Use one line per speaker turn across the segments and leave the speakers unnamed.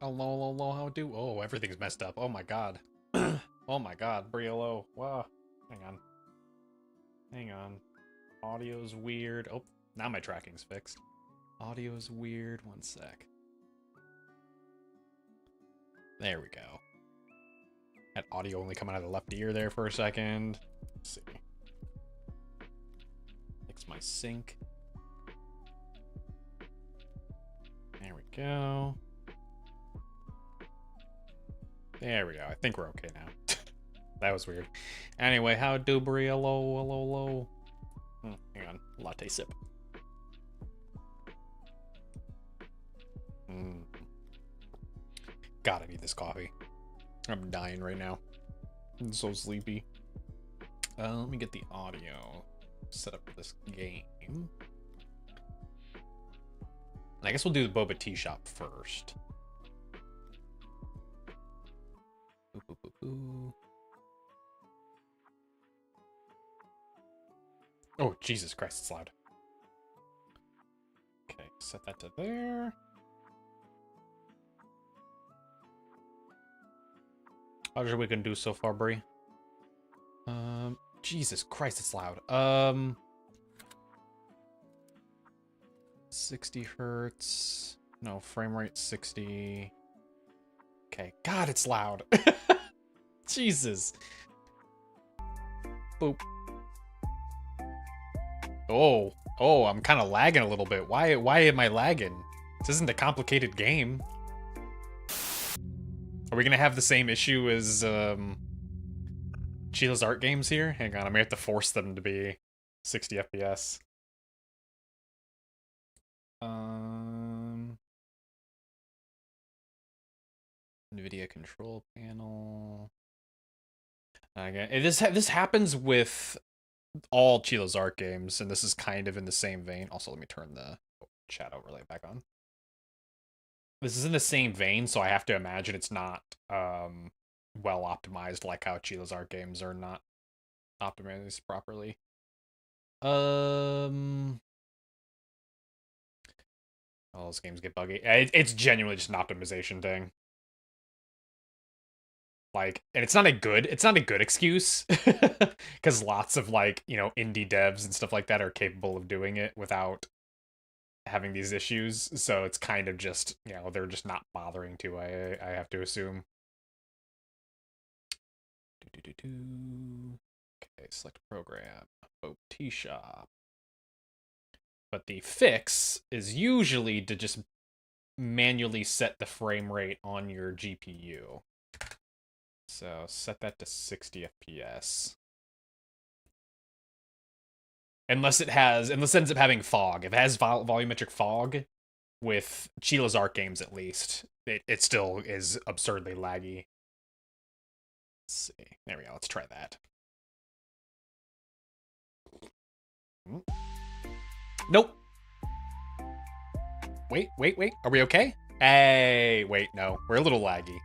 Hello, how do? Oh, everything's messed up. Oh my god. Oh my god, Briello. Wow. Hang on. Hang on. Audio's weird. Oh, now my tracking's fixed. Audio's weird. One sec. There we go. Had audio only coming out of the left ear there for a second. Let's see. Fix my sync. There we go. There we go. I think we're okay now. That was weird. Anyway, how do Briello? Hello. Hang on. Latte sip. God, I need this coffee. I'm dying right now. I'm so sleepy. Let me get the audio set up for this game. And I guess we'll do the Boba Teashop first. Oh, Jesus Christ, it's loud. Okay, set that to there. How's your weekend do so far, Brie? Jesus Christ, it's loud. 60 hertz. No, frame rate 60. Okay, God, it's loud. Jesus. Boop. Oh, I'm kind of lagging a little bit. Why am I lagging? This isn't a complicated game. Are we gonna have the same issue as Chila's art games here? Hang on, I may have to force them to be 60 FPS. NVIDIA control panel. Okay, this happens with all Chila's art games, and this is kind of in the same vein. Also, let me turn the chat overlay back on. This is in the same vein, so I have to imagine it's not well optimized like how Chila's art games are not optimized properly. All those games get buggy. It's genuinely just an optimization thing. Like, and it's not a good excuse, because lots of, like, you know, indie devs and stuff like that are capable of doing it without having these issues. So it's kind of just, you know, they're just not bothering to. I have to assume. Okay, select program. Boba Teashop. But the fix is usually to just manually set the frame rate on your GPU. So set that to 60 FPS. Unless it ends up having fog. If it has volumetric fog, with Chila's art games at least, it still is absurdly laggy. Let's see. There we go. Let's try that. Nope. Wait. Are we okay? Hey, wait, no. We're a little laggy.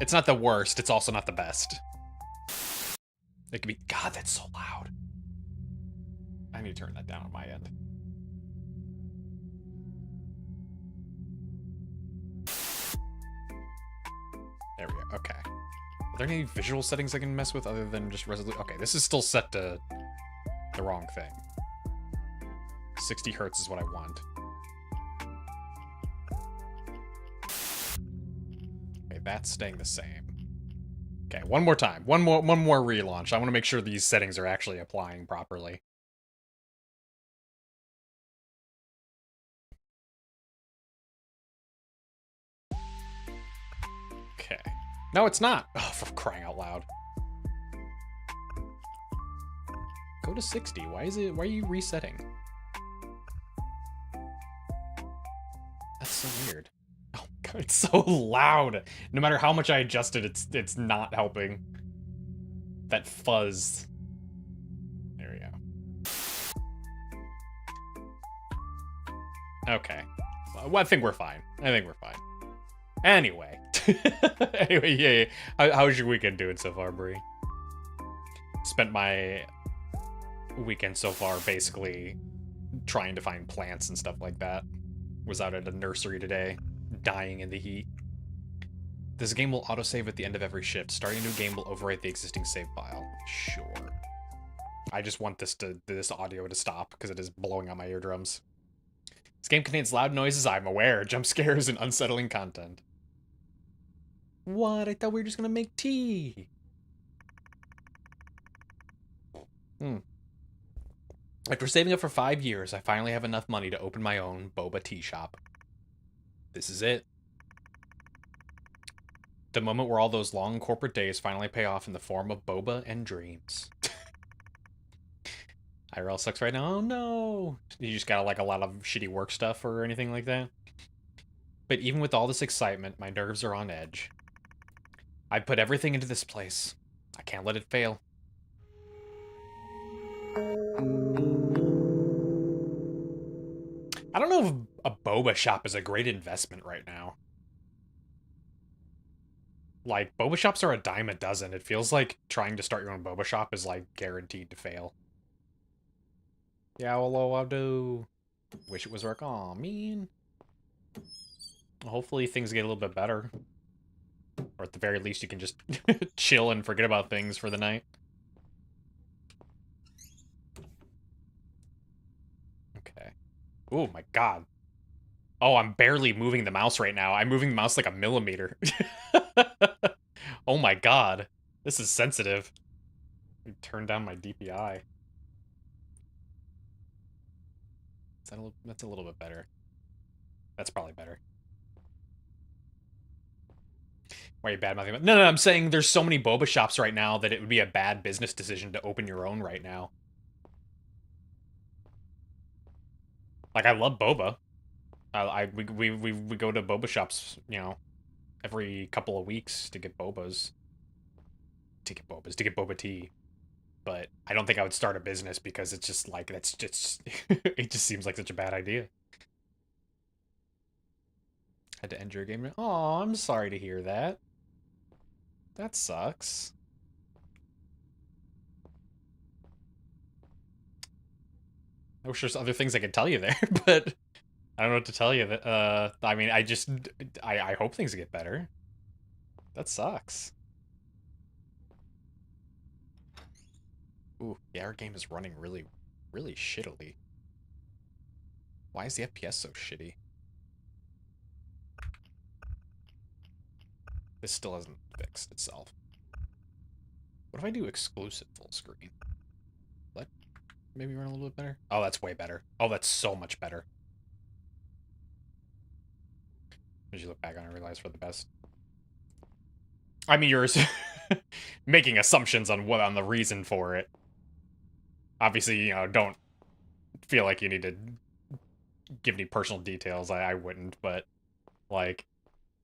It's not the worst. It's also not the best. It could be... God, that's so loud. I need to turn that down on my end. There we go. Okay. Are there any visual settings I can mess with other than just resolution? Okay, this is still set to the wrong thing. 60 hertz is what I want. Okay, that's staying the same. Okay, one more time. One more relaunch. I want to make sure these settings are actually applying properly. Okay. No, it's not. Oh, for crying out loud. Go to 60. Why are you resetting? That's so weird. Oh god, it's so loud. No matter how much I adjust it, it's not helping. That fuzz. There we go. Okay. Well, I think we're fine. Anyway. Anyway, yeah. How's your weekend doing so far, Brie? Spent my weekend so far basically trying to find plants and stuff like that. Was out at a nursery today, dying in the heat. This game will autosave at the end of every shift. Starting a new game will overwrite the existing save file. Sure. I just want this audio to stop because it is blowing out my eardrums. This game contains loud noises, I'm aware, jump scares, and unsettling content. What? I thought we were just gonna make tea. After saving up for 5 years, I finally have enough money to open my own Boba Teashop. This is it. The moment where all those long corporate days finally pay off in the form of boba and dreams. IRL sucks right now. Oh no! You just got like a lot of shitty work stuff or anything like that? But even with all this excitement, my nerves are on edge. I put everything into this place. I can't let it fail. I don't know if a boba shop is a great investment right now. Like, boba shops are a dime a dozen. It feels like trying to start your own boba shop is, like, guaranteed to fail. Yeah, hello, I do. Wish it was work. Aw, mean. Hopefully things get a little bit better. Or at the very least, you can just chill and forget about things for the night. Okay. Oh my god. Oh, I'm barely moving the mouse right now. I'm moving the mouse like a millimeter. Oh my god. This is sensitive. Turn down my DPI. That's a little bit better. That's probably better. Why are you bad-mouthing about? No, I'm saying there's so many boba shops right now that it would be a bad business decision to open your own right now. Like, I love boba. We go to boba shops, you know, every couple of weeks to get bobas. To get boba tea. But I don't think I would start a business because it's just like, that's just, it just seems like such a bad idea. Had to end your game. Oh, I'm sorry to hear that. That sucks. I wish there's other things I could tell you there, but I don't know what to tell you. That I mean, I hope things get better. That sucks. Ooh, yeah, our game is running really, really shittily. Why is the FPS so shitty? This still hasn't fixed itself. What if I do exclusive full screen? What? Maybe run a little bit better? Oh, that's way better. Oh, that's so much better. As you look back on it, I realize for the best. I mean, you're making assumptions on the reason for it. Obviously, you know, don't feel like you need to give any personal details. I wouldn't, but like,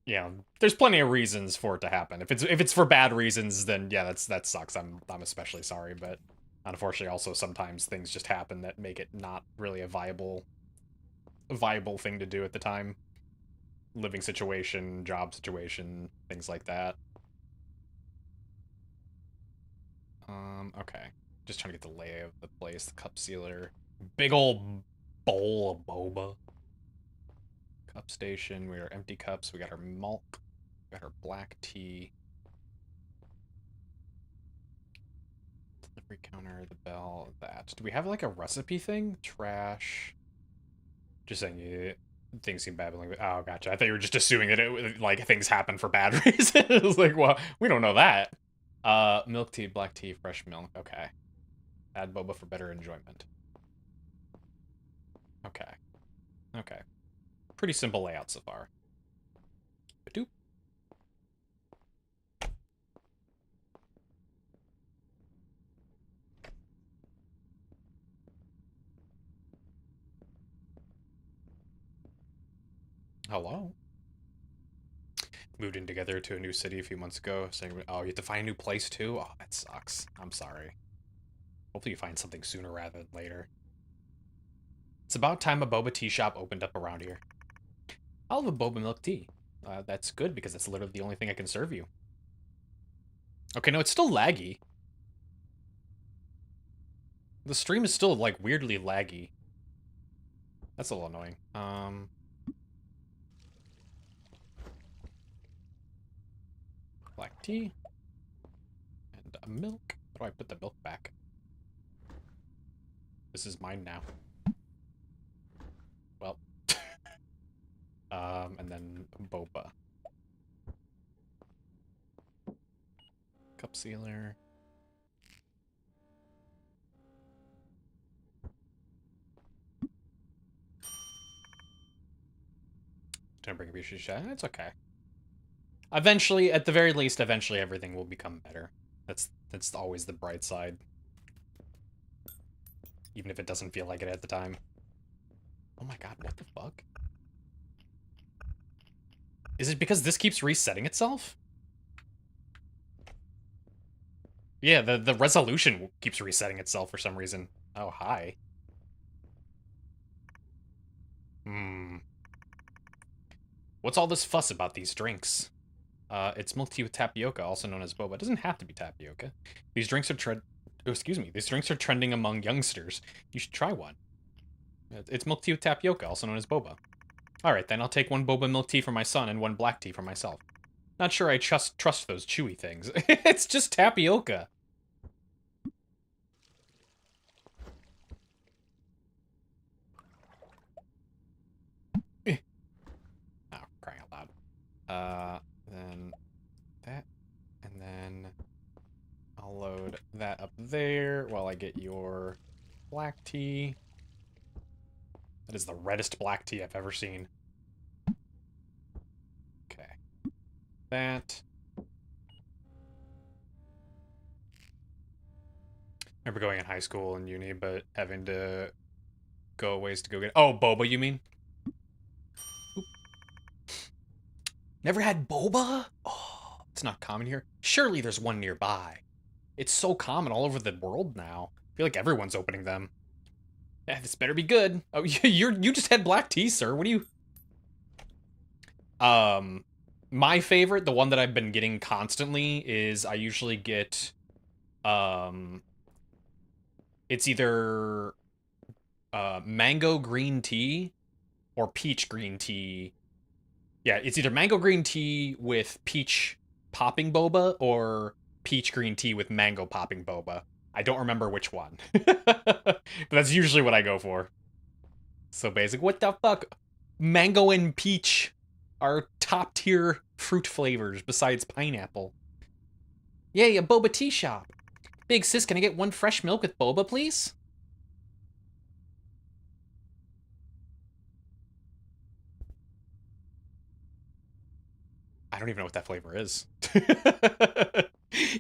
you know, there's plenty of reasons for it to happen. If it's for bad reasons, then yeah, that sucks. I'm especially sorry, but unfortunately, also sometimes things just happen that make it not really a viable thing to do at the time. Living situation, job situation, things like that. Okay. Just trying to get the lay of the place. The cup sealer. Big old bowl of boba. Cup station. We got our empty cups. We got our malt. We got our black tea. Delivery counter, the bell, that. Do we have like a recipe thing? Trash. Just saying things seem bad. Oh, gotcha. I thought you were just assuming that it like things happen for bad reasons. It was like, well, we don't know that. Milk tea, black tea, fresh milk. Okay. Add boba for better enjoyment. Okay. Okay. Pretty simple layout so far. Ba-doop. Hello. Moved in together to a new city a few months ago. Saying, oh, you have to find a new place too? Oh, that sucks. I'm sorry. Hopefully you find something sooner rather than later. It's about time a boba tea shop opened up around here. I'll have a boba milk tea. That's good because that's literally the only thing I can serve you. Okay, no, it's still laggy. The stream is still, like, weirdly laggy. That's a little annoying. Black tea. And a milk. How do I put the milk back? This is mine now. Well. And then boba. Cup sealer. Didn't bring a beer shot. It's okay. Eventually, at the very least, eventually everything will become better. That's always the bright side. Even if it doesn't feel like it at the time. Oh my god, what the fuck? Is it because this keeps resetting itself? Yeah, the resolution keeps resetting itself for some reason. Oh, hi. Hmm. What's all this fuss about these drinks? It's milk tea with tapioca, also known as boba. It doesn't have to be tapioca. These drinks are These drinks are trending among youngsters. You should try one. It's milk tea with tapioca, also known as boba. Alright, then I'll take one boba milk tea for my son and one black tea for myself. Not sure I trust those chewy things. It's just tapioca. Oh, crying out loud. Then that, and then I'll load that up there while I get your black tea. That is the reddest black tea I've ever seen. Okay. That. I remember going in high school and uni, but having to go a ways to go get... Oh, boba, you mean? Oop. Never had boba? Oh, it's not common here. Surely there's one nearby. It's so common all over the world now. I feel like everyone's opening them. Yeah, this better be good. Oh, you just had black tea, sir. What do you... My favorite, the one that I've been getting constantly, is I usually get, it's either, mango green tea or peach green tea. Yeah, it's either mango green tea with peach popping boba or peach green tea with mango popping boba. I don't remember which one. But that's usually what I go for. So basic. What the fuck? Mango and peach are top tier fruit flavors besides pineapple. Yay, a Boba Teashop. Big sis, can I get one fresh milk with boba, please? I don't even know what that flavor is.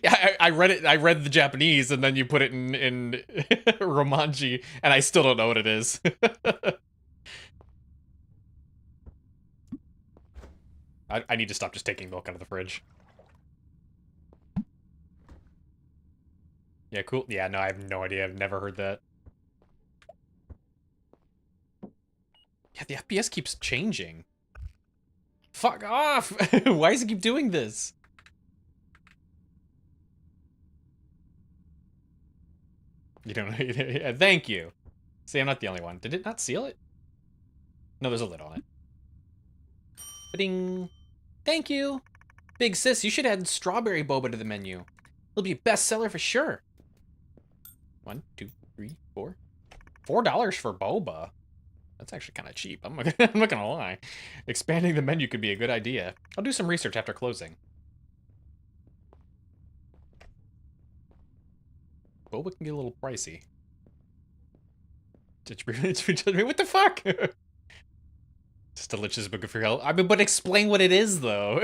Yeah, I read it. I read the Japanese, and then you put it in Romanji, and I still don't know what it is. I need to stop just taking milk out of the fridge. Yeah, cool. Yeah, no, I have no idea. I've never heard that. Yeah, the FPS keeps changing. Fuck off! Why does it keep doing this? You don't know. Yeah, thank you. See, I'm not the only one. Did it not seal it? No, there's a lid on it. Ba-ding. Thank you. Big sis, you should add strawberry boba to the menu. It'll be a bestseller for sure. 1, 2, 3, 4. $4 for boba. That's actually kind of cheap. I'm not gonna lie. Expanding the menu could be a good idea. I'll do some research after closing. Boba can get a little pricey. What the fuck? Just delicious book of your health. I mean, but explain what it is, though.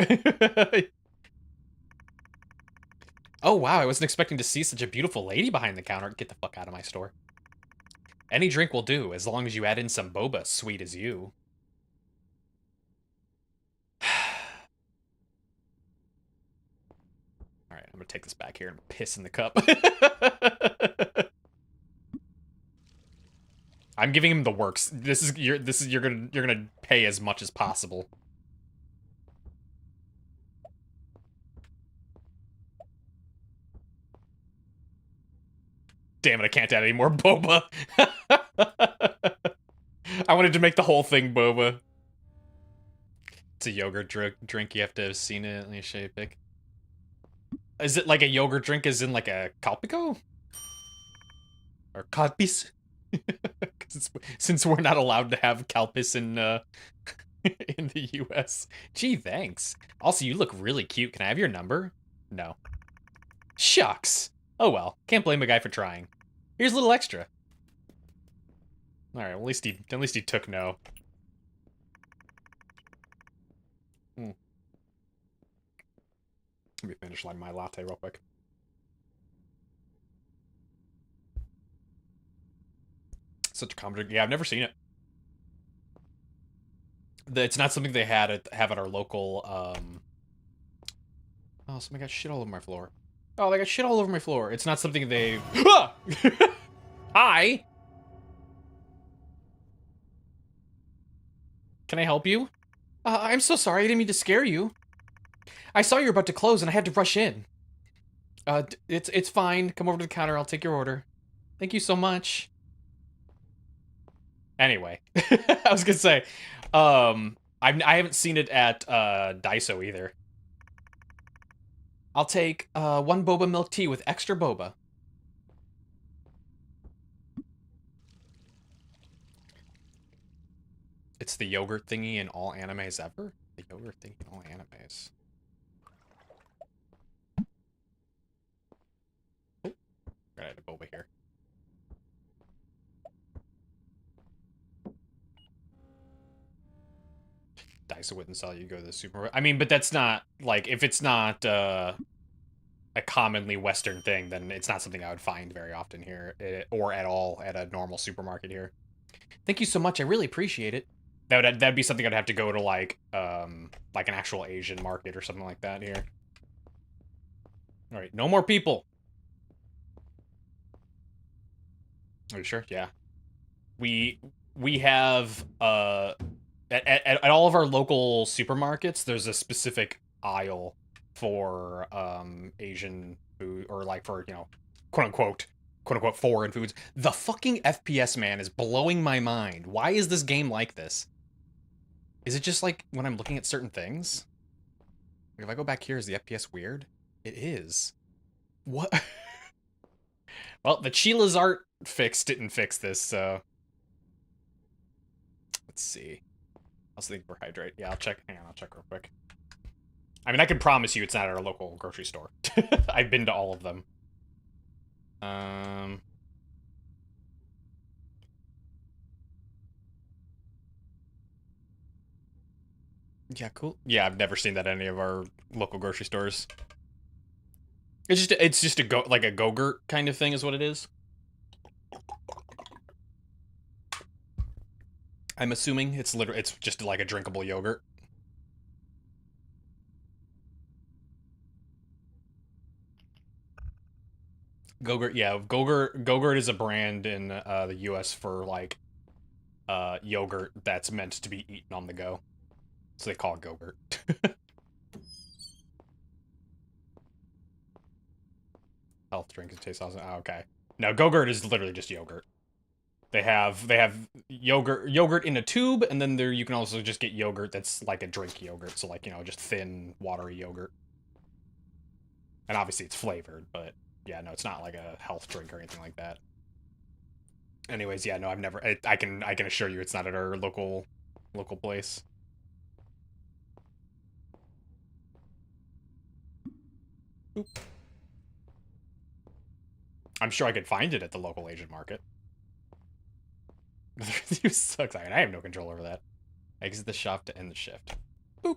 Oh, wow, I wasn't expecting to see such a beautiful lady behind the counter. Get the fuck out of my store. Any drink will do, as long as you add in some boba, sweet as you. Alright, I'm gonna take this back here and piss in the cup. I'm giving him the works. You're gonna pay as much as possible. Damn it, I can't add any more boba. I wanted to make the whole thing boba. It's a yogurt drink. You have to have seen it. Let me show you a pic. Is it like a yogurt drink is in like a Calpico? Or Calpis? Since we're not allowed to have Calpis in in the US. Gee, thanks. Also, you look really cute. Can I have your number? No. Shucks. Oh well. Can't blame a guy for trying. Here's a little extra. All right. Well, at least he took no. Let me finish like my latte real quick. Such a common drink. Yeah, I've never seen it. It's not something they have at our local. Oh, somebody got shit all over my floor. Oh, they got shit all over my floor. It's not something they. Hi. Can I help you? I'm so sorry. I didn't mean to scare you. I saw you were about to close and I had to rush in. It's fine. Come over to the counter. I'll take your order. Thank you so much. Anyway, I was gonna say, I haven't seen it at Daiso either. I'll take one boba milk tea with extra boba. It's the yogurt thingy in all animes ever? The yogurt thingy in all animes. Oh, gotta add a boba here. Daiso wouldn't sell you, go to the supermarket. I mean, but that's not, like, if it's not a commonly Western thing, then it's not something I would find very often here, or at all at a normal supermarket here. Thank you so much. I really appreciate it. That'd be something I'd have to go to like an actual Asian market or something like that here. All right, no more people. Are you sure? Yeah. We have at all of our local supermarkets, there's a specific aisle for Asian food, or like for, you know, quote unquote foreign foods. The fucking FPS, man, is blowing my mind. Why is this game like this? Is it just like when I'm looking at certain things? If I go back here, is the FPS weird? It is. What? Well, the Chila's art fix didn't fix this, so let's see. I was thinking for hydrate. Yeah, I'll check. Hang on, I'll check real quick. I mean, I can promise you it's not at our local grocery store. I've been to all of them. Yeah, cool. Yeah, I've never seen that at any of our local grocery stores. It's just a like a Go-Gurt kind of thing is what it is. I'm assuming it's just like a drinkable yogurt. Go-Gurt, yeah, Go-Gurt is a brand in the US for like yogurt that's meant to be eaten on the go. So they call it Go-Gurt. Health drink, it tastes awesome. Oh, okay. No, Go-Gurt is literally just yogurt. They have yogurt in a tube, and then you can also just get yogurt that's like a drink yogurt, so like, you know, just thin, watery yogurt. And obviously it's flavored, but yeah, no, it's not like a health drink or anything like that. Anyways, yeah, no, I've never. I can assure you, it's not at our local place. Oop. I'm sure I could find it at the local Asian market. You suck. I have no control over that. Exit the shop to end the shift. Boop.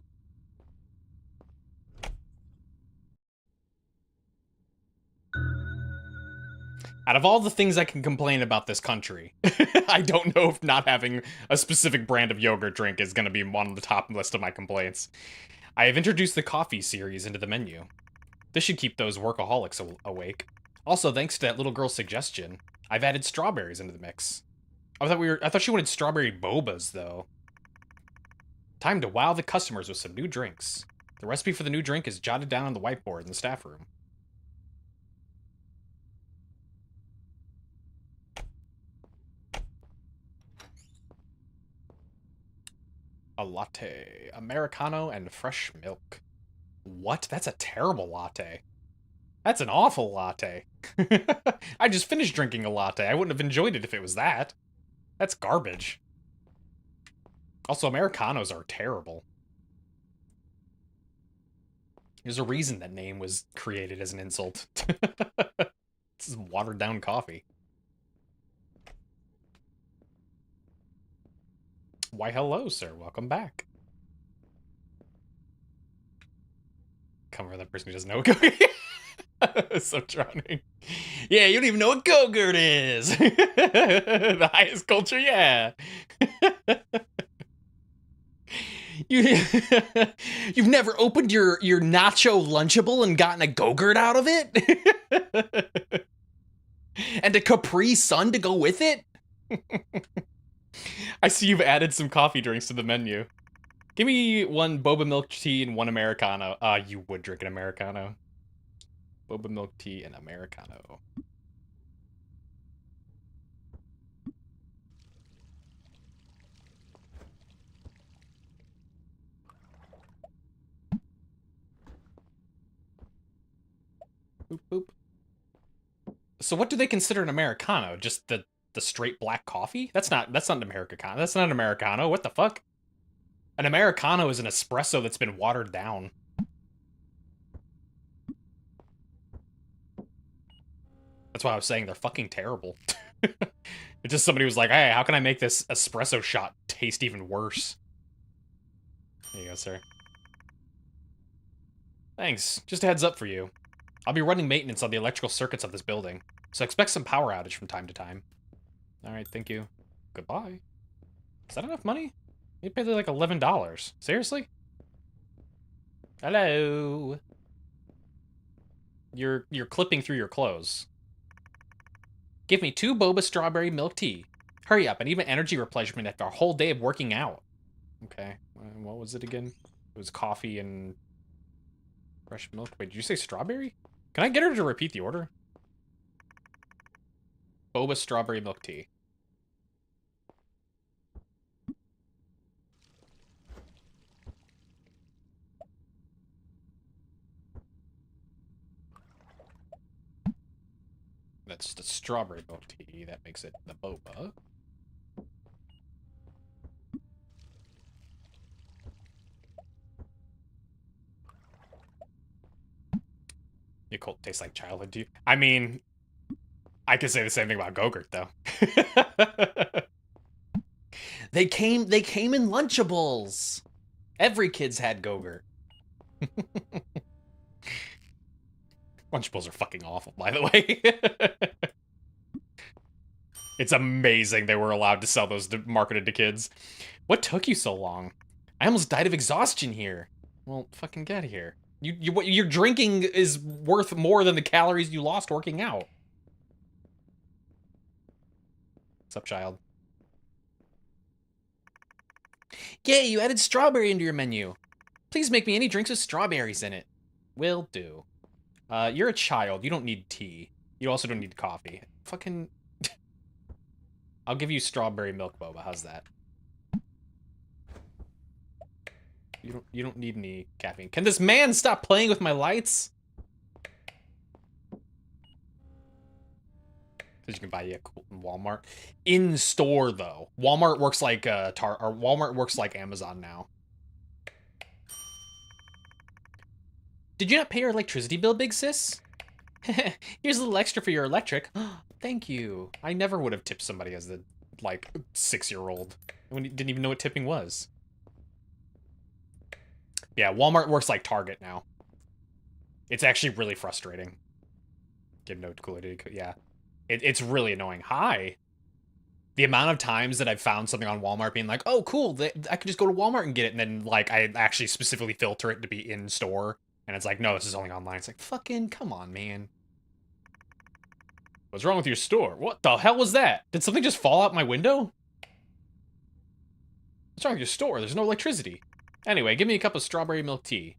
Out of all the things I can complain about this country, I don't know if not having a specific brand of yogurt drink is going to be on the top list of my complaints. I have introduced the coffee series into the menu. This should keep those workaholics awake. Also, thanks to that little girl's suggestion, I've added strawberries into the mix. I thought she wanted strawberry bobas, though. Time to wow the customers with some new drinks. The recipe for the new drink is jotted down on the whiteboard in the staff room. A latte, Americano, and fresh milk. What? That's a terrible latte. That's an awful latte. I just finished drinking a latte. I wouldn't have enjoyed it if it was that. That's garbage. Also, Americanos are terrible. There's a reason that name was created as an insult. This is watered down coffee. Why, hello, sir. Welcome back. Come over that person who doesn't know what Go-Gurt. So drowning. Yeah, you don't even know what Go-Gurt is. The highest culture, yeah. You've never opened your nacho Lunchable and gotten a Go-Gurt out of it? And a Capri Sun to go with it? I see you've added some coffee drinks to the menu. Give me one boba milk tea and one Americano. You would drink an Americano. Boba milk tea and Americano. Boop, boop. So what do they consider an Americano? Just the straight black coffee? That's not an Americano. That's not an Americano. What the fuck? An Americano is an espresso that's been watered down. That's why I was saying they're fucking terrible. It's just somebody was like, hey, how can I make this espresso shot taste even worse? There you go, sir. Thanks. Just a heads up for you. I'll be running maintenance on the electrical circuits of this building, so expect some power outage from time to time. Alright, thank you. Goodbye. Is that enough money? You paid like $11. Seriously? Hello? You're clipping through your clothes. Give me 2 boba strawberry milk tea. Hurry up, I need my energy replenishment after a whole day of working out. Okay, what was it again? It was coffee and fresh milk. Wait, did you say strawberry? Can I get her to repeat the order? Boba strawberry milk tea. That's the strawberry milk tea. That makes it the boba. Your cold tastes like childhood to you. I mean, I could say the same thing about Go-Gurt, though. They came in Lunchables. Every kid's had Go-Gurt. Lunchables are fucking awful, by the way. It's amazing they were allowed to sell those marketed to kids. What took you so long? I almost died of exhaustion here. Well, fucking get here. What you're drinking is worth more than the calories you lost working out. What's up, child? Yay, you added strawberry into your menu. Please make me any drinks with strawberries in it. Will do. You're a child. You don't need tea. You also don't need coffee. Fucking... I'll give you strawberry milk boba. How's that? You don't need any caffeine. Can this man stop playing with my lights? Because you can buy it in Walmart. In store though. Walmart works like Walmart works like Amazon now. Did you not pay your electricity bill, big sis? Here's a little extra for your electric. Thank you. I never would have tipped somebody as the, like, 6-year-old. When you didn't even know what tipping was. Yeah, Walmart works like Target now. It's actually really frustrating. Give no clue. Yeah. It's really annoying. Hi. The amount of times that I've found something on Walmart being like, oh, cool, I could just go to Walmart and get it. And then, like, I actually specifically filter it to be in store. And it's like, no, this is only online. It's like, fucking, come on, man. What's wrong with your store? What the hell was that? Did something just fall out my window? What's wrong with your store? There's no electricity. Anyway, give me a cup of strawberry milk tea.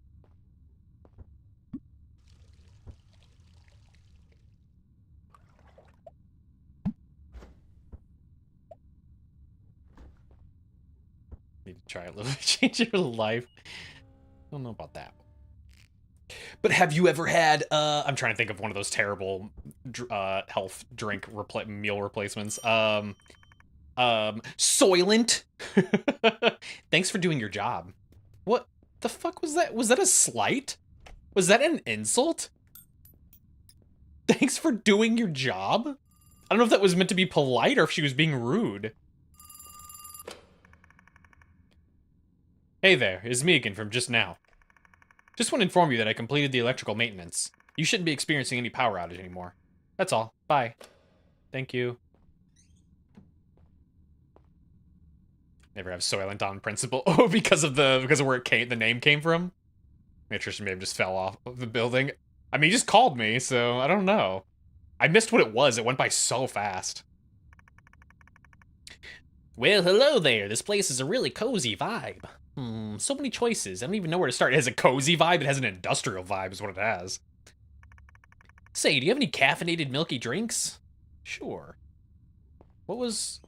Need to try a little change your life. I don't know about that. But have you ever had, I'm trying to think of one of those terrible health drink meal replacements. Soylent. Thanks for doing your job. What the fuck was that? Was that a slight? Was that an insult? Thanks for doing your job? I don't know if that was meant to be polite or if she was being rude. Hey there, it's me again from just now. Just want to inform you that I completed the electrical maintenance. You shouldn't be experiencing any power outage anymore. That's all. Bye. Thank you. Never have Soylent on principle. Oh, because of where the name came from? Tristan may have just fell off of the building. I mean, he just called me, so I don't know. I missed what it was. It went by so fast. Well, hello there. This place is a really cozy vibe. So many choices. I don't even know where to start. It has a cozy vibe. It has an industrial vibe is what it has. Say, do you have any caffeinated milky drinks? Sure. What was...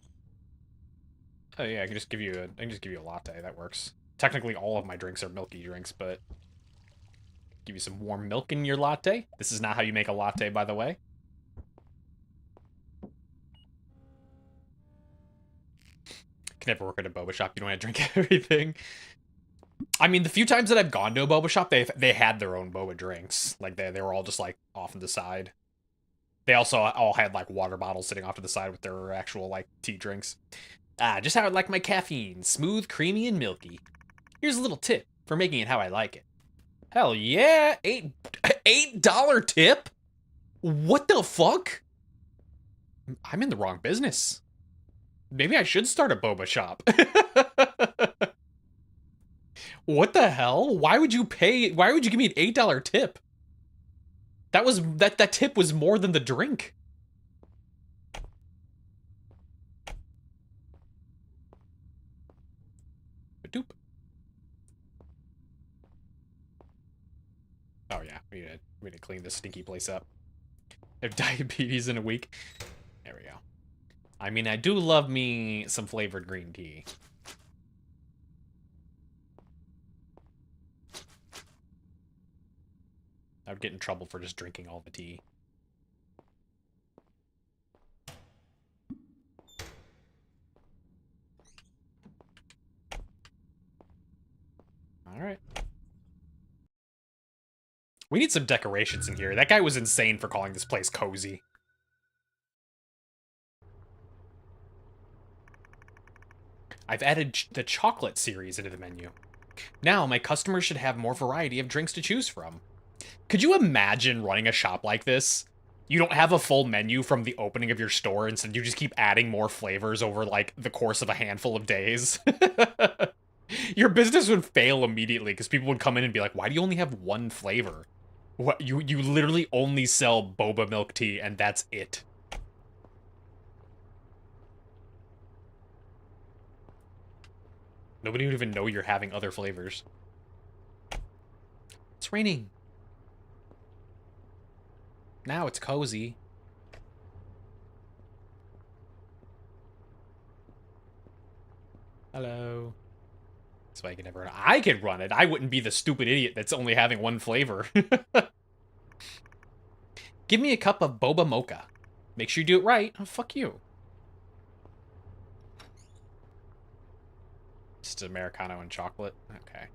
Oh yeah, I can just give you a latte. That works. Technically, all of my drinks are milky drinks, but give you some warm milk in your latte. This is not how you make a latte, by the way. Can never work at a boba shop. You don't want to drink everything. I mean, the few times that I've gone to a boba shop, they had their own boba drinks. Like they were all just like off to the side. They also all had like water bottles sitting off to the side with their actual like tea drinks. Just how I like my caffeine. Smooth, creamy, and milky. Here's a little tip for making it how I like it. Hell yeah! $8 tip? What the fuck? I'm in the wrong business. Maybe I should start a boba shop. What the hell? Why would you give me an $8 tip? That tip was more than the drink. Doop. Oh yeah, we need to clean this stinky place up. I have diabetes in a week. There we go. I mean, I do love me some flavored green tea. I would get in trouble for just drinking all the tea. All right. We need some decorations in here. That guy was insane for calling this place cozy. I've added the chocolate series into the menu. Now my customers should have more variety of drinks to choose from. Could you imagine running a shop like this? You don't have a full menu from the opening of your store, instead you just keep adding more flavors over, like, the course of a handful of days. Your business would fail immediately, because people would come in and be like, why do you only have one flavor? What, you literally only sell boba milk tea, and that's it. Nobody would even know you're having other flavors. It's raining. Now it's cozy. Hello. So I can never run. I could run it. I wouldn't be the stupid idiot that's only having one flavor. Give me a cup of boba mocha. Make sure you do it right. Oh, fuck you. Just Americano and chocolate. Okay.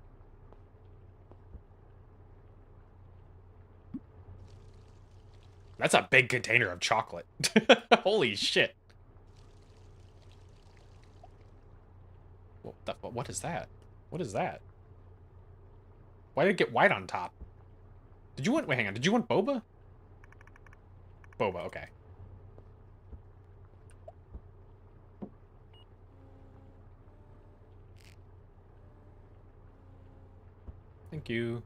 That's a big container of chocolate. Holy shit. What is that? What is that? Why did it get white on top? Did you want... Wait, hang on. Did you want boba? Boba, okay. Thank you.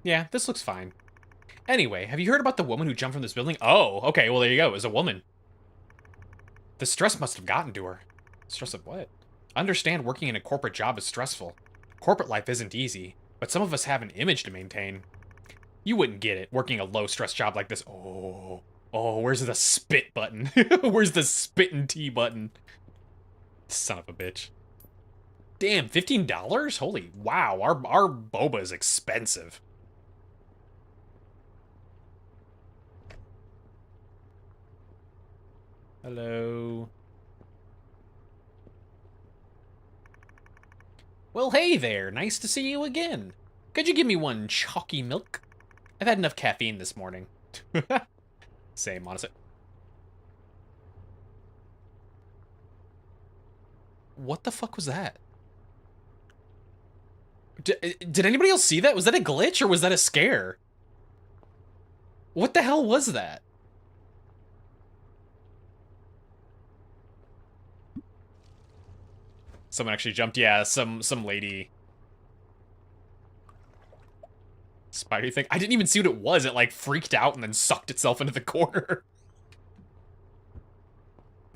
Yeah, this looks fine. Anyway, have you heard about the woman who jumped from this building? Oh, okay, well there you go. It was a woman. The stress must have gotten to her. Stress of what? Understand working in a corporate job is stressful. Corporate life isn't easy, but some of us have an image to maintain. You wouldn't get it, working a low-stress job like this. Oh, where's the spit button? Where's the spit and tea button? Son of a bitch. Damn, $15? Holy wow, our boba is expensive. Hello. Well, hey there. Nice to see you again. Could you give me one chalky milk? I've had enough caffeine this morning. Same, honestly. What the fuck was that? Did anybody else see that? Was that a glitch or was that a scare? What the hell was that? Someone actually jumped. Yeah, some lady. Spider thing. I didn't even see what it was. It like freaked out and then sucked itself into the corner.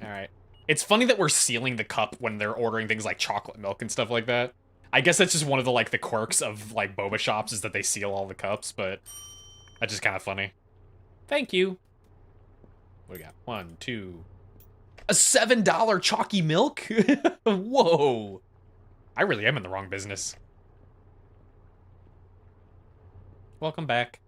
All right. It's funny that we're sealing the cup when they're ordering things like chocolate milk and stuff like that. I guess that's just one of the like the quirks of like boba shops is that they seal all the cups, but that's just kind of funny. Thank you. What do we got? 1, 2. A $7 chalky milk? Whoa. I really am in the wrong business. Welcome back.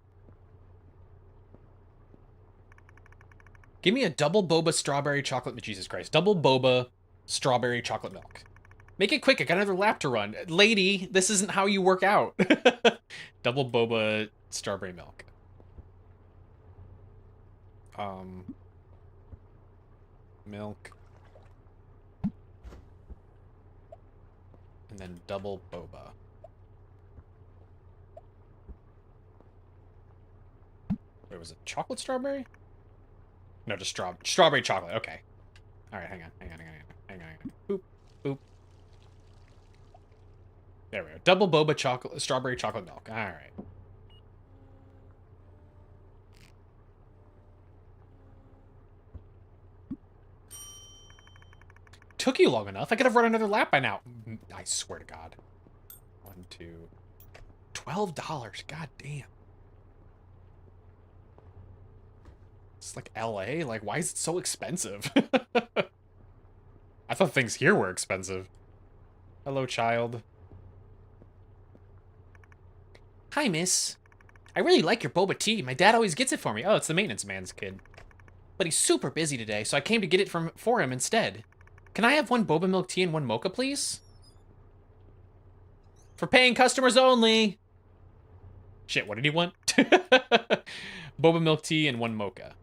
Give me a double boba strawberry chocolate. Jesus Christ. Double boba strawberry chocolate milk. Make it quick. I got another lap to run. Lady, this isn't how you work out. Double boba strawberry milk. Milk. And then double boba. Wait, was it chocolate strawberry? No, just strawberry chocolate. Okay. All right, hang on. Boop, boop. There we go. Double boba chocolate, strawberry chocolate milk. All right. Took you long enough. I could have run another lap by now. I swear to God. 1, 2. $12. God damn. It's like LA? Like, why is it so expensive? I thought things here were expensive. Hello, child. Hi, miss. I really like your boba tea. My dad always gets it for me. Oh, it's the maintenance man's kid. But he's super busy today, so I came to get it for him instead. Can I have one boba milk tea and one mocha, please? For paying customers only. Shit, what did he want? Boba milk tea and one mocha.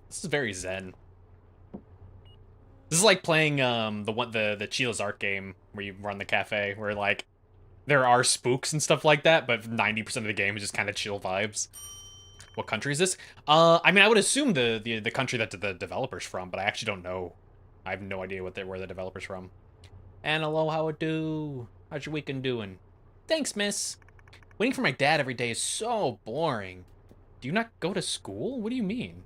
This is very zen. This is like playing the Chila's Art game where you run the cafe, where like there are spooks and stuff like that, but 90% of the game is just kind of chill vibes. What country is this? I mean, I would assume the country that the developer's from, but I actually don't know. I have no idea where the developer's from. And hello, how it do? How's your weekend doing? Thanks, miss. Waiting for my dad every day is so boring. Do you not go to school? What do you mean?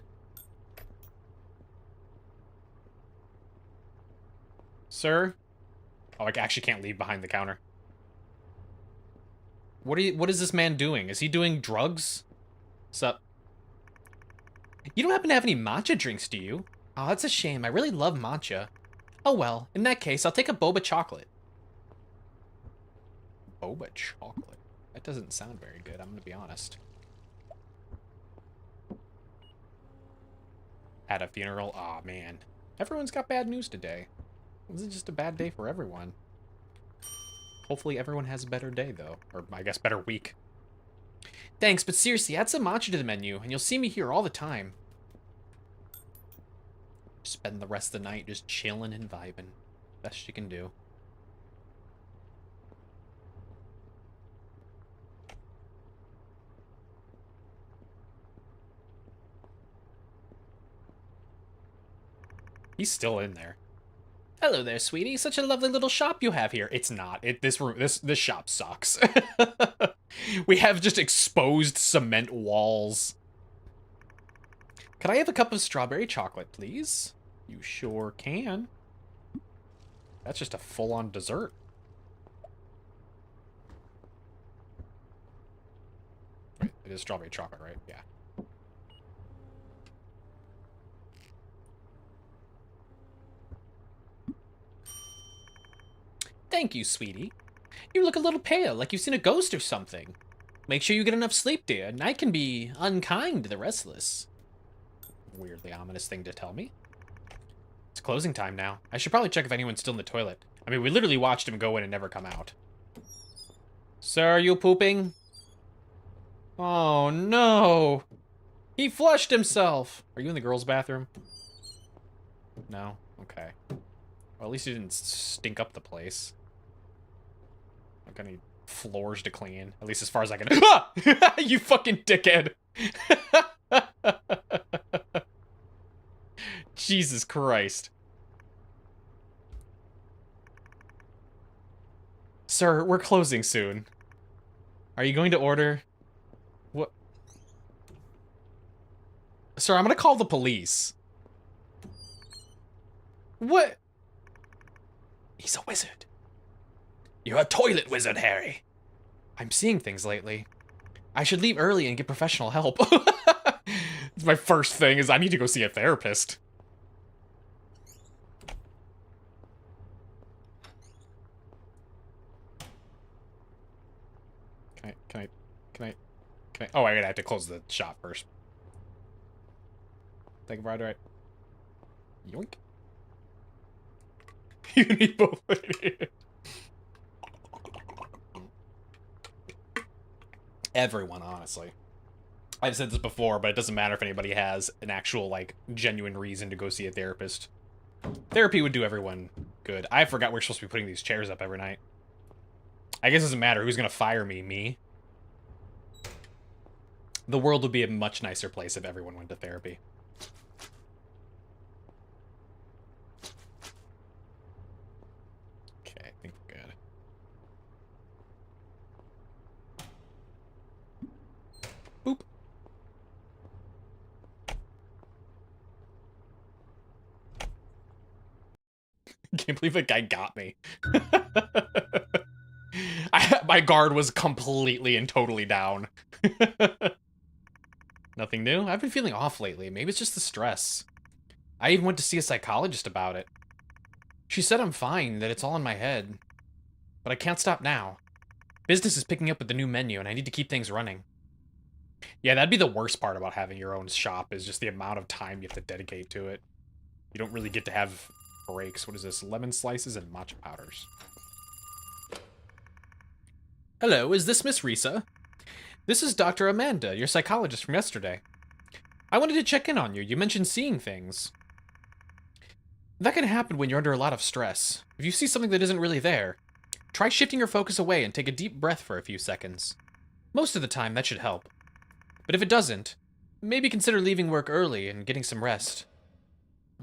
Sir? Oh, I actually can't leave behind the counter. What is this man doing? Is he doing drugs? Sup? You don't happen to have any matcha drinks, do you? Oh, that's a shame. I really love matcha. Oh well, in that case, I'll take a boba chocolate. Boba chocolate? That doesn't sound very good, I'm gonna be honest. At a funeral? Aw, oh, man. Everyone's got bad news today. This is just a bad day for everyone. Hopefully everyone has a better day, though. Or, I guess, better week. Thanks, but seriously, add some matcha to the menu, and you'll see me here all the time. Spend the rest of the night just chilling and vibing. Best you can do. He's still in there. Hello there, sweetie. Such a lovely little shop you have here. It's not. This shop sucks. We have just exposed cement walls. Could I have a cup of strawberry chocolate, please? You sure can. That's just a full-on dessert. Wait, it is strawberry chocolate, right? Yeah. Thank you, sweetie. You look a little pale, like you've seen a ghost or something. Make sure you get enough sleep, dear. Night can be unkind to the restless. Weirdly ominous thing to tell me. It's closing time now. I should probably check if anyone's still in the toilet. I mean, we literally watched him go in and never come out. Sir, are you pooping? Oh, no. He flushed himself. Are you in the girls' bathroom? No? Okay. Well, at least you didn't stink up the place. I've got any floors to clean. At least as far as I can. Ah! You fucking dickhead. Jesus Christ. Sir, we're closing soon. Are you going to order? What? Sir, I'm gonna call the police. What? He's a wizard. You're a toilet wizard, Harry. I'm seeing things lately. I should leave early and get professional help. It's my first thing is I need to go see a therapist. Can I? Oh, I have to close the shop first. Thank you, right. Yoink. You need both. Everyone, honestly. I've said this before, but it doesn't matter if anybody has an actual, like, genuine reason to go see a therapist. Therapy would do everyone good. I forgot we're supposed to be putting these chairs up every night. I guess it doesn't matter. Who's gonna fire me? Me? The world would be a much nicer place if everyone went to therapy. Okay, I think we're good. Boop. Can't believe that guy got me. My guard was completely and totally down. Nothing new? I've been feeling off lately. Maybe it's just the stress. I even went to see a psychologist about it. She said I'm fine, that it's all in my head. But I can't stop now. Business is picking up with the new menu, and I need to keep things running. Yeah, that'd be the worst part about having your own shop, is just the amount of time you have to dedicate to it. You don't really get to have breaks. What is this? Lemon slices and matcha powders. Hello, is this Miss Risa? This is Dr. Amanda, your psychologist from yesterday. I wanted to check in on you. You mentioned seeing things. That can happen when you're under a lot of stress. If you see something that isn't really there, try shifting your focus away and take a deep breath for a few seconds. Most of the time, that should help. But if it doesn't, maybe consider leaving work early and getting some rest.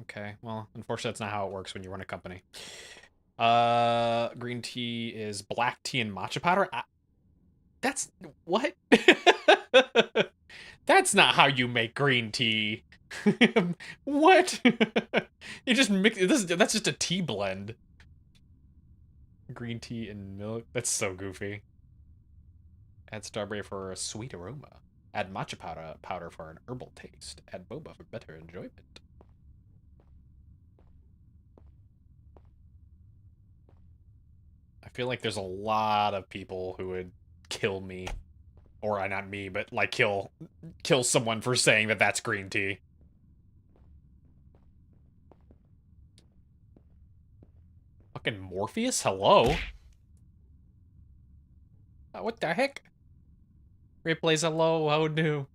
Okay, well, unfortunately that's not how it works when you run a company. Green tea is black tea and matcha powder? That's... what? That's not how you make green tea. What? You just mix... that's just a tea blend. Green tea and milk? That's so goofy. Add strawberry for a sweet aroma. Add matcha powder for an herbal taste. Add boba for better enjoyment. I feel like there's a lot of people who would kill me. Or not me, but like kill someone for saying that that's green tea. Fucking Morpheus? Hello? What the heck? Replays hello, how new?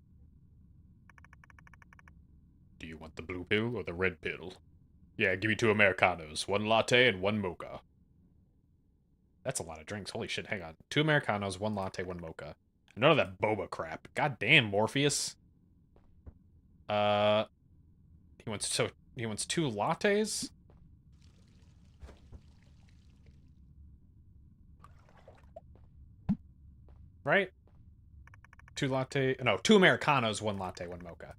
Do you want the blue pill or the red pill? Yeah, give me 2 Americanos, 1 latte and 1 mocha. That's a lot of drinks. Holy shit, hang on. 2 Americanos, 1 latte, 1 mocha. None of that boba crap. God damn, Morpheus. He wants 2 lattes? Right? 2 latte... No, 2 Americanos, 1 latte, 1 mocha.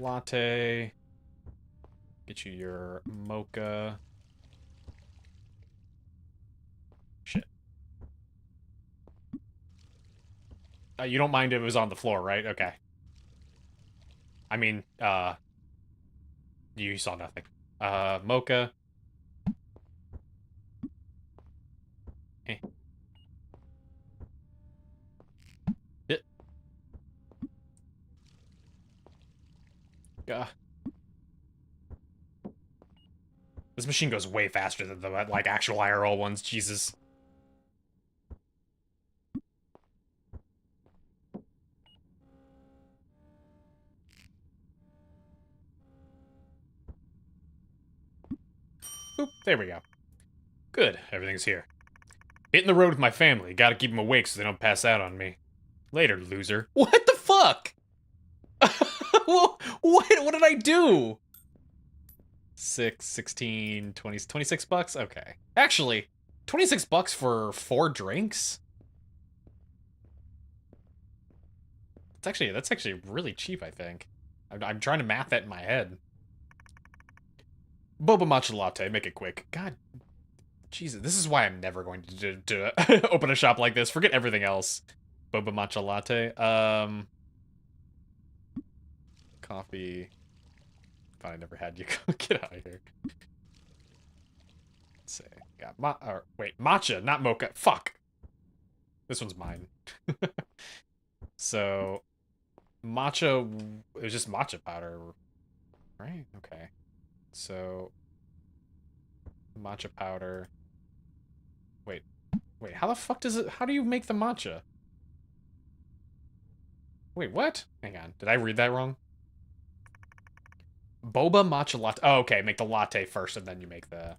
latte. Get you your mocha. Shit. You don't mind if it was on the floor, right? Okay. I mean, you saw nothing. Mocha. Eh. It. This machine goes way faster than the, like, actual IRL ones. Jesus. Boop. There we go. Good. Everything's here. Hitting the road with my family. Gotta keep them awake so they don't pass out on me. Later, loser. What the fuck? What did I do? 6, 16, 20, 26 bucks? Okay. Actually, 26 bucks for 4 drinks? That's actually really cheap, I think. I'm trying to math that in my head. Boba matcha latte, make it quick. God, Jesus, this is why I'm never going to open a shop like this. Forget everything else. Boba matcha latte. Coffee. Thought I never had you. Get out of here. Let's see. Got wait, matcha, not mocha. Fuck. This one's mine. So, matcha. It was just matcha powder, right? Okay. So, matcha powder. Wait. How the fuck does it? How do you make the matcha? Wait, what? Hang on. Did I read that wrong? Boba matcha latte. Oh, okay. Make the latte first, and then you make the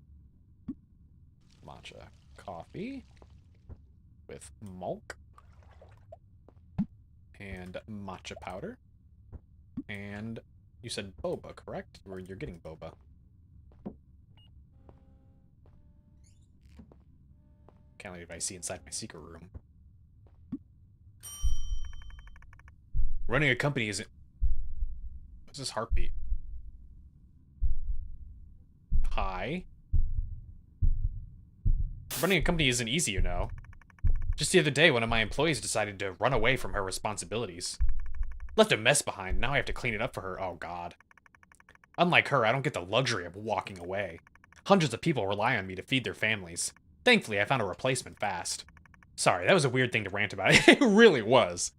matcha. Coffee with milk and matcha powder. And you said boba, correct? Or you're getting boba. Can't believe I see inside my secret room. Running a company isn't... What's this heartbeat? Hi. Running a company isn't easy, you know. Just the other day, one of my employees decided to run away from her responsibilities. Left a mess behind, now I have to clean it up for her. Oh, God. Unlike her, I don't get the luxury of walking away. Hundreds of people rely on me to feed their families. Thankfully, I found a replacement fast. Sorry, that was a weird thing to rant about. It really was.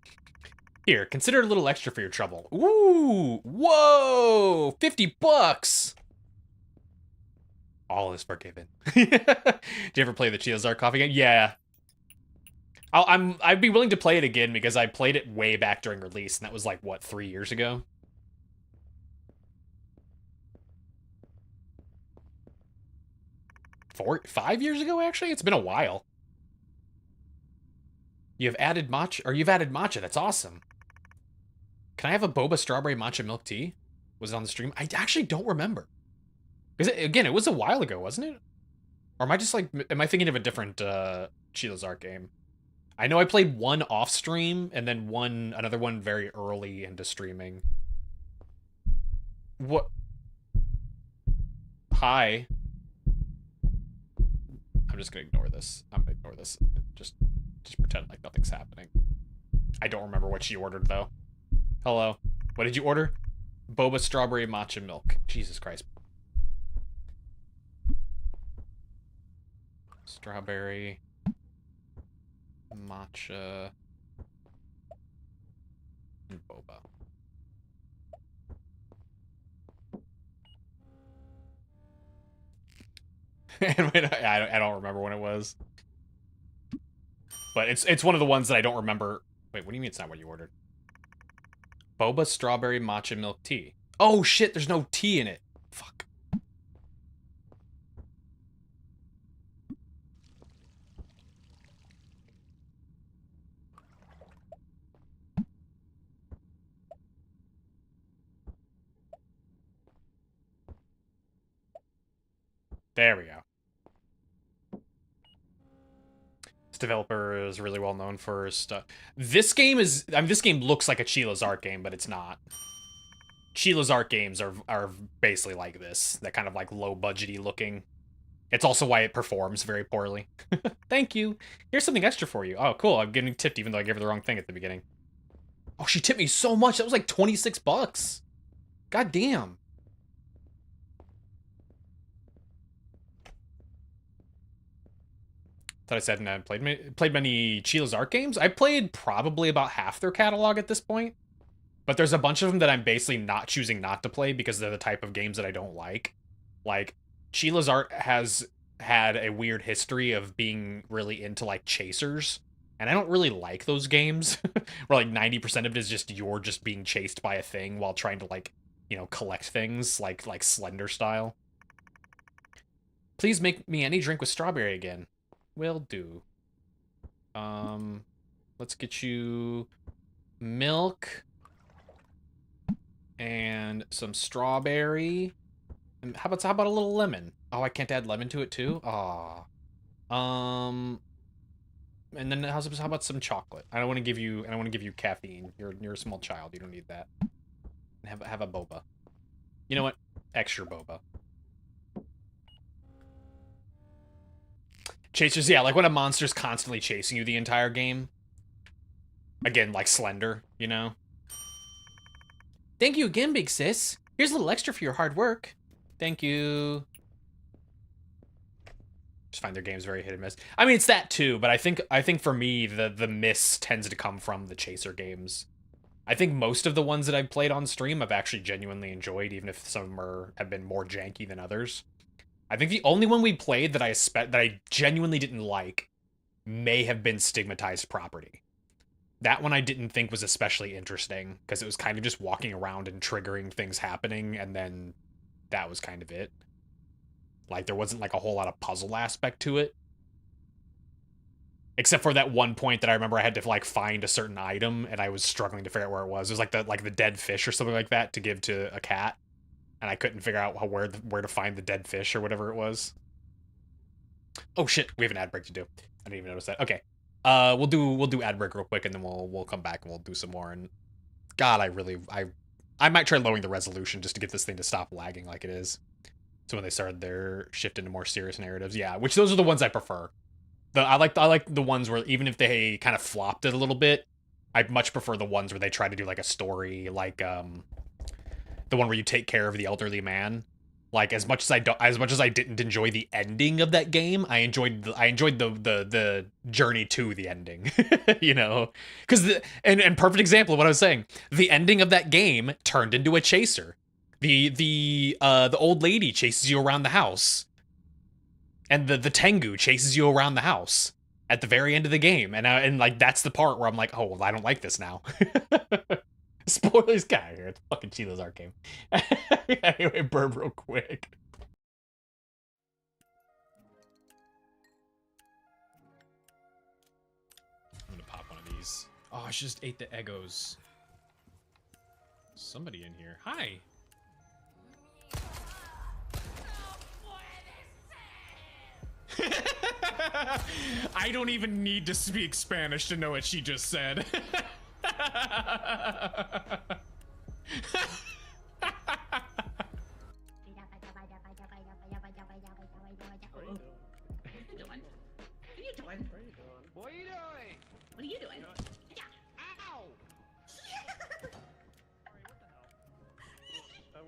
Here, consider a little extra for your trouble. Ooh! Whoa! 50 bucks! All is forgiven. Did you ever play the Chiazar coffee game? Yeah. I'd be willing to play it again because I played it way back during release, and that was like, what, 3 years ago? Four, 5 years ago, actually? It's been a while. You've added matcha. That's awesome. Can I have a boba strawberry matcha milk tea? Was it on the stream? I actually don't remember. Because, again, it was a while ago, wasn't it? Or am I just, like, am I thinking of a different, Chila's Art game? I know I played one off-stream, and then another one very early into streaming. What? Hi. I'm just gonna ignore this. I'm gonna ignore this. Just pretend like nothing's happening. I don't remember what she ordered, though. Hello. What did you order? Boba strawberry matcha milk. Jesus Christ. Strawberry matcha and boba. I don't remember when it was. But it's one of the ones that I don't remember. Wait, what do you mean it's not what you ordered? Boba strawberry matcha milk tea. Oh shit, there's no tea in it. Fuck. There we go. This developer is really well known for stuff. This game is... I mean, this game looks like a Chila's Art game, but it's not. Sheila's Art games are basically like this. That kind of like low budgety looking. It's also why it performs very poorly. Thank you. Here's something extra for you. Oh, cool. I'm getting tipped even though I gave her the wrong thing at the beginning. Oh, she tipped me so much. That was like 26 bucks. God damn. Thought I said and I played many Sheila's Art games. I played probably about half their catalog at this point. But there's a bunch of them that I'm basically not choosing not to play because they're the type of games that I don't like. Like, Sheila's Art has had a weird history of being really into, like, chasers. And I don't really like those games, where, like, 90% of it is just you're just being chased by a thing while trying to, like, you know, collect things, like Slender style. Please make me any drink with strawberry again. Will do. Let's get you milk and some strawberry. And how about a little lemon? Oh, I can't add lemon to it too? Aw. And then how about some chocolate? I don't want to give you caffeine. You're a small child. You don't need that. Have a boba. You know what? Extra boba. Chasers, yeah, like when a monster's constantly chasing you the entire game. Again, like Slender, you know? Thank you again, big sis. Here's a little extra for your hard work. Thank you. Just find their games very hit and miss. I mean, it's that too, but I think for me, the miss tends to come from the chaser games. I think most of the ones that I've played on stream I've actually genuinely enjoyed, even if some have been more janky than others. I think the only one we played that I genuinely didn't like may have been Stigmatized Property. That one I didn't think was especially interesting because it was kind of just walking around and triggering things happening, and then that was kind of it. Like, there wasn't like a whole lot of puzzle aspect to it. Except for that one point that I remember I had to like find a certain item and I was struggling to figure out where it was. It was like the dead fish or something like that to give to a cat. And I couldn't figure out where to find the dead fish or whatever it was. Oh shit, we have an ad break to do. I didn't even notice that. Okay. We'll do ad break real quick and then we'll come back and we'll do some more. And God, I might try lowering the resolution just to get this thing to stop lagging like it is. So when they started their shift into more serious narratives, yeah, which those are the ones I prefer. I like the ones where even if they kind of flopped it a little bit, I'd much prefer the ones where they try to do like a story, like the one where you take care of the elderly man. Like as much as I didn't enjoy the ending of that game, I enjoyed the journey to the ending. You know, because and perfect example of what I was saying, the ending of that game turned into a chaser. The old lady chases you around the house. And the Tengu chases you around the house at the very end of the game, and like that's the part where I'm like, oh well, I don't like this now. Spoilers, get out of here. It's fucking Sheila's Art game. Anyway, burp real quick. I'm gonna pop one of these. Oh, I just ate the Eggos. Somebody in here. Hi. I don't even need to speak Spanish to know what she just said.
I'm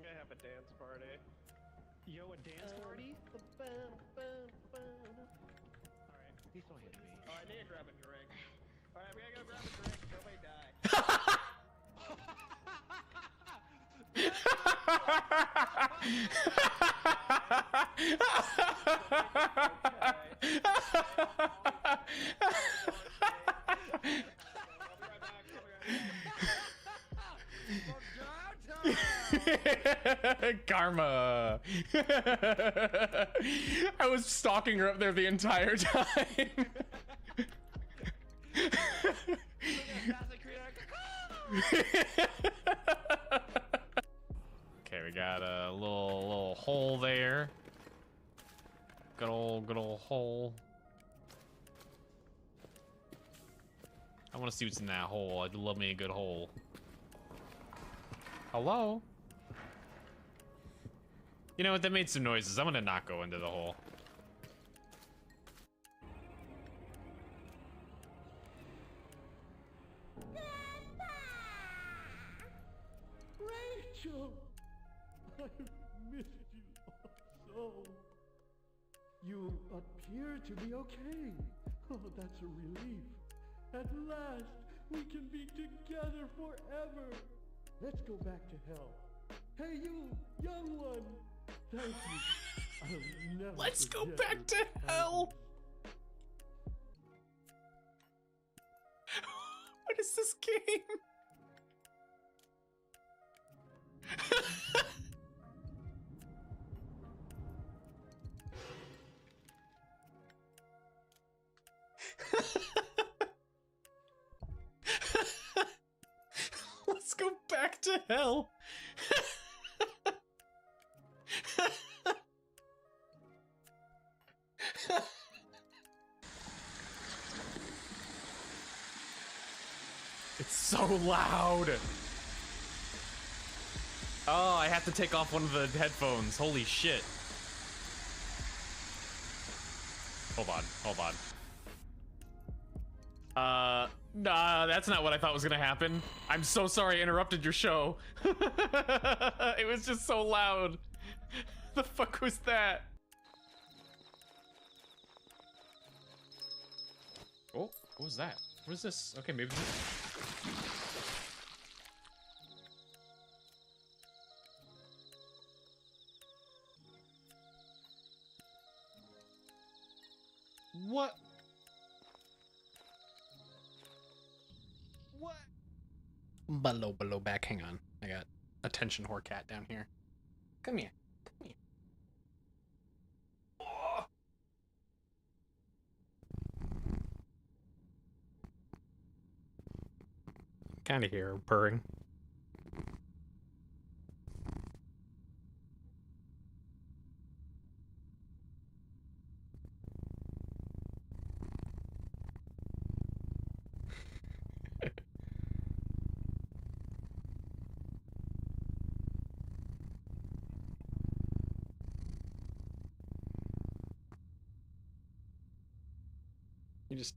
gonna have a dance party. Yo, a dance party? Alright. Please don't hit me. Alright, I need to grab a drink. Alright, we gotta go grab a drink. Nobody die.
Karma. I was stalking her up there the entire time. Okay, we got a little hole there. Good old hole. I want to see what's in that hole. I'd love me a good hole. Hello? You know what? That made some noises. I'm gonna not go into the hole.
Rachel! I've missed you so. You appear to be okay. Oh, that's a relief. At last, we can be together forever. Let's go back to hell. Hey, you, young one. Thank you. I'll never
Let's go
forget
back
your
to hell. What is this game? Let's go back to hell. It's so loud. Oh, I have to take off one of the headphones. Holy shit. Hold on, hold on. Nah, that's not what I thought was gonna happen. I'm so sorry I interrupted your show. It was just so loud. The fuck was that? Oh, what was that? What is this? Okay, maybe what? What? Below back. Hang on. I got attention whore cat down here. Come here. Come here. Oh. Kind of hear her purring.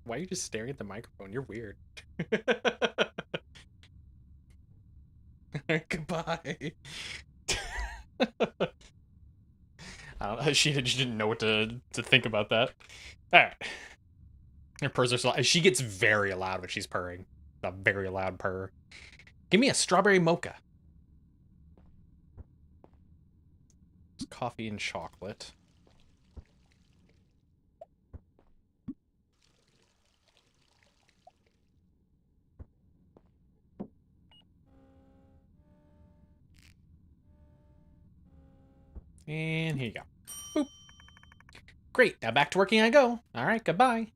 Why are you just staring at the microphone? You're weird. Goodbye. I don't know. She didn't know what to think about that. All right. Her purrs are so. She gets very loud when she's purring. A very loud purr. Give me a strawberry mocha. Coffee and chocolate. And here you go. Boop. Great, now back to working I go. All right, goodbye.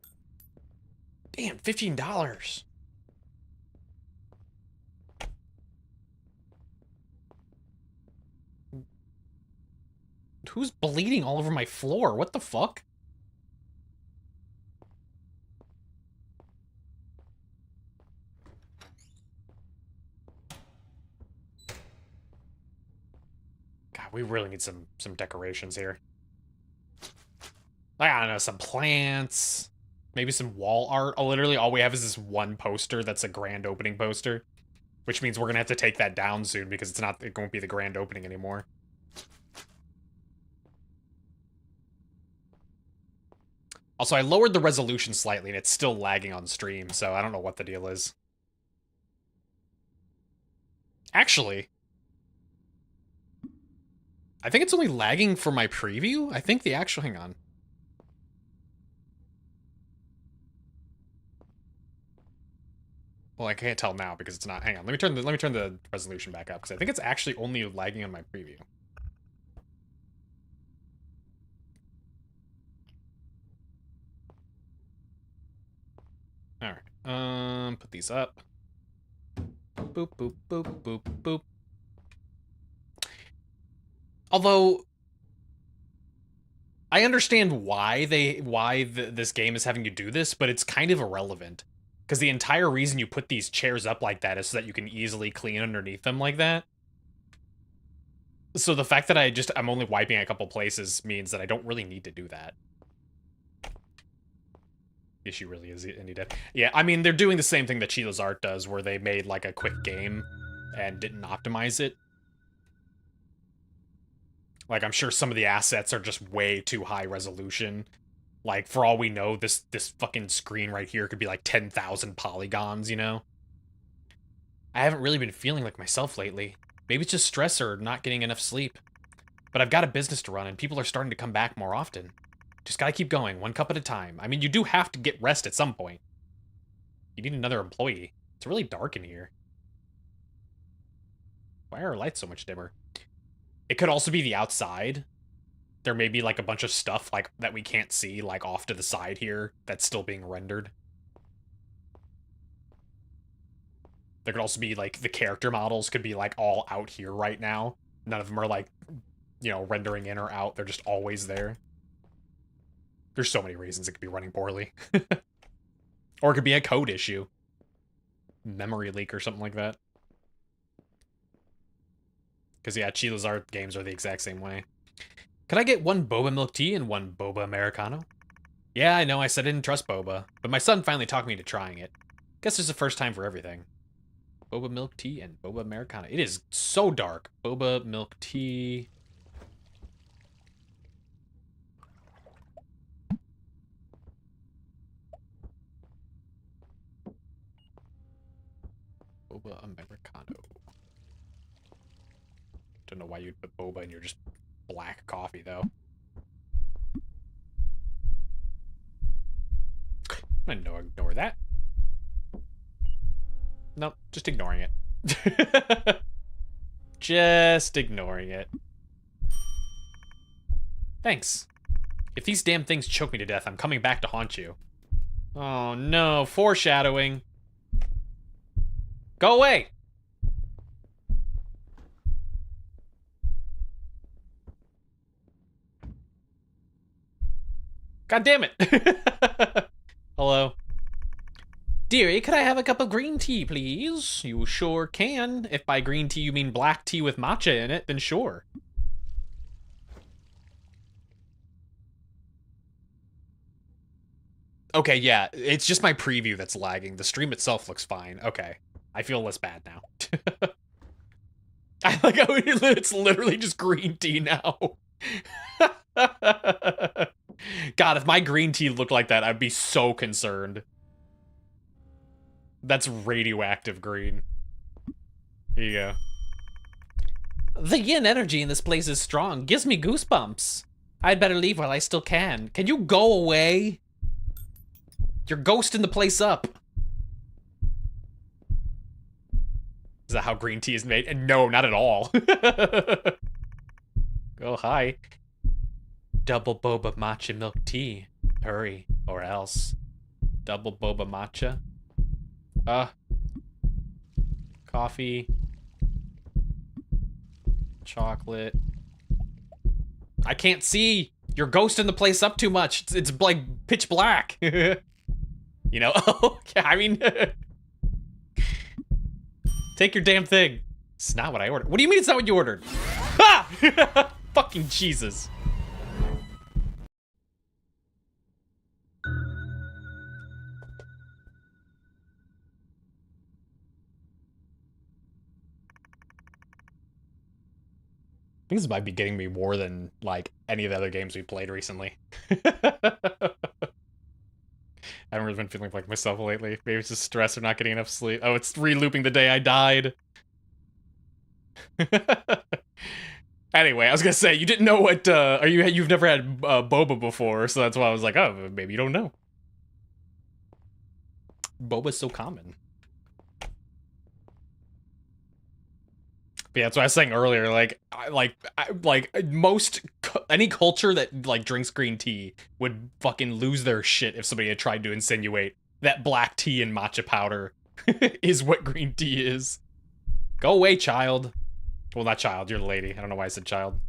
Damn, $15. Who's bleeding all over my floor? What the fuck? God, we really need some decorations here. I don't know, some plants, maybe some wall art. Oh, literally all we have is this one poster that's a grand opening poster, which means we're gonna have to take that down soon because it won't be the grand opening anymore. Also, I lowered the resolution slightly and it's still lagging on stream, so I don't know what the deal is. Actually, I think it's only lagging for my preview. I think the actual, hang on. Well, I can't tell now because it's not. Hang on, let me turn the resolution back up because I think it's actually only lagging on my preview. All right, put these up. Boop boop boop boop boop. Although I understand why this game is having you do this, but it's kind of irrelevant. Because the entire reason you put these chairs up like that is so that you can easily clean underneath them like that. So the fact that I'm only wiping a couple places means that I don't really need to do that. Yeah, she really is indie dev. Yeah, I mean, they're doing the same thing that Chila's Art does, where they made, like, a quick game and didn't optimize it. Like, I'm sure some of the assets are just way too high resolution. Like, for all we know, this fucking screen right here could be, like, 10,000 polygons, you know? I haven't really been feeling like myself lately. Maybe it's just stress or not getting enough sleep. But I've got a business to run, and people are starting to come back more often. Just gotta keep going, one cup at a time. I mean, you do have to get rest at some point. You need another employee. It's really dark in here. Why are our lights so much dimmer? It could also be the outside. There may be, like, a bunch of stuff, like, that we can't see, like, off to the side here that's still being rendered. There could also be, like, the character models could be, like, all out here right now. None of them are, like, you know, rendering in or out. They're just always there. There's so many reasons it could be running poorly. Or it could be a code issue. Memory leak or something like that. Because, yeah, Chila's Art games are the exact same way. Could I get one boba milk tea and one boba Americano? Yeah, I know, I said I didn't trust boba, but my son finally talked me into trying it. Guess there's a first time for everything. Boba milk tea and boba Americano. It is so dark. Boba milk tea. Boba Americano. Don't know why you'd put boba in your just black coffee, though. I'm gonna ignore that. Nope, just ignoring it. Just ignoring it. Thanks. If these damn things choke me to death, I'm coming back to haunt you. Oh no, foreshadowing. Go away! God damn it! Hello. Dearie, could I have a cup of green tea, please? You sure can. If by green tea you mean black tea with matcha in it, then sure. Okay, yeah, it's just my preview that's lagging. The stream itself looks fine. Okay, I feel less bad now. I like how it's literally just green tea now. God, if my green tea looked like that, I'd be so concerned. That's radioactive green. Here you go. The yin energy in this place is strong. Gives me goosebumps. I'd better leave while I still can. Can you go away? You're ghosting the place up. Is that how green tea is made? And no, not at all. Oh, hi. Double boba matcha milk tea. Hurry, or else. Double boba matcha. Coffee. Chocolate. I can't see. You're ghosting the place up too much. It's like pitch black. You know? Oh, yeah, I mean... Take your damn thing. It's not what I ordered. What do you mean it's not what you ordered? Ha! Fucking Jesus. I think this might be getting me more than, like, any of the other games we played recently. I haven't really been feeling like myself lately. Maybe it's just stress or not getting enough sleep. Oh, it's re-looping the day I died. Anyway, I was gonna say, you didn't know what, you've never had boba before, so that's why I was like, oh, maybe you don't know. Boba's so common. But yeah, that's what I was saying earlier. Any culture that like drinks green tea would fucking lose their shit if somebody had tried to insinuate that black tea and matcha powder is what green tea is. Go away, child. Well, not child. You're the lady. I don't know why I said child.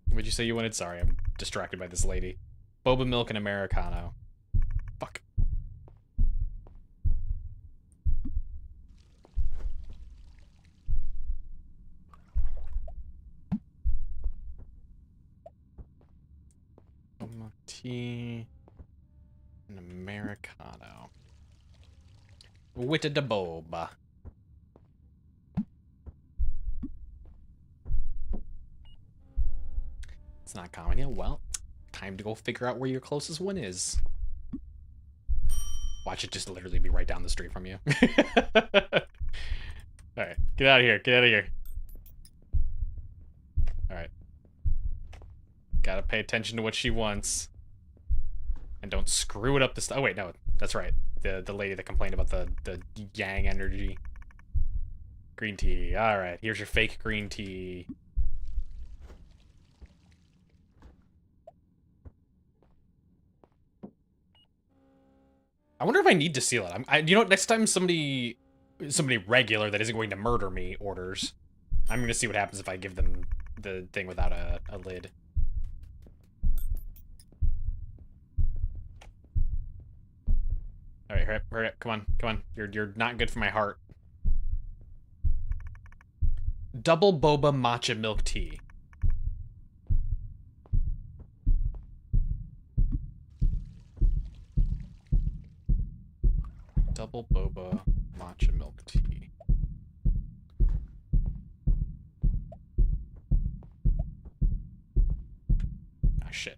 What'd you say you wanted? Sorry, I'm distracted by this lady. Boba milk and Americano. Fuck. tea. An Americano. With the boba. It's not common yet. Well, time to go figure out where your closest one is. Watch it just literally be right down the street from you. Alright, get out of here. Get out of here. Alright. Gotta pay attention to what she wants. And don't screw it up this... Oh, wait, no. That's right. The lady that complained about the yang energy. Green tea. Alright, here's your fake green tea. I wonder if I need to seal it. You know what? Next time somebody regular that isn't going to murder me orders, I'm going to see what happens if I give them the thing without a lid. All right, hurry up. Come on. You're not good for my heart. Double boba matcha milk tea. Double boba matcha milk tea. Ah, shit.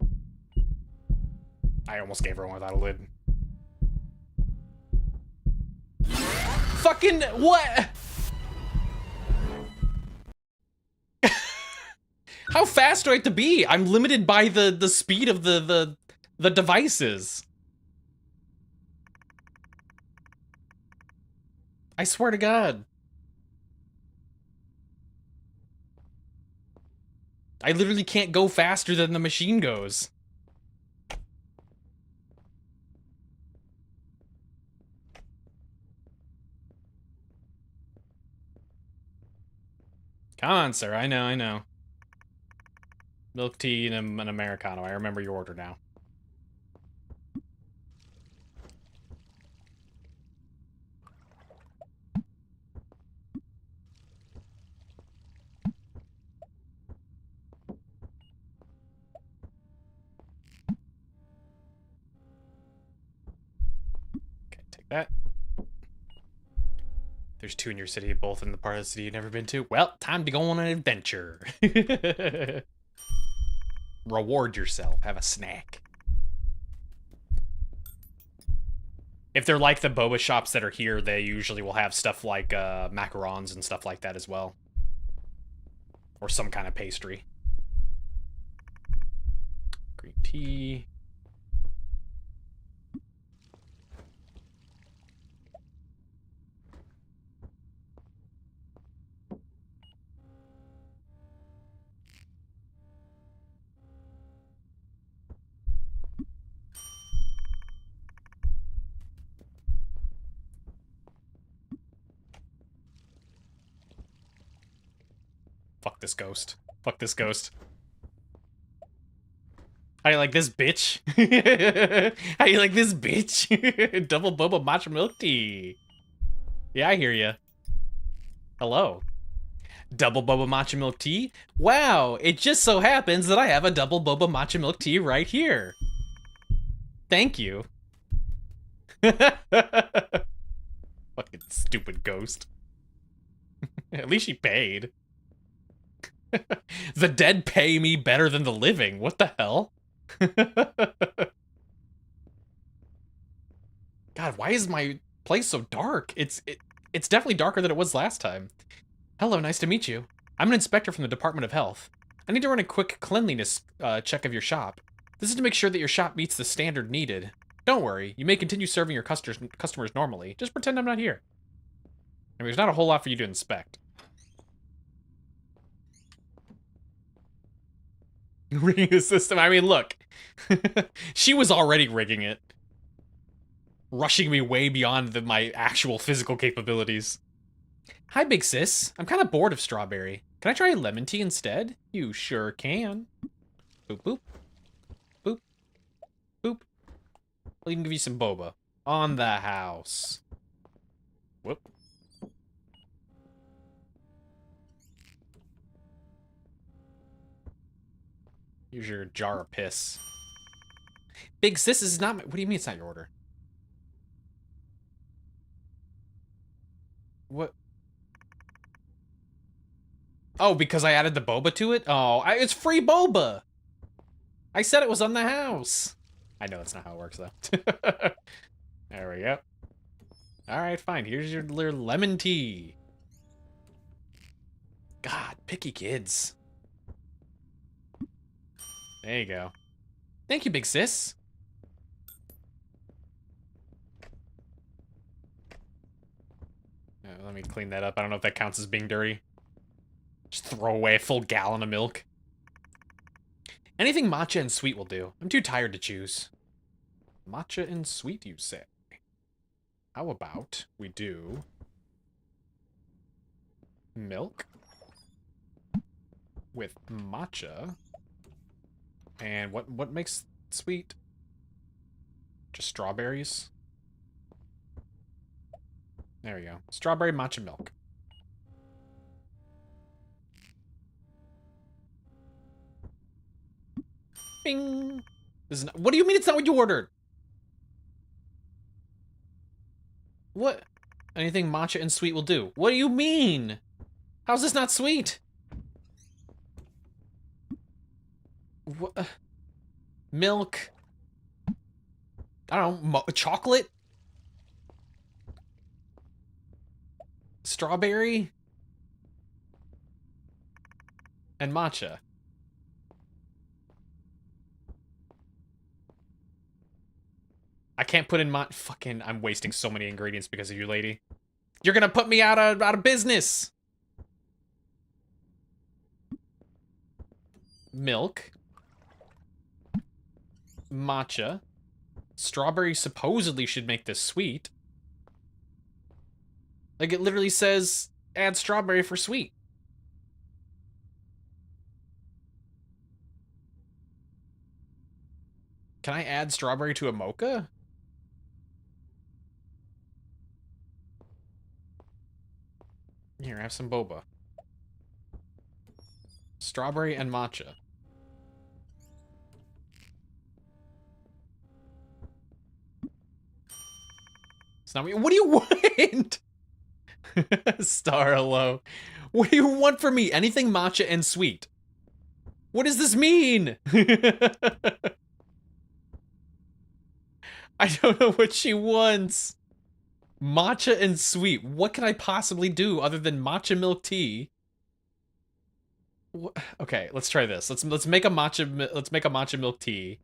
I almost gave her one without a lid. Fucking what? How fast do I have to be? I'm limited by the speed of the devices. I swear to God. I literally can't go faster than the machine goes. Come on, sir. I know. Milk tea and an Americano. I remember your order now. Okay, take that. There's 2 in your city, both in the part of the city you've never been to. Well, time to go on an adventure. Reward yourself. Have a snack. If they're like the boba shops that are here, they usually will have stuff like macarons and stuff like that as well. Or some kind of pastry. Green tea. Fuck this ghost. Fuck this ghost. How you like this, bitch? How you like this, bitch? Double boba matcha milk tea. Yeah, I hear ya. Hello. Double boba matcha milk tea? Wow, it just so happens that I have a double boba matcha milk tea right here. Thank you. Fucking stupid ghost. At least she paid. The dead pay me better than the living. What the hell? God, why is my place so dark? It's definitely darker than it was last time. Hello, nice to meet you. I'm an inspector from the Department of Health. I need to run a quick cleanliness check of your shop. This is to make sure that your shop meets the standard needed. Don't worry, you may continue serving your customers normally. Just pretend I'm not here. I mean, there's not a whole lot for you to inspect. Rigging the system. I mean, look. She was already rigging it. Rushing me way beyond my actual physical capabilities. Hi, big sis. I'm kind of bored of strawberry. Can I try a lemon tea instead? You sure can. Boop, boop. Boop. Boop. I'll even give you some boba. On the house. Whoop. Here's your jar of piss. Big sis, this is not my... What do you mean it's not your order? What? Oh, because I added the boba to it? Oh, it's free boba! I said it was on the house! I know that's not how it works, though. There we go. Alright, fine. Here's your little lemon tea. God, picky kids. There you go. Thank you, big sis. Let me clean that up. I don't know if that counts as being dirty. Just throw away a full gallon of milk. Anything matcha and sweet will do. I'm too tired to choose. Matcha and sweet, you say? How about we do milk with matcha? And what makes sweet? Just strawberries? There we go. Strawberry matcha milk. Bing! This is not, what do you mean it's not what you ordered? What? Anything matcha and sweet will do. What do you mean? How's this not sweet? What? Milk. I don't know. Chocolate? Strawberry? And matcha. I can't put in fucking, I'm wasting so many ingredients because of you, lady. You're gonna put me out of business. Milk. Matcha. Strawberry supposedly should make this sweet. Like, it literally says, add strawberry for sweet. Can I add strawberry to a mocha? Here, have some boba. Strawberry and matcha. It's not me. What do you want? Star hello. What do you want from me? Anything matcha and sweet. What does this mean? I don't know what she wants. Matcha and sweet. What can I possibly do other than matcha milk tea? Okay, let's try this. Let's make a matcha milk tea.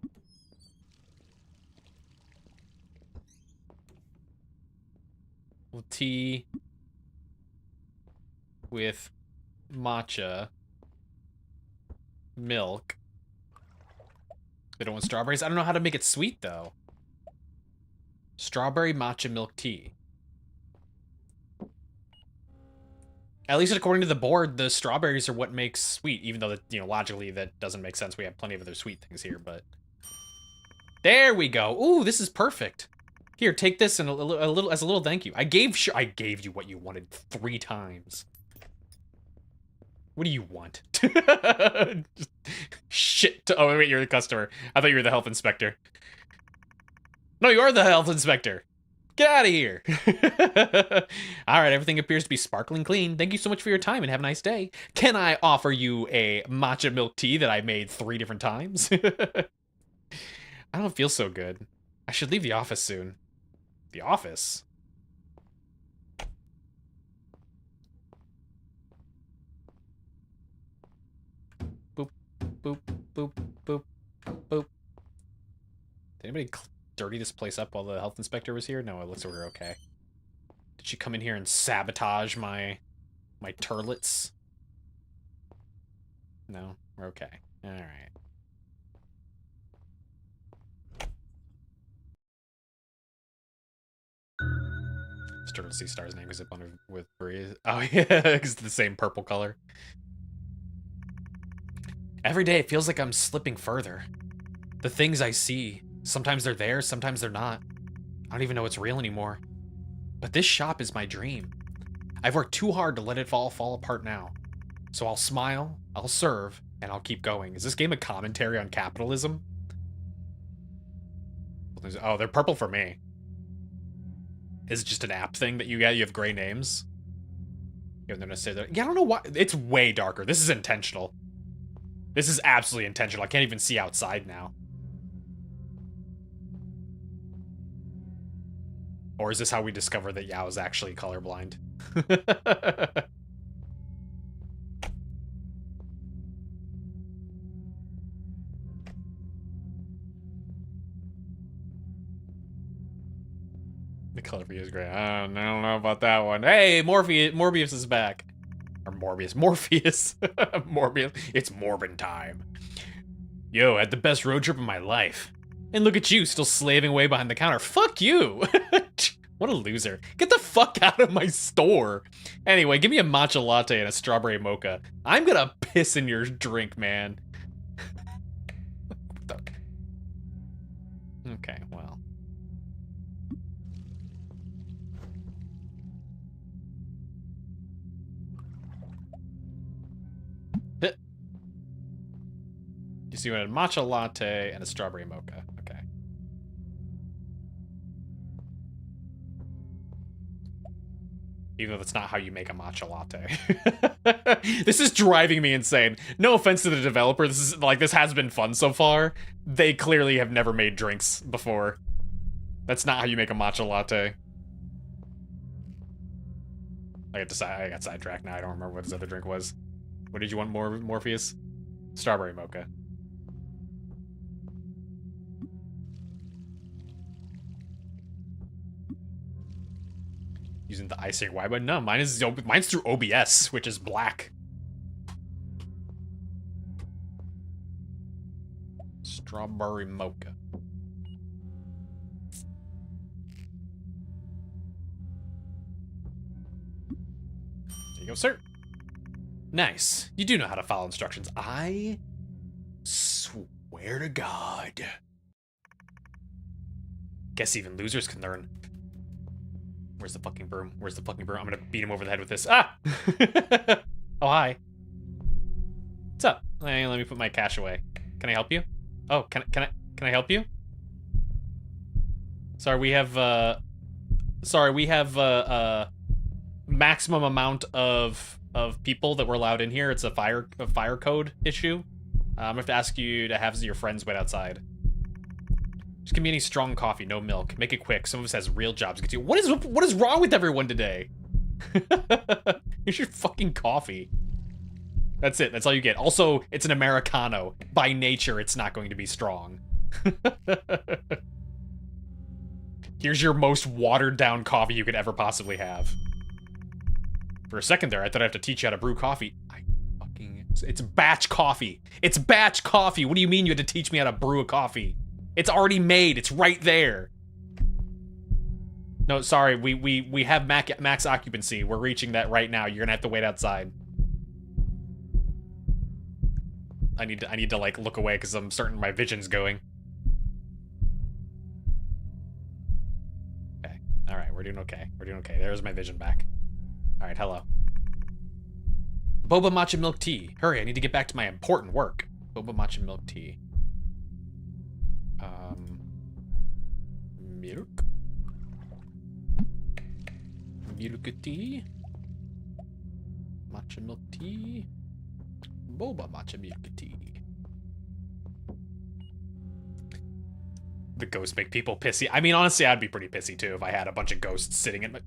Tea with matcha milk. They don't want strawberries. I don't know how to make it sweet though. Strawberry matcha milk tea. At least according to the board, the strawberries are what makes sweet, even though, logically that doesn't make sense. We have plenty of other sweet things here, but... There we go. Ooh, this is perfect. Here, take this and a little as a little thank you. I gave you what you wanted 3 times. What do you want? Shit. Oh, wait, you're the customer. I thought you were the health inspector. No, you are the health inspector. Get out of here. All right, everything appears to be sparkling clean. Thank you so much for your time and have a nice day. Can I offer you a matcha milk tea that I made 3 different times? I don't feel so good. I should leave the office soon. The office? Boop, boop, boop, boop, boop. Did anybody dirty this place up while the health inspector was here? No, it looks like we're okay. Did she come in here and sabotage my turlets? No, we're okay. All right. Turtle Sea Star's name is up on with Breeze. Oh yeah, it's the same purple color. Every day it feels like I'm slipping further. The things I see, sometimes they're there, sometimes they're not. I don't even know it's real anymore. But this shop is my dream. I've worked too hard to let it all fall apart now. So I'll smile, I'll serve, and I'll keep going. Is this game a commentary on capitalism? Oh, they're purple for me. Is it just an app thing that you get? You have gray names? Yeah, they're gonna say that. Yeah, I don't know why. It's way darker. This is intentional. This is absolutely intentional. I can't even see outside now. Or is this how we discover that Yao is actually colorblind? The color for you is great. I don't know about that one. Hey, Morbius is back. Or Morbius. Morpheus. Morbius. It's Morbin time. Yo, I had the best road trip of my life. And look at you, still slaving away behind the counter. Fuck you! What a loser. Get the fuck out of my store. Anyway, give me a matcha latte and a strawberry mocha. I'm gonna piss in your drink, man. Okay, well. You see what? A matcha latte and a strawberry mocha. Okay. Even though that's not how you make a matcha latte. This is driving me insane. No offense to the developer. This has been fun so far. They clearly have never made drinks before. That's not how you make a matcha latte. I got sidetracked now. I don't remember what his other drink was. What did you want more, Morpheus? Strawberry mocha. Using the icing Y button? No, mine's through OBS, which is black. Strawberry mocha. There you go, sir. Nice. You do know how to follow instructions. I swear to God. Guess even losers can learn. Where's the fucking broom? Where's the fucking broom? I'm gonna beat him over the head with this. Ah! Oh, hi. What's up? Hey, let me put my cash away. Can I help you? Oh, can I help you? Sorry, we have maximum amount of people that we're allowed in here. It's a fire code issue. I'm gonna have to ask you to have your friends wait outside. Just give me any strong coffee, no milk. Make it quick. Some of us has real jobs to get to. What is wrong with everyone today? Here's your fucking coffee. That's it. That's all you get. Also, it's an Americano. By nature, it's not going to be strong. Here's your most watered down coffee you could ever possibly have. For a second there, I thought I have to teach you how to brew coffee. It's batch coffee. It's batch coffee. What do you mean you had to teach me how to brew a coffee? It's already made. It's right there. No, sorry. We have max occupancy. We're reaching that right now. You're gonna have to wait outside. I need to like look away because I'm certain my vision's going. Okay. All right. We're doing okay. We're doing okay. There's my vision back. All right. Hello. Boba matcha milk tea. Hurry! I need to get back to my important work. Boba matcha milk tea. Milk? Milk tea? Matcha milk tea? Boba matcha milk tea. The ghosts make people pissy. I mean, honestly, I'd be pretty pissy too if I had a bunch of ghosts sitting in my...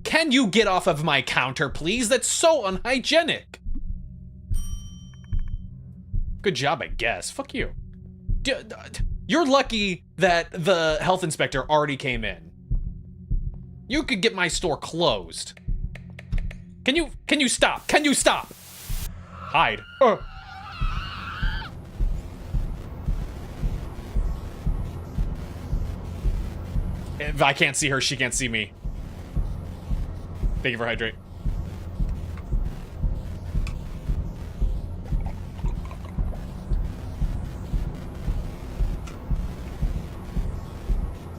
Can you get off of my counter, please? That's so unhygienic. Good job, I guess. Fuck you. You're lucky that the health inspector already came in. You could get my store closed. Can you stop? Can you stop? Hide. If I can't see her, she can't see me. Thank you for hydrate.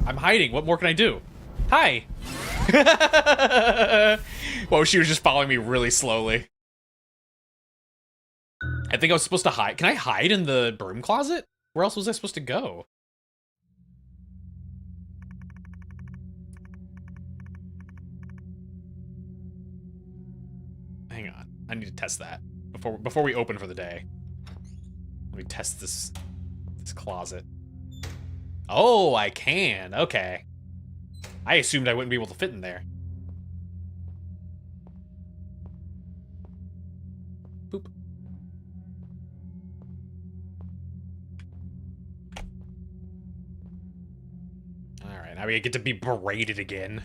I'm hiding. What more can I do? Hi. Well, she was just following me really slowly. I think I was supposed to hide. Can I hide in the broom closet? Where else was I supposed to go? I need to test that before we open for the day. Let me test this closet. Oh, I can. Okay. I assumed I wouldn't be able to fit in there. Boop. Alright, now we get to be berated again.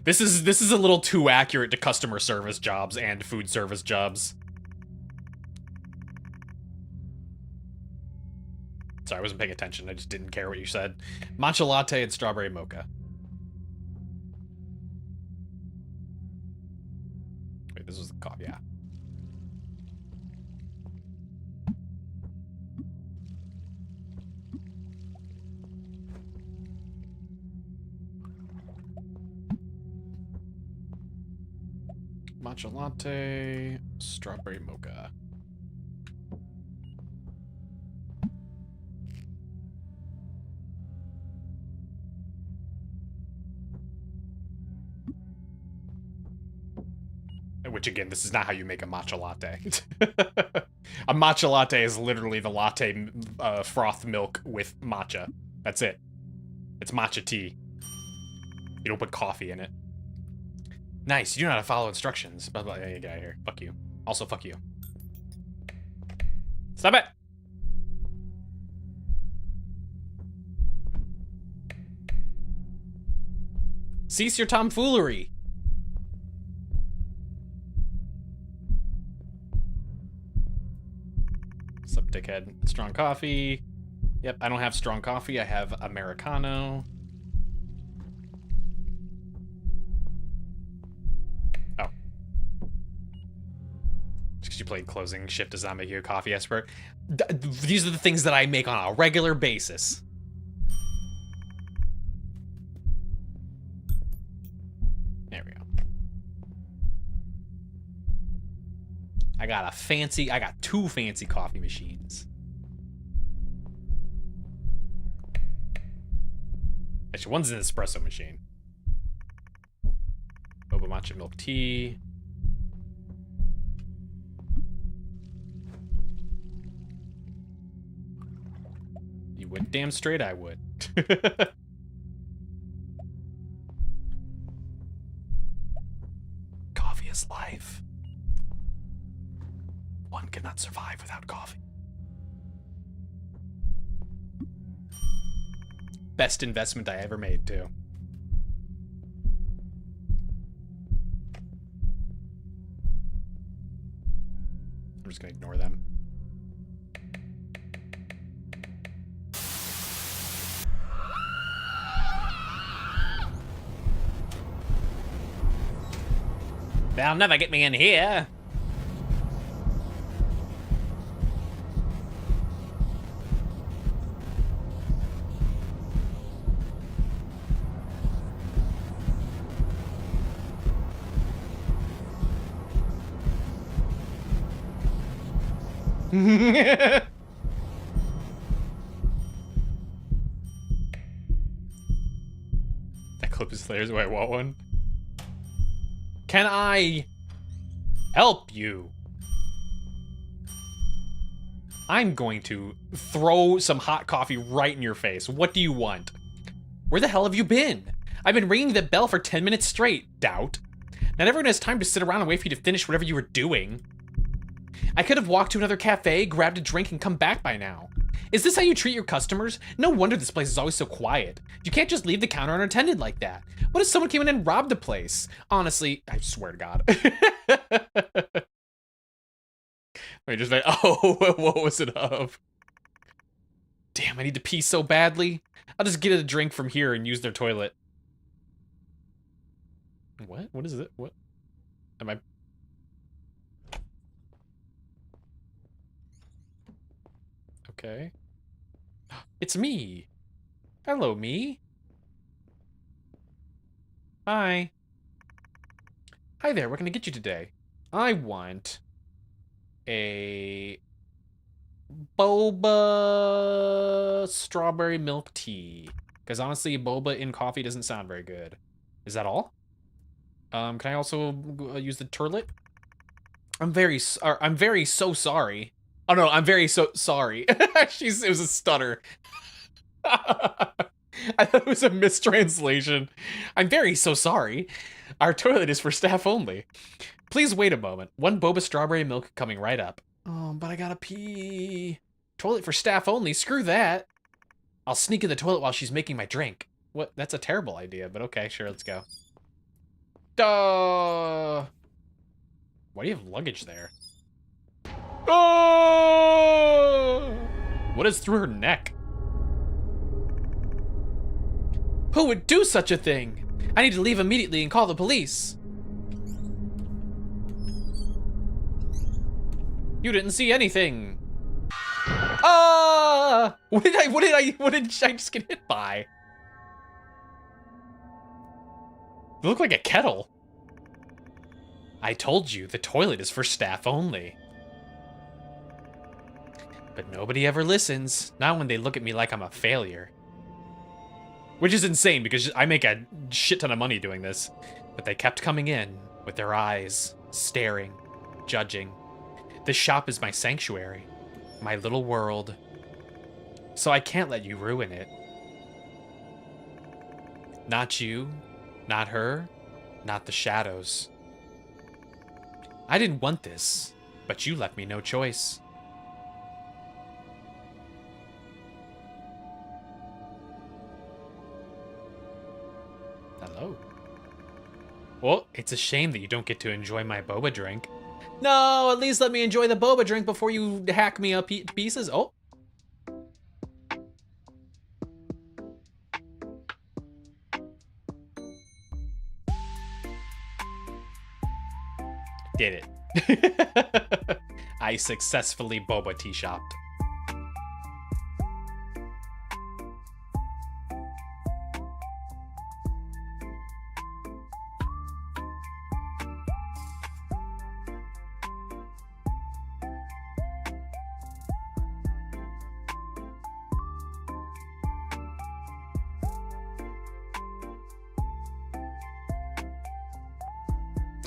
This is a little too accurate to customer service jobs and food service jobs. Sorry, I wasn't paying attention. I just didn't care what you said. Matcha latte and strawberry mocha. Wait, this was the coffee, yeah. Matcha latte, strawberry mocha. Which, again, this is not how you make a matcha latte. A matcha latte is literally the latte froth milk with matcha. That's it. It's matcha tea. You don't put coffee in it. Nice, you do know how to follow instructions. Blah, blah, yeah, get out of here. Fuck you. Also, fuck you. Stop it! Cease your tomfoolery! Sup, dickhead. Strong coffee. Yep, I don't have strong coffee. I have Americano. Oh. Just because you played closing shift does not make you a coffee expert. These are the things that I make on a regular basis. There we go. I got two fancy coffee machines. Actually, one's an espresso machine. Boba matcha milk tea. You would? Damn straight I would. Coffee is life. One cannot survive without coffee. Best investment I ever made, too. I'm just gonna ignore them. They'll never get me in here. That clip is hilarious. Wait, what one? Can I help you? I'm going to throw some hot coffee right in your face. What do you want? Where the hell have you been? I've been ringing the bell for 10 minutes straight, Doubt. Not everyone has time to sit around and wait for you to finish whatever you were doing. I could have walked to another cafe, grabbed a drink, and come back by now. Is this how you treat your customers? No wonder this place is always so quiet. You can't just leave the counter unattended like that. What if someone came in and robbed the place? Honestly, I swear to God. Wait, just like, oh, what was it of? Damn, I need to pee so badly. I'll just get a drink from here and use their toilet. What? What is it? What? Am I... Okay. It's me. Hello, me. Hi. Hi there, what can I get you today? I want a boba strawberry milk tea. Because honestly, boba in coffee doesn't sound very good. Is that all? Can I also use the turlet? I'm very so sorry. Oh no, I'm very so sorry. It was a stutter. I thought it was a mistranslation. I'm very so sorry. Our toilet is for staff only. Please wait a moment. One boba strawberry milk coming right up. Oh, but I gotta pee. Toilet for staff only? Screw that. I'll sneak in the toilet while she's making my drink. What? That's a terrible idea, but okay, sure, let's go. Duh! Why do you have luggage there? Oh! What is through her neck? Who would do such a thing? I need to leave immediately and call the police. You didn't see anything. Ah! What did I just get hit by? It looked like a kettle. I told you, the toilet is for staff only. But nobody ever listens, not when they look at me like I'm a failure. Which is insane, because I make a shit ton of money doing this. But they kept coming in, with their eyes, staring, judging. This shop is my sanctuary, my little world. So I can't let you ruin it. Not you, not her, not the shadows. I didn't want this, but you left me no choice. Hello. Well, it's a shame that you don't get to enjoy my boba drink. No, at least let me enjoy the boba drink before you hack me up to pieces. Oh. Did it. I successfully Boba Teashopped.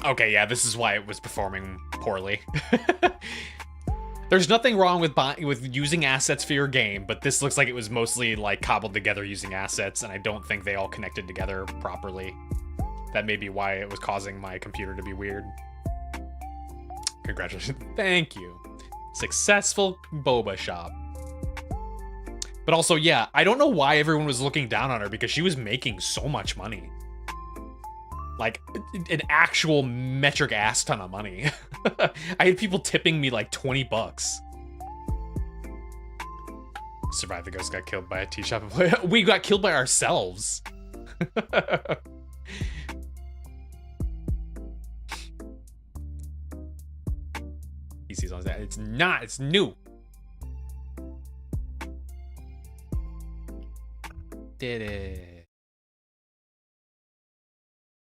Okay, yeah, this is why it was performing poorly. There's nothing wrong with using assets for your game, but this looks like it was mostly like cobbled together using assets, and I don't think they all connected together properly. That may be why it was causing my computer to be weird. Congratulations. Thank you. Successful boba shop. But also, yeah, I don't know why everyone was looking down on her, because she was making so much money. Like, an actual metric ass ton of money. I had people tipping me like 20 bucks. Survived the ghost, got killed by a tea shop. We got killed by ourselves. PC's on that. It's not, it's new. Did it.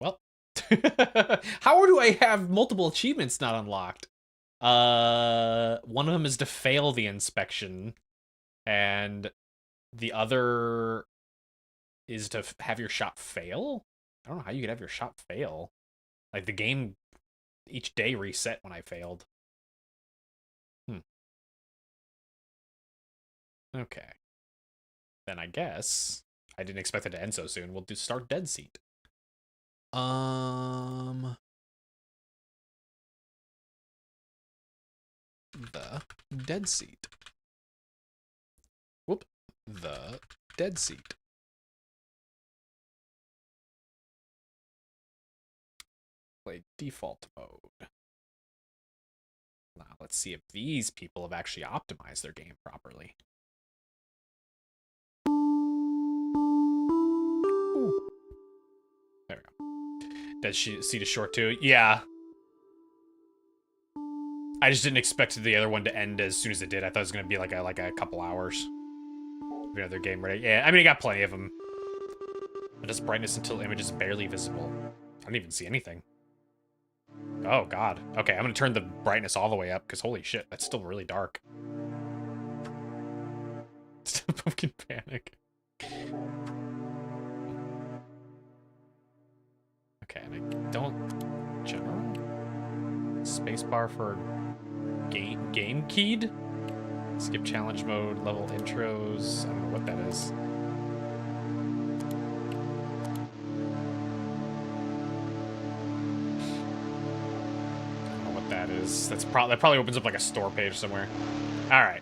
Well, how do I have multiple achievements not unlocked? One of them is to fail the inspection, and the other is to have your shop fail? I don't know how you could have your shop fail. Like, the game each day reset when I failed. Okay. Then I guess I didn't expect it to end so soon. We'll do start Deadseat. The Deadseat. Whoop. The Deadseat. Play default mode. Now let's see if these people have actually optimized their game properly. Ooh. There we go. Deadseat is short too. Yeah. I just didn't expect the other one to end as soon as it did. I thought it was gonna be like a couple hours. Another game ready. Yeah, I mean, I got plenty of them. Adjust brightness until image is barely visible. I don't even see anything. Oh god. Okay, I'm gonna turn the brightness all the way up because holy shit, that's still really dark. Still pumpkin panic. Okay, and I don't... General? Spacebar for game keyed? Skip challenge mode, level intros. I don't know what that is. I don't know what that is. That probably opens up like a store page somewhere. All right.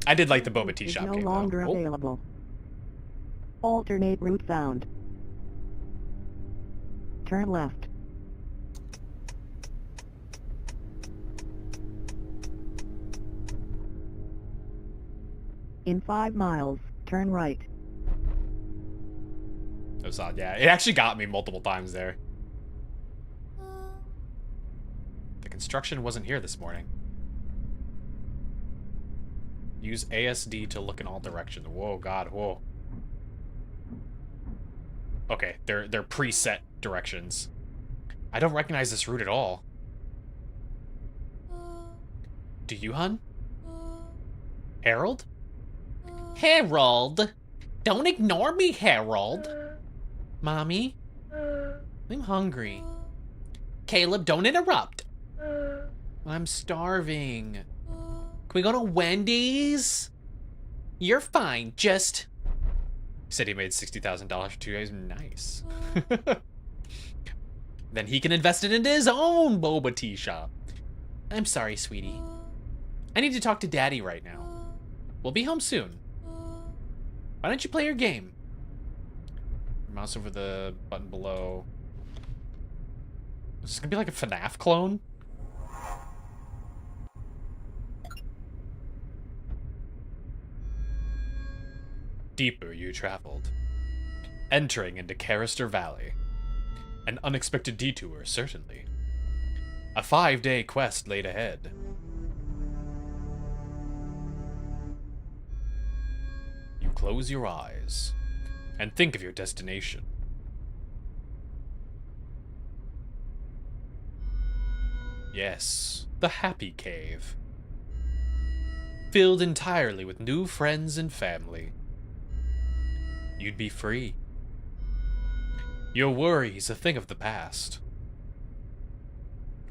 I did like the Boba Teashop
no
game,
longer
though. Oh.
available. Alternate route found. Turn left. In 5 miles, turn right.
That was odd, yeah. It actually got me multiple times there. The construction wasn't here this morning. Use ASD to look in all directions. Whoa, God, whoa. Okay, they're preset directions. I don't recognize this route at all. Do you, hun? Harold? Harold! Don't ignore me, Harold! Mommy? I'm hungry. Caleb, don't interrupt! I'm starving. Can we go to Wendy's? You're fine, just... He said he made $60,000 for 2 days. Nice. Then he can invest it into his own Boba Teashop. I'm sorry, sweetie. I need to talk to Daddy right now. We'll be home soon. Why don't you play your game? Mouse over the button below. Is this gonna be like a FNAF clone? Deeper you traveled, entering into Carister Valley. An unexpected detour, certainly. A 5-day quest laid ahead. You close your eyes and think of your destination. Yes, the Happy Cave. Filled entirely with new friends and family. You'd be free. Your worries a thing of the past.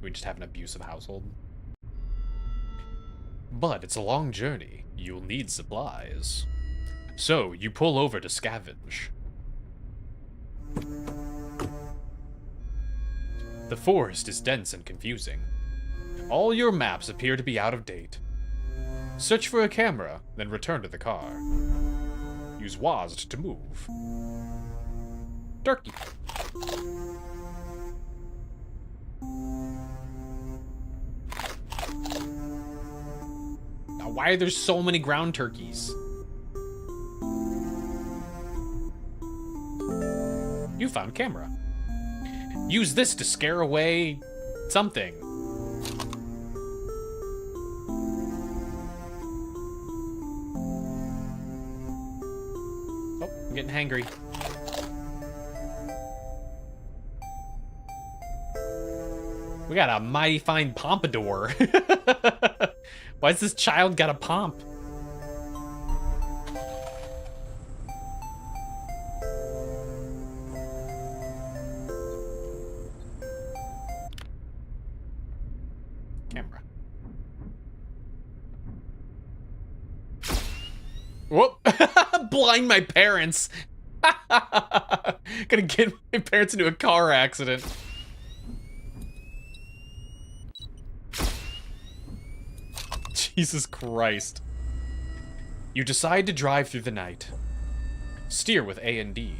We just have an abusive household. But it's a long journey. You'll need supplies. So, you pull over to scavenge. The forest is dense and confusing. All your maps appear to be out of date. Search for a camera, then return to the car. Use WASD to move. Turkey. Now, why are there so many ground turkeys? You found camera. Use this to scare away something. Oh, I'm getting hangry. We got a mighty fine pompadour. Why's this child got a pomp? Camera. Whoop! Blind my parents. Gonna get my parents into a car accident. Jesus Christ. You decide to drive through the night. Steer with A and D.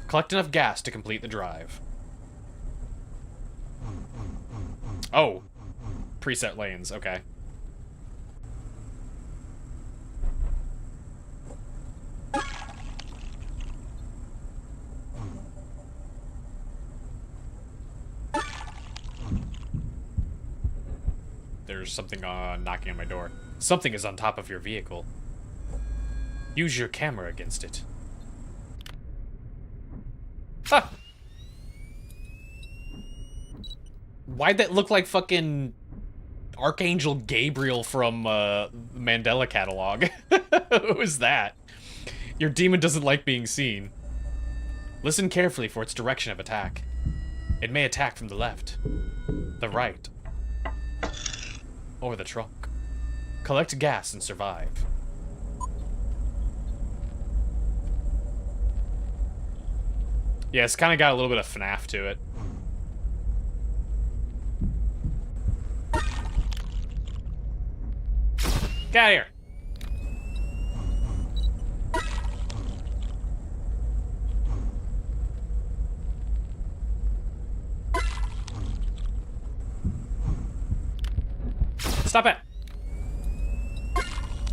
Collect enough gas to complete the drive. Oh. Preset lanes, okay. There's something knocking on my door. Something is on top of your vehicle. Use your camera against it. Ha! Why'd that look like fucking Archangel Gabriel from Mandela Catalog. Who is that? Your demon doesn't like being seen. Listen carefully for its direction of attack. It may attack from the left, the right, or the trunk. Collect gas and survive. Yeah, it's kind of got a little bit of FNAF to it. Get out of here. Stop it.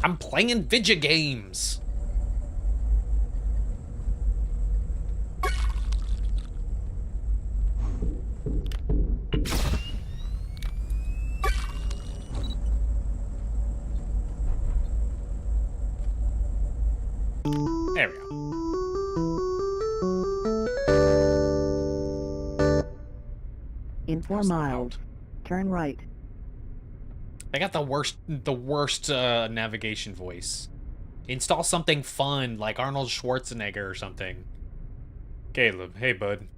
I'm playing video games. There we go.
In 4 miles, turn right.
I got the worst navigation voice. Install something fun, like Arnold Schwarzenegger or something. Caleb, hey bud.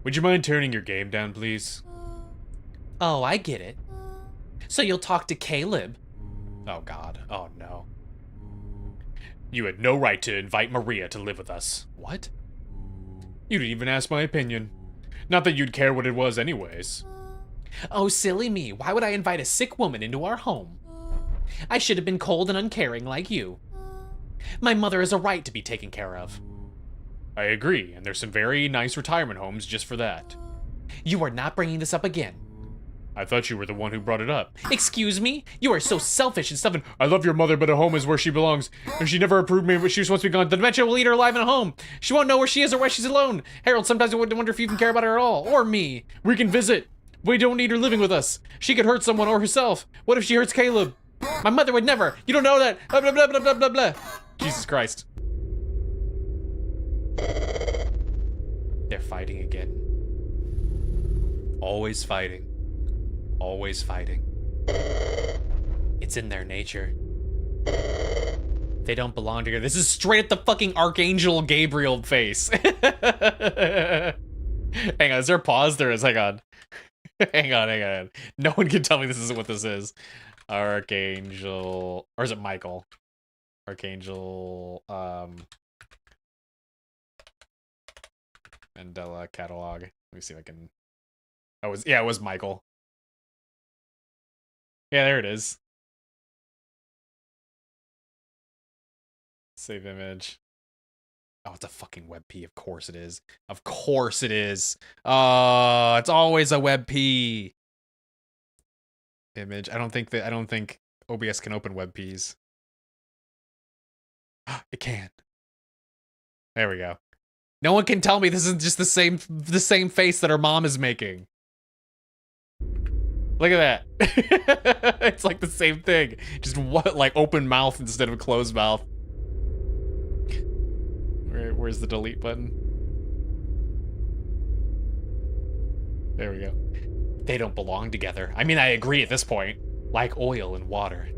Would you mind turning your game down, please? Oh, I get it. So you'll talk to Caleb? Oh god, oh no. You had no right to invite Maria to live with us. What? You didn't even ask my opinion. Not that you'd care what it was anyways. Oh, silly me. Why would I invite a sick woman into our home? I should have been cold and uncaring like you. My mother has a right to be taken care of. I agree, and there's some very nice retirement homes just for that. You are not bringing this up again. I thought you were the one who brought it up. Excuse me? You are so selfish and stubborn. I love your mother, but a home is where she belongs. And she never approved me, but she was supposed to be gone. The dementia will eat her alive in a home. She won't know where she is or why she's alone. Harold, sometimes I wonder if you even care about her at all. Or me. We can visit. We don't need her living with us. She could hurt someone or herself. What if she hurts Caleb? My mother would never. You don't know that. Blah, blah, blah, blah, blah, blah, blah. Jesus Christ. They're fighting again. Always fighting. Always fighting. It's in their nature. They don't belong together. This is straight at the fucking Archangel Gabriel face. Hang on, is there a pause? There is, hang on. Hang on. No one can tell me this isn't what this is. Archangel, or is it Michael? Archangel, Mandela Catalog. Let me see if I can, it was Michael. Yeah, there it is. Save image. Oh, it's a fucking WebP. Of course it is. Of course it is. Oh, it's always a WebP. Image. I don't think OBS can open WebPs. It can. There we go. No one can tell me this isn't just the same face that her mom is making. Look at that. It's like the same thing. Just what, like open mouth instead of a closed mouth. Where's the delete button? There we go. They don't belong together. I mean, I agree at this point. Like oil and water.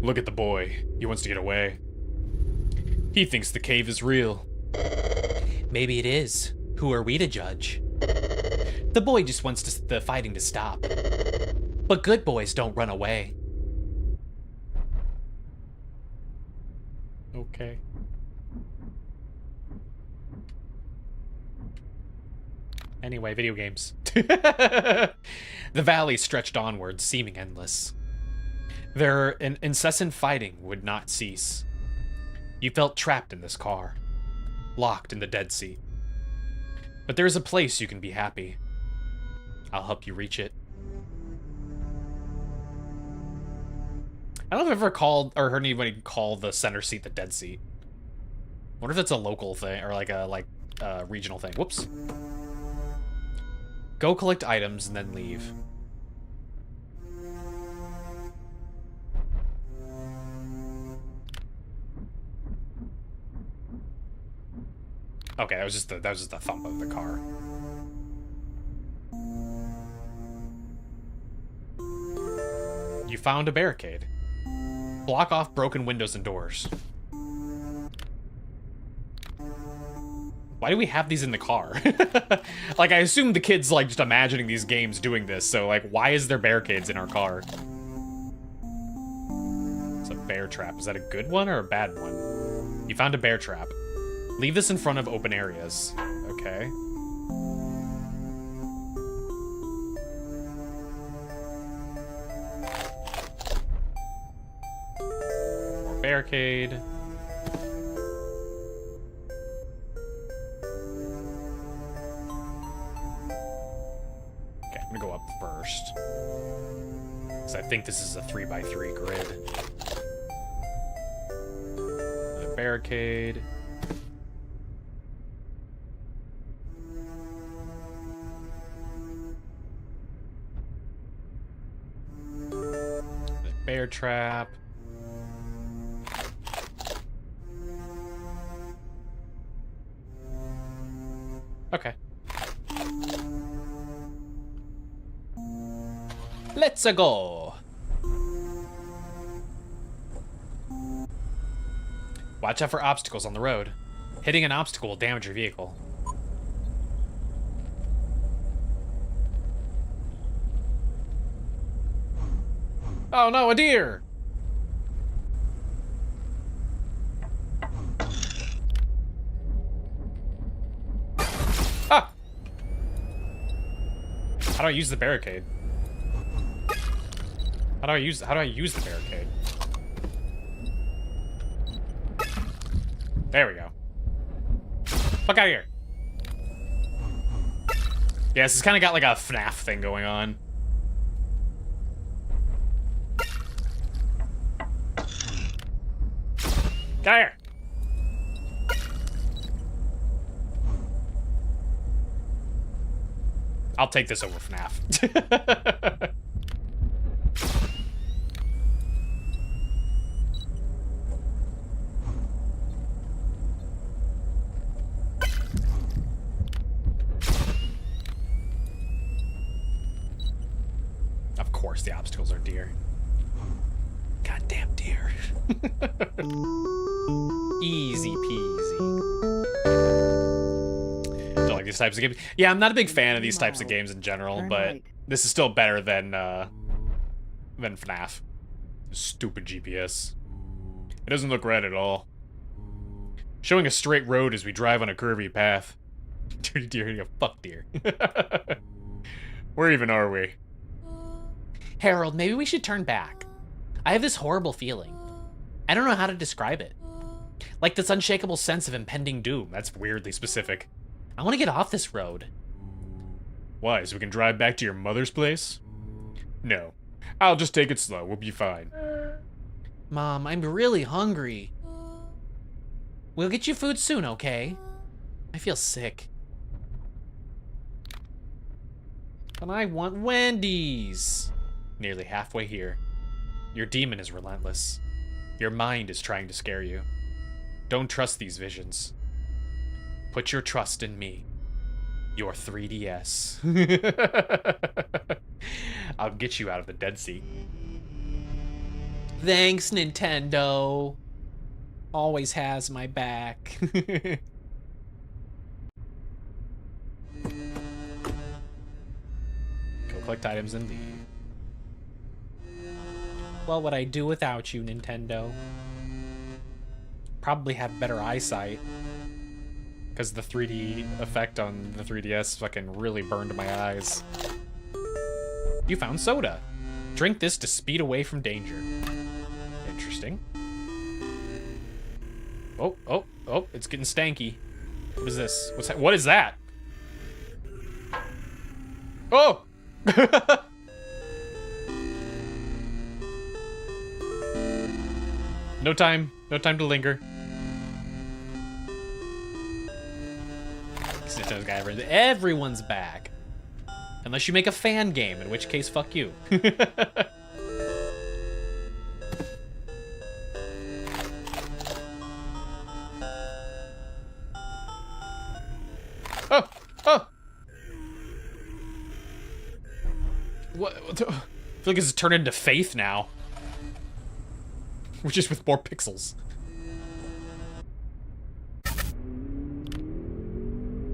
Look at the boy. He wants to get away. He thinks the cave is real. Maybe it is. Who are we to judge? The boy just wants the fighting to stop. But good boys don't run away. Okay. Anyway, video games. The valley stretched onward, seeming endless. Their incessant fighting would not cease. You felt trapped in this car, locked in the Deadseat. But there is a place you can be happy. I'll help you reach it. I don't know if I've ever called or heard anybody call the center seat the Deadseat. I wonder if that's a local thing or like a regional thing. Whoops. Go collect items and then leave. Okay, that was just the thump of the car. You found a barricade. Block off broken windows and doors. Why do we have these in the car? Like, I assume the kid's, like, just imagining these games doing this, so, like, why is there barricades in our car? It's a bear trap. Is that a good one or a bad one? You found a bear trap. Leave this in front of open areas. Okay. More barricade. I'm gonna go up first. Because I think this is a 3x3 grid. Another barricade. Another bear trap. Okay. Let's go. Watch out for obstacles on the road. Hitting an obstacle will damage your vehicle. Oh no, a deer! Ah! How do I use the barricade? How do I use the barricade? There we go. Fuck out of here. Yeah, this has kind of got like a FNAF thing going on. Get out of here. I'll take this over FNAF. Of course the obstacles are deer. Goddamn deer. Easy peasy. Don't like these types of games. Yeah, I'm not a big fan of these types of games in general, but this is still better than FNAF. Stupid GPS. It doesn't look right at all. Showing a straight road as we drive on a curvy path. Dirty deer, you fuck deer. Where even are we? Harold, maybe we should turn back. I have this horrible feeling. I don't know how to describe it. Like this unshakable sense of impending doom. That's weirdly specific. I want to get off this road. Why, so we can drive back to your mother's place? No. I'll just take it slow. We'll be fine. Mom, I'm really hungry. We'll get you food soon, okay? I feel sick. And I want Wendy's. Nearly halfway here. Your demon is relentless. Your mind is trying to scare you. Don't trust these visions. Put your trust in me. Your 3DS. I'll get you out of the Deadseat. Thanks, Nintendo. Always has my back. Go collect items and leave. What would I do without you, Nintendo? Probably have better eyesight. Because the 3D effect on the 3DS fucking really burned my eyes. You found soda. Drink this to speed away from danger. Interesting. Oh, oh, oh, it's getting stanky. What is this? What's that? What is that? Oh! No time to linger. Everyone's back. Unless you make a fan game, in which case, fuck you. Oh! Oh! What? feel like it's turned into Faith now. Which is with more pixels.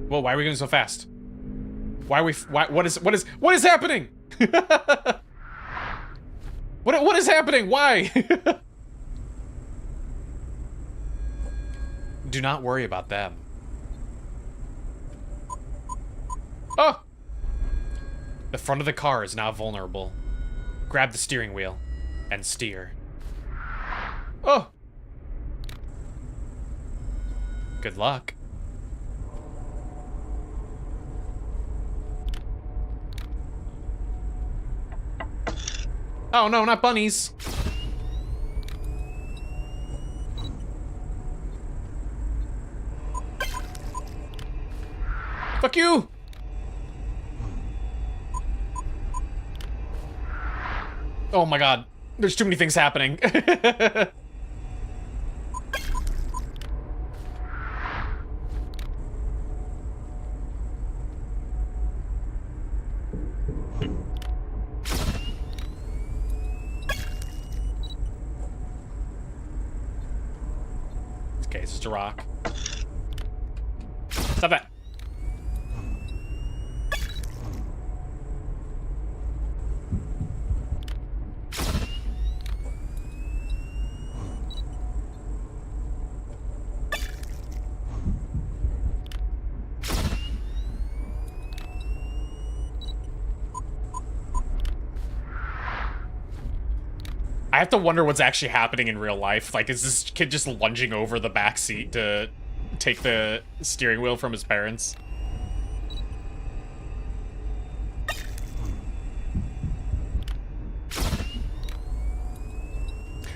Whoa, why are we going so fast? Why are we, what is happening? What is happening? Why? Do not worry about them. Oh! The front of the car is now vulnerable. Grab the steering wheel and steer. Oh! Good luck. Oh no, not bunnies. Fuck you! Oh my god. There's too many things happening. Okay, it's just a rock. Stop that. I have to wonder what's actually happening in real life. Like, is this kid just lunging over the back seat to take the steering wheel from his parents?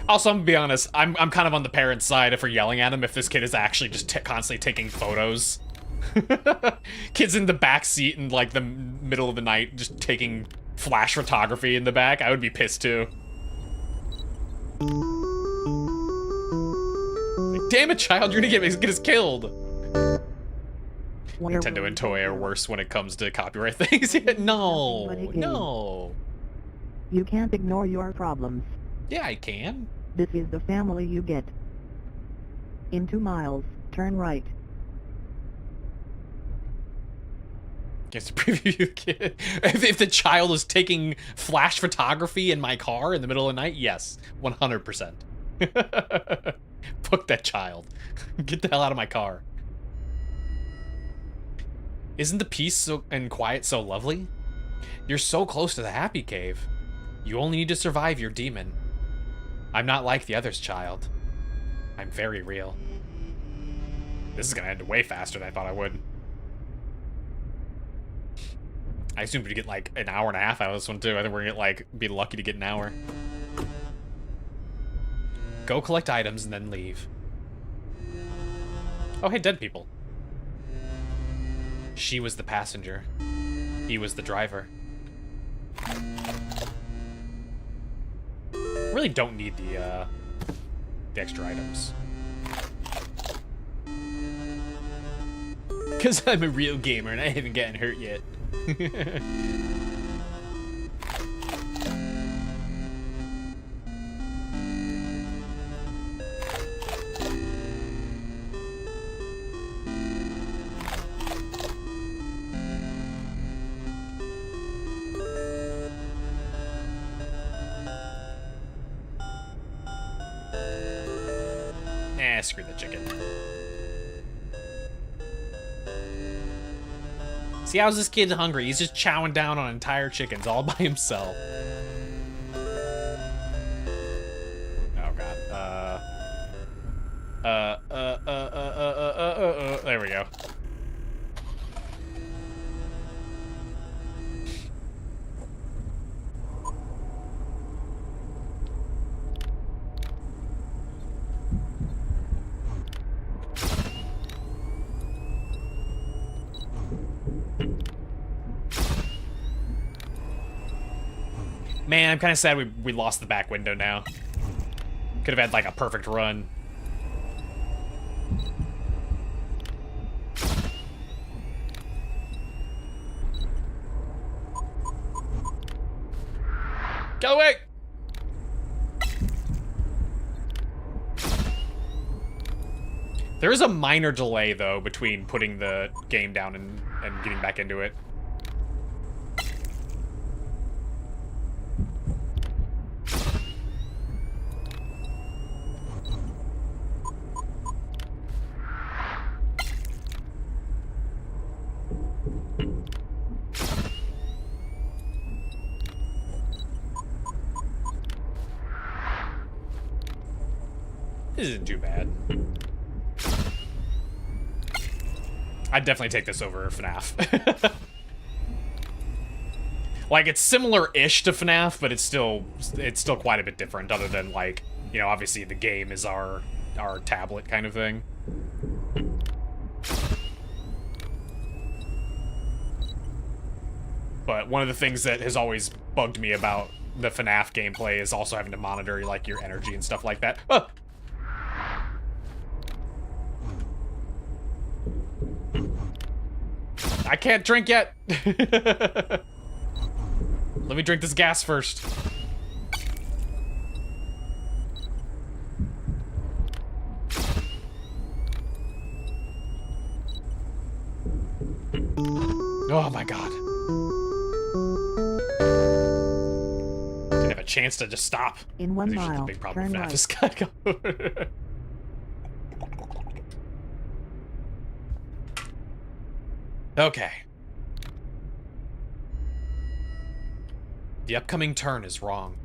Also, I'm gonna be honest, I'm kind of on the parent's side if we're yelling at him if this kid is actually just constantly taking photos. Kids in the back seat in, like, the middle of the night just taking flash photography in the back. I would be pissed, too. Like, damn it, child, you're gonna get us killed. Nintendo and Toei are worse when it comes to copyright things. No.
You can't ignore your problems.
Yeah, I can.
This is the family you get. In 2 miles, turn right.
Guess to preview kid. If the child is taking flash photography in my car in the middle of the night, yes, 100%. Fuck that child. Get the hell out of my car. Isn't the peace and quiet so lovely? You're so close to the happy cave. You only need to survive your demon. I'm not like the others, child. I'm very real. This is gonna end way faster than I thought I would. I assumed we'd get like an hour and a half out of this one too. I think we're gonna like be lucky to get an hour. Go collect items and then leave. Oh, hey, dead people. She was the passenger. He was the driver. Really don't need the extra items. Because I'm a real gamer and I haven't gotten hurt yet. Screw the chicken. See, how's this kid hungry? He's just chowing down on entire chickens all by himself. Oh god. There we go. Man, I'm kind of sad we lost the back window now. Could have had like a perfect run. Go away! There is a minor delay, though, between putting the game down and getting back into it. This isn't too bad. I'd definitely take this over FNAF. Like, it's similar-ish to FNAF, but it's still quite a bit different, other than, like, you know, obviously the game is our tablet kind of thing. But one of the things that has always bugged me about the FNAF gameplay is also having to monitor, like, your energy and stuff like that. Ah! I can't drink yet. Let me drink this gas first. Oh my god. Didn't have a chance to just stop.
In 1
That's usually
mile,
the big problem
turn
with FNAF
right.
is gotta go. Okay. The upcoming turn is wrong.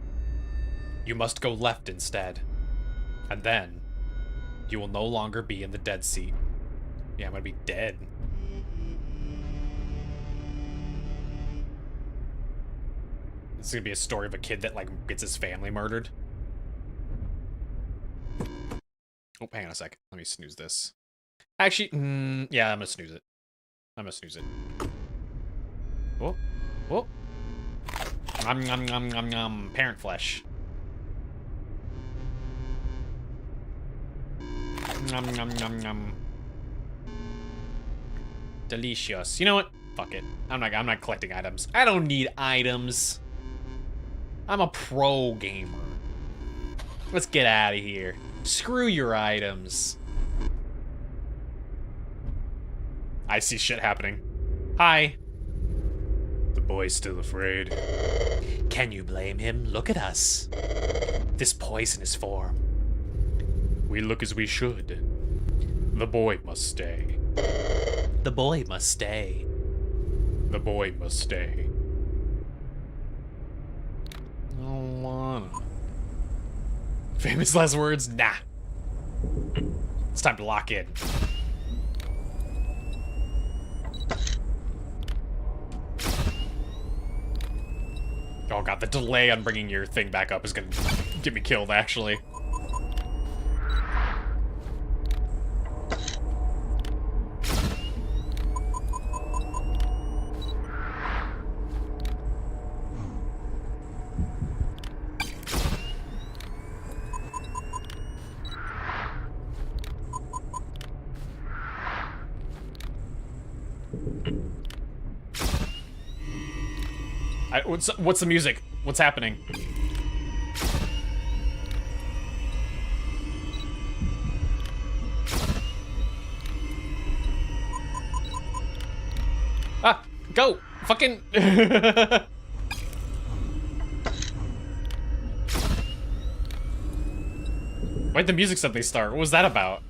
You must go left instead. And then, you will no longer be in the Deadseat. Yeah, I'm gonna be dead. This is gonna be a story of a kid that, like, gets his family murdered. Oh, hang on a sec. Let me snooze this. Actually, yeah, I'm gonna snooze it. I'm gonna snooze it. Whoa. Whoa. Nom nom nom nom nom. Parent flesh. Nom nom nom nom. Delicious. You know what? Fuck it. I'm not collecting items. I don't need items. I'm a pro gamer. Let's get out of here. Screw your items. I see shit happening. Hi. The boy's still afraid. Can you blame him? Look at us. This poisonous form. We look as we should. The boy must stay. The boy must stay. The boy must stay. I don't wanna. Famous last words? Nah. It's time to lock in. Oh god, the delay on bringing your thing back up is gonna get me killed, actually. What's the music? What's happening? Ah, go! Fucking... Why'd the music suddenly start? What was that about?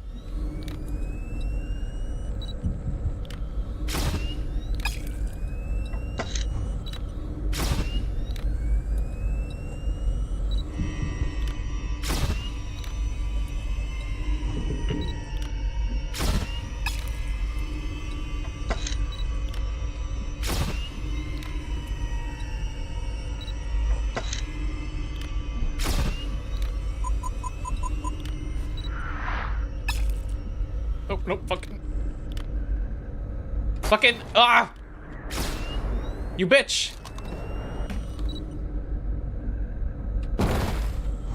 Oh, no, fucking... Fucking... Ah! You bitch!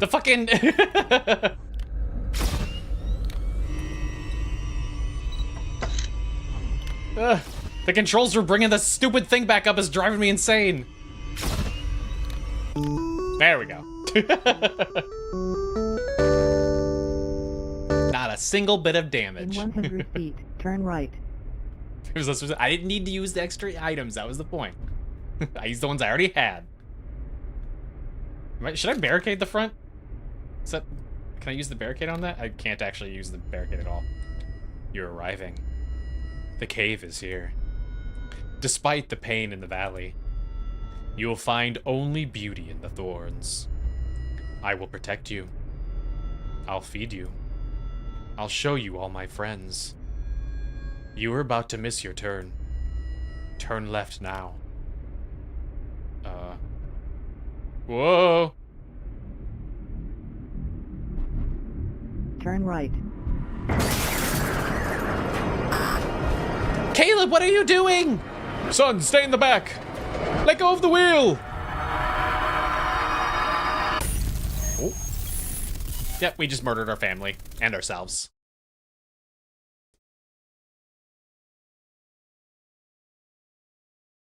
The fucking... The controls for bringing this stupid thing back up is driving me insane. There we go. Not a single bit of
In
damage.
100 feet, turn right.
I didn't need to use the extra items. That was the point. I used the ones I already had. Should I barricade the front? Is that... Can I use the barricade on that? I can't actually use the barricade at all. You're arriving. The cave is here. Despite the pain in the valley, you will find only beauty in the thorns. I will protect you. I'll feed you. I'll show you all my friends. You are about to miss your turn. Turn left now. Whoa!
Turn right.
Caleb, what are you doing? Son, stay in the back. Let go of the wheel. Oh. Yep, we just murdered our family and ourselves.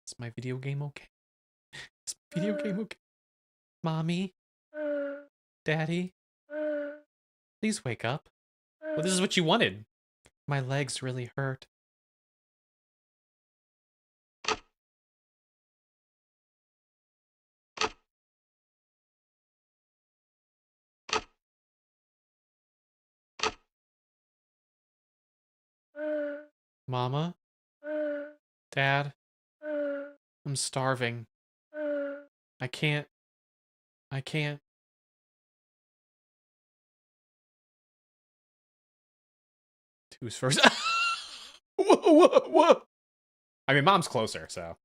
Is my video game okay? Is my video game okay? Mommy? Daddy? Please wake up. Well, this is what you wanted. My legs really hurt. Mama? Dad? I'm starving. I can't. Who's first? Whoa. I mean, Mom's closer, so.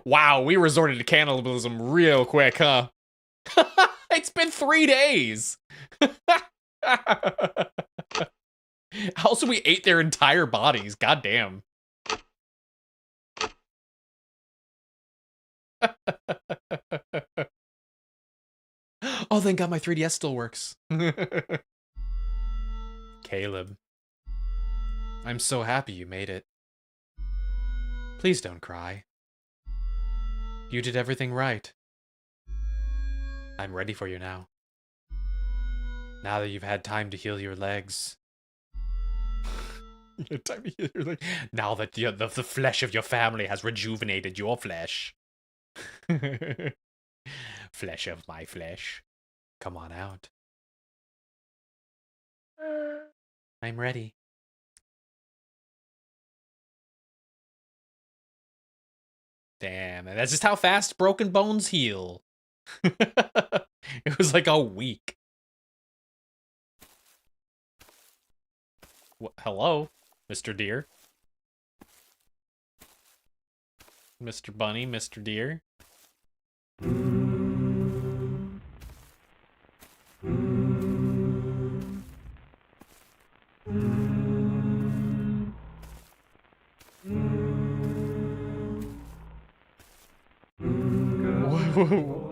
Wow, we resorted to cannibalism real quick, huh? It's been 3 days. Also, we ate their entire bodies. God damn. Oh, thank God my 3DS still works. Caleb. I'm so happy you made it. Please don't cry. You did everything right. I'm ready for you now. Now that you've had time to heal your legs. Time to heal your legs. Now that the flesh of your family has rejuvenated your flesh. Flesh of my flesh. Come on out. I'm ready. Damn, that's just how fast broken bones heal. It was like a week. Hello, Mr. Deer. Mr. Bunny, Mr. Deer. Whoa.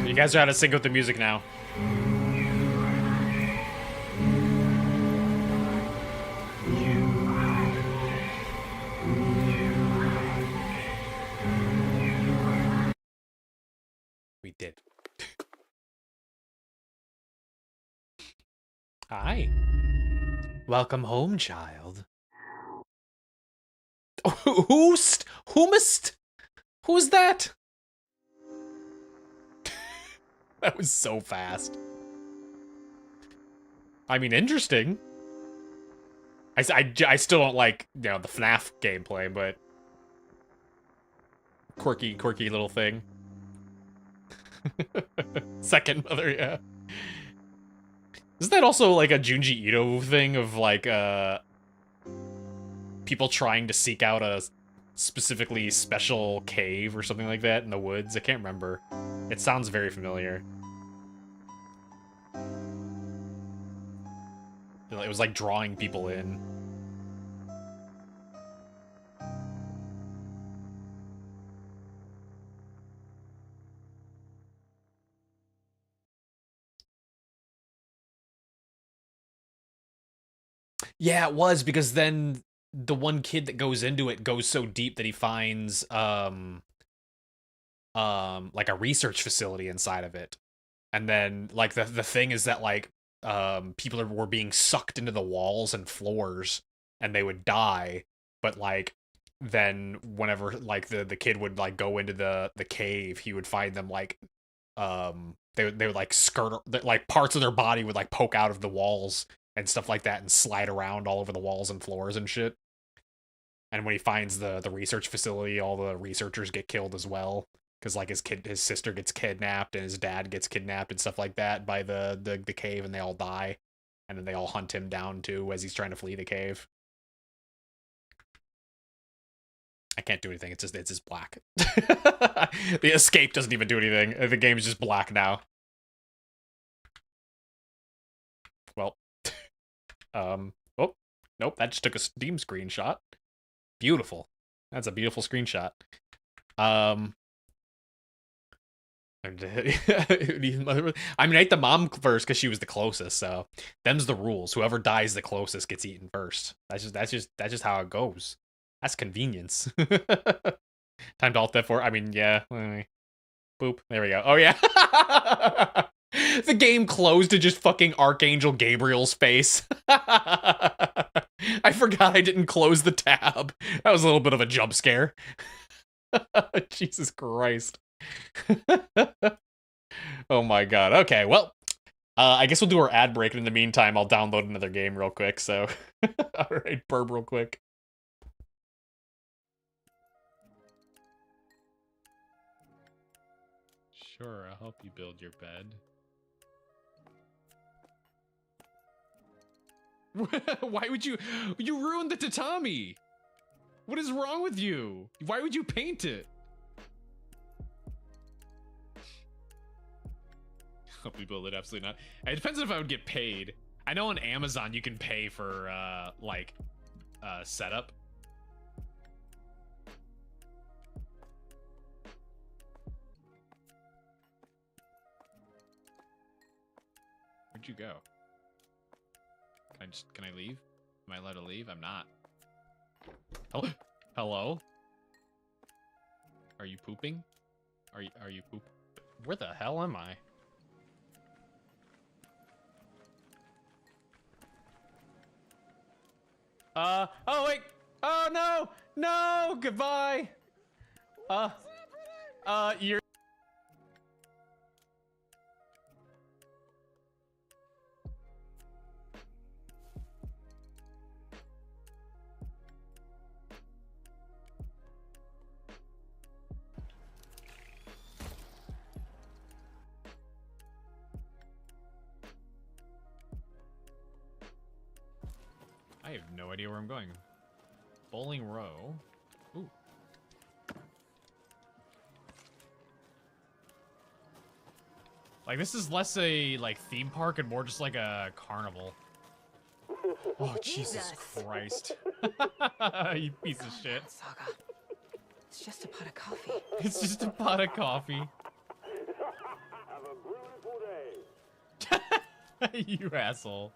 You guys are out of sync with the music now. We did. Hi. Welcome home, child. Whomst? Who's that? That was so fast. I mean, interesting. I still don't like, you know, the FNAF gameplay, but quirky little thing. Second mother, yeah. Isn't that also like a Junji Ito thing of like people trying to seek out a specifically special cave or something like that in the woods? I can't remember. It sounds very familiar. It was like drawing people in. Yeah, it was, because then the one kid that goes into it goes so deep that he finds like a research facility inside of it. And then like the thing is that like people were being sucked into the walls and floors and they would die, but like then whenever like the kid would like go into the cave, he would find them like they would like skirt, like parts of their body would like poke out of the walls and stuff like that and slide around all over the walls and floors and shit. And when he finds the research facility, all the researchers get killed as well, because like his sister gets kidnapped and his dad gets kidnapped and stuff like that by the cave, and they all die, and then they all hunt him down too as he's trying to flee the cave. I can't do anything. It's just black. The escape doesn't even do anything. The game's just black now. Well, oh, nope, that just took a Steam screenshot. Beautiful. That's a beautiful screenshot. I mean, I ate the mom first because she was the closest, so them's the rules. Whoever dies the closest gets eaten first. That's just how it goes. That's convenience. Time to alt F4. I mean, yeah. Boop. There we go. Oh yeah. The game closed to just fucking Archangel Gabriel's face. I forgot I didn't close the tab. That was a little bit of a jump scare. Jesus Christ. Oh my god. Okay, well, I guess we'll do our ad break, and in the meantime, I'll download another game real quick, so... Alright, burp real quick.
Sure, I'll help you build your bed. Why would you ruined the tatami? What is wrong with you? Why would you paint it? Help me build it? Absolutely not. It depends on if I would get paid. I know on Amazon you can pay for like setup. Where'd you go? Can I leave? Am I allowed to leave? I'm not. Hello? Hello? Are you pooping? Are you poop?
Where the hell am I? Oh wait! Oh no! No! Goodbye! You're...
I have no idea where I'm going. Bowling row. Ooh. Like, this is less a, like, theme park and more just like a carnival. Oh, Jesus Christ. You piece of shit.
Saga. It's just a pot of coffee.
It's just a pot of coffee.
Have a beautiful day.
You asshole.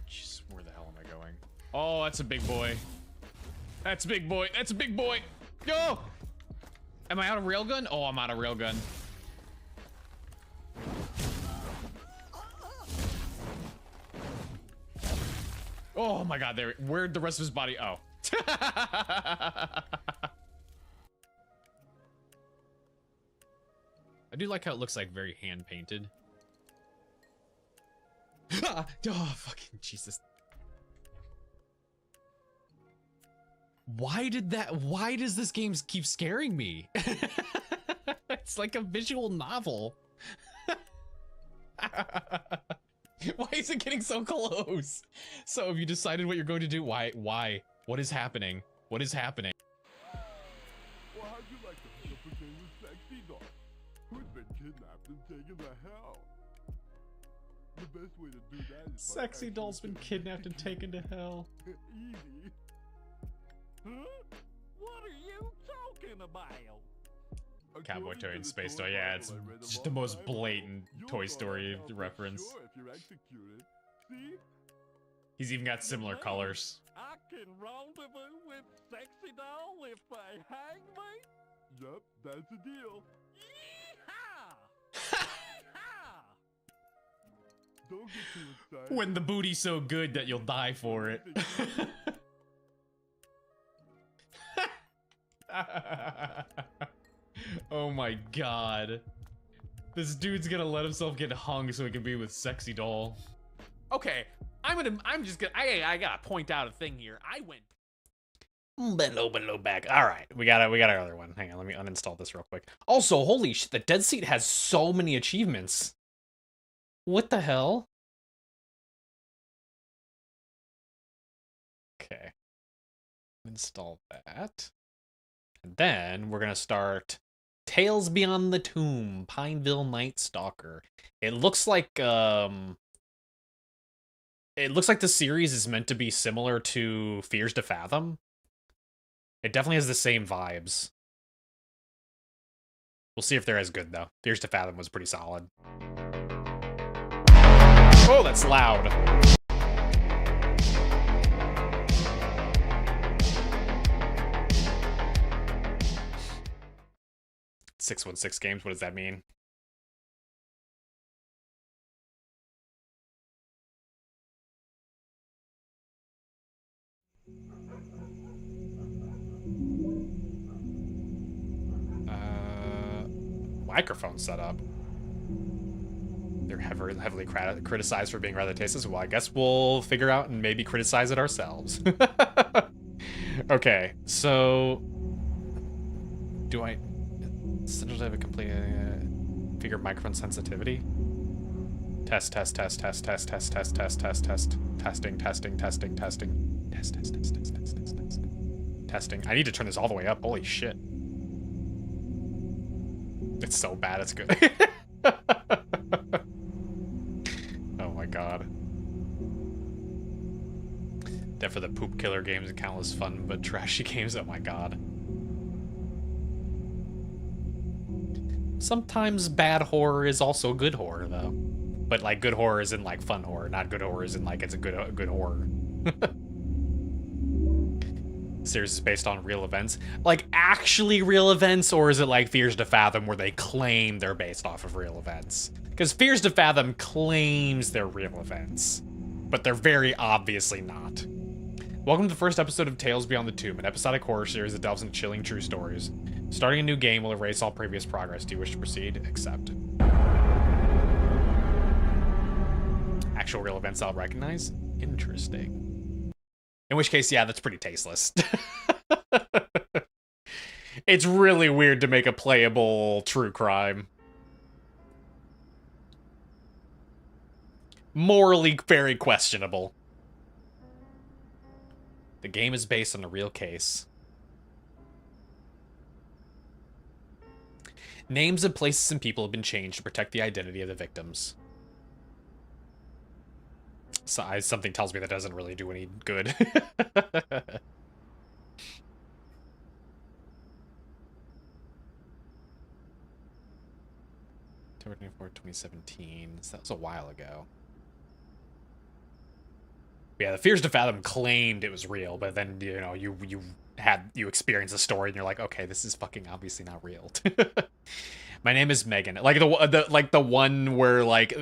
Jeez, where the hell am I going? Oh, that's a big boy. That's a big boy. That's a big boy. Go! Am I out of railgun? Oh, I'm out of railgun. Oh my god, there. Where'd the rest of his body? Oh. I do like how it looks like very hand painted. Oh, fucking Jesus. Why does this game keep scaring me? It's like a visual novel. Why is it getting so close? So have you decided what you're going to do? Why? What is happening? What is happening?
Well, how'd you like to pick up a game with Sexy Doll, who's been kidnapped and taken to hell? The best way to do that is by
Sexy doll's been kidnapped and taken to hell.
Easy. Huh? What are you talking about?
Cowboy Toy and Space Toy. Yeah, it's just the most blatant Toy Story reference.
Sure, if you're executed. See?
He's even got similar colors.
I can rendezvous with Sexy Doll if they hang me? Yep, that's the deal. Yeehaw! Yeehaw! Don't get too excited.
When the booty's so good that you'll die for it. Oh my god. This dude's gonna let himself get hung so he can be with Sexy Doll.
Okay, I gotta point out a thing here. I went
Below back. All right, we got our other one. Hang on, let me uninstall this real quick. Also, holy shit, the Deadseat has so many achievements. What the hell? Okay, install that, and then we're gonna start Tales Beyond the Tomb, Pineville Night Stalker. It looks like the series is meant to be similar to Fears to Fathom. It definitely has the same vibes. We'll see if they're as good, though. Fears to Fathom was pretty solid. Oh, that's loud. .616 games, what does that mean? Microphone setup. They're heavily criticized for being rather tasteless. Well, I guess we'll figure out and maybe criticize it ourselves. Okay, so do I have a complete figure microphone sensitivity? Test. Testing. I need to turn this all the way up. Holy shit. It's so bad, it's good. Oh my god. Death for the poop killer games and countless fun but trashy games, oh my god. Sometimes bad horror is also good horror, though. But like good horror is in like fun horror, not good horror is in like it's a good horror. Series is based on real events. Like actually real events, or is it like Fears to Fathom where they claim they're based off of real events? Because Fears to Fathom claims they're real events, but they're very obviously not. Welcome to the first episode of Tales Beyond the Tomb, an episodic horror series that delves into chilling true stories. Starting a new game will erase all previous progress. Do you wish to proceed? Accept. Actual real events I'll recognize? Interesting. In which case, yeah, that's pretty tasteless. It's really weird to make a playable true crime. Morally very questionable. The game is based on a real case. Names of places and people have been changed to protect the identity of the victims. So, something tells me that doesn't really do any good. 2017. So that was a while ago. But yeah, the Fears to Fathom claimed it was real, but then, you know, you you experience a story and you're like, okay, this is fucking obviously not real. My name is Megan. Like the one where like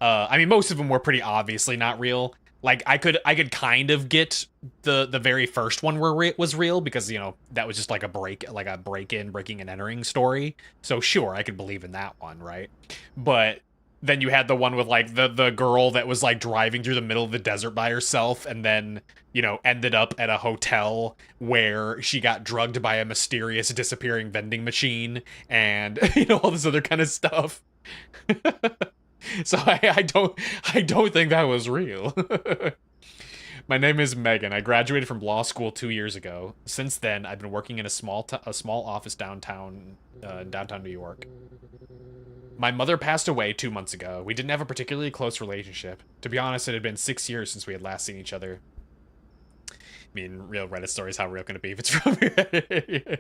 I mean most of them were pretty obviously not real. Like I could kind of get the very first one where it was real because, you know, that was just like a breaking and entering story. So sure, I could believe in that one, right? But then you had the one with like the girl that was like driving through the middle of the desert by herself and then, you know, ended up at a hotel where she got drugged by a mysterious disappearing vending machine and, you know, all this other kind of stuff. So I don't think that was real. My name is Megan. I graduated from law school 2 years ago. Since then, I've been working in a small office downtown New York. My mother passed away 2 months ago. We didn't have a particularly close relationship. To be honest, it had been 6 years since we had last seen each other. I mean, real Reddit stories, how real can it be if it's from here?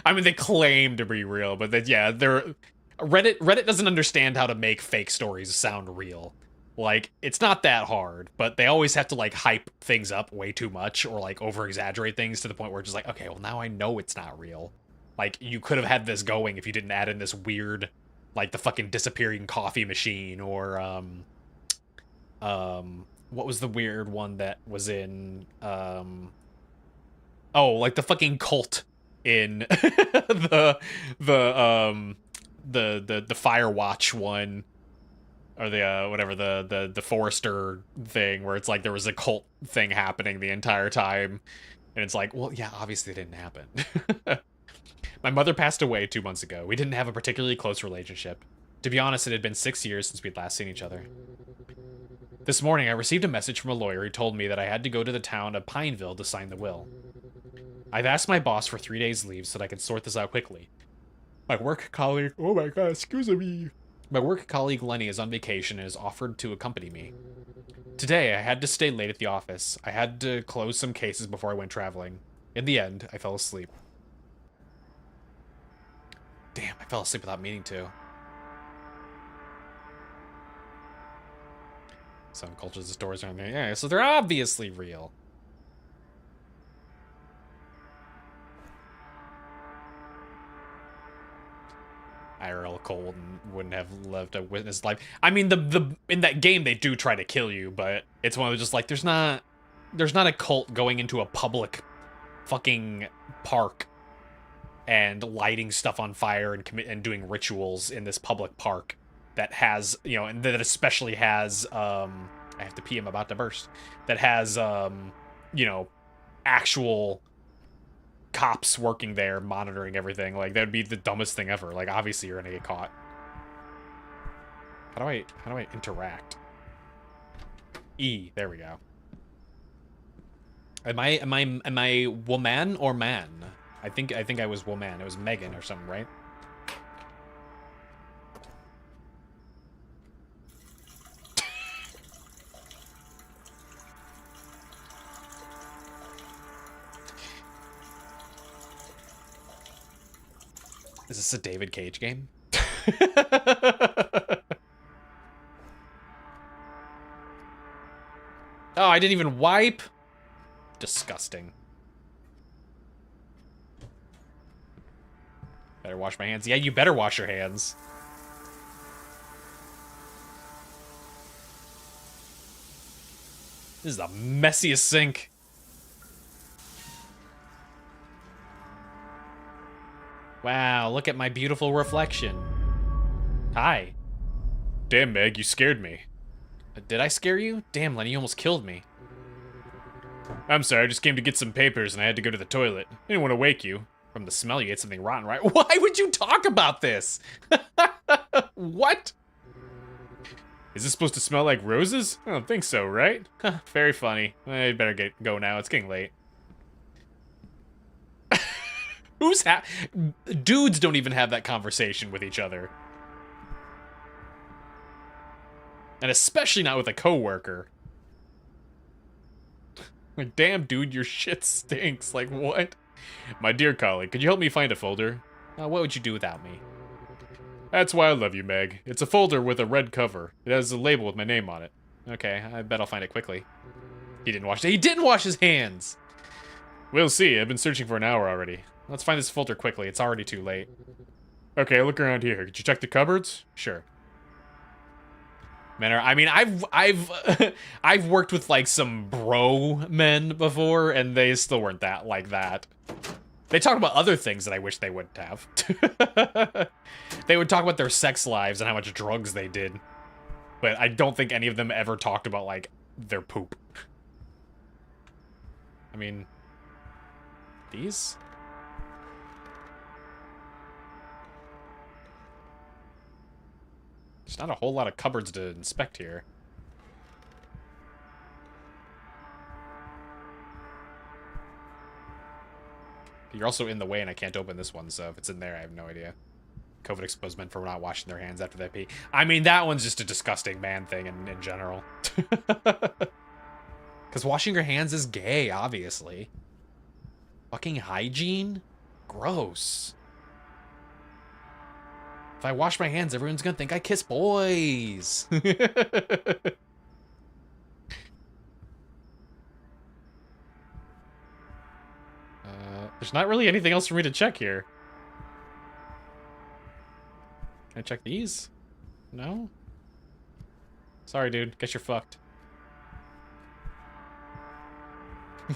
I mean, they claim to be real, but then, yeah, Reddit doesn't understand how to make fake stories sound real. Like, it's not that hard, but they always have to, like, hype things up way too much or, like, over-exaggerate things to the point where it's just like, okay, well, now I know it's not real. Like, you could have had this going if you didn't add in this weird, like, the fucking disappearing coffee machine or, what was the weird one that was in, oh, like the fucking cult in the Firewatch one, or the whatever, the Forrester thing, where it's like there was a cult thing happening the entire time, and it's like, well, yeah, obviously it didn't happen. My mother passed away 2 months ago. We didn't have a particularly close relationship. To be honest, it had been 6 years since we'd last seen each other. This morning, I received a message from a lawyer who told me that I had to go to the town of Pineville to sign the will. I've asked my boss for 3 days leave so that I can sort this out quickly. My work colleague, oh my god, excuse me. My work colleague Lenny is on vacation and has offered to accompany me. Today, I had to stay late at the office. I had to close some cases before I went traveling. In the end, I fell asleep. Damn, I fell asleep without meaning to. Some cultures and stories aren't there. Yeah, so they're obviously real. IRL Cole wouldn't have lived a witness life. I mean, in that game they do try to kill you, but it's one of those just like there's not a cult going into a public fucking park and lighting stuff on fire and doing rituals in this public park that has, you know, and that especially has I have to pee, I'm about to burst. That has you know, actual cops working there monitoring everything. Like, that would be the dumbest thing ever. Like, obviously you're gonna get caught. How do I interact? E, there we go. Am I woman or man? I think I was woman. It was Megan or something, right? Is this a David Cage game? Oh, I didn't even wipe? Disgusting. Better wash my hands. Yeah, you better wash your hands. This is the messiest sink. Wow, look at my beautiful reflection. Hi. Damn, Meg, you scared me. Did I scare you? Damn, Lenny, you almost killed me. I'm sorry, I just came to get some papers and I had to go to the toilet. I didn't want to wake you. From the smell, you ate something rotten, right? Why would you talk about this? What? Is this supposed to smell like roses? I don't think so, right? Very funny. I'd better go now. It's getting late. Dudes don't even have that conversation with each other. And especially not with a coworker. Like, damn, dude, your shit stinks. Like, what? My dear colleague, could you help me find a folder? What would you do without me? That's why I love you, Meg. It's a folder with a red cover. It has a label with my name on it. Okay, I bet I'll find it quickly. He didn't wash his hands! We'll see. I've been searching for an hour already. Let's find this filter quickly. It's already too late. Okay, look around here. Could you check the cupboards? Sure. Men are, I mean, I've I've worked with like some bro men before, and they still weren't that like that. They talked about other things that I wish they wouldn't have. They would talk about their sex lives and how much drugs they did. But I don't think any of them ever talked about, like, their poop. I mean... These? There's not a whole lot of cupboards to inspect here. You're also in the way and I can't open this one, so if it's in there, I have no idea. COVID exposed men for not washing their hands after they pee. I mean, that one's just a disgusting man thing in general. Because washing your hands is gay, obviously. Fucking hygiene? Gross. If I wash my hands, everyone's gonna think I kiss boys. There's not really anything else for me to check here. Can I check these? No? Sorry, dude. Guess you're fucked.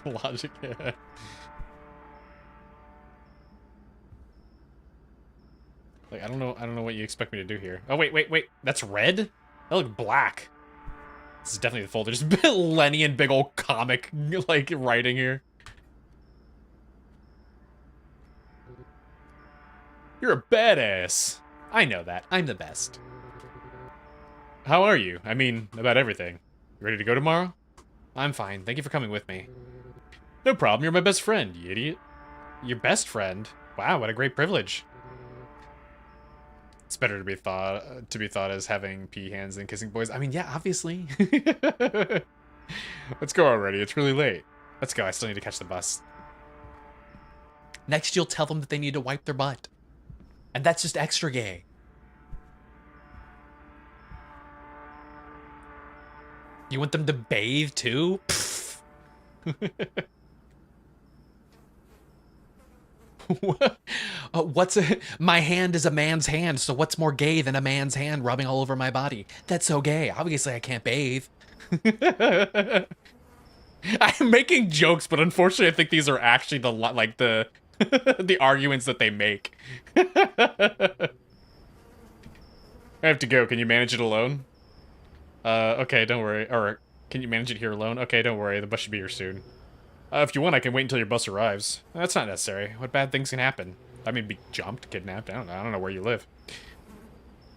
Logic, yeah. Like, I don't know what you expect me to do here. Oh, wait. That's red? That look black. This is definitely the folder. Just Lenny and big old comic, like, writing here. You're a badass. I know that. I'm the best. How are you? I mean, about everything. You ready to go tomorrow? I'm fine. Thank you for coming with me. No problem. You're my best friend, you idiot. Your best friend? Wow, what a great privilege. It's better to be thought as having pea hands than kissing boys. I mean, yeah, obviously. Let's go already. It's really late. Let's go. I still need to catch the bus. Next, you'll tell them that they need to wipe their butt. And that's just extra gay. You want them to bathe too? My hand is a man's hand, so what's more gay than a man's hand rubbing all over my body? That's so gay. Obviously, I can't bathe. I'm making jokes, but unfortunately, I think these are actually the the arguments that they make. I have to go. Can you manage it alone? Okay, don't worry. Or, can you manage it here alone? Okay, don't worry. The bus should be here soon. If you want, I can wait until your bus arrives. That's not necessary. What bad things can happen? I mean, be jumped, kidnapped. I don't know. I don't know where you live.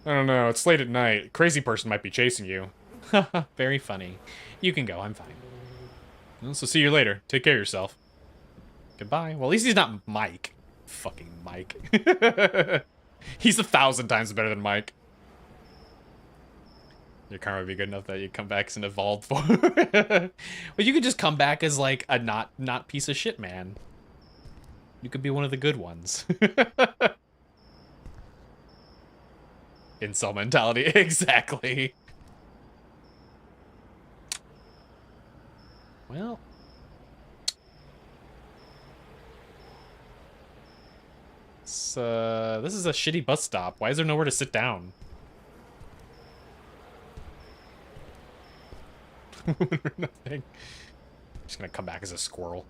I don't know. It's late at night. A crazy person might be chasing you. Very funny. You can go. I'm fine. Well, so see you later. Take care of yourself. Goodbye. Well, at least he's not Mike. Fucking Mike. He's 1,000 times better than Mike. Your karma would be good enough that you come back as an evolved form. But you could just come back as like a not piece of shit man. You could be one of the good ones. Incel mentality, exactly. Well. This is a shitty bus stop. Why is there nowhere to sit down? Nothing. I'm just gonna come back as a squirrel.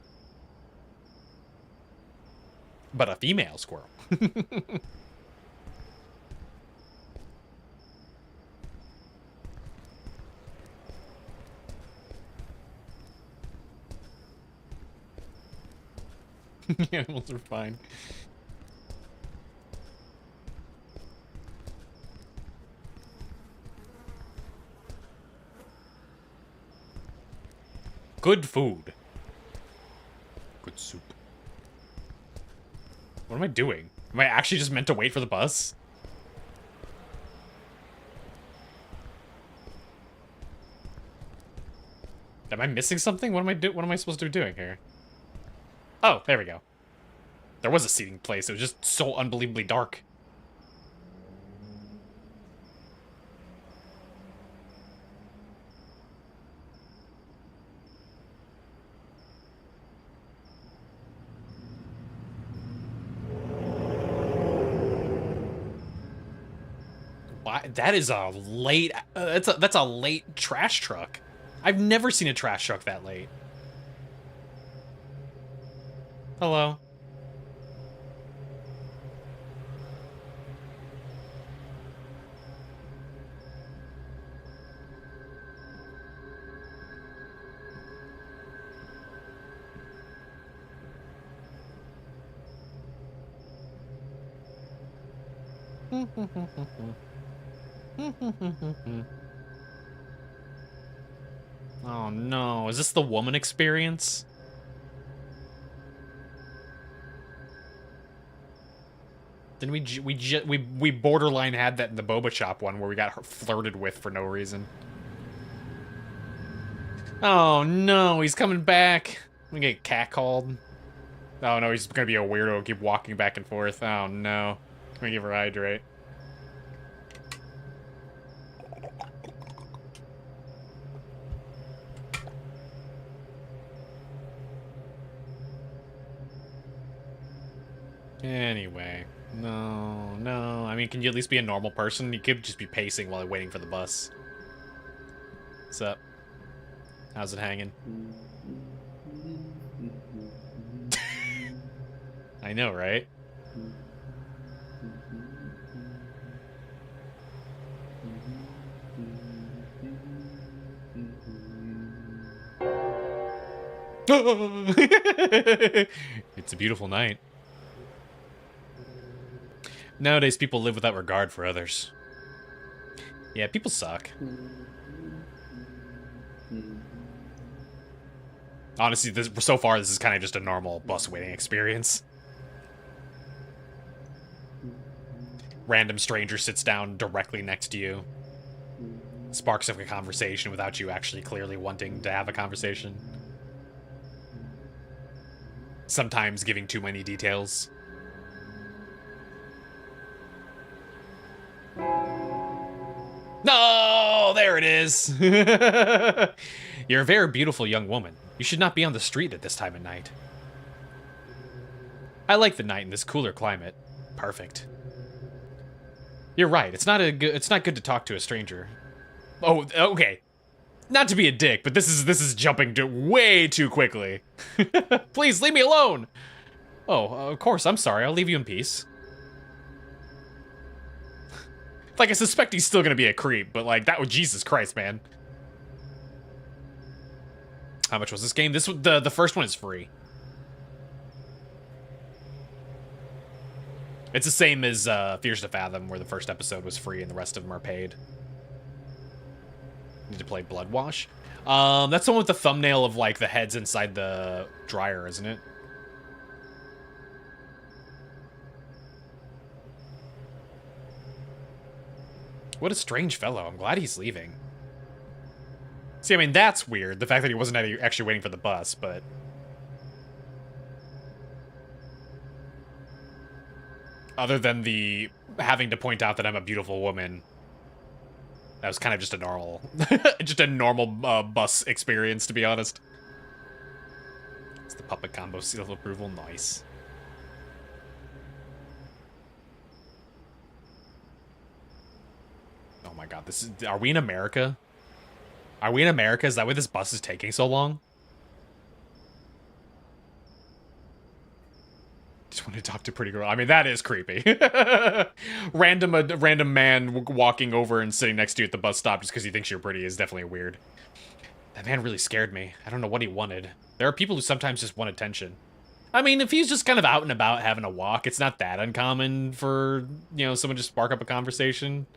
But a female squirrel. Animals are fine. Good food. Good soup. What am I doing? Am I actually just meant to wait for the bus? Am I missing something? What am I supposed to be doing here? Oh, there we go. There was a seating place. It was just so unbelievably dark. Why? That is a late. That's a late trash truck. I've never seen a trash truck that late. Hello. Oh no, is this the woman experience? Then we borderline had that in the Boba Shop one where we got flirted with for no reason. Oh no, he's coming back. We get catcalled. Oh no, he's gonna be a weirdo and keep walking back and forth. Oh no. Let me give her hydrate. Anyway, no. I mean, can you at least be a normal person? You could just be pacing while waiting for the bus. What's up? How's it hanging? I know, right? It's a beautiful night. Nowadays, people live without regard for others. Yeah, people suck. Honestly, so far, this is kind of just a normal bus waiting experience. Random stranger sits down directly next to you. Sparks up a conversation without you actually clearly wanting to have a conversation. Sometimes giving too many details. No, there it is. You're a very beautiful young woman. You should not be on the street at this time of night. I like the night in this cooler climate. Perfect. You're right. It's not good to talk to a stranger. Oh, okay. Not to be a dick, but this is jumping way too quickly. Please leave me alone. Oh, of course. I'm sorry. I'll leave you in peace. Like, I suspect he's still gonna be a creep, but like that was Jesus Christ, man. How much was this game? The first one is free. It's the same as Fears to Fathom, where the first episode was free and the rest of them are paid. Need to play Blood Wash. That's the one with the thumbnail of like the heads inside the dryer, isn't it? What a strange fellow. I'm glad he's leaving. See, I mean, that's weird. The fact that he wasn't actually waiting for the bus, but... Other than the having to point out that I'm a beautiful woman, that was kind of just a normal... just a normal bus experience, to be honest. It's the puppet combo seal of approval. Nice. Oh my god, this is... Are we in America? Are we in America? Is that why this bus is taking so long? Just want to talk to a pretty girl. I mean, that is creepy. Random man walking over and sitting next to you at the bus stop just because he thinks you're pretty is definitely weird. That man really scared me. I don't know what he wanted. There are people who sometimes just want attention. I mean, if he's just kind of out and about having a walk, it's not that uncommon for, you know, someone to spark up a conversation.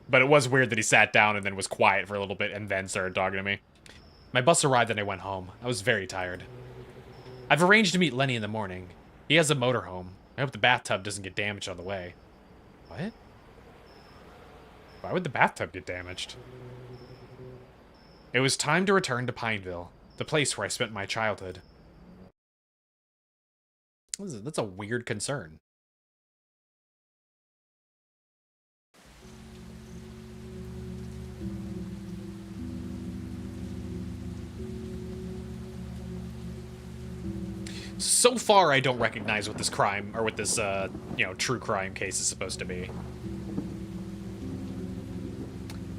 But it was weird that he sat down and then was quiet for a little bit and then started talking to me. My bus arrived and I went home. I was very tired. I've arranged to meet Lenny in the morning. He has a motorhome. I hope the bathtub doesn't get damaged on the way. What? Why would the bathtub get damaged? It was time to return to Pineville, the place where I spent my childhood. That's a weird concern. So far, I don't recognize what this crime, or what this, you know, true crime case is supposed to be.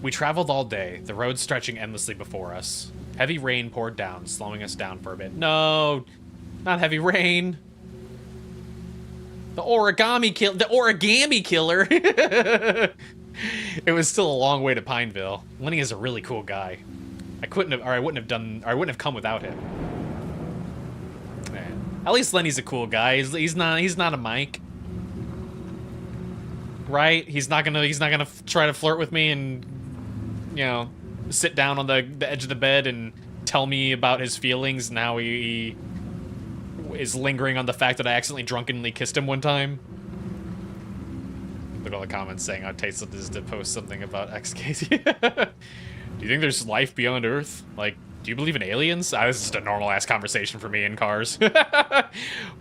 We traveled all day, the road stretching endlessly before us. Heavy rain poured down, slowing us down for a bit. No, not heavy rain. The origami killer. It was still a long way to Pineville. Lenny is a really cool guy. I wouldn't have come without him. Man. At least Lenny's a cool guy. He's not a Mike. Right? He's not gonna try to flirt with me and, you know, sit down on the edge of the bed and tell me about his feelings and how he is lingering on the fact that I accidentally drunkenly kissed him one time. Look at all the comments saying how tasteless it is to post something about XKZ. Do you think there's life beyond Earth? Like, do you believe in aliens? This is just a normal-ass conversation for me in cars.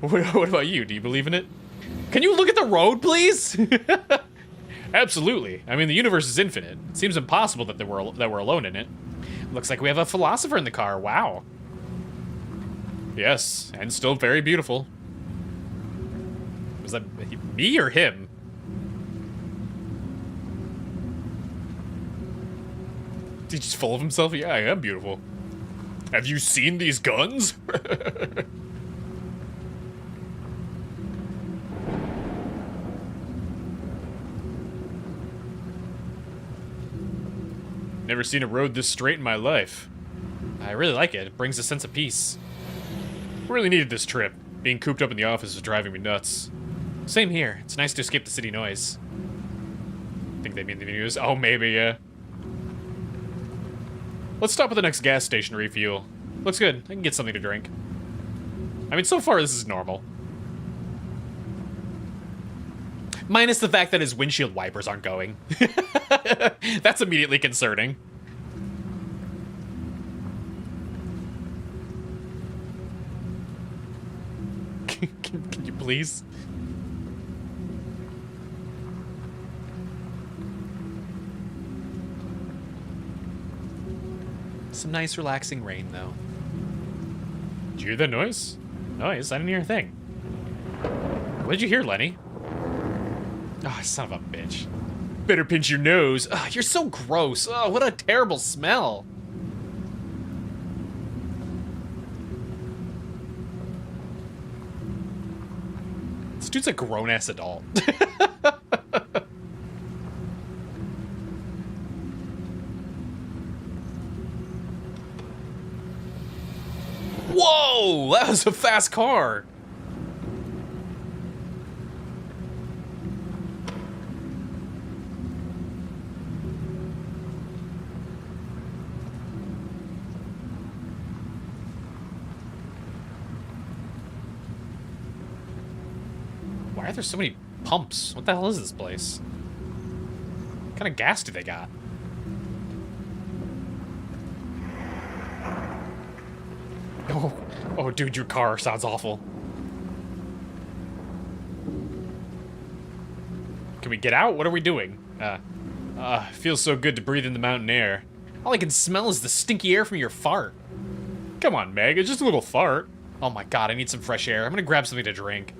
What about you? Do you believe in it? Can you look at the road, please? Absolutely. I mean, the universe is infinite. It seems impossible that we're alone in it. Looks like we have a philosopher in the car. Wow. Yes, and still very beautiful. Was that me or him? He's just full of himself? Yeah, I am beautiful. Have you seen these guns? Never seen a road this straight in my life. I really like it. It brings a sense of peace. I really needed this trip. Being cooped up in the office is driving me nuts. Same here. It's nice to escape the city noise. Think they mean the news? Oh, maybe, yeah. Let's stop at the next gas station to refuel. Looks good. I can get something to drink. I mean, so far this is normal. Minus the fact that his windshield wipers aren't going. That's immediately concerning. Can you please? Some nice relaxing rain, though. Did you hear that noise? Noise? I didn't hear a thing. What did you hear, Lenny? Oh, son of a bitch. Better pinch your nose. Oh, you're so gross. Oh, what a terrible smell. This dude's a grown-ass adult. Whoa! That was a fast car. Why are there so many pumps? What the hell is this place? What kind of gas do they got? Oh, dude, your car sounds awful. Can we get out? What are we doing? Feels so good to breathe in the mountain air. All I can smell is the stinky air from your fart. Come on, Meg, it's just a little fart. Oh my god, I need some fresh air. I'm gonna grab something to drink.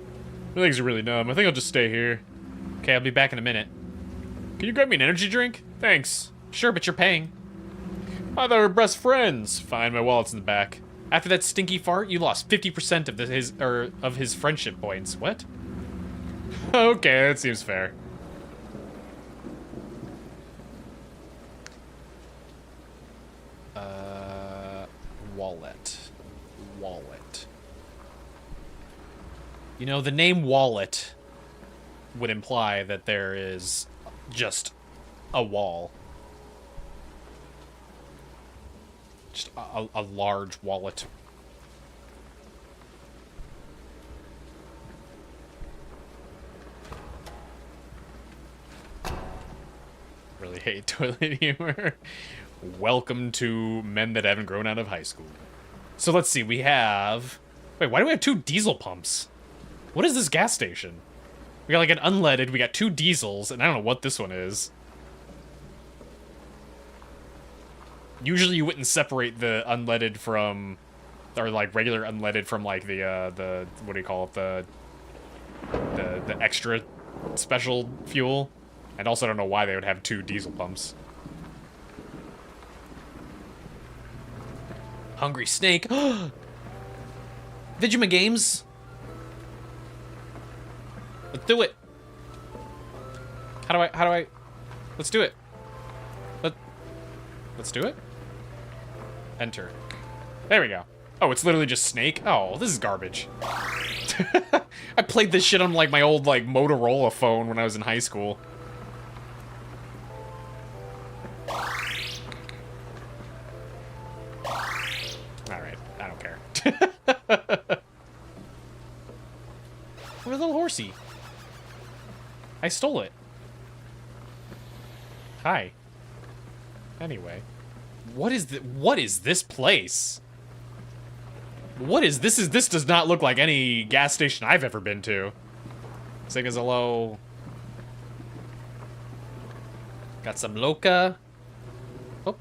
My legs are really numb. I think I'll just stay here. Okay, I'll be back in a minute. Can you grab me an energy drink? Thanks. Sure, but you're paying. I thought we were best friends. Fine, my wallet's in the back. After that stinky fart, you lost 50% of his friendship points. What? Okay, that seems fair. Wallet. You know, the name wallet would imply that there is just a wall. Just a large wallet. Really hate toilet humor. Welcome to men that haven't grown out of high school. So let's see, we have... Wait, why do we have 2 diesel pumps? What is this gas station? We got like an unleaded, we got 2 diesels, and I don't know what this one is. Usually you wouldn't separate the unleaded from, or like regular unleaded from like the what do you call it, the extra special fuel. And also I don't know why they would have 2 diesel pumps. Hungry snake. Vigima Games. Let's do it. How do I? Let's do it. Let's do it. Enter. There we go. Oh, it's literally just Snake? Oh, this is garbage. I played this shit on like my old like Motorola phone when I was in high school. Alright, I don't care. What a little horsey. I stole it. Hi. Anyway. What is this place? What is this? This does not look like any gas station I've ever been to. Say hello. Got some Loca. Oh.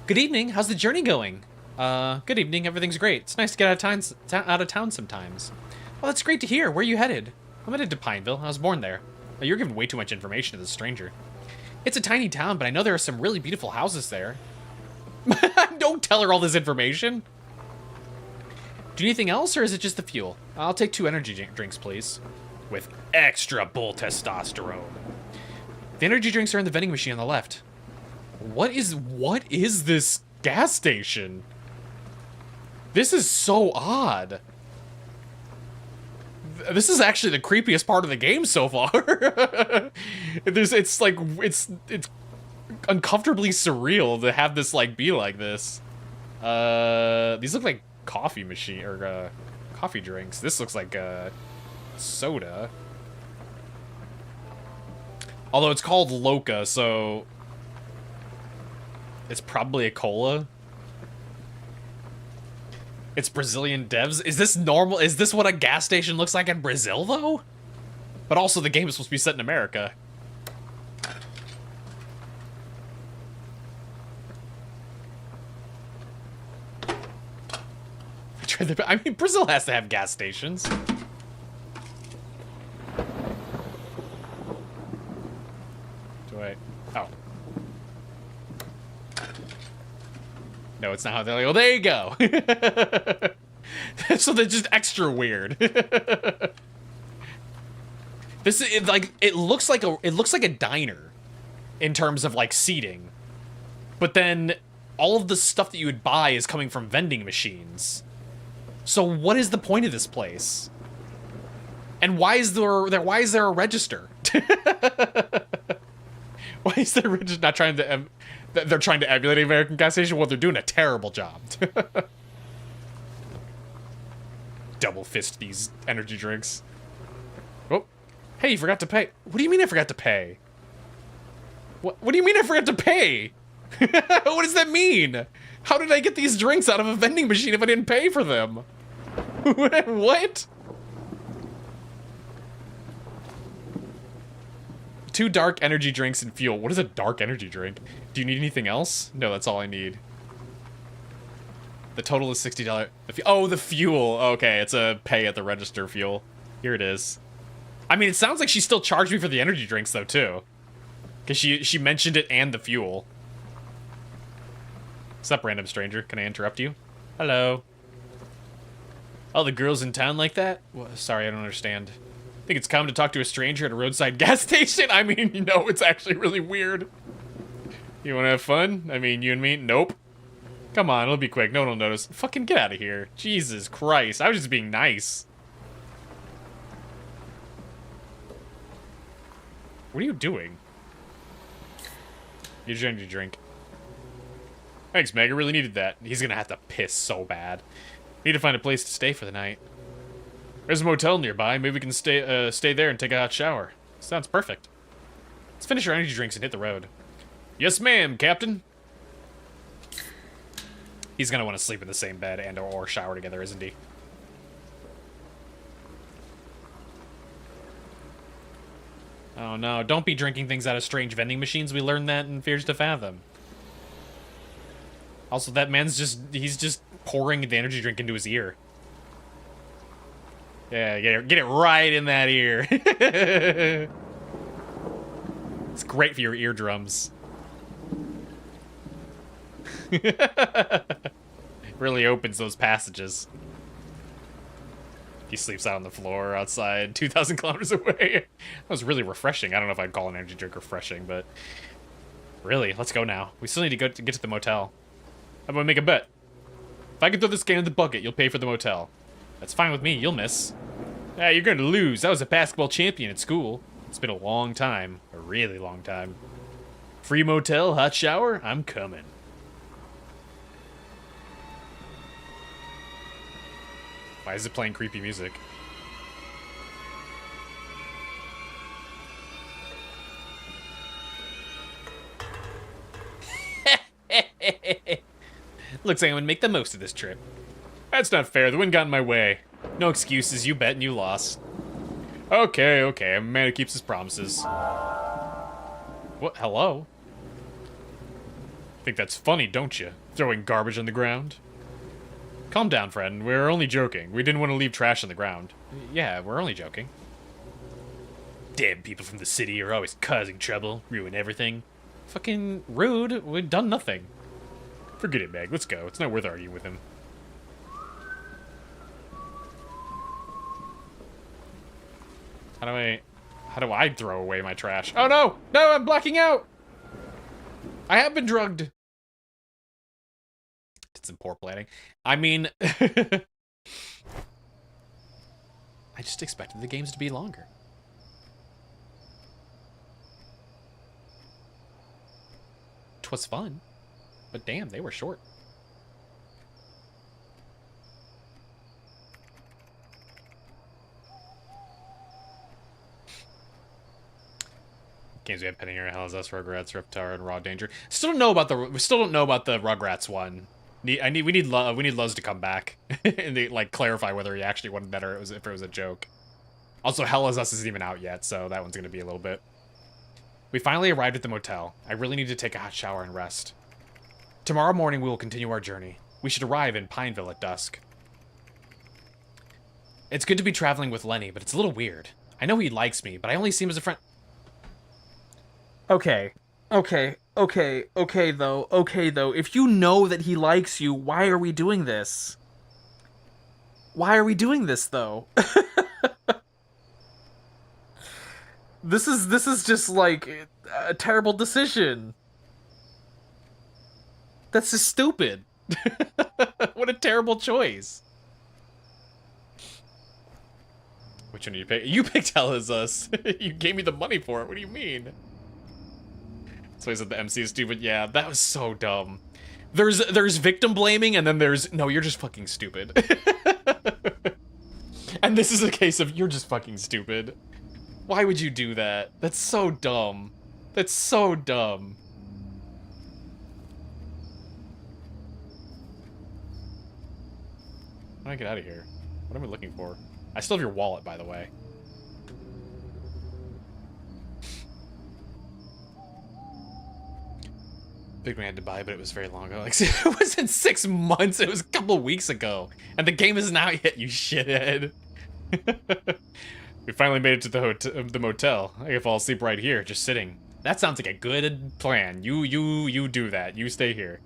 Good evening. How's the journey going? Good evening. Everything's great. It's nice to get out of town sometimes. Oh, that's great to hear. Where are you headed? I'm headed to Pineville. I was born there. Oh, you're giving way too much information to this stranger. It's a tiny town, but I know there are some really beautiful houses there. Don't tell her all this information. Do you need anything else, or is it just the fuel? I'll take 2 energy drinks, please. With extra bull testosterone. The energy drinks are in the vending machine on the left. What is this gas station? This is so odd. This is actually the creepiest part of the game so far. It's uncomfortably surreal to have this like be like this. These look like coffee machine or coffee drinks. This looks like soda. Although it's called Loca, so it's probably a cola. It's Brazilian devs. Is this normal? Is this what a gas station looks like in Brazil, though? But also, the game is supposed to be set in America. I mean, Brazil has to have gas stations. Do I? Oh. No, it's not how they're like, oh, there you go. So they're just extra weird. This is like, it looks like a diner in terms of like seating. But then all of the stuff that you would buy is coming from vending machines. So what is the point of this place? And why is there a register? Why is there register not trying to they're trying to emulate an American gas station? Well, they're doing a terrible job. Double fist these energy drinks. Oh, hey, you forgot to pay. What do you mean I forgot to pay? What do you mean I forgot to pay? What does that mean? How did I get these drinks out of a vending machine if I didn't pay for them? What? 2 dark energy drinks and fuel. What is a dark energy drink? Do you need anything else? No, that's all I need. The total is $60. Oh, the fuel. Okay, it's a pay at the register fuel. Here it is. I mean, it sounds like she still charged me for the energy drinks, though, too. Because she mentioned it and the fuel. What's up, random stranger? Can I interrupt you? Hello. Oh, the girls in town like that? Well, sorry, I don't understand. Think it's common to talk to a stranger at a roadside gas station? I mean, you know, it's actually really weird. You want to have fun? I mean, you and me? Nope. Come on, it'll be quick. No one will notice. Fucking get out of here. Jesus Christ. I was just being nice. What are you doing? Here's your energy drink. Thanks, Meg. I really needed that. He's gonna have to piss so bad. Need to find a place to stay for the night. There's a motel nearby. Maybe we can stay there and take a hot shower. Sounds perfect. Let's finish our energy drinks and hit the road. Yes, ma'am, Captain. He's gonna want to sleep in the same bed and or shower together, isn't he? Oh no, don't be drinking things out of strange vending machines. We learned that in Fears to Fathom. Also, that man's he's just pouring the energy drink into his ear. Yeah, get it right in that ear. It's great for your eardrums. Really opens those passages. He sleeps out on the floor outside, 2,000 kilometers away. That was really refreshing. I don't know if I'd call an energy drink refreshing, but really, let's go now. We still need to get to the motel. How about we make a bet? If I can throw this game in the bucket, you'll pay for the motel. That's fine with me. You'll miss. Ah, you're going to lose. I was a basketball champion at school. It's been a long time, a really long time. Free motel, hot shower. I'm coming. Why is it playing creepy music? Looks like I'm gonna make the most of this trip. That's not fair. The wind got in my way. No excuses. You bet and you lost. Okay, okay. I'm a man who keeps his promises. What? Hello? Think that's funny, don't you? Throwing garbage on the ground? Calm down, friend. We're only joking. We didn't want to leave trash on the ground. Yeah, we're only joking. Damn people from the city are always causing trouble, ruin everything. Fucking rude. We've done nothing. Forget it, Meg. Let's go. It's not worth arguing with him. How do I throw away my trash? Oh no! No, I'm blacking out! I have been drugged. Did some poor planning. I mean, I just expected the games to be longer. Twas fun, but damn, they were short. Games we have pending here: Hell's Us, Rugrats, Reptar, and Raw Danger. We still don't know about the Rugrats one. We need Luz to come back and they like clarify whether he actually wanted that or if it was a joke. Also, Hell Is Us isn't even out yet, so that one's gonna be a little bit. We finally arrived at the motel. I really need to take a hot shower and rest. Tomorrow morning we will continue our journey. We should arrive in Pineville at dusk. It's good to be traveling with Lenny, but it's a little weird. I know he likes me, but I only see him as a friend. Okay, though. If you know that he likes you, why are we doing this? Why are we doing this, though? This is just, like, a terrible decision. That's just stupid. What a terrible choice. Which one did you pick? You picked Hell Is Us. You gave me the money for it. What do you mean? So he said the MC is stupid. Yeah, that was so dumb. There's victim blaming, and then there's no, you're just fucking stupid. And this is a case of you're just fucking stupid. Why would you do that? That's so dumb. That's so dumb. How do I get out of here? What am I looking for? I still have your wallet, by the way. Big man had to buy, but it was very long ago. Like, it wasn't 6 months, it was a couple weeks ago. And the game isn't out yet, you shithead. We finally made it to the motel. I can fall asleep right here, just sitting. That sounds like a good plan. You do that. You stay here.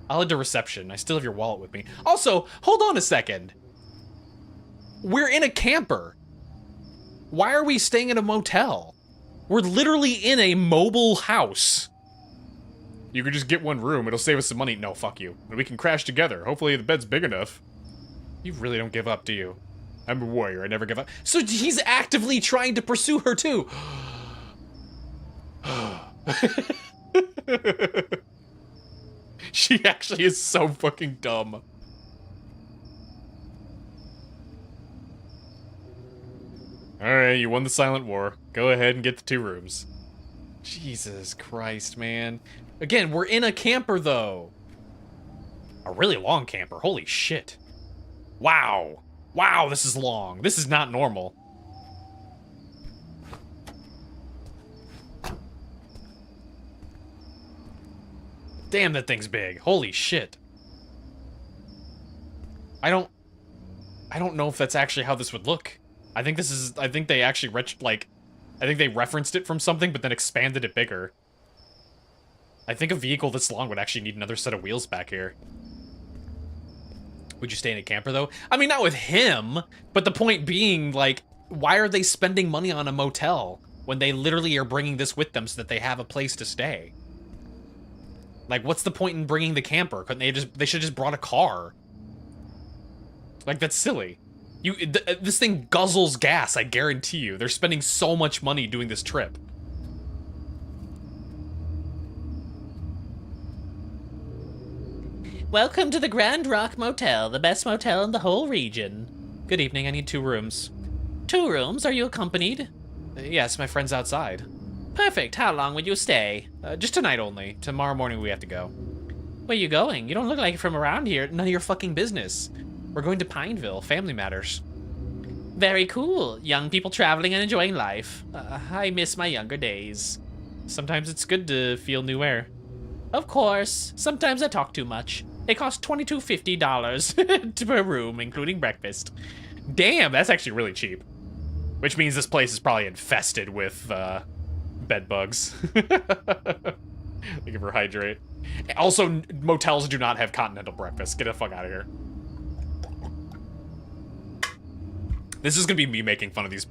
I'll head to reception. I still have your wallet with me. Also, hold on a second. We're in a camper. Why are we staying in a motel? We're literally in a mobile house. You could just get one room. It'll save us some money. No, fuck you. And we can crash together. Hopefully the bed's big enough. You really don't give up, do you? I'm a warrior. I never give up. So he's actively trying to pursue her, too. She actually is so fucking dumb. Alright, you won the silent war. Go ahead and get the 2 rooms. Jesus Christ, man. Again, we're in a camper, though. A really long camper. Holy shit. Wow. Wow, this is long. This is not normal. Damn, that thing's big. Holy shit. I don't know if that's actually how this would look. I think they actually I think they referenced it from something, but then expanded it bigger. I think a vehicle this long would actually need another set of wheels back here. Would you stay in a camper, though? I mean, not with him, but the point being, like, why are they spending money on a motel when they literally are bringing this with them so that they have a place to stay? Like, what's the point in bringing the camper? Couldn't they should have just brought a car? Like, that's silly. This thing guzzles gas, I guarantee you. They're spending so much money doing this trip. Welcome to the Grand Rock Motel, the best motel in the whole region. Good evening, I need 2 rooms. 2 rooms? Are you accompanied? Yes, my friend's outside. Perfect, how long would you stay? Just tonight only. Tomorrow morning we have to go. Where you going? You don't look like you're from around here. None of your fucking business. We're going to Pineville, family matters. Very cool. Young people traveling and enjoying life. I miss my younger days. Sometimes it's good to feel new air. Of course. Sometimes I talk too much. It costs $22.50 per room, including breakfast. Damn, that's actually really cheap. Which means this place is probably infested with bed bugs. Looking for hydrate. Also, motels do not have continental breakfast. Get the fuck out of here. This is gonna be me making fun of these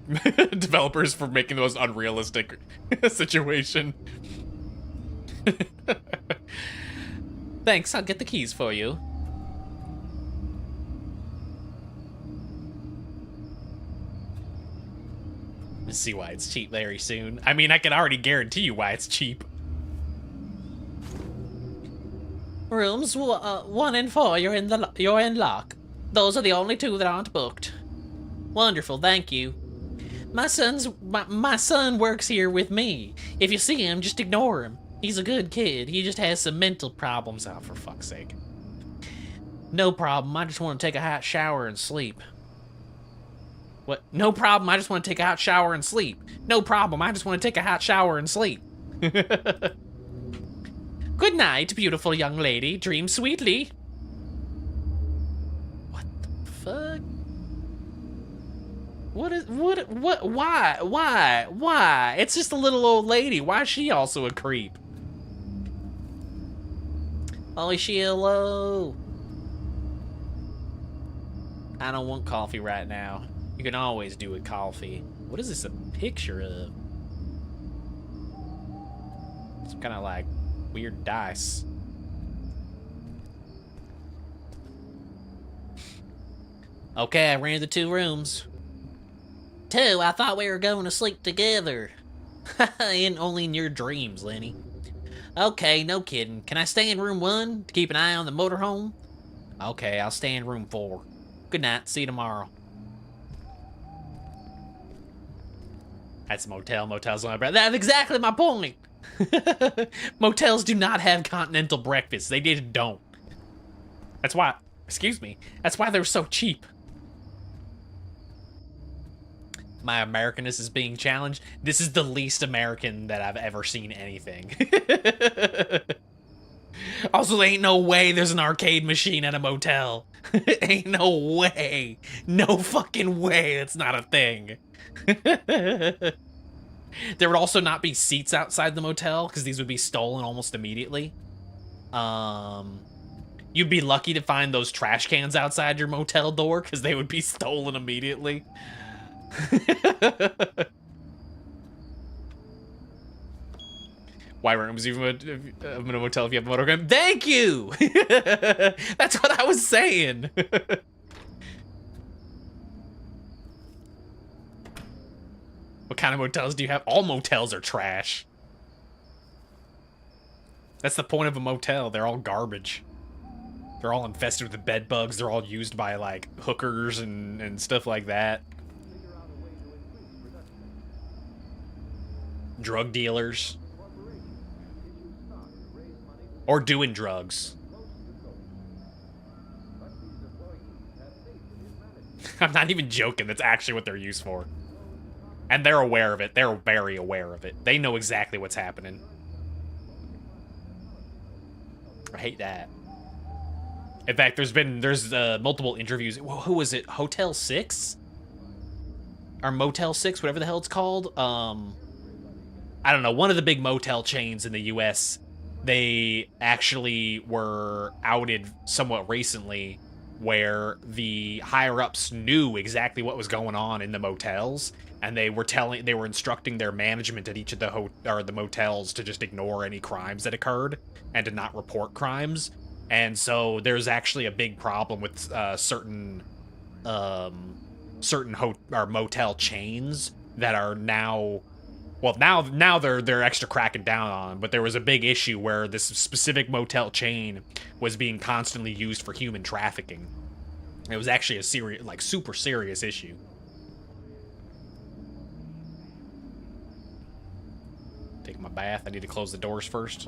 developers for making the most unrealistic situation. Thanks, I'll get the keys for you. Let's see why it's cheap very soon. I mean, I can already guarantee you why it's cheap. Rooms 1 and 4, you're in lock. Those are the only 2 that aren't booked. Wonderful, thank you. My son works here with me. If you see him, just ignore him. He's a good kid. He just has some mental problems. Oh, for fuck's sake. No problem. I just want to take a hot shower and sleep. What? No problem. I just want to take a hot shower and sleep. No problem. I just want to take a hot shower and sleep. Good night, beautiful young lady. Dream sweetly. What the fuck? Why? It's just a little old lady. Why is she also a creep? Oh, hello. I don't want coffee right now. You can always do with coffee. What is this a picture of? Some kind of like weird dice. Okay, I ran the 2 rooms. 2? I thought we were going to sleep together. Only in your dreams, Lenny. Okay, no kidding. Can I stay in room 1 to keep an eye on the motorhome? Okay, I'll stay in room 4. Good night, see you tomorrow. That's a motel. Motels don't have breakfast. That's exactly my point. Motels do not have continental breakfast. They don't. That's why, excuse me, that's why they're so cheap. My Americanness is being challenged. This is the least American that I've ever seen anything. Also, there ain't no way there's an arcade machine at a motel. Ain't no way. No fucking way it's not a thing. There would also not be seats outside the motel, because these would be stolen almost immediately. You'd be lucky to find those trash cans outside your motel door, because they would be stolen immediately. Why rooms even in a motel if you have a motorhome? Thank you! That's what I was saying. What kind of motels do you have? All motels are trash. That's the point of a motel. They're all garbage. They're all infested with the bed bugs. They're all used by, like, hookers and stuff like that. Drug dealers. Or doing drugs. I'm not even joking. That's actually what they're used for. And they're aware of it. They're very aware of it. They know exactly what's happening. I hate that. In fact, there's multiple interviews. Who was it? Hotel 6? Or Motel 6, whatever the hell it's called. I don't know. One of the big motel chains in the US, they actually were outed somewhat recently where the higher ups knew exactly what was going on in the motels, and they were instructing their management at each of the motels to just ignore any crimes that occurred and to not report crimes. And so there's actually a big problem with certain motel chains that are now, well, now they're extra cracking down on, but there was a big issue where this specific motel chain was being constantly used for human trafficking. It was actually a serious, like, super serious issue. Taking my bath. I need to close the doors first.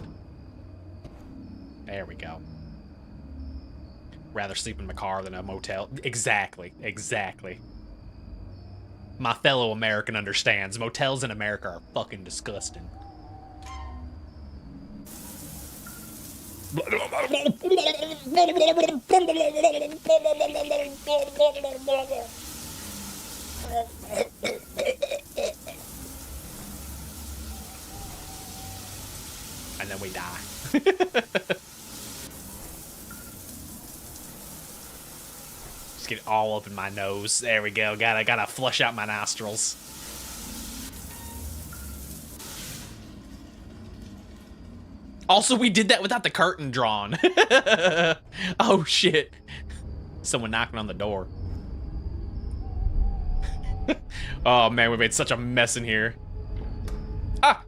There we go. Rather sleep in my car than a motel. Exactly. Exactly. My fellow American understands. Motels in America are fucking disgusting. And then we die. Just get it all up in my nose. There we go. Gotta flush out my nostrils. Also, we did that without the curtain drawn. Oh, shit. Someone knocking on the door. Oh, man, we made such a mess in here. Ah!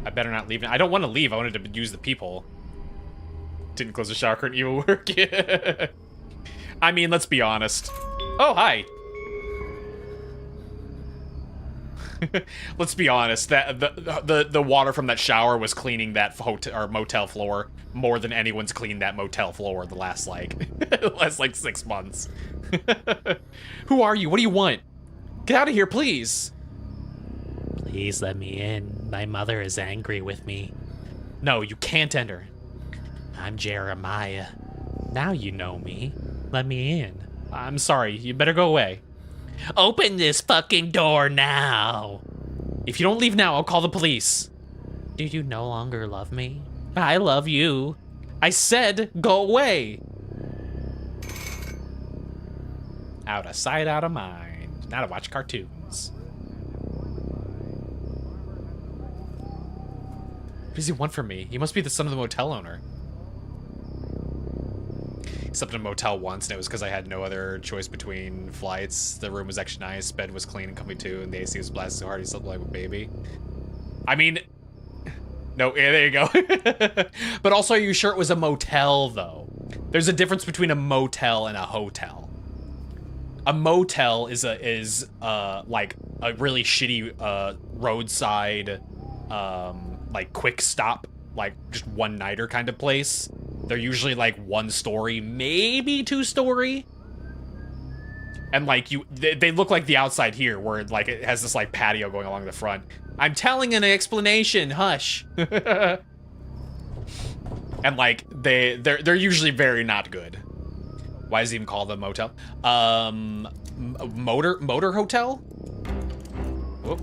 I better not leave. I don't want to leave. I wanted to use the peephole. Didn't close the shower curtain. You will work. I mean, let's be honest. Oh, hi. Let's be honest. That the water from that shower was cleaning that hotel or motel floor more than anyone's cleaned that motel floor the last like 6 months. Who are you? What do you want? Get out of here, please. Please let me in. My mother is angry with me. No, you can't enter. I'm Jeremiah. Now you know me. Let me in. I'm sorry. You better go away. Open this fucking door now. If you don't leave now, I'll call the police. Do you no longer love me? I love you. I said go away. Out of sight, out of mind. Now to watch cartoons. What does he want from me? He must be the son of the motel owner. Slept in a motel once, and it was because I had no other choice between flights. The room was actually nice, bed was clean and comfy too, and the AC was blasting so hard he slept like a baby. I mean, no, yeah, there you go. But also, are you sure it was a motel, though? There's a difference between a motel and a hotel. A motel is like a really shitty roadside, like quick stop, like just one-nighter kind of place. They're usually like 1 story, maybe 2 story. And like they look like the outside here where like it has this like patio going along the front. I'm telling an explanation, hush. And like they're usually very not good. Why is it even called a motel? Motor hotel? Whoop.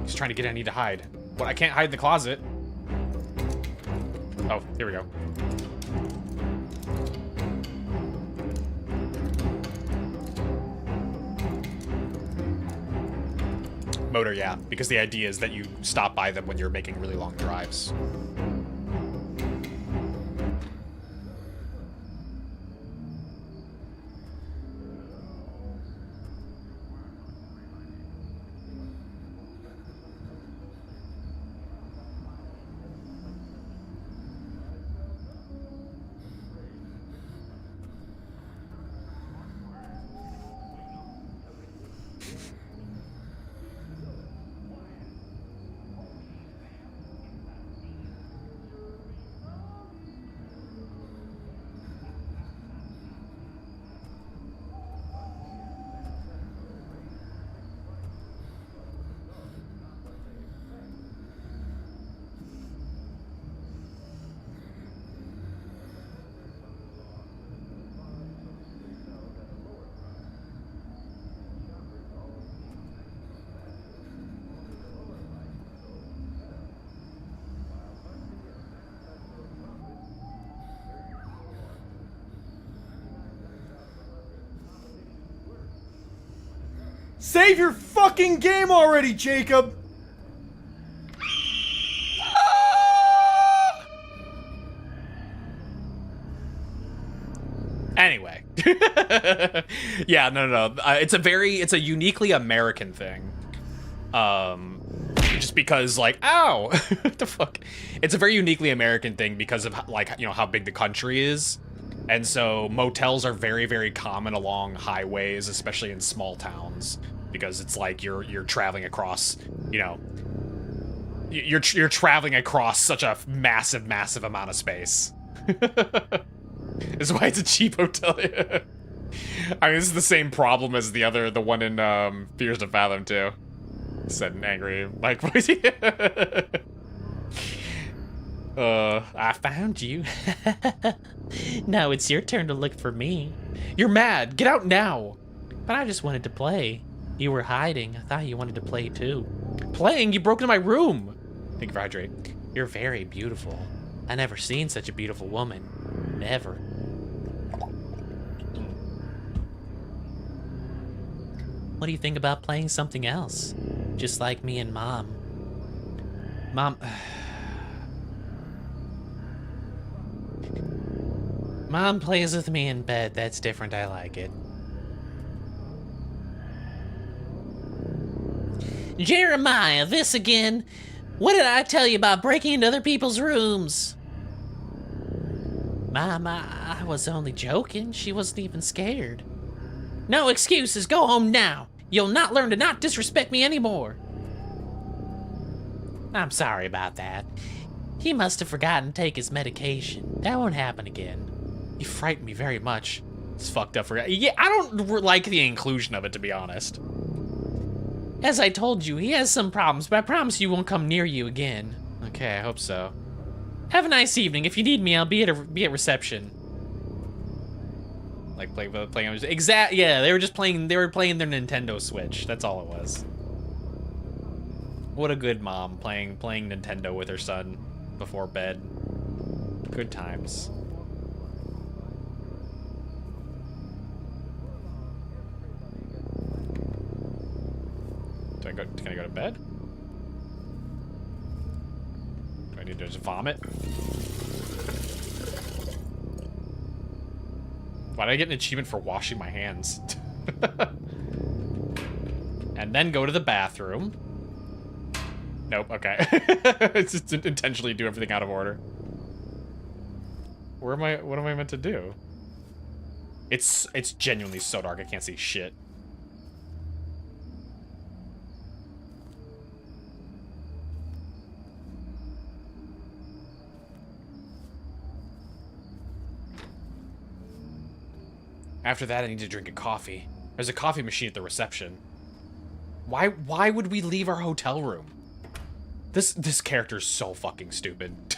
He's trying to get I need to hide. What, I can't hide in the closet. Oh, here we go. Motor, yeah, because the idea is that you stop by them when you're making really long drives.
Save your fucking game already, Jacob!
Anyway. Yeah, no. It's a uniquely American thing. Just because, like, ow! What the fuck? It's a very uniquely American thing because of, like, you know, how big the country is. And so motels are very, very common along highways, especially in small towns. Because it's like you're traveling across, you know, you're traveling across such a massive amount of space. That's why it's a cheap hotel. I mean, this is the same problem as the one in Fears to Fathom too. Said an angry Mike voice. I found you. Now it's your turn to look for me. You're mad. Get out now. But I just wanted to play. You were hiding. I thought you wanted to play too. Playing? You broke into my room. Thank you for hydrate. You're very beautiful. I never seen such a beautiful woman. Never. What do you think about playing something else? Just like me and Mom. Mom plays with me in bed. That's different. I like it. Jeremiah, this again? What did I tell you about breaking into other people's rooms? Mom, I was only joking. She wasn't even scared. No excuses. Go home now. You'll not learn to not disrespect me anymore. I'm sorry about that. He must have forgotten to take his medication. That won't happen again. You frightened me very much. It's fucked up for... Yeah, I don't like the inclusion of it, to be honest. As I told you, he has some problems, but I promise you won't come near you again. Okay, I hope so. Have a nice evening. If you need me, I'll be at reception. Like playing yeah, they were playing their Nintendo Switch. That's all it was. What a good mom playing Nintendo with her son before bed. Good times. Can I go to bed? Do I need to just vomit? Why did I get an achievement for washing my hands? And then go to the bathroom. Nope, okay. It's just intentionally do everything out of order. What am I meant to do? It's genuinely so dark I can't see shit. After that, I need to drink a coffee. There's a coffee machine at the reception. Why would we leave our hotel room? This character's so fucking stupid.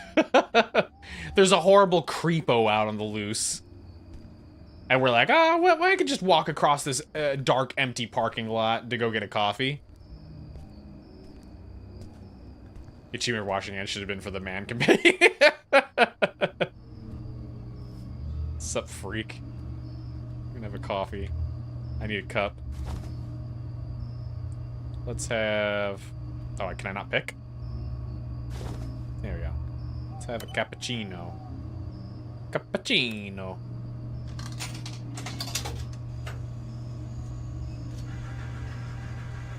There's a horrible creepo out on the loose. And we're like, oh, well, I could just walk across this dark, empty parking lot to go get a coffee. The achievement for washing hands should have been for the man committee. Sup, freak? Have a coffee. I need a cup. Let's have... Oh, can I not pick? There we go. Let's have a cappuccino. Cappuccino.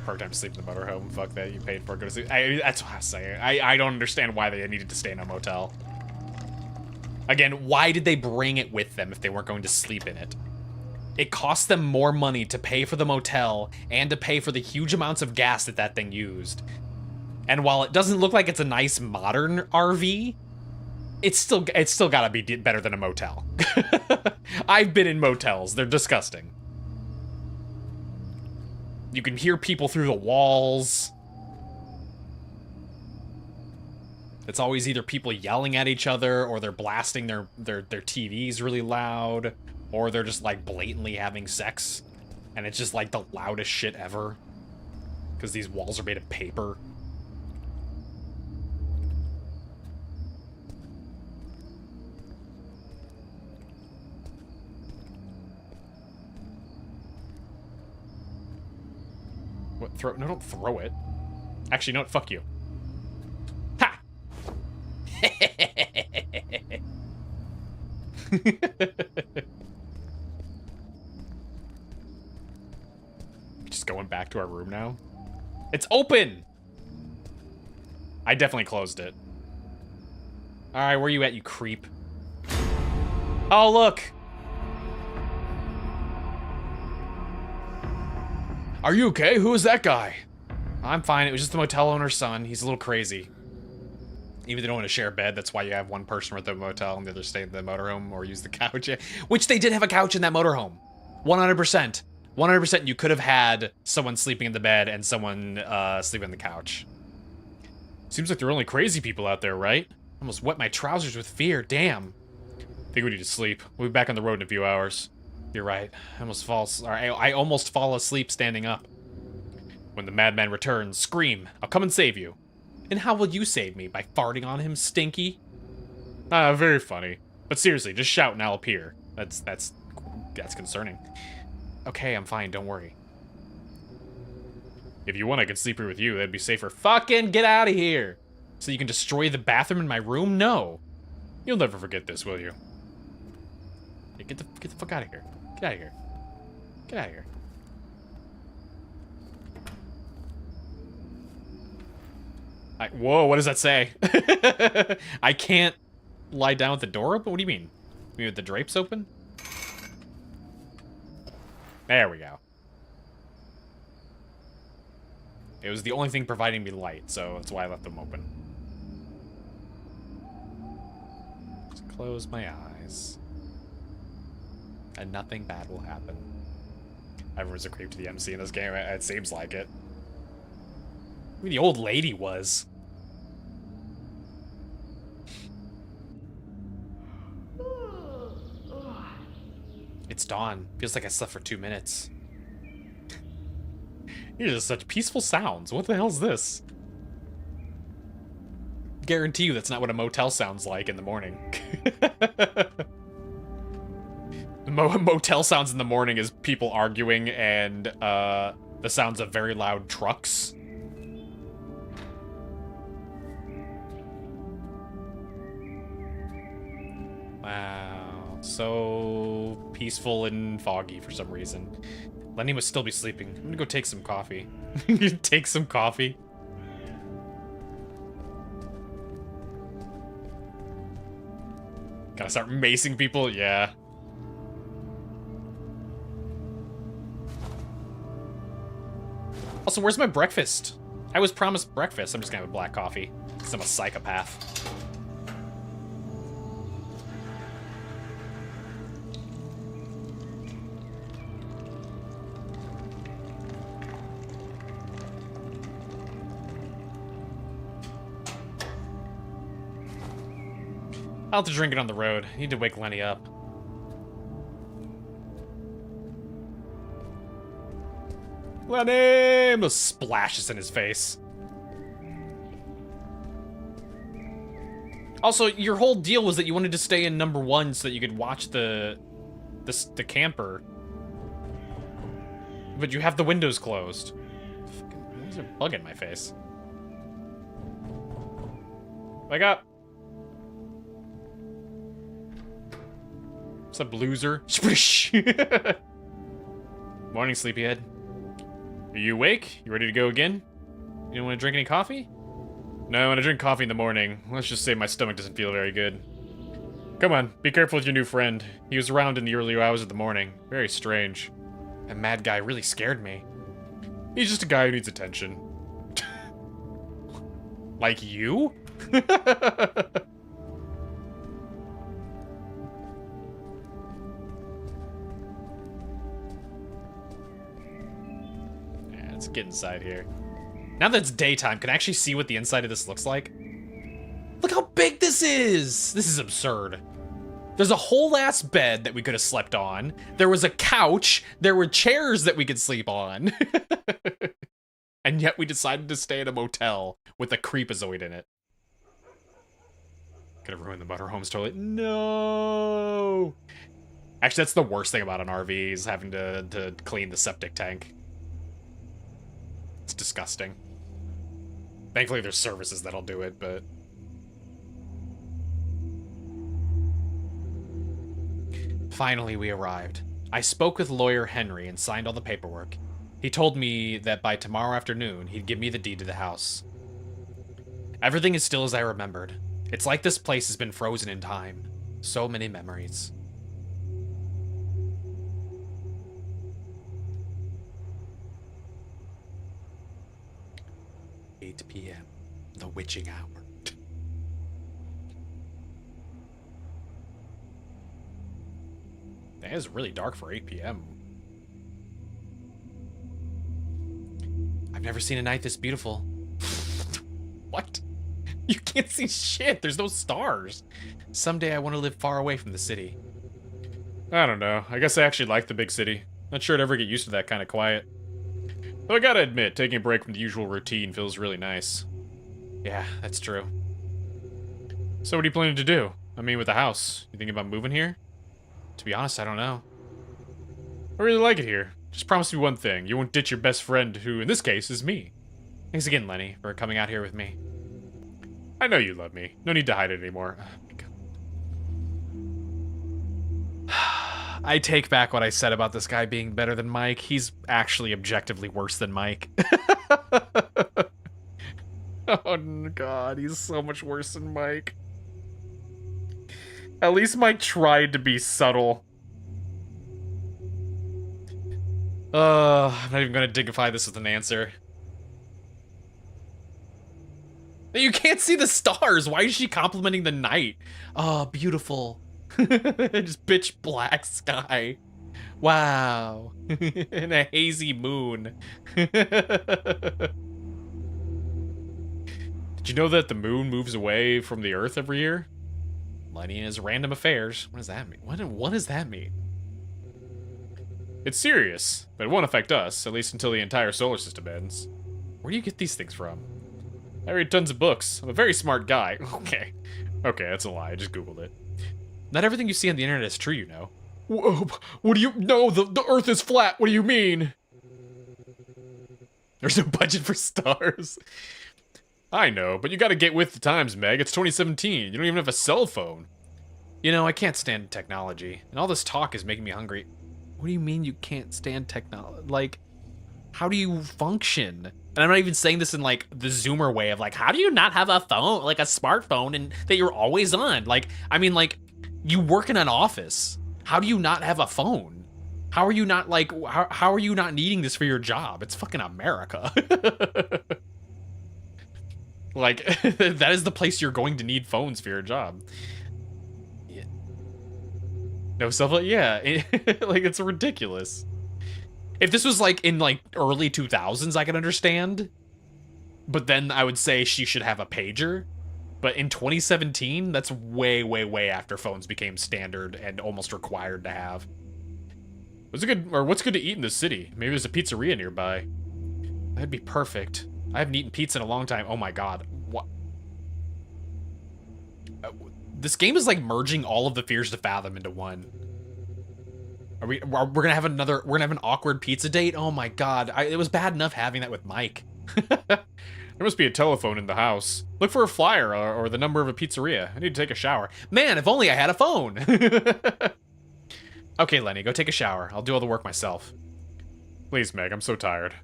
Perfect time to sleep in the motorhome. Fuck that, you paid for it. Go to sleep. That's what I was saying. I don't understand why they needed to stay in a motel. Again, why did they bring it with them if they weren't going to sleep in it? It costs them more money to pay for the motel and to pay for the huge amounts of gas that thing used. And while it doesn't look like it's a nice modern RV, it's still gotta be better than a motel. I've been in motels. They're disgusting. You can hear people through the walls. It's always either people yelling at each other or they're blasting their TVs really loud. Or they're just, like, blatantly having sex. And it's just, like, the loudest shit ever. Because these walls are made of paper. No, don't throw it. Actually, no, fuck you. Ha! Just going back to our room now. It's open! I definitely closed it. Alright, where you at, you creep? Oh, look! Are you okay? Who is that guy? I'm fine. It was just the motel owner's son. He's a little crazy. Even if they don't want to share a bed, that's why you have one person at the motel and the other stay in the motorhome or use the couch. Which they did have a couch in that motorhome. 100%. 100% you could have had someone sleeping in the bed and someone sleeping on the couch. Seems like there are only crazy people out there, right? Almost wet my trousers with fear. Damn. Think we need to sleep. We'll be back on the road in a few hours. You're right. I almost fall asleep standing up. When the madman returns, scream. I'll come and save you. And how will you save me? By farting on him, Stinky? Very funny. But seriously, just shout and I'll appear. That's concerning. Okay, I'm fine. Don't worry. If you want, I could sleep here with you. That'd be safer. Fucking get out of here! So you can destroy the bathroom in my room? No. You'll never forget this, will you? Hey, get the fuck out of here. Get out of here. Get out of here. Whoa, what does that say? I can't lie down with the door open? What do you mean? You mean with the drapes open? There we go. It was the only thing providing me light, so that's why I left them open. Just close my eyes. And nothing bad will happen. Everyone's a creep to the MC in this game, it seems like it. I mean, the old lady was. It's dawn. Feels like I slept for 2 minutes. These are such peaceful sounds. What the hell's this? Guarantee you that's not what a motel sounds like in the morning. Motel sounds in the morning is people arguing and the sounds of very loud trucks. Wow, so peaceful and foggy for some reason. Lenny must still be sleeping. I'm gonna go take some coffee. Take some coffee? Gotta start macing people? Yeah. Also, where's my breakfast? I was promised breakfast. I'm just gonna have a black coffee, because I'm a psychopath. I'll have to drink it on the road. I need to wake Lenny up. Lenny! I'm gonna splash this in his face. Also, your whole deal was that you wanted to stay in number 1 so that you could watch the camper. But you have the windows closed. Fucking, these are bugging my face. Wake up! What's up, loser? Splish! Morning, sleepyhead. Are you awake? You ready to go again? You don't want to drink any coffee? No, when I drink coffee in the morning, let's just say my stomach doesn't feel very good. Come on, be careful with your new friend. He was around in the early hours of the morning. Very strange. That mad guy really scared me. He's just a guy who needs attention. Like you? Let's get inside here. Now that it's daytime, can I actually see what the inside of this looks like? Look how big this is! This is absurd. There's a whole ass bed that we could have slept on. There was a couch. There were chairs that we could sleep on. And yet we decided to stay at a motel with a creepazoid in it. Could have ruined the motorhome's toilet. No! Actually, that's the worst thing about an RV is having to clean the septic tank. It's disgusting. Thankfully, there's services that'll do it, but... Finally, we arrived. I spoke with lawyer Henry and signed all the paperwork. He told me that by tomorrow afternoon, he'd give me the deed to the house. Everything is still as I remembered. It's like this place has been frozen in time. So many memories. "8 p.m. The witching hour." It is really dark for 8 p.m. I've never seen a night this beautiful. What? You can't see shit. There's no stars. Someday I want to live far away from the city. I don't know. I guess I actually like the big city. Not sure I'd ever get used to that kind of quiet. Though I gotta admit, taking a break from the usual routine feels really nice. Yeah, that's true. So what are you planning to do? I mean, with the house. You thinking about moving here? To be honest, I don't know. I really like it here. Just promise me one thing. You won't ditch your best friend, who, in this case, is me. Thanks again, Lenny, for coming out here with me. I know you love me. No need to hide it anymore. I take back what I said about this guy being better than Mike. He's actually objectively worse than Mike. Oh, God. He's so much worse than Mike. At least Mike tried to be subtle. I'm not even going to dignify this with an answer. You can't see the stars. Why is she complimenting the night? Oh, beautiful. Just pitch black sky. Wow. And a hazy moon. Did you know that the moon moves away from the Earth every year? Lenny and his random affairs. What does that mean? What does that mean? It's serious, but it won't affect us, at least until the entire solar system ends. Where do you get these things from? I read tons of books. I'm a very smart guy. Okay. Okay, that's a lie. I just Googled it. Not everything you see on the internet is true, you know. Whoa, what do you... No, the Earth is flat. What do you mean? There's no budget for stars. I know, but you gotta get with the times, Meg. It's 2017. You don't even have a cell phone. You know, I can't stand technology, and all this talk is making me hungry. What do you mean you can't stand technology? Like, how do you function? And I'm not even saying this in, like, the Zoomer way of, like, how do you not have a phone, like a smartphone, and that you're always on? Like, I mean, like, you work in an office. How do you not have a phone? How are you not, like, how are you not needing this for your job? It's fucking America. Like, that is the place you're going to need phones for your job. Yeah. No cell phone? Yeah. Like, it's ridiculous. If this was, like, in, like, early 2000s, I could understand. But then I would say she should have a pager. But in 2017, that's way, way, way after phones became standard and almost required to have. What's good to eat in the city? Maybe there's a pizzeria nearby. That'd be perfect. I haven't eaten pizza in a long time. Oh my god. What? This game is like merging all of the fears to fathom into one. We're gonna have an awkward pizza date? Oh my god. It was bad enough having that with Mike. There must be a telephone in the house. Look for a flyer or the number of a pizzeria. I need to take a shower. Man, if only I had a phone. Okay, Lenny, go take a shower. I'll do all the work myself. Please, Meg, I'm so tired.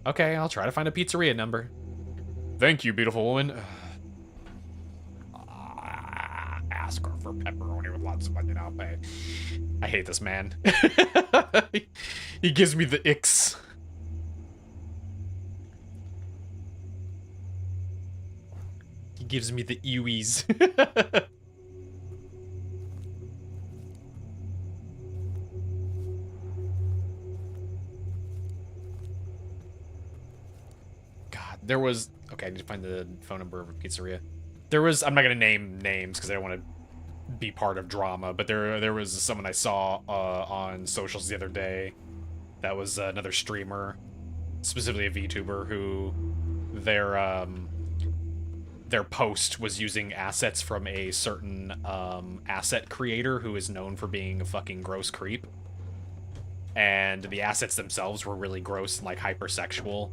Okay, I'll try to find a pizzeria number. Thank you, beautiful woman. Ask her for pepperoni with lots of onion, I'll pay. I hate this man. He gives me the icks. He gives me the ewies. There was... Okay, I need to find the phone number of a pizzeria. There was... I'm not going to name names because I don't want to be part of drama, but there was someone I saw on socials the other day that was another streamer, specifically a VTuber, who their post was using assets from a certain asset creator who is known for being a fucking gross creep. And the assets themselves were really gross and, like, hypersexual.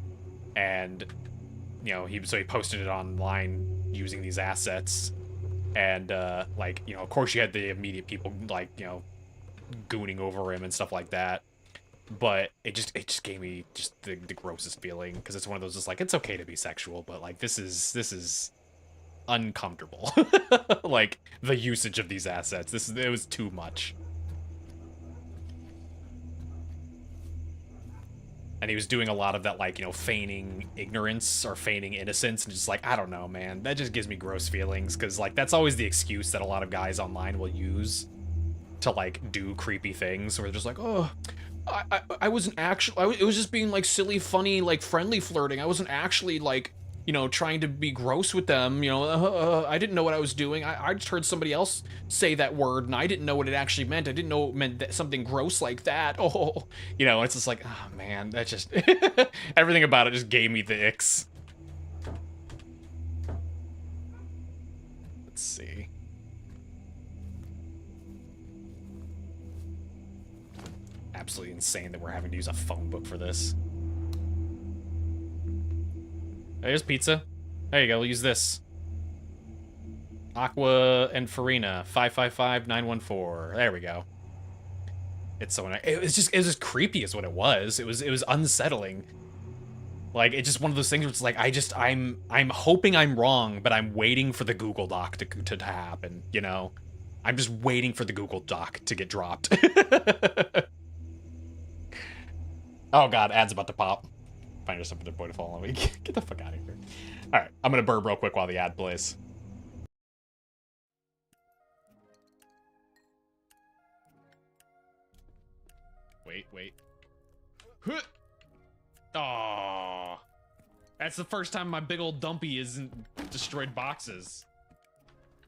and he posted it online using these assets, and like, of course you had the immediate people like, gooning over him and stuff like that. But it just gave me just the grossest feeling, because it's one of those, just like, it's okay to be sexual, but like this is uncomfortable. Like the usage of these assets, it was too much. And he was doing a lot of that, like, feigning ignorance or feigning innocence, and just like, I don't know, man, that just gives me gross feelings, because like that's always the excuse that a lot of guys online will use to like do creepy things, where they're just like, oh, I wasn't actually, it was just being like silly, funny, like friendly flirting. I wasn't actually like, trying to be gross with them. I didn't know what I was doing. I just heard somebody else say that word, and I didn't know what it actually meant. I didn't know it meant something gross like that. Oh, it's just like, oh man, that just, everything about it just gave me the icks. Let's see. Absolutely insane that we're having to use a phone book for this. There's pizza. There you go, we'll use this. Aqua and Farina, 555-914. There we go. It's so nice. It was just creepy is what it was. It was unsettling. Like, it's just one of those things where it's like, I'm hoping I'm wrong, but I'm waiting for the Google Doc to happen, I'm just waiting for the Google Doc to get dropped. Oh god, ad's about to pop. Find yourself a boy to follow me. Get the fuck out of here. Alright, I'm gonna burp real quick while the ad plays. Wait. Aww. That's the first time my big old dumpy isn't destroyed boxes.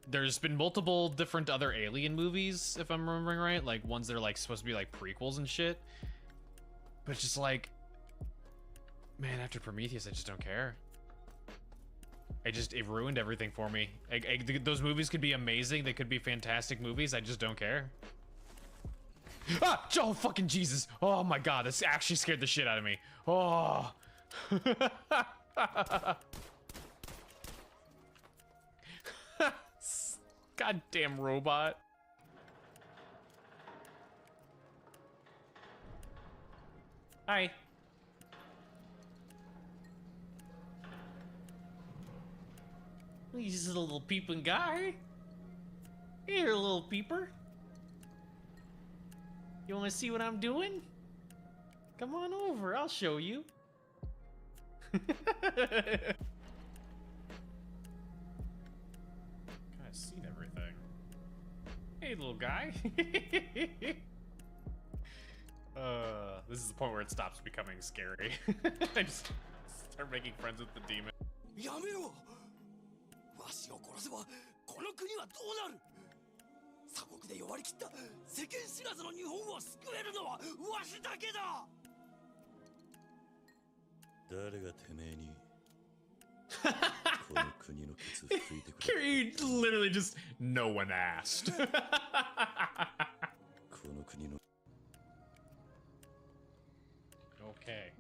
There's been multiple different other Alien movies, if I'm remembering right. Like, ones that are like supposed to be like prequels and shit. But it's just like, man, after Prometheus, I just don't care. It ruined everything for me. Those movies could be amazing. They could be fantastic movies. I just don't care. Ah! Oh, fucking Jesus. Oh my god, this actually scared the shit out of me. Oh. Goddamn robot. Hi. He's a little peeping guy. Here, little peeper. You want to see what I'm doing? Come on over, I'll show you. Kinda seen everything. Hey, little guy. This is the point where it stops becoming scary. I just start making friends with the demon.
やめろわしを殺せばこの国はどうなる鎖国で弱り切った世間知らずの日本を救えるのはわしだけだ誰がてめえにこの国のケツ拭いてくれ
He literally just, no one asked.
この国の
Okay.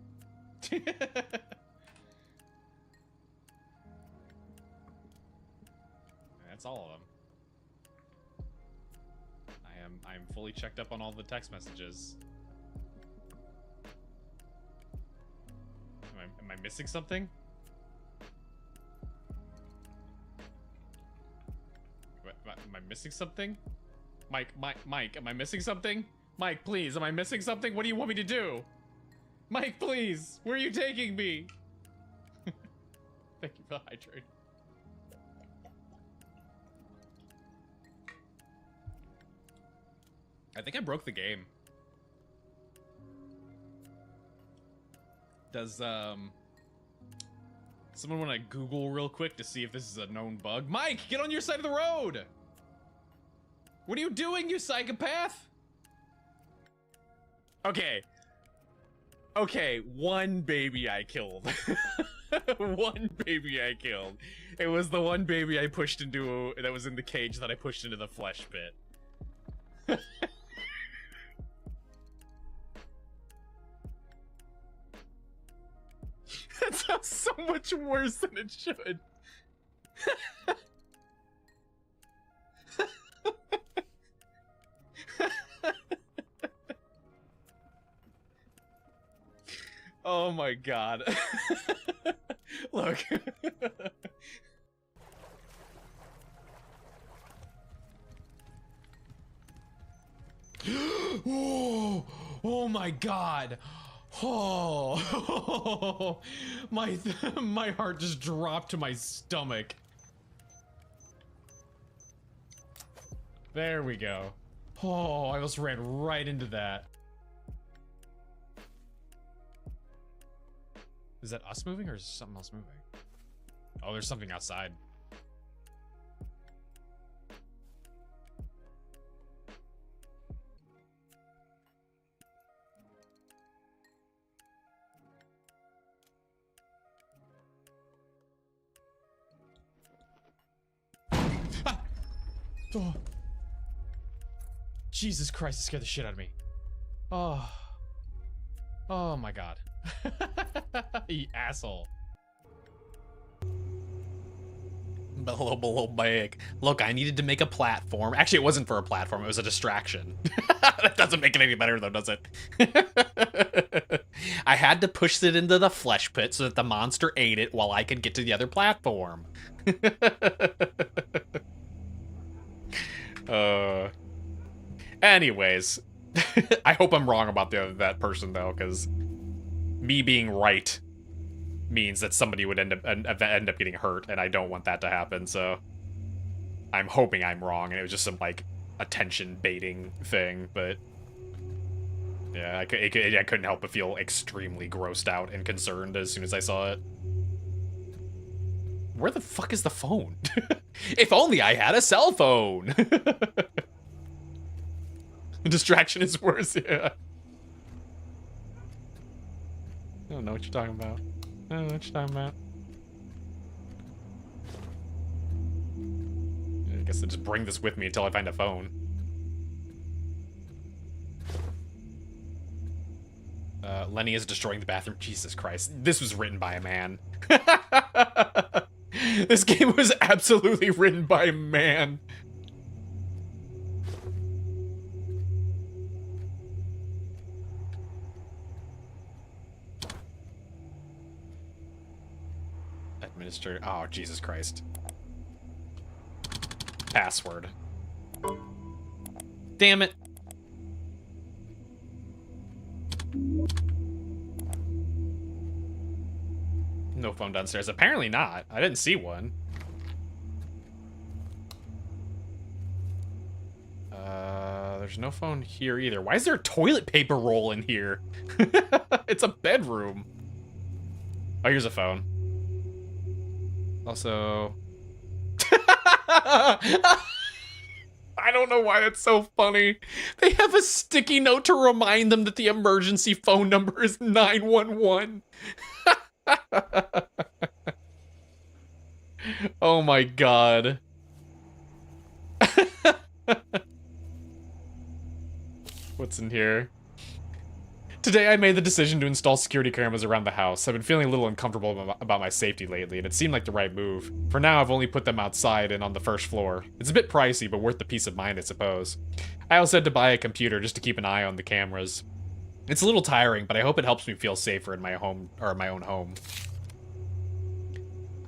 That's all of them. I'm fully checked up on all the text messages. Am I missing something? Am I missing something? Mike, am I missing something? Mike, please, am I missing something? What do you want me to do? Mike, please, where are you taking me? Thank you for the hydrate. I think I broke the game. Does, someone want to Google real quick to see if this is a known bug? Mike, get on your side of the road! What are you doing, you psychopath? Okay. Okay, one baby I killed. One baby I killed. It was the one baby I pushed into, that was in the cage that I pushed into the flesh pit.
That sounds so much worse than it should. Oh my god. Look. Oh, oh my god. Oh, my heart just dropped to my stomach. There we go. Oh, I almost ran right into that. Is that us moving or is something else moving? Oh, there's something outside. Ah! Oh. Jesus Christ, it scared the shit out of me. Oh. Oh my god. You asshole.
Below bag. Look, I needed to make a platform. Actually, it wasn't for a platform. It was a distraction. That doesn't make it any better, though, does it? I had to push it into the flesh pit so that the monster ate it while I could get to the other platform. Anyways, I hope I'm wrong about that person, though, because me being right means that somebody would end up getting hurt, and I don't want that to happen, so I'm hoping I'm wrong, and it was just some, like, attention baiting thing, but yeah, I couldn't help but feel extremely grossed out and concerned as soon as I saw it. Where the fuck is the phone? If only I had a cell phone! Distraction is worse, yeah. I don't know what you're talking about. I don't know what you're talking about. I guess I'll just bring this with me until I find a phone. Lenny is destroying the bathroom. Jesus Christ. This was written by a man. This game was absolutely written by a man. Administer. Oh, Jesus Christ. Password. Damn it. No phone downstairs. Apparently not. I didn't see one. There's no phone here either. Why is there a toilet paper roll in here? It's a bedroom. Oh, here's a phone. Also... I don't know why it's so funny. They have a sticky note to remind them that the emergency phone number is 911. Oh my god. What's in here? Today I made the decision to install security cameras around the house. I've been feeling a little uncomfortable about my safety lately, and it seemed like the right move. For now, I've only put them outside and on the first floor. It's a bit pricey, but worth the peace of mind, I suppose. I also had to buy a computer just to keep an eye on the cameras. It's a little tiring, but I hope it helps me feel safer in my home, or my own home.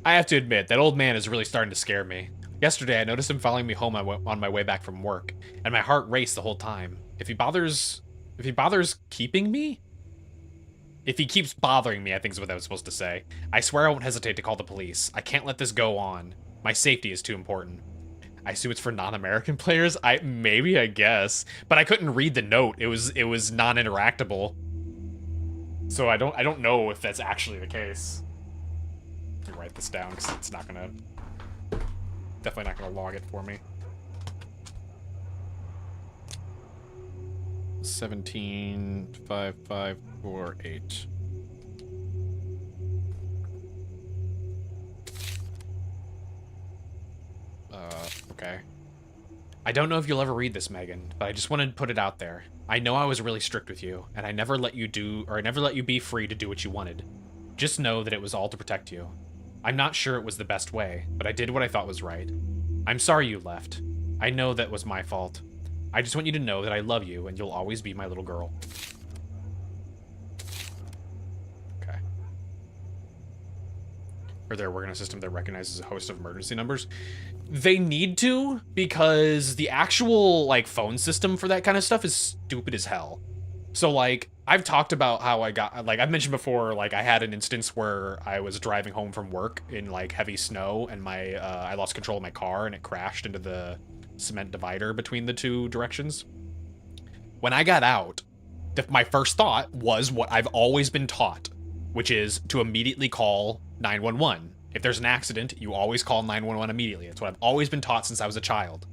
I have to admit, that old man is really starting to scare me. Yesterday, I noticed him following me home on my way back from work, and my heart raced the whole time. If he bothers keeping me? If he keeps bothering me, I think is what I was supposed to say. I swear I won't hesitate to call the police. I can't let this go on. My safety is too important. I assume it's for non-American players? Maybe, I guess. But I couldn't read the note. It was non-interactable. So I don't know if that's actually the case. Let me write this down, because it's not gonna... Definitely not gonna log it for me. 175548. Okay. I don't know if you'll ever read this, Megan, but I just wanted to put it out there. I know I was really strict with you, and I never let you be free to do what you wanted. Just know that it was all to protect you. I'm not sure it was the best way, but I did what I thought was right. I'm sorry you left. I know that was my fault. I just want you to know that I love you and you'll always be my little girl. Okay. Or they're working on a system that recognizes a host of emergency numbers. They need to, because the actual, like, phone system for that kind of stuff is stupid as hell. So, like, I've talked about how I got, like, I've mentioned before, like, I had an instance where I was driving home from work in, like, heavy snow, and my, I lost control of my car, and it crashed into the cement divider between the two directions. When I got out, my first thought was what I've always been taught, which is to immediately call 911. If there's an accident, you always call 911 immediately. It's what I've always been taught since I was a child.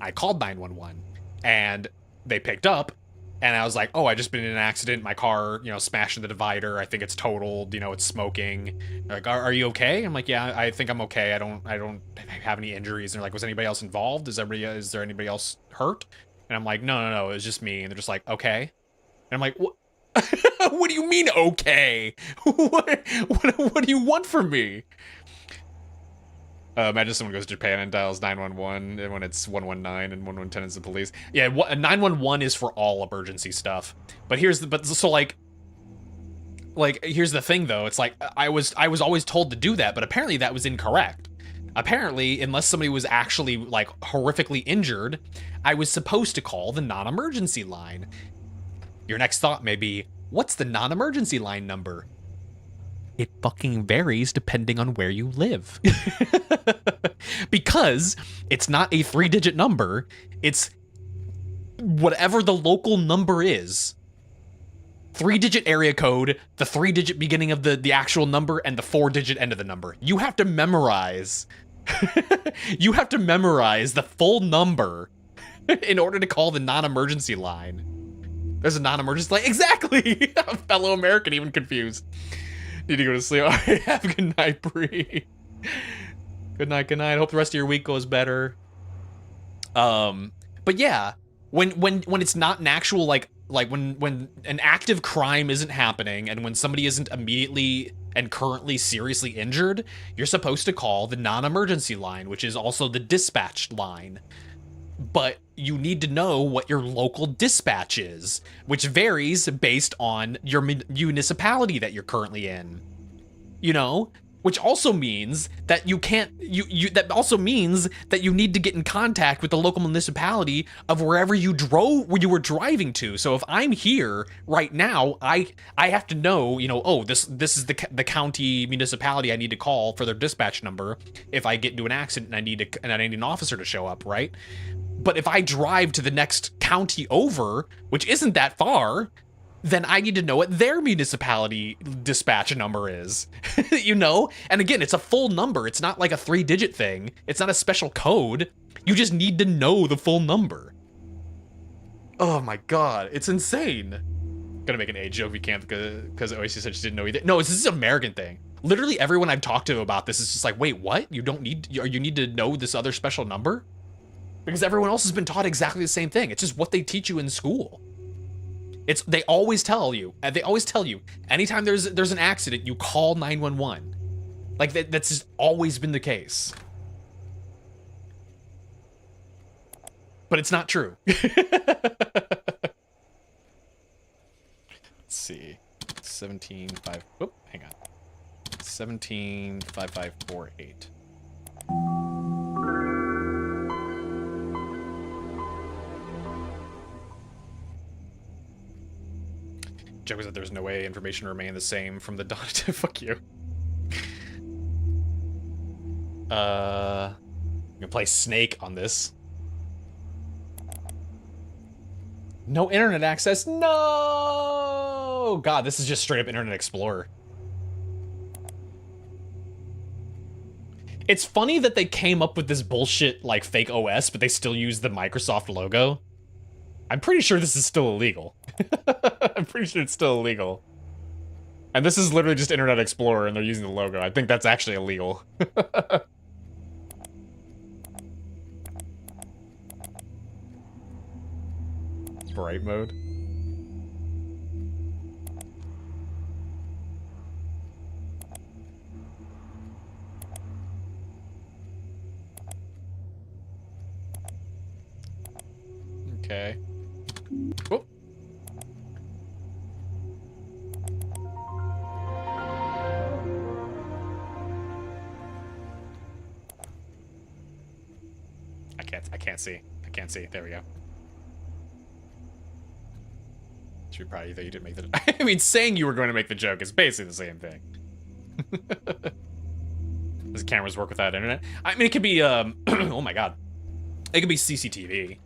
I called 911, and they picked up, and I was like, oh, I just been in an accident. My car, you know, smashed into the divider. I think it's totaled. You know, it's smoking. They're like, are you okay? I'm like, yeah, I think I'm okay. I don't have any injuries. And they're like, was anybody else involved? Is there anybody else hurt? And I'm like, no, it was just me. And they're just like, okay. And I'm like, what? What do you mean, okay? What do you want from me? Imagine someone goes to Japan and dials 911, and when it's 119 and 110 is the police. Yeah, 911 is for all emergency stuff. But here's the, here's the thing though. It's like, I was always told to do that, but apparently that was incorrect. Apparently, unless somebody was actually, like, horrifically injured, I was supposed to call the non-emergency line. Your next thought may be, what's the non-emergency line number? It fucking varies depending on where you live. Because it's not a 3-digit number, it's whatever the local number is. 3-digit area code, the 3-digit beginning of the actual number, and the 4-digit end of the number. You have to memorize. You have to memorize the full number in order to call the non-emergency line. There's a non-emergency line. Exactly! A fellow American even confused. Need to go to sleep. All right, have a good night, Bree. Good night, good night. Hope the rest of your week goes better. But yeah, when it's not an actual, like when an active crime isn't happening and when somebody isn't immediately and currently seriously injured, you're supposed to call the non-emergency line, which is also the dispatch line. But you need to know what your local dispatch is, which varies based on your municipality that you're currently in. You know? Which also means that you can't, that also means that you need to get in contact with the local municipality of wherever you were driving to. So if I'm here right now, I have to know, you know, oh, this is the county municipality I need to call for their dispatch number if I get into an accident and I need an officer to show up, right? But if I drive to the next county over, which isn't that far, then I need to know what their municipality dispatch number is, you know? And again, it's a full number. It's not like a 3-digit thing. It's not a special code. You just need to know the full number. Oh my God, it's insane. Gonna make an age joke if you can't because Oasis said she didn't know either. No, this is an American thing. Literally everyone I've talked to about this is just like, wait, what? You need to know this other special number? Because everyone else has been taught exactly the same thing. It's just what they teach you in school. They always tell you, anytime there's an accident, you call 911. Like that's just always been the case. But it's not true. Let's see. 17.5. Whoop, hang on. 17.5548. Joke was that there's no way information remained the same from the dawn to fuck you. I'm gonna play Snake on this. No internet access. No! God, this is just straight up Internet Explorer. It's funny that they came up with this bullshit, like, fake OS, but they still use the Microsoft logo. I'm pretty sure this is still illegal. I'm pretty sure it's still illegal. And this is literally just Internet Explorer and they're using the logo. I think that's actually illegal. Bright mode. Okay. Oh. I can't see. I can't see. There we go. Should be proud of you that you didn't make the I mean, saying you were going to make the joke is basically the same thing. Does cameras work without internet? I mean, it could be, oh my god. It could be CCTV.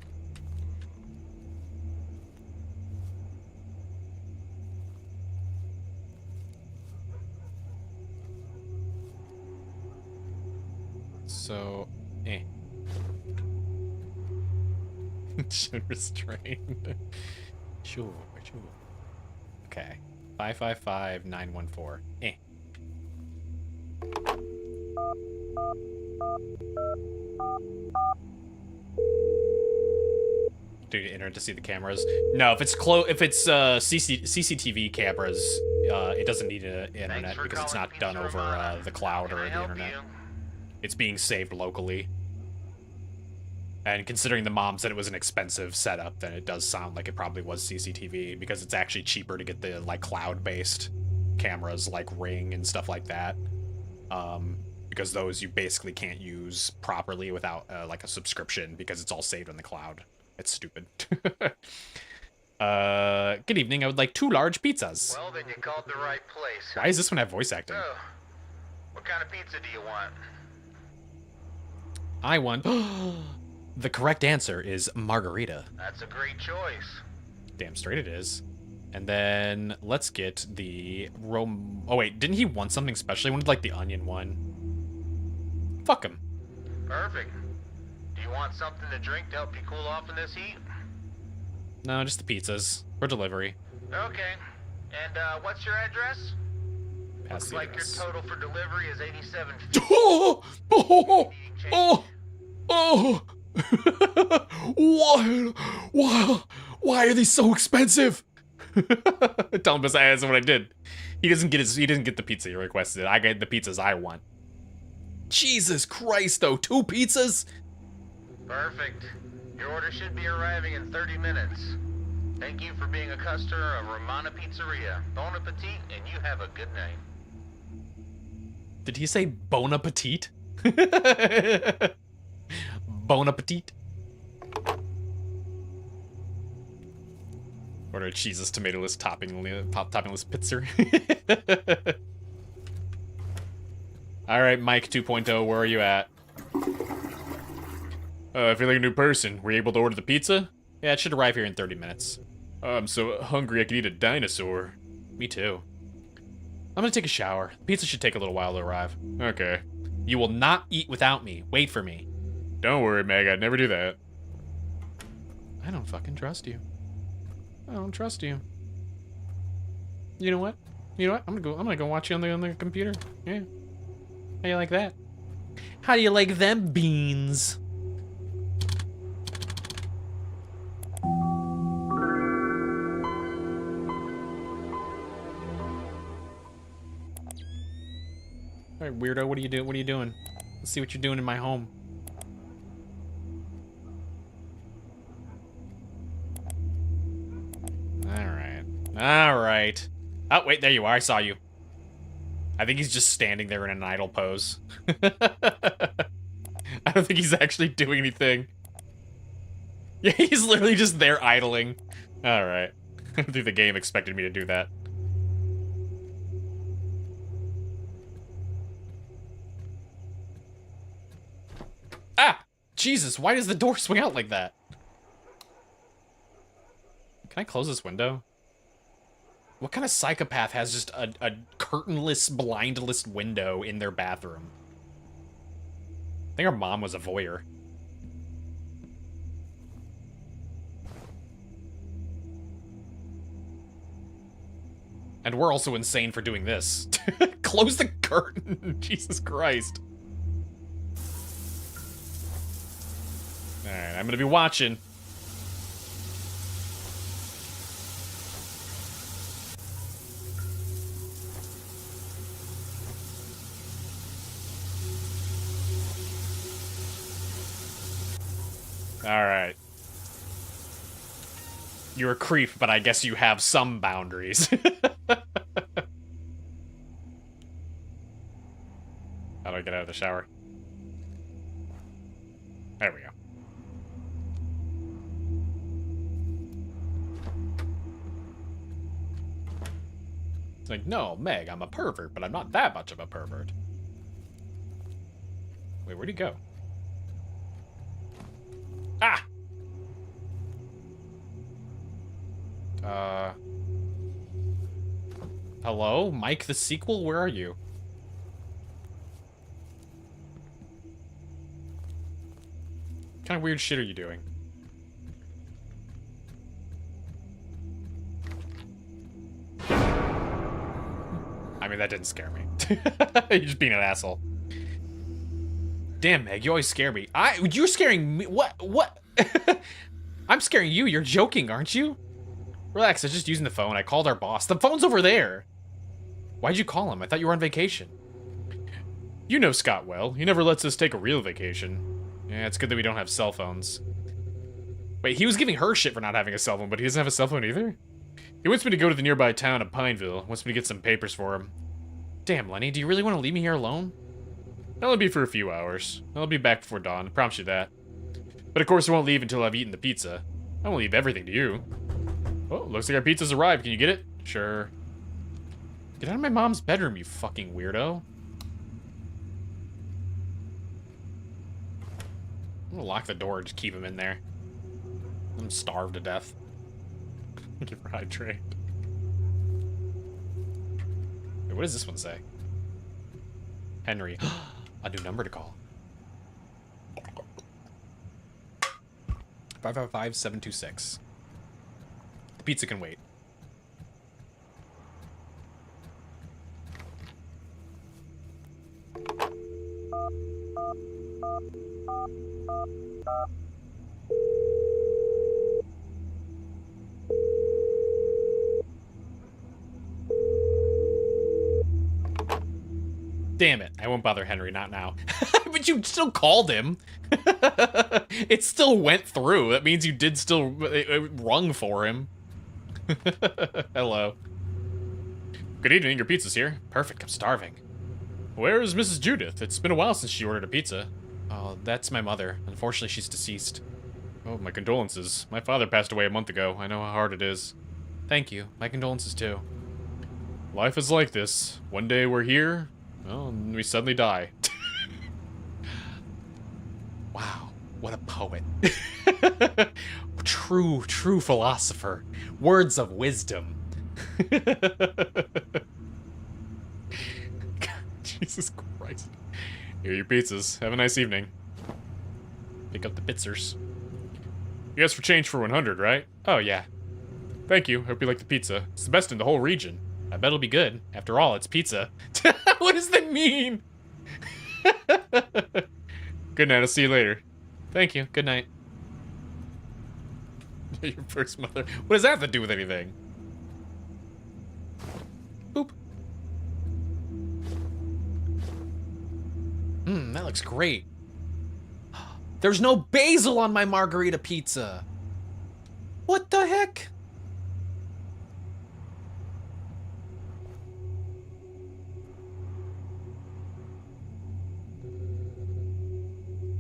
So, Should restrain. Sure. Okay. 555-914. Do you internet to see the cameras? No, if it's CCTV cameras, it doesn't need internet because it's not done over the cloud or the internet. It's being saved locally. And considering the mom said it was an expensive setup, then it does sound like it probably was CCTV because it's actually cheaper to get the like cloud-based cameras like Ring and stuff like that. Because those you basically can't use properly without like a subscription because it's all saved in the cloud. It's stupid. Good evening. I would like 2 large pizzas.
Well, then you called the right place.
Why does this one have voice acting?
So, what kind of pizza do you want?
I want... The correct answer is margarita.
That's a great choice.
Damn straight it is. And then let's get the Oh wait, didn't he want something special? He wanted like the onion one. Fuck him.
Perfect. Do you want something to drink to help you cool off in this heat?
No, just the pizzas for delivery.
Okay. And what's your address?
Pass
Looks
the
like your
address.
total for delivery is 87.
Oh! Why are these so expensive? Tell him that's what I did. He doesn't get the pizza he requested. I get the pizzas I want. Jesus Christ, though, 2 pizzas?
Perfect. Your order should be arriving in 30 minutes. Thank you for being a customer of Romana Pizzeria. Bon appetit, and you have a good night.
Did he say bon appetit? Bon appetit. Order a cheeseless, tomato-less, toppingless pizza. Alright, Mike 2.0, where are you at? I feel like a new person. Were you able to order the pizza? Yeah, it should arrive here in 30 minutes. Oh, I'm so hungry I could eat a dinosaur. Me too. I'm gonna take a shower. Pizza should take a little while to arrive. Okay. You will not eat without me. Wait for me. Don't worry, Meg. I'd never do that. I don't fucking trust you. I don't trust you. You know what? I'm gonna go watch you on the computer. Yeah. How you like that? How do you like them beans? Alright, weirdo, what are you doing? What are you doing? Let's see what you're doing in my home. Alright. Oh, wait, there you are. I saw you. I think he's just standing there in an idle pose. I don't think he's actually doing anything. Yeah, he's literally just there idling. Alright. I don't think the game expected me to do that. Ah! Jesus, why does the door swing out like that? Can I close this window? What kind of psychopath has just a curtainless, blindless window in their bathroom? I think our mom was a voyeur. And we're also insane for doing this. Close the curtain! Jesus Christ. Alright, I'm gonna be watching. Alright. You're a creep, but I guess you have some boundaries. How do I get out of the shower? There we go. It's like, no, Meg, I'm a pervert, but I'm not that much of a pervert. Wait, where'd he go? Ah! Hello? Mike the sequel? Where are you? What kind of weird shit are you doing? I mean, that didn't scare me. You're just being an asshole. Damn, Meg, you always scare me. You're scaring me. What? I'm scaring you. You're joking, aren't you? Relax, I was just using the phone. I called our boss. The phone's over there. Why'd you call him? I thought you were on vacation. You know Scott well. He never lets us take a real vacation. Yeah, it's good that we don't have cell phones. Wait, he was giving her shit for not having a cell phone, but he doesn't have a cell phone either? He wants me to go to the nearby town of Pineville. Wants me to get some papers for him. Damn, Lenny, do you really want to leave me here alone? That'll be for a few hours. I'll be back before dawn, I promise you that. But of course I won't leave until I've eaten the pizza. I won't leave everything to you. Oh, looks like our pizza's arrived. Can you get it? Sure. Get out of my mom's bedroom, you fucking weirdo. I'm gonna lock the door and just keep him in there. I'm starved to death. Thank you for hydrate. Wait, what does this one say? Henry. A new number to call. 555-726. The pizza can wait. Damn it. I won't bother Henry, not now. But you still called him. It still went through. That means you did still rung for him. Hello. Good evening, your pizza's here. Perfect, I'm starving. Where is Mrs. Judith? It's been a while since she ordered a pizza. Oh, that's my mother. Unfortunately, she's deceased. Oh, my condolences. My father passed away a month ago. I know how hard it is. Thank you. My condolences, too. Life is like this. One day we're here, well, and we suddenly die. Wow, what a poet. True philosopher. Words of wisdom. Jesus Christ. Here are your pizzas. Have a nice evening. Pick up the pizzers. You asked for change for 100, right? Oh, yeah. Thank you. Hope you like the pizza. It's the best in the whole region. I bet it'll be good. After all, it's pizza. What does that mean? Good night. I'll see you later. Thank you. Good night. Your first mother. What does that have to do with anything? Boop. That looks great. There's no basil on my margarita pizza. What the heck?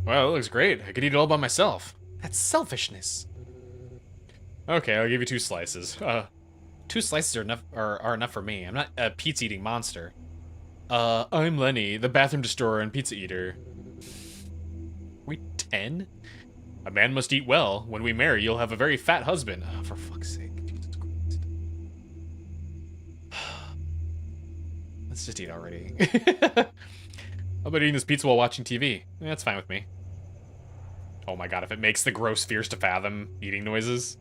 Well, it looks great. I could eat it all by myself. That's selfishness. Okay, I'll give you 2 slices. 2 slices are enough for me. I'm not a pizza-eating monster. I'm Lenny, the bathroom destroyer and pizza eater. We 10? A man must eat well. When we marry, you'll have a very fat husband. Oh, for fuck's sake. Jesus Christ. Let's just eat already. How about eating this pizza while watching TV? Yeah, that's fine with me. Oh my god, if it makes the gross fears to fathom eating noises.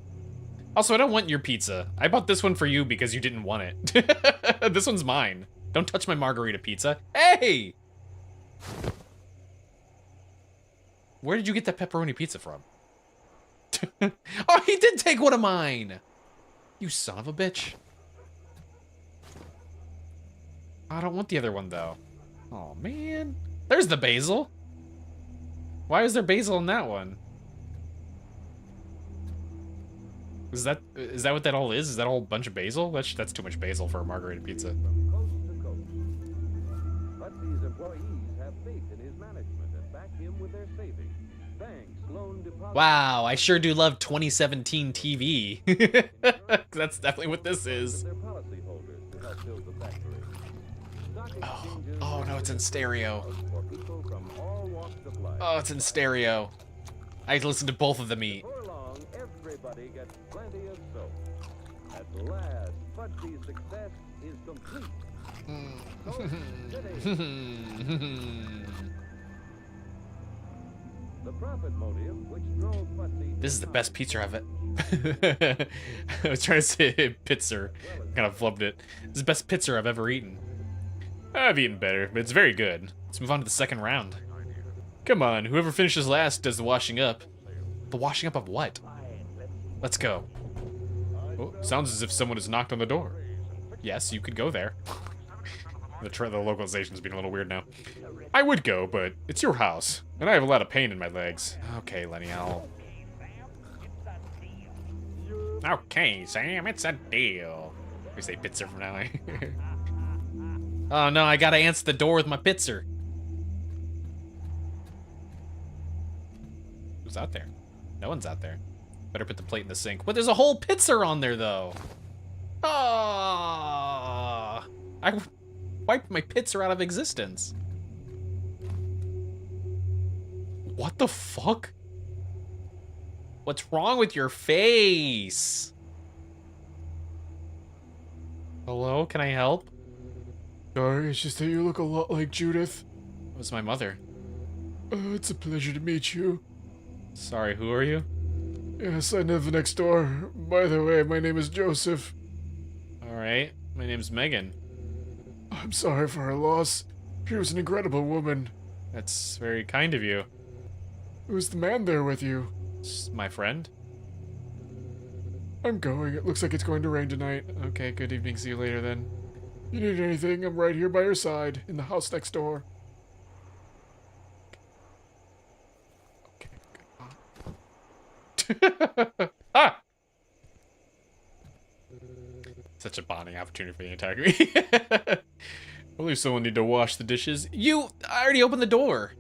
Also, I don't want your pizza. I bought this one for you because you didn't want it. This one's mine. Don't touch my margarita pizza. Hey! Where did you get that pepperoni pizza from? Oh, he did take one of mine! You son of a bitch. I don't want the other one, though. Oh, man. There's the basil. Why is there basil in that one? Is that what that all is? Is that a whole bunch of basil? That's too much basil for a margarita pizza.
From coast to coast. But these employees have faith in his management and back him with their savings. Banks, loan deposits.
Wow, I sure do love 2017 TV. That's definitely what this is.
Their policyholders to help build the factory.
Oh no, it's in stereo.
For people from all walks of life.
Oh, it's in stereo. I listen to both of them eat.
Before long, everybody gets plenty of soap. At last, Fudsy's success is complete. Coast City. The profit motive which drove Fudsy.
This is the best pizza I've I was trying to say pizza. Kind of flubbed it. This is the best pizza I've ever eaten. I've eaten better, but it's very good. Let's move on to the second round. Come on, whoever finishes last does the washing up. The washing up of what? Let's go. Oh, sounds as if someone has knocked on the door. Yes, you could go there. The localization's being a little weird now. I would go, but it's your house, and I have a lot of pain in my legs. Okay, Lenny, I'll... Okay, Sam, it's a deal. We say pizza from now on. Oh no, I gotta answer the door with my pizza. Who's out there? No one's out there. Better put the plate in the sink. But there's a whole pizza on there, though. Ah! I wiped my pizza out of existence. What the fuck? What's wrong with your face? Hello, can I help?
Sorry, it's just that you look a lot like Judith.
It was my mother.
It's a pleasure to meet you.
Sorry, who are you?
Yes, I live next door. By the way, my name is Joseph.
Alright, my name's Megan.
I'm sorry for her loss. She was an incredible woman.
That's very kind of you.
Who's the man there with you?
It's my friend.
I'm going. It looks like it's going to rain tonight.
Okay, good evening. See you later then.
You need anything, I'm right here by your side, in the house next door.
Okay, ah! Such a bonding opportunity for the entire community. I believe someone need to wash the dishes. I already opened the door.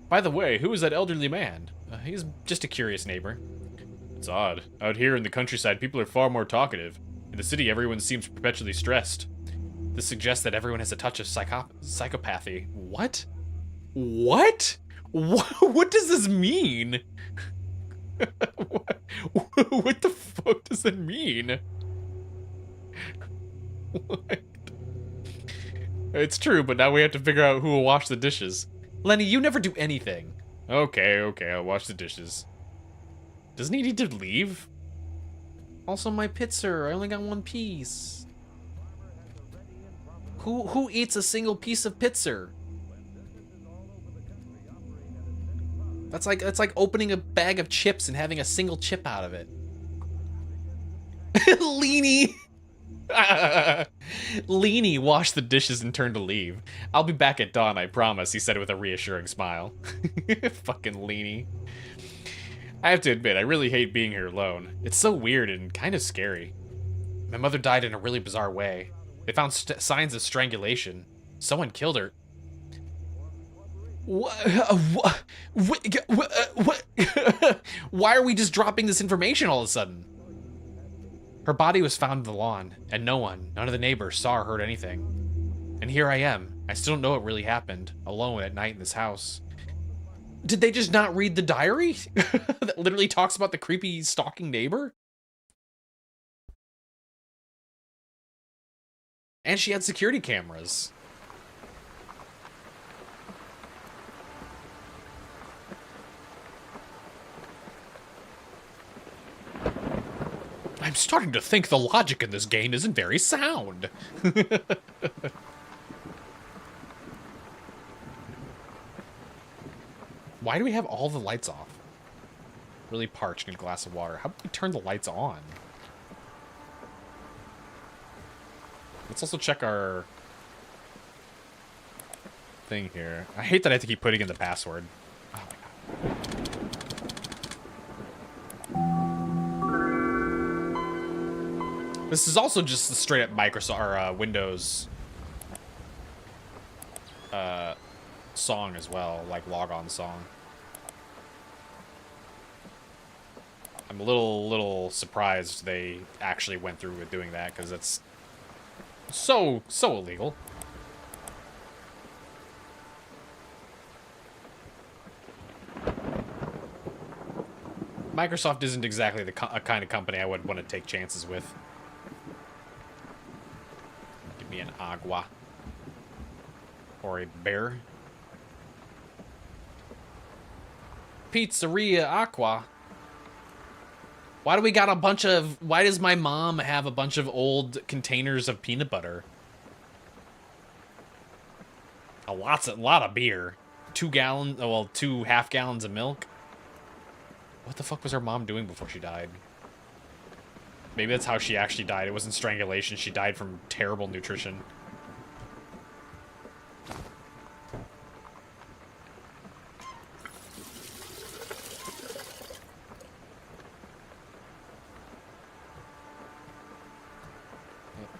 By the way, who is that elderly man? He's just a curious neighbor. It's odd. Out here in the countryside, people are far more talkative. In the city, everyone seems perpetually stressed. This suggests that everyone has a touch of psychopathy. What? What? What does this mean? What the fuck does that mean? What? It's true, but now we have to figure out who will wash the dishes. Lenny, you never do anything. Okay, I'll wash the dishes. Doesn't he need to leave? Also, my pizza. I only got one piece. Who eats a single piece of pizza? That's like opening a bag of chips and having a single chip out of it. Leanie! Leanie washed the dishes and turned to leave. I'll be back at dawn, I promise, he said with a reassuring smile. Fucking Leanie. I have to admit, I really hate being here alone. It's so weird and kind of scary. My mother died in a really bizarre way. They found signs of strangulation. Someone killed her. What? Why are we just dropping this information all of a sudden? Her body was found in the lawn, and none of the neighbors saw or heard anything. And here I am. I still don't know what really happened, alone at night in this house. Did they just not read the diary? That literally talks about the creepy stalking neighbor? And she had security cameras. I'm starting to think the logic in this game isn't very sound. Why do we have all the lights off? Really parched, need a glass of water. How about we turn the lights on? Let's also check our thing here. I hate that I have to keep putting in the password. Oh my god. This is also just the straight up Microsoft or Windows song as well, like logon song. I'm a little surprised they actually went through with doing that, because it's so illegal. Microsoft isn't exactly the kind of company I would want to take chances with. Give me an agua. Or a bear. Pizzeria Aqua. Why do we got a bunch of... Why does my mom have a bunch of old containers of peanut butter? A lot of beer. 2 gallons... Well, 2 half gallons of milk. What the fuck was her mom doing before she died? Maybe that's how she actually died. It wasn't strangulation. She died from terrible nutrition.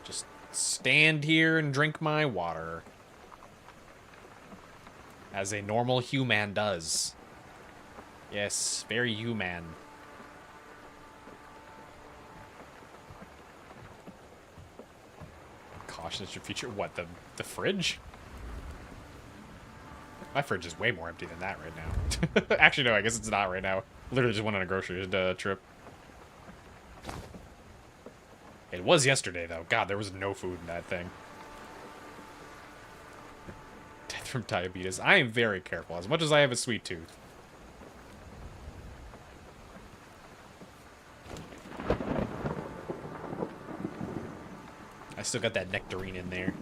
Just stand here and drink my water. As a normal human does. Yes, very human. Caution is your future. What, the fridge? My fridge is way more empty than that right now. Actually, no, I guess it's not right now. Literally just went on a grocery trip. It was yesterday, though. God, there was no food in that thing. Death from diabetes. I am very careful, as much as I have a sweet tooth. I still got that nectarine in there.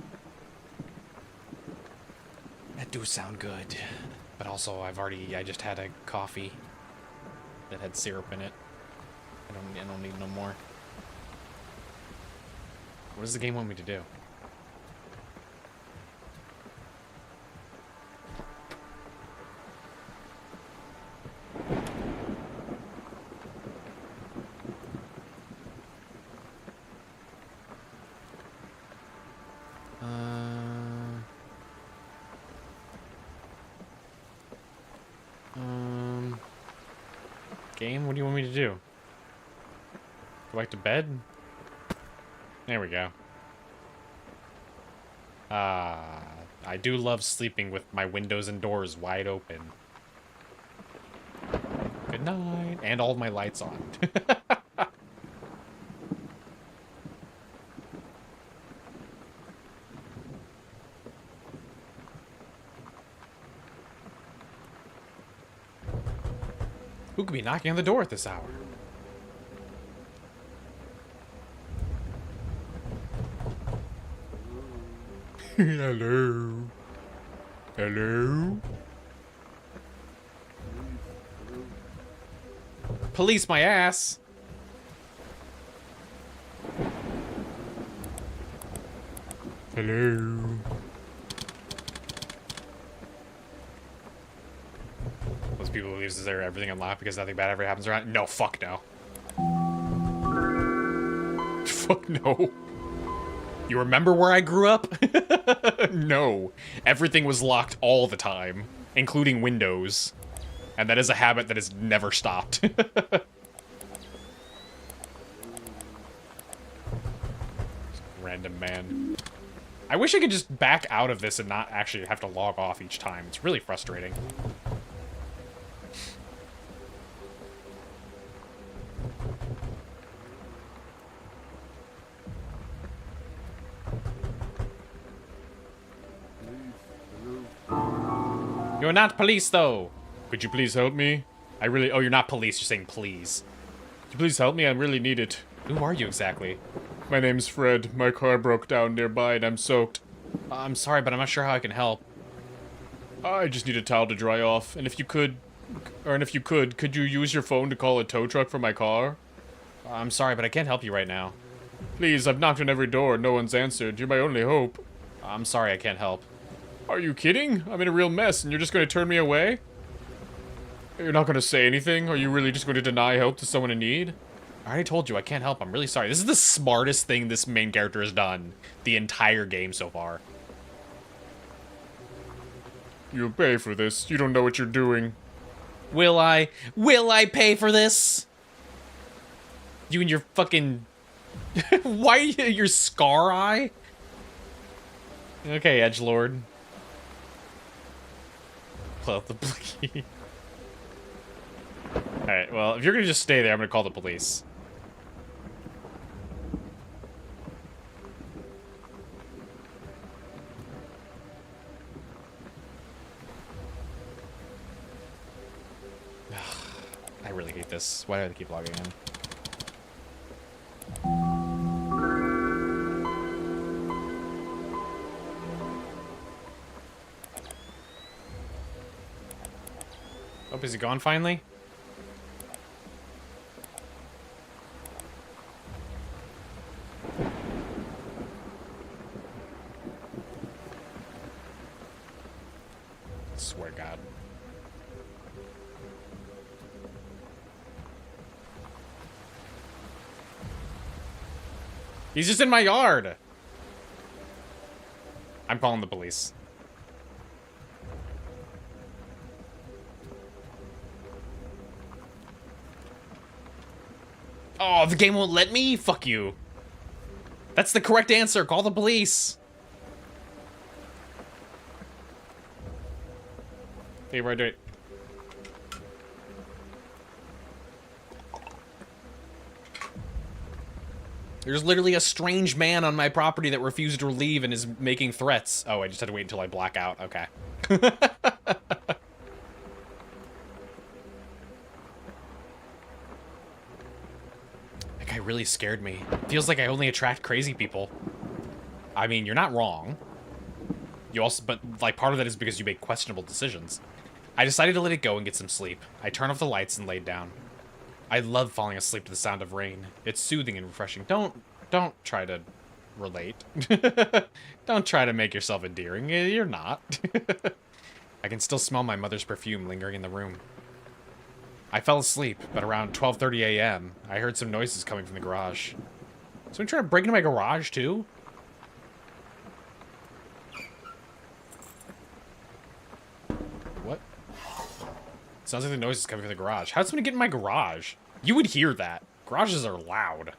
That do sound good. But also, I just had a coffee that had syrup in it. I don't need no more. What does the game want me to do? Game, what do you want me to do? Go back to bed? There we go. I do love sleeping with my windows and doors wide open. Good night. And all of my lights on. Who could be knocking on the door at this hour? Hello? Hello? Police my ass! Hello? Those people who leaves their everything unlocked because nothing bad ever happens around. No, fuck no. Fuck no. You remember where I grew up? No. Everything was locked all the time, including windows. And that is a habit that has never stopped. Random man. I wish I could just back out of this and not actually have to log off each time. It's really frustrating. You're not police, though. Could you please help me? Oh, you're not police. You're saying please.
Could you please help me? I really need it.
Who are you exactly?
My name's Fred. My car broke down nearby and I'm soaked.
I'm sorry, but I'm not sure how I can help.
I just need a towel to dry off. And if you could, could you use your phone to call a tow truck for my car?
I'm sorry, but I can't help you right now.
Please, I've knocked on every door. No one's answered. You're my only hope.
I'm sorry, I can't help.
Are you kidding? I'm in a real mess and you're just going to turn me away? You're not going to say anything? Are you really just going to deny help to someone in need?
I already told you, I can't help. I'm really sorry. This is the smartest thing this main character has done the entire game so far.
You'll pay for this. You don't know what you're doing.
Will I? Will I pay for this? You and your fucking... Why your scar eye? Okay, edgelord. Pull out the plea. Alright, well, if you're gonna just stay there, I'm gonna call the police. I really hate this. Why do I have to keep logging in? Oh, is he gone finally? Swear to God. He's just in my yard. I'm calling the police. Oh, the game won't let me? Fuck you. That's the correct answer. Call the police. Hey, right, right. There's literally a strange man on my property that refused to leave and is making threats. Oh, I just had to wait until I black out. Okay. That guy really scared me. Feels like I only attract crazy people. I mean, you're not wrong. You also, but like part of that is because you make questionable decisions. I decided to let it go and get some sleep. I turned off the lights and laid down. I love falling asleep to the sound of rain. It's soothing and refreshing. Don't try to relate. Don't try to make yourself endearing. You're not. I can still smell my mother's perfume lingering in the room. I fell asleep, but around 12:30 a.m., I heard some noises coming from the garage. Someone trying to break into my garage, too? What? Sounds like the noise is coming from the garage. How'd somebody get in my garage? You would hear that. Garages are loud.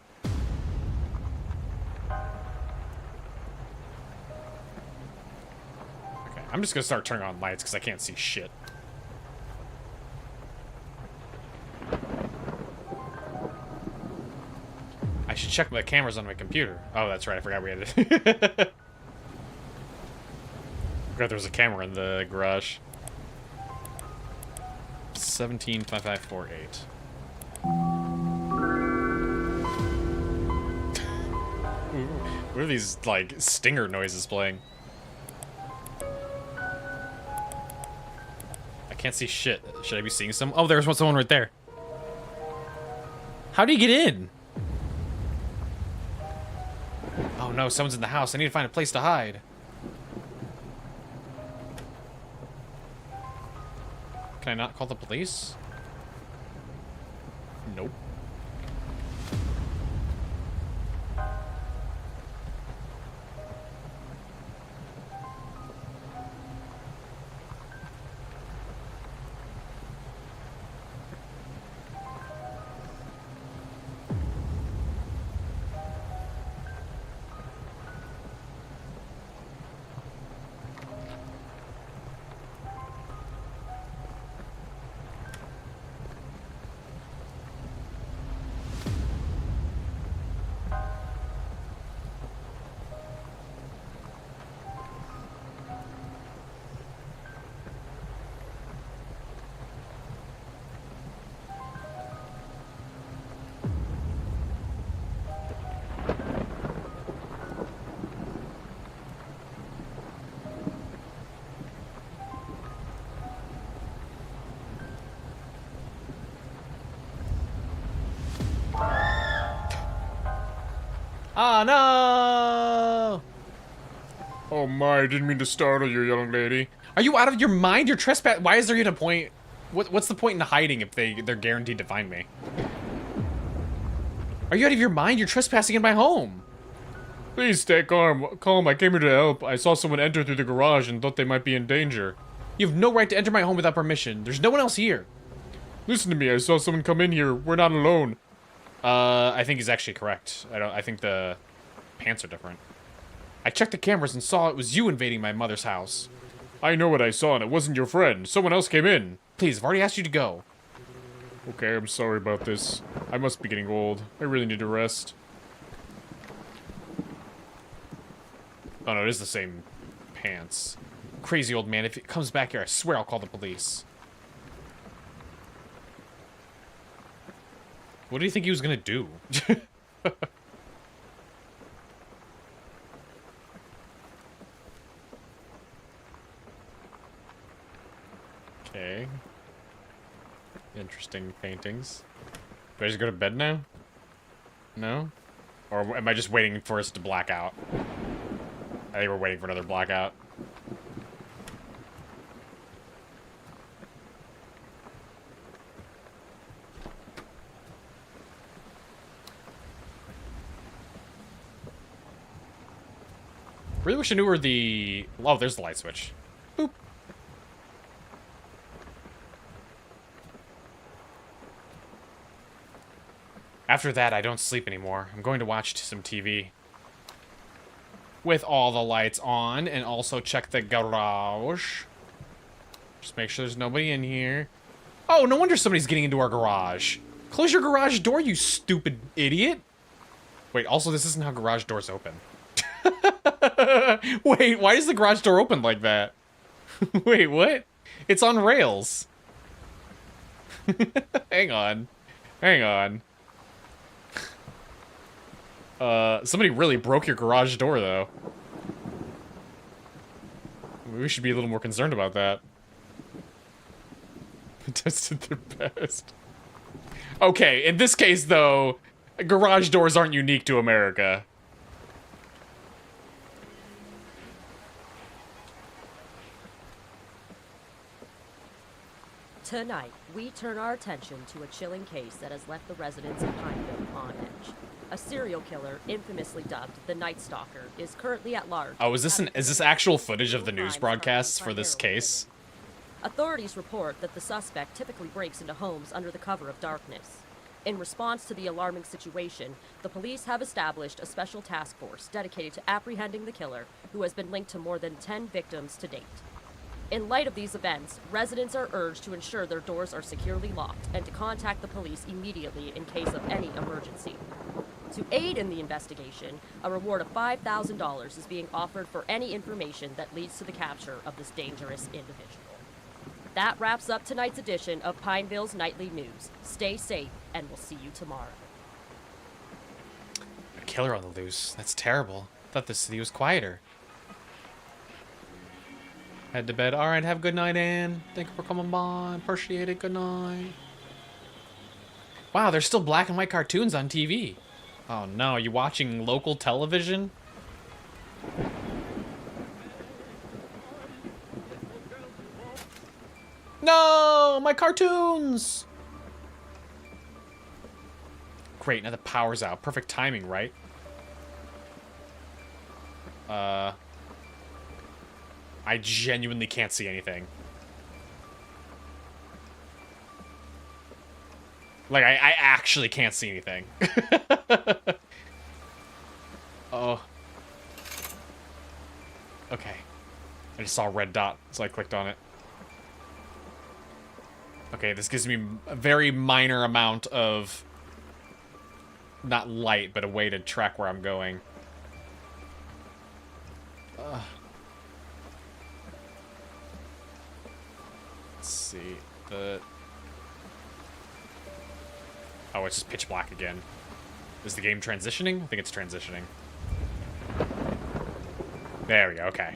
Okay, I'm just gonna start turning on lights because I can't see shit. I should check the cameras on my computer. Oh, that's right. I forgot we had it. I forgot there was a camera in the garage. 175548. What are these, like, stinger noises playing? I can't see shit. Should I be seeing some? Oh, there's someone right there. How do you get in? Oh no, someone's in the house. I need to find a place to hide. Can I not call the police? Nope. Oh no!
Oh my, I didn't mean to startle you, young lady.
Are you out of your mind? You're trespassing. Why is there even a point? What's the point in hiding if they're guaranteed to find me? Are you out of your mind? You're trespassing in my home.
Please stay calm. I came here to help. I saw someone enter through the garage and thought they might be in danger.
You have no right to enter my home without permission. There's no one else here.
Listen to me. I saw someone come in here. We're not alone.
I think he's actually correct. I think the pants are different. I checked the cameras and saw it was you invading my mother's house.
I know what I saw, and it wasn't your friend. Someone else came in.
Please, I've already asked you to go.
Okay, I'm sorry about this. I must be getting old. I really need to rest.
Oh no, it is the same pants. Crazy old man. If it comes back here, I swear I'll call the police. What do you think he was gonna do? Okay. Interesting paintings. Do I just go to bed now? No? Or am I just waiting for us to black out? I think we're waiting for another blackout. Really wish I knew where the... Oh, there's the light switch. Boop. After that, I don't sleep anymore. I'm going to watch some TV. With all the lights on, and also check the garage. Just make sure there's nobody in here. Oh, no wonder somebody's getting into our garage. Close your garage door, you stupid idiot. Wait, also, this isn't how garage doors open. Wait, why is the garage door open like that? Wait, what? It's on rails. Hang on. Hang on. Somebody really broke your garage door, though. We should be a little more concerned about that. Tested their best. Okay, in this case, though, garage doors aren't unique to America.
Tonight, we turn our attention to a chilling case that has left the residents of Pineville on edge. A serial killer, infamously dubbed the Night Stalker, is currently at large.
Oh, is this actual footage of the news broadcasts for this case?
Authorities report that the suspect typically breaks into homes under the cover of darkness. In response to the alarming situation, the police have established a special task force dedicated to apprehending the killer, who has been linked to more than 10 victims to date. In light of these events, residents are urged to ensure their doors are securely locked and to contact the police immediately in case of any emergency. To aid in the investigation, a reward of $5,000 is being offered for any information that leads to the capture of this dangerous individual. That wraps up tonight's edition of Pineville's Nightly News. Stay safe, and we'll see you tomorrow.
A killer on the loose. That's terrible. I thought the city was quieter. Head to bed. Alright, have a good night, Ann. Thank you for coming by. Appreciate it. Good night. Wow, there's still black and white cartoons on TV. Oh no, you watching local television? No, my cartoons! Great, now the power's out. Perfect timing, right? I genuinely can't see anything. Like, I actually can't see anything. Oh. Okay. I just saw a red dot, so I clicked on it. Okay, this gives me a very minor amount of... not light, but a way to track where I'm going. Let's see. Oh, it's just pitch black again. Is the game transitioning? I think it's transitioning. There we go, okay.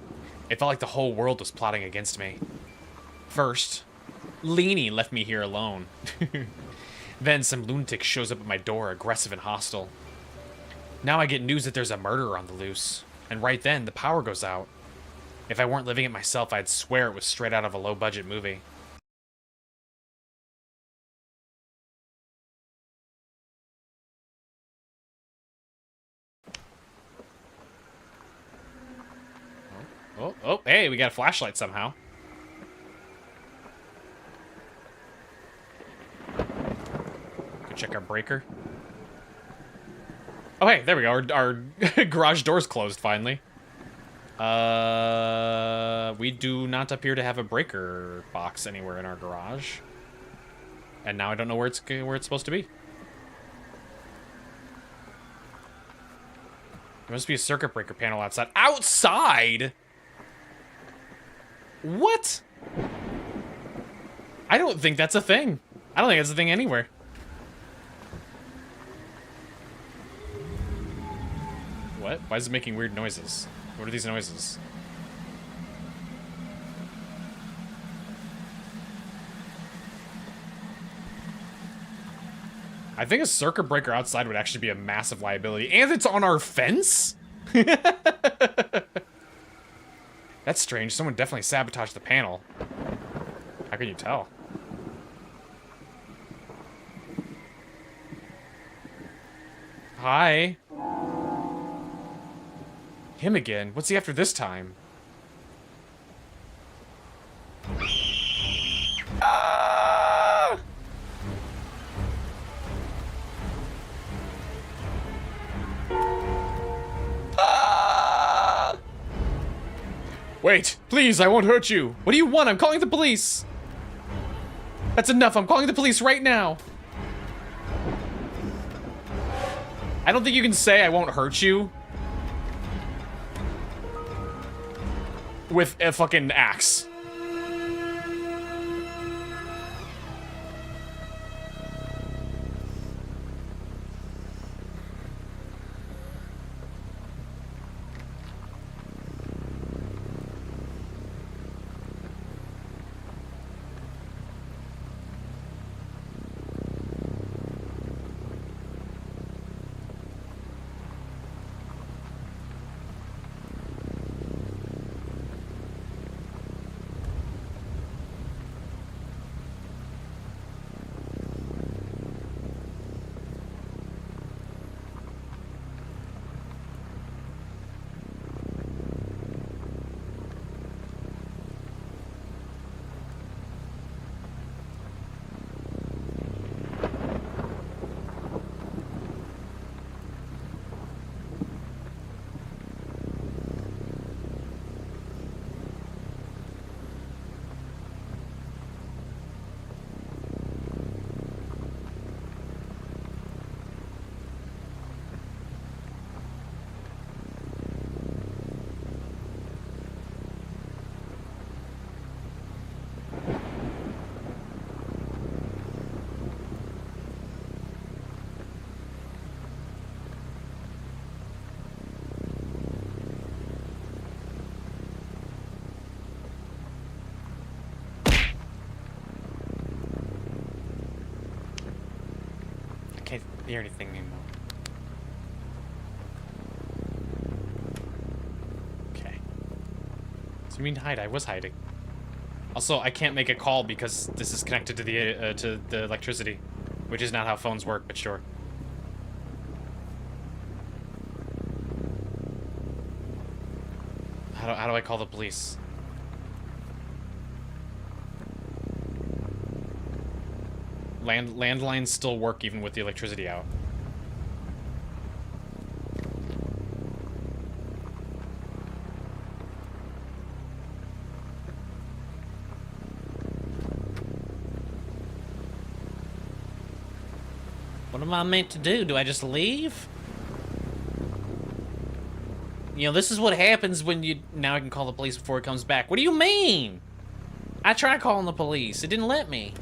It felt like the whole world was plotting against me. First, Leanie left me here alone. Then some lunatic shows up at my door, aggressive and hostile. Now I get news that there's a murderer on the loose. And right then, the power goes out. If I weren't living it myself, I'd swear it was straight out of a low-budget movie. Oh, hey, we got a flashlight somehow. Go check our breaker. Oh, hey, there we go. Our garage door's closed, finally. We do not appear to have a breaker box anywhere in our garage. And now I don't know where it's supposed to be. There must be a circuit breaker panel outside. Outside?! What? I don't think that's a thing. I don't think that's a thing anywhere. What? Why is it making weird noises? What are these noises? I think a circuit breaker outside would actually be a massive liability. And it's on our fence? That's strange. Someone definitely sabotaged the panel. How can you tell? Hi. Him again? What's he after this time? Ah! Ah! Wait, please, I won't hurt you. What do you want? I'm calling the police. That's enough. I'm calling the police right now. I don't think you can say I won't hurt you with a fucking axe. Can't hear anything anymore. Okay. So you mean hide? I was hiding. Also, I can't make a call because this is connected to the electricity, which is not how phones work, but sure. How do I call the police? Landlines still work even with the electricity out. What am I meant to do? Do I just leave? You know, this is what happens when you... Now I can call the police before it comes back. What do you mean? I tried calling the police. It didn't let me.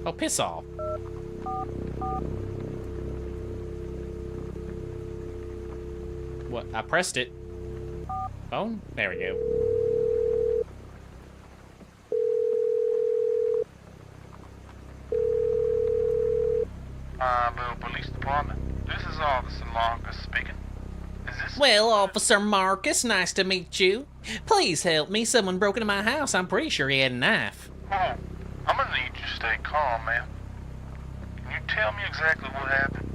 Oh, piss off. What? I pressed it. Phone? There we go.
Pineville Police Department. This is Officer Marcus speaking. Is this...
Well, Officer Marcus, nice to meet you. Please help me. Someone broke into my house. I'm pretty sure he had a knife.
Oh, I'm gonna need you to stay calm, man. Can you tell me exactly what happened?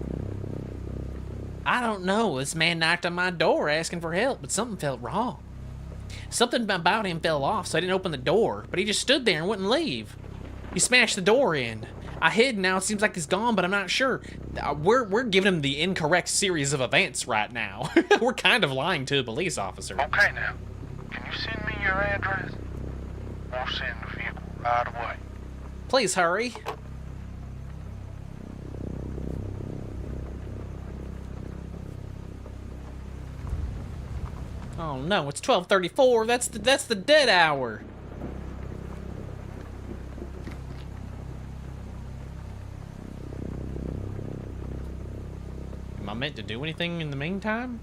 I don't know. This man knocked on my door asking for help, but something felt wrong. Something about him fell off, so I didn't open the door, but he just stood there and wouldn't leave. He smashed the door in. I hid, and now it seems like he's gone, but I'm not sure. We're giving him the incorrect series of events right now. We're kind of lying to a police officer.
Okay now, can you send me your address? We'll send the vehicle right away.
Please hurry. Oh no, it's 12:34. That's the dead hour. Am I meant to do anything in the meantime?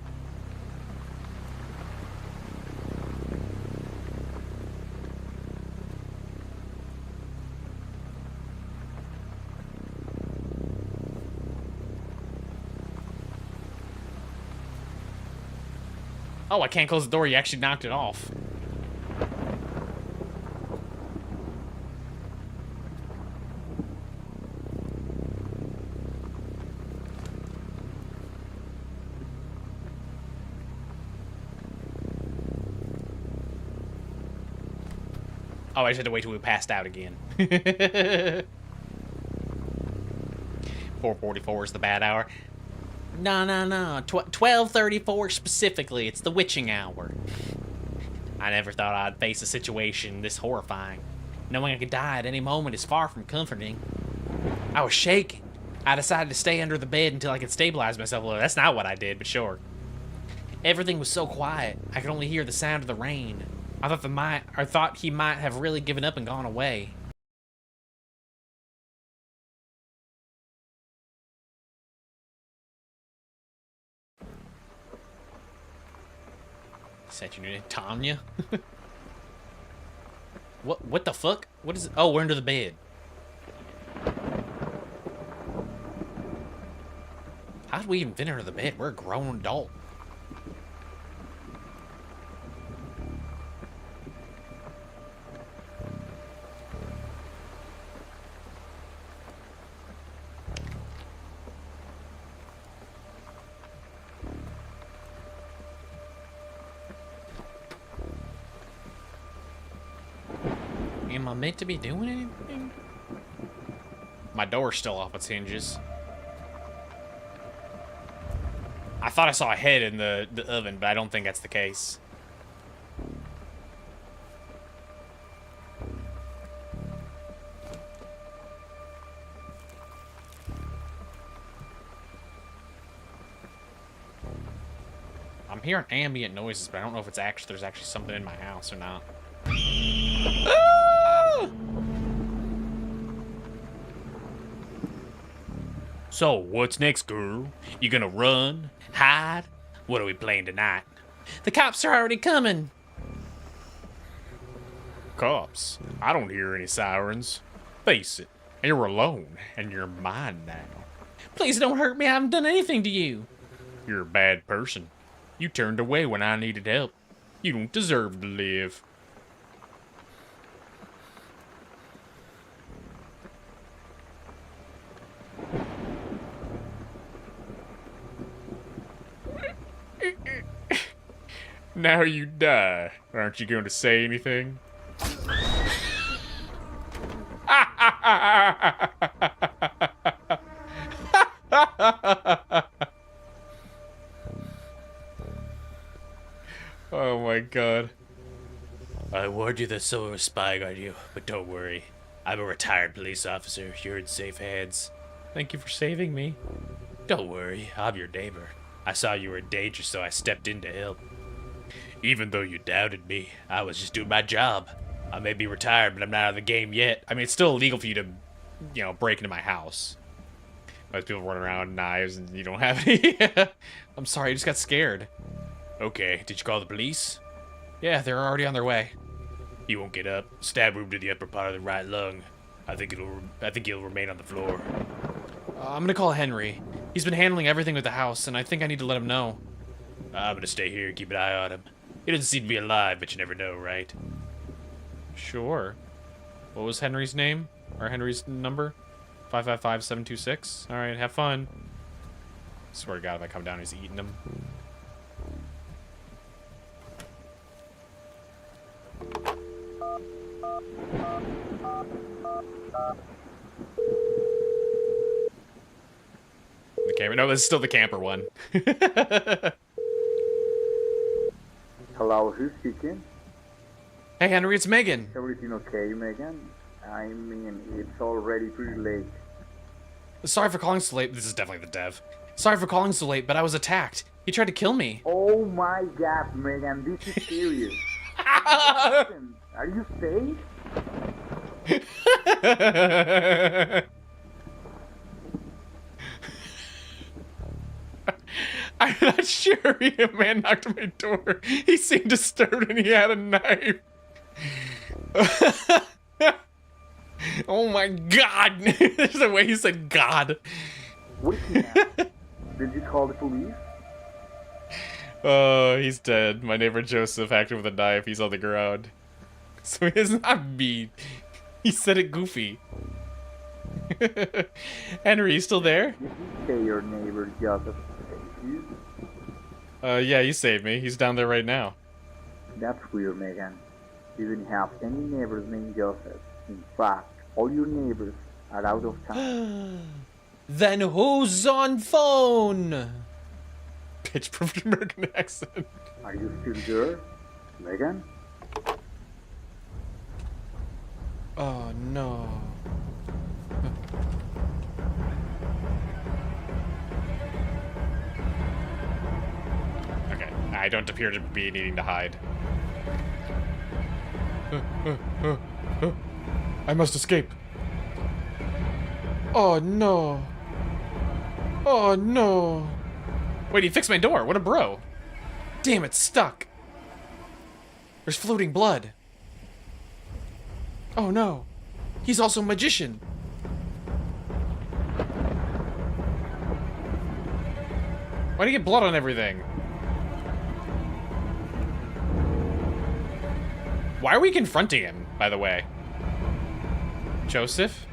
Oh, I can't close the door. You actually knocked it off. Oh, I just had to wait till we passed out again. 4:44 is the bad hour. No. 12:34 specifically. It's the witching hour. I never thought I'd face a situation this horrifying. Knowing I could die at any moment is far from comforting. I was shaking. I decided to stay under the bed until I could stabilize myself a little. That's not what I did, but sure. Everything was so quiet. I could only hear the sound of the rain. I thought he might have really given up and gone away. Is that your name? Tanya? What the fuck? What is it? Oh, we're under the bed. How did we even fit under the bed? We're a grown adult. Am I meant to be doing anything? My door's still off its hinges. I thought I saw a head in the oven, but I don't think that's the case. I'm hearing ambient noises, but I don't know if it's there's actually something in my house or not. So, what's next, girl? You gonna run? Hide? What are we playing tonight? The cops are already coming.
Cops? I don't hear any sirens. Face it, you're alone, and you're mine now.
Please don't hurt me. I haven't done anything to you.
You're a bad person. You turned away when I needed help. You don't deserve to live. Now you die. Aren't you going to say anything? Oh my god.
I warned you that someone was spying on you, but don't worry. I'm a retired police officer. You're in safe hands. Thank you for saving me. Don't worry, I'm your neighbor. I saw you were in danger, so I stepped in to help. Even though you doubted me, I was just doing my job. I may be retired, but I'm not out of the game yet. I mean, it's still illegal for you to, break into my house. Most people run around with knives and you don't have any. I'm sorry, I just got scared. Okay, did you call the police? Yeah, they're already on their way. He won't get up. Stab wound to the upper part of the right lung. I think he'll remain on the floor. I'm gonna call Henry. He's been handling everything with the house, and I think I need to let him know. I'm gonna stay here and keep an eye on him. He doesn't seem to be alive, but you never know, right? Sure. What was Henry's name? Or Henry's number? 555-726? Alright, have fun. Swear to God, if I come down, he's eating them. The camper. No, this is still the camper one.
Hello, who's speaking?
Hey, Henry, it's Megan.
Everything okay, Megan? I mean, it's already pretty late.
Sorry for calling so late. This is definitely the dev. Sorry for calling so late, but I was attacked. He tried to kill me.
Oh my God, Megan, this is serious. Listen, are you safe?
I'm not sure. A man knocked on my door. He seemed disturbed and he had a knife. Oh my God. There's the way he said God.
What is he now? Did you call the police?
Oh, he's dead. My neighbor Joseph hacked him with a knife. He's on the ground. So he is not mean. He said it goofy. Henry, you still there?
Did you say your neighbor Joseph saved you?
Yeah, you saved me. He's down there right now.
That's weird, Megan. You didn't have any neighbors named Joseph. In fact, all your neighbors are out of town.
Then who's on phone? Pitch perfect American accent.
Are you still there, Megan?
Oh no. Okay, I don't appear to be needing to hide. I must escape. Oh no. Oh no. Wait, he fixed my door. What a bro. Damn, it's stuck. There's floating blood. Oh no. He's also a magician. Why'd he get blood on everything? Why are we confronting him, by the way? Joseph?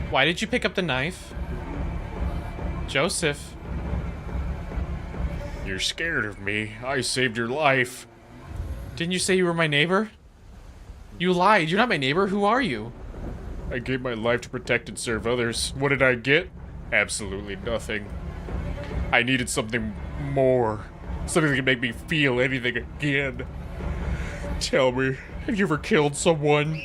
Why did you pick up the knife? Joseph?
You're scared of me. I saved your life.
Didn't you say you were my neighbor? You lied. You're not my neighbor. Who are you?
I gave my life to protect and serve others. What did I get? Absolutely nothing. I needed something more. Something that could make me feel anything again. Tell me, have you ever killed someone?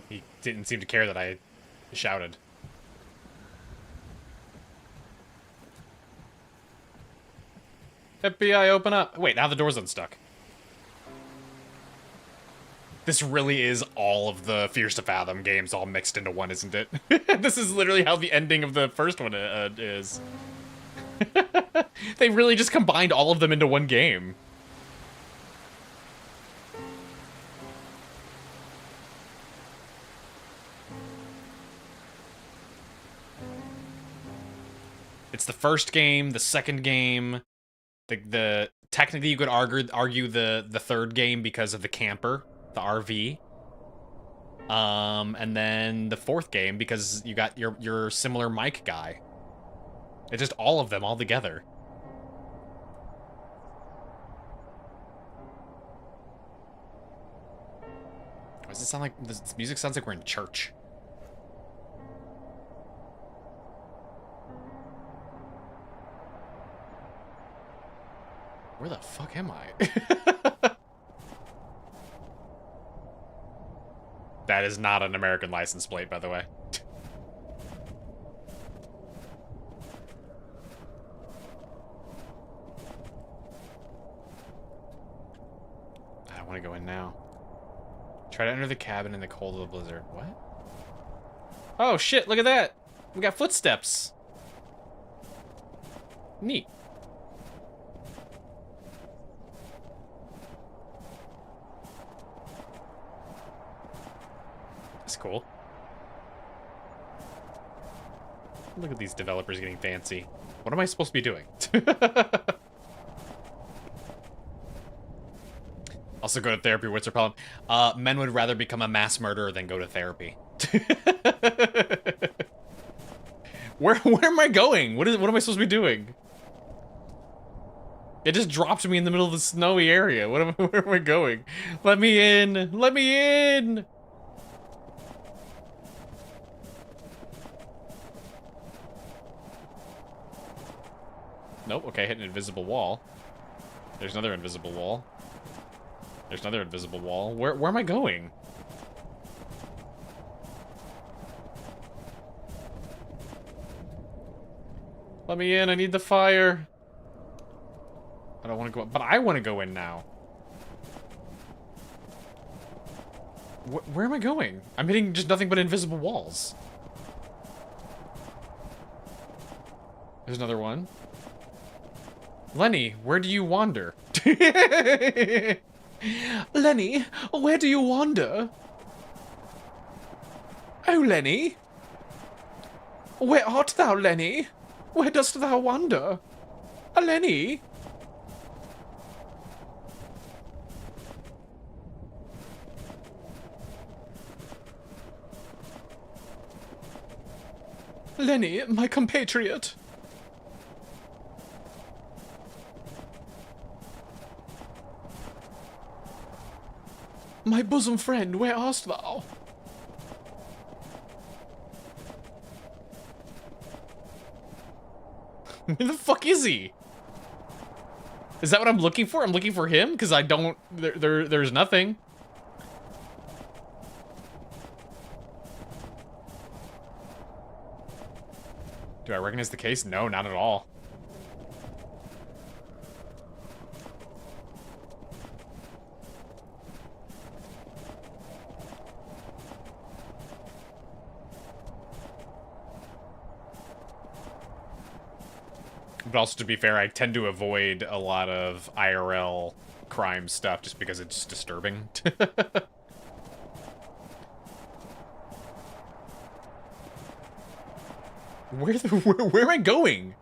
He didn't seem to care that I shouted. FBI, open up. Wait, now the door's unstuck. This really is all of the Fears to Fathom games all mixed into one, isn't it? This is literally how the ending of the first one is. They really just combined all of them into one game. It's the first game, the second game, the technically you could argue the third game because of the camper, the RV. And then the fourth game because you got your similar mic guy. It's just all of them all together. Why does it sound like this music sounds like we're in church? Where the fuck am I? That is not an American license plate, by the way. I don't want to go in now. Try to enter the cabin in the cold of the blizzard. What? Oh shit, look at that! We got footsteps. Neat. That's cool. Look at these developers getting fancy. What am I supposed to be doing? Also go to therapy. What's your problem? Men would rather become a mass murderer than go to therapy. Where am I going? What am I supposed to be doing? It just dropped me in the middle of the snowy area. Where am I going? Let me in! Let me in! Nope, okay, hit an invisible wall. There's another invisible wall. There's another invisible wall. Where am I going? Let me in, I need the fire. I don't want to go, but I want to go in now. Where am I going? I'm hitting just nothing but invisible walls. There's another one. Lenny, where do you wander? Lenny, where do you wander? Oh, Lenny. Where art thou, Lenny? Where dost thou wander? Lenny? Lenny, my compatriot. My bosom friend, where art thou? Where the fuck is he? Is that what I'm looking for? I'm looking for him? Because I don't... There's nothing. Do I recognize the case? No, not at all. But also, to be fair, I tend to avoid a lot of IRL crime stuff just because it's disturbing. Where am I going?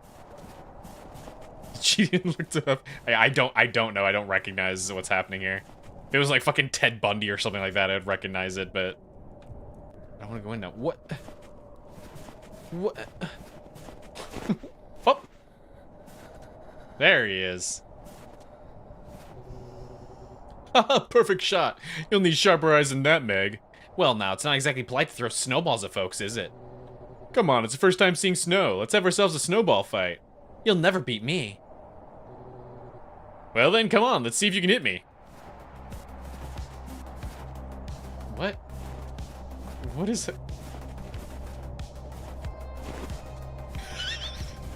She didn't look it up. I don't know. I don't recognize what's happening here. If it was like fucking Ted Bundy or something like that, I'd recognize it, but I don't want to go in now. What? Oh. There he is. Haha, perfect shot. You'll need sharper eyes than that, Meg. Well, now, it's not exactly polite to throw snowballs at folks, is it? Come on, it's the first time seeing snow. Let's have ourselves a snowball fight. You'll never beat me. Well then, come on, let's see if you can hit me. What? What is it?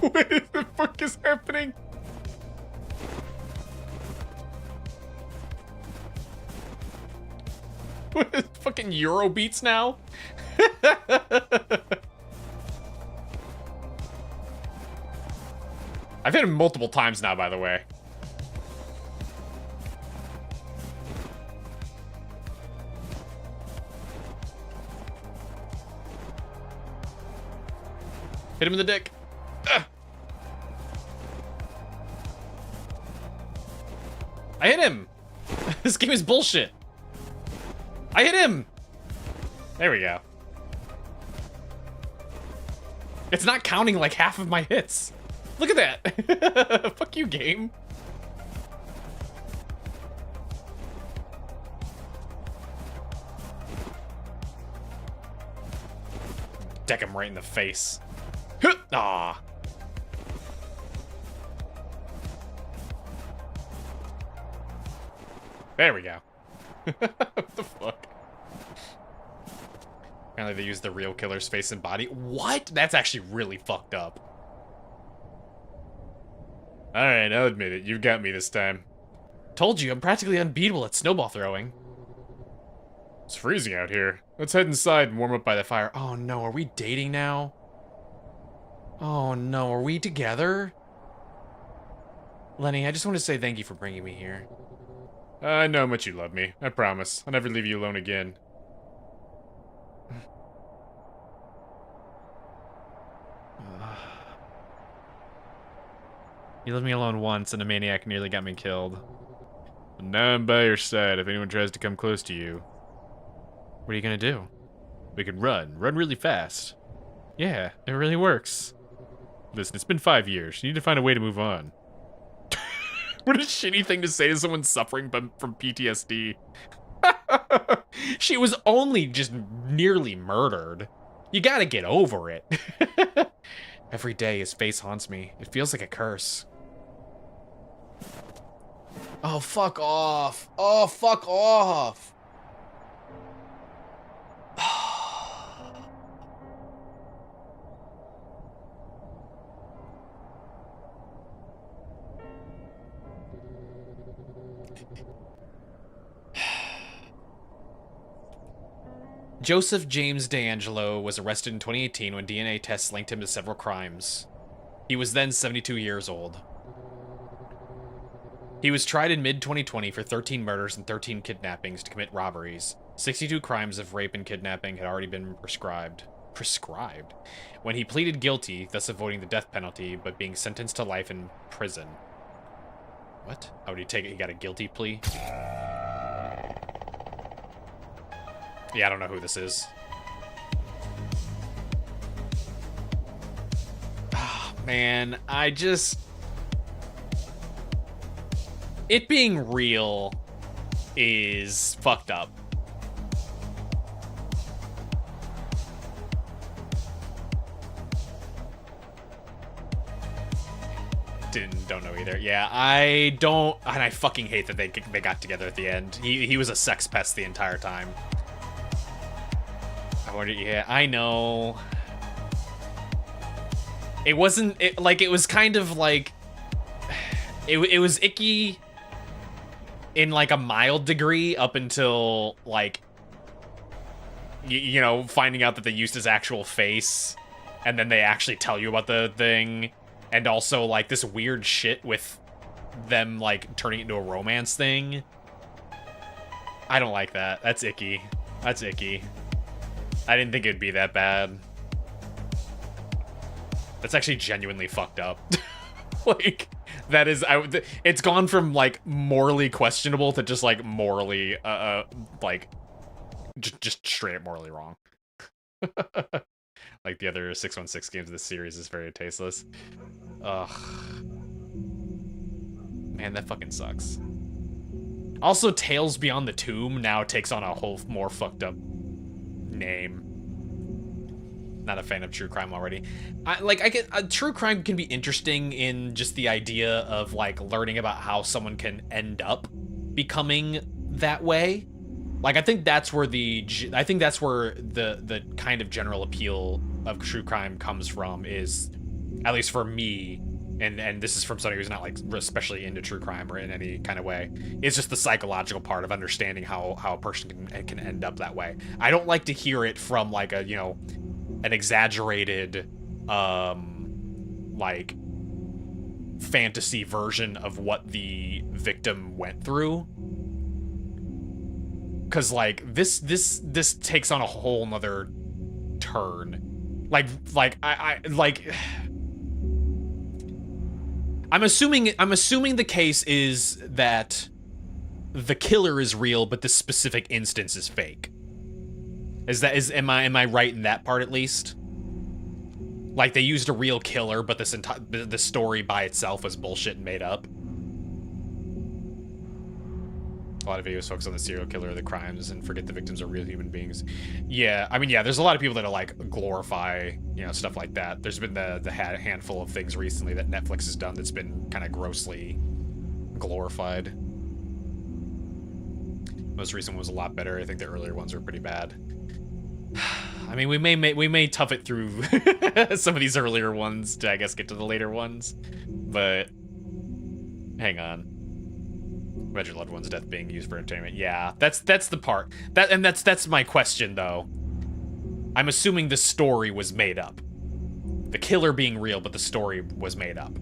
What the fuck is happening? What is fucking Euro beats now? I've hit him multiple times now, by the way. Hit him in the dick. Ugh. This game is bullshit. I hit him. There we go. It's not counting like half of my hits. Look at that. Fuck you, game. Deck him right in the face. Ah. There we go. What the fuck? Apparently they used the real killer's face and body. What? That's actually really fucked up. Alright, I'll admit it. You got me this time. Told you, I'm practically unbeatable at snowball throwing. It's freezing out here. Let's head inside and warm up by the fire. Oh no, are we dating now? Oh no, are we together? Lenny, I just want to say thank you for bringing me here. I know how much you love me. I promise. I'll never leave you alone again. You left me alone once, and a maniac nearly got me killed. And now I'm by your side if anyone tries to come close to you. What are you gonna do? We can run. Run really fast. Yeah, it really works. Listen, it's been 5 years. You need to find a way to move on. What a shitty thing to say to someone suffering from PTSD. She was only just nearly murdered. You gotta get over it. Every day his face haunts me. It feels like a curse. Oh, fuck off. Oh, fuck off. Joseph James D'Angelo was arrested in 2018 when DNA tests linked him to several crimes. He was then 72 years old. He was tried in mid-2020 for 13 murders and 13 kidnappings to commit robberies. 62 crimes of rape and kidnapping had already been prescribed when he pleaded guilty, thus avoiding the death penalty, but being sentenced to life in prison. What? How would he take it? He got a guilty plea? Yeah, I don't know who this is. Oh, man, I just... It being real is fucked up. Don't know either. Yeah, I don't... And I fucking hate that they got together at the end. He was a sex pest the entire time. I wonder, yeah, I know. It wasn't... It was kind of like... It was icky in like a mild degree up until like you know, finding out that they used his actual face and then they actually tell you about the thing, and also like this weird shit with them like turning it into a romance thing. I don't like that. That's icky. That's icky. I didn't think it'd be that bad. That's actually genuinely fucked up. Like, that is, it's gone from, like, morally questionable to just, like, morally, like, just straight up morally wrong. Like the other 616 games of this series is very tasteless. Ugh. Man, that fucking sucks. Also, Tales Beyond the Tomb now takes on a whole more fucked up name. Not a fan of true crime already. True crime can be interesting in just the idea of like learning about how someone can end up becoming that way. Like I think that's where the kind of general appeal of true crime comes from, is, at least for me, and this is from somebody who's not like especially into true crime or in any kind of way, it's just the psychological part of understanding how a person can end up that way. I don't like to hear it from like a, you know, an exaggerated, like, fantasy version of what the victim went through. Cause like this takes on a whole nother turn. I'm assuming the case is that the killer is real, but this specific instance is fake. Am I right in that part at least? Like they used a real killer, but the story by itself was bullshit and made up. A lot of videos focus on the serial killer, the crimes, and forget the victims are real human beings. Yeah, I mean, yeah, there's a lot of people that are like glorify, you know, stuff like that. There's been the handful of things recently that Netflix has done that's been kind of grossly glorified. Most recent one was a lot better. I think the earlier ones were pretty bad. I mean, we may tough it through some of these earlier ones to, I guess, get to the later ones, but hang on. Read your loved one's death being used for entertainment. Yeah, that's the part. That's my question though. I'm assuming the story was made up. The killer being real, but the story was made up.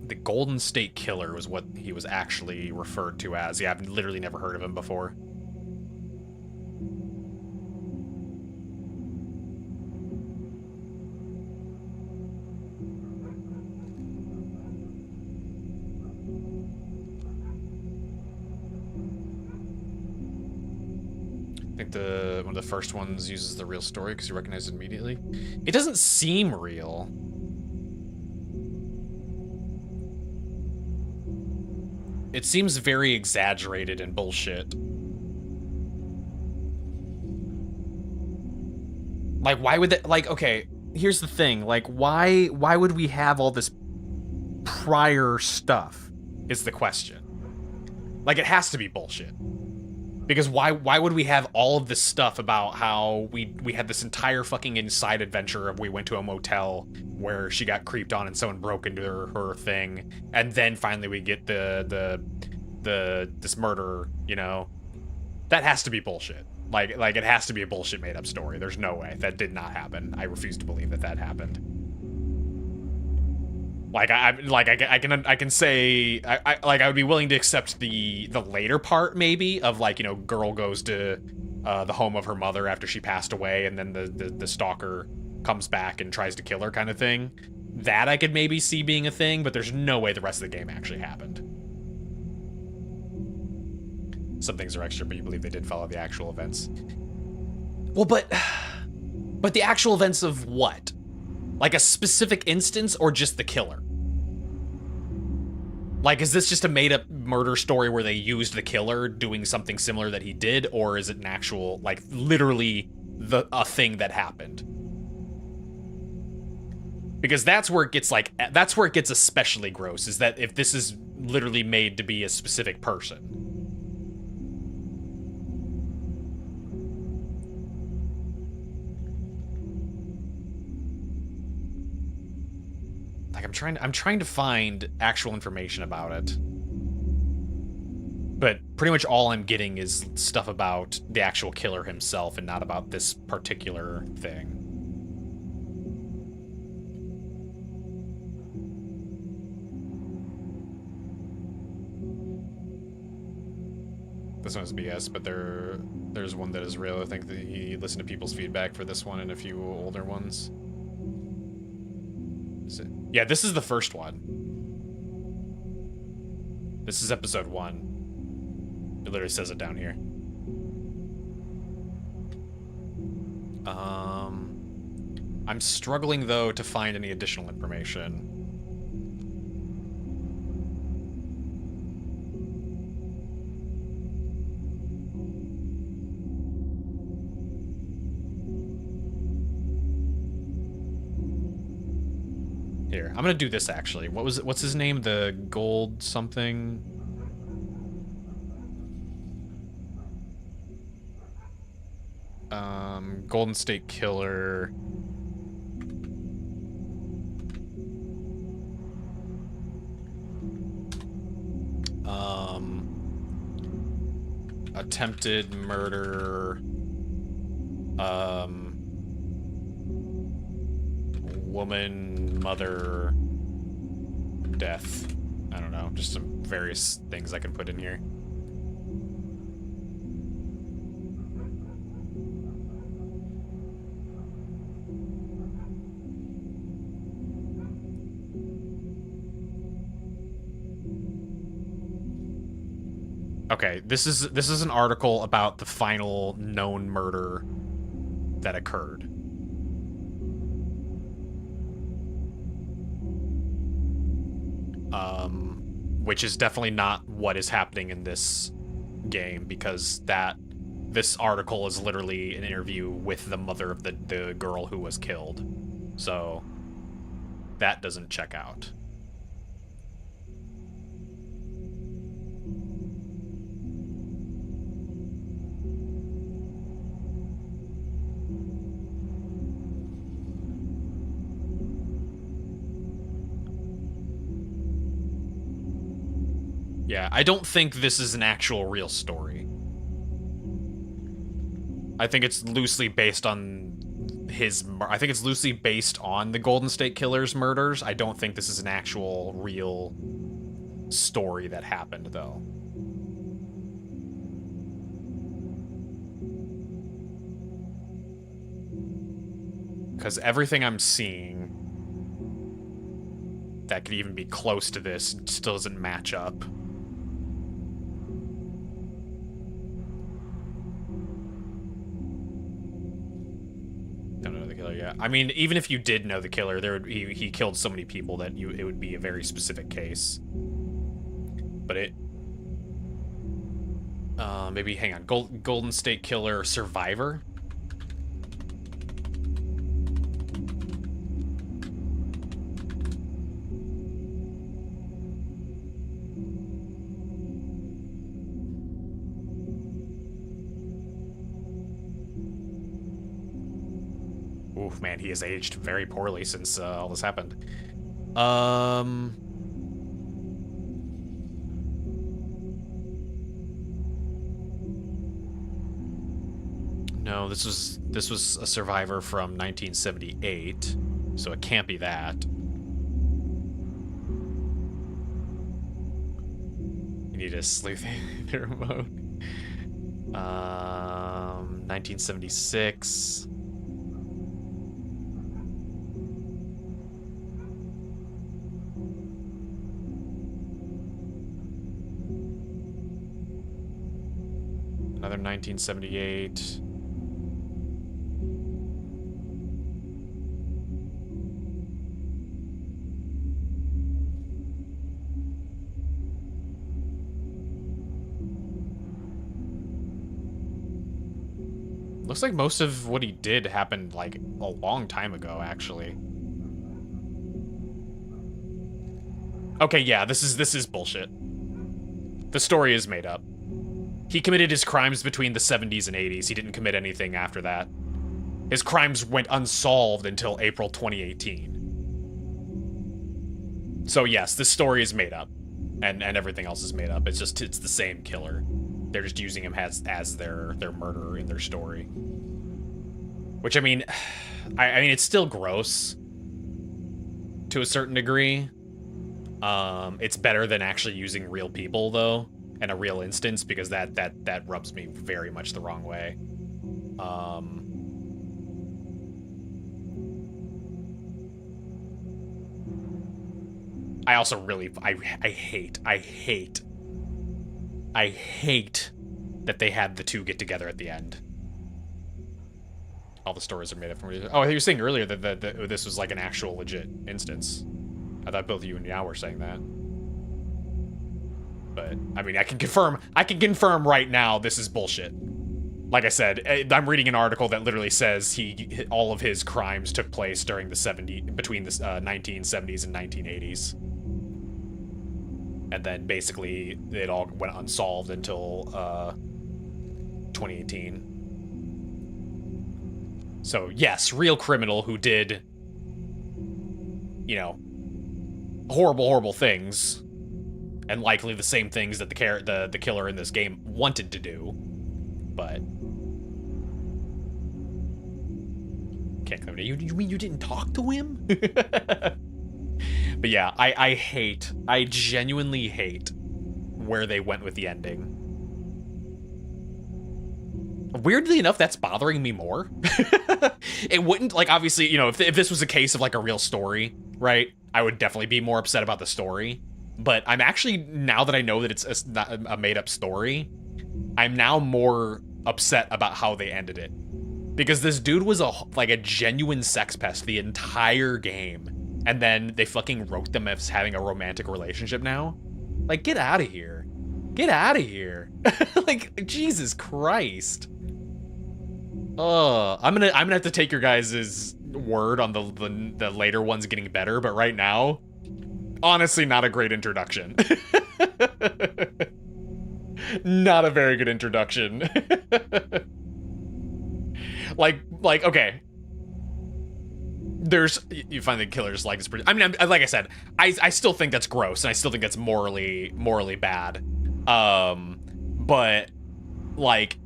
The Golden State Killer was what he was actually referred to as. Yeah, I've literally never heard of him before. I think one of the first ones uses the real story because you recognize it immediately. It doesn't seem real. It seems very exaggerated and bullshit. Like, why would that, like, okay, here's the thing, like, why would we have all this prior stuff, is the question. Like, it has to be bullshit. Because why would we have all of this stuff about how we had this entire fucking inside adventure of we went to a motel where she got creeped on and someone broke into her thing, and then finally we get this murder, you know? That has to be bullshit. Like it has to be a bullshit made up story. There's no way. That did not happen. I refuse to believe that happened. Like I can say I would be willing to accept the later part maybe of, like, you know, girl goes to the home of her mother after she passed away, and then the stalker comes back and tries to kill her, kind of thing. That I could maybe see being a thing, but there's no way the rest of the game actually happened. Some things are extra, but you believe they did follow the actual events. Well, but the actual events of what? Like a specific instance or just the killer? Like, is this just a made-up murder story where they used the killer doing something similar that he did, or is it an actual, like, literally a thing that happened? Because that's where it gets, like, that's where it gets especially gross, is that if this is literally made to be a specific person. Like, I'm trying to find actual information about it. But pretty much all I'm getting is stuff about the actual killer himself and not about this particular thing. This one's BS, but there's one that is real. I think that he listened to people's feedback for this one and a few older ones. Yeah, this is the first one. This is episode 1. It literally says it down here. I'm struggling, though, to find any additional information. Here, I'm gonna do this actually. What's his name? The Gold something? Golden State Killer. Attempted murder. Woman, mother, death. I don't know, just some various things I can put in here. Okay, this is an article about the final known murder that occurred. Which is definitely not what is happening in this game, because this article is literally an interview with the mother of the girl who was killed. So that doesn't check out. Yeah, I don't think this is an actual real story. I think it's loosely based on I think it's loosely based on the Golden State Killer's murders. I don't think this is an actual real story that happened, though. Because everything I'm seeing that could even be close to this still doesn't match up. Don't know the killer yet. I mean, even if you did know the killer, he killed so many people that it would be a very specific case. But maybe hang on, Golden State Killer survivor. Oof, man, he has aged very poorly since all this happened. No, this was a survivor from 1978, so it can't be that. You need to sleuth the remote. 1976. Another 1978. Looks like most of what he did happened, like, a long time ago, actually. Okay, yeah, this is bullshit. The story is made up. He committed his crimes between the 70s and 80s. He didn't commit anything after that. His crimes went unsolved until April 2018. So yes, this story is made up. And everything else is made up. It's the same killer. They're just using him as their murderer in their story. Which, I mean, I mean, it's still gross to a certain degree. It's better than actually using real people, though, and a real instance, because that rubs me very much the wrong way. I also really I hate that they had the two get together at the end. All the stories are made up from. Oh, you were saying earlier that this was like an actual legit instance. I thought both you and Yao were saying that. But I mean, I can confirm right now this is bullshit. Like I said, I'm reading an article that literally says all of his crimes took place during between the 1970s and 1980s. And then basically it all went unsolved until 2018. So yes, real criminal who did, you know, horrible things, and likely the same things that the killer in this game wanted to do, but can't come to you. You mean you didn't talk to him? But yeah, I genuinely hate where they went with the ending. Weirdly enough, that's bothering me more. It wouldn't, like, obviously, you know, if this was a case of, like, a real story, right, I would definitely be more upset about the story. But I'm actually, now that I know that it's not a made-up story, I'm now more upset about how they ended it. Because this dude was like a genuine sex pest the entire game. And then they fucking wrote them as having a romantic relationship now. Like, get out of here. Get out of here. Like, Jesus Christ. I'm gonna have to take your guys' word on the later ones getting better, but right now, honestly, not a great introduction. Not a very good introduction. like, okay. You find the killer's like it's pretty. I mean, like I said, I still think that's gross, and I still think that's morally bad. But like,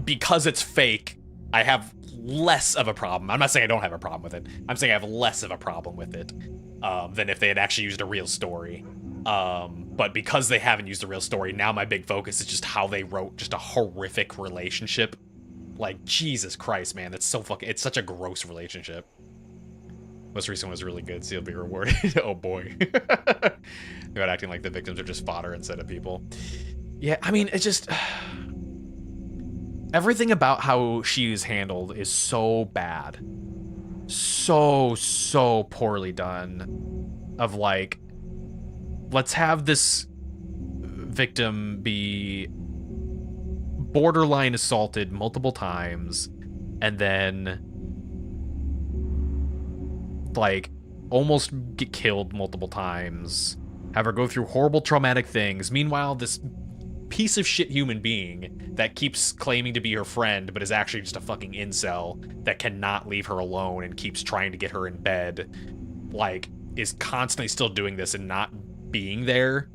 because it's fake, I have less of a problem. I'm not saying I don't have a problem with it. I'm saying I have less of a problem with it than if they had actually used a real story. But because they haven't used a real story, now my big focus is just how they wrote just a horrific relationship. Like, Jesus Christ, man, that's so fucking. It's such a gross relationship. Most recent one was really good, so you'll be rewarded. Oh boy. About acting like the victims are just fodder instead of people. Yeah, I mean, it's just... Everything about how she is handled is so bad. So poorly done. Of like, let's have this victim be borderline assaulted multiple times, and then like almost get killed multiple times, have her go through horrible traumatic things. Meanwhile, this piece of shit human being that keeps claiming to be her friend but is actually just a fucking incel that cannot leave her alone and keeps trying to get her in bed, like, is constantly still doing this and not being there.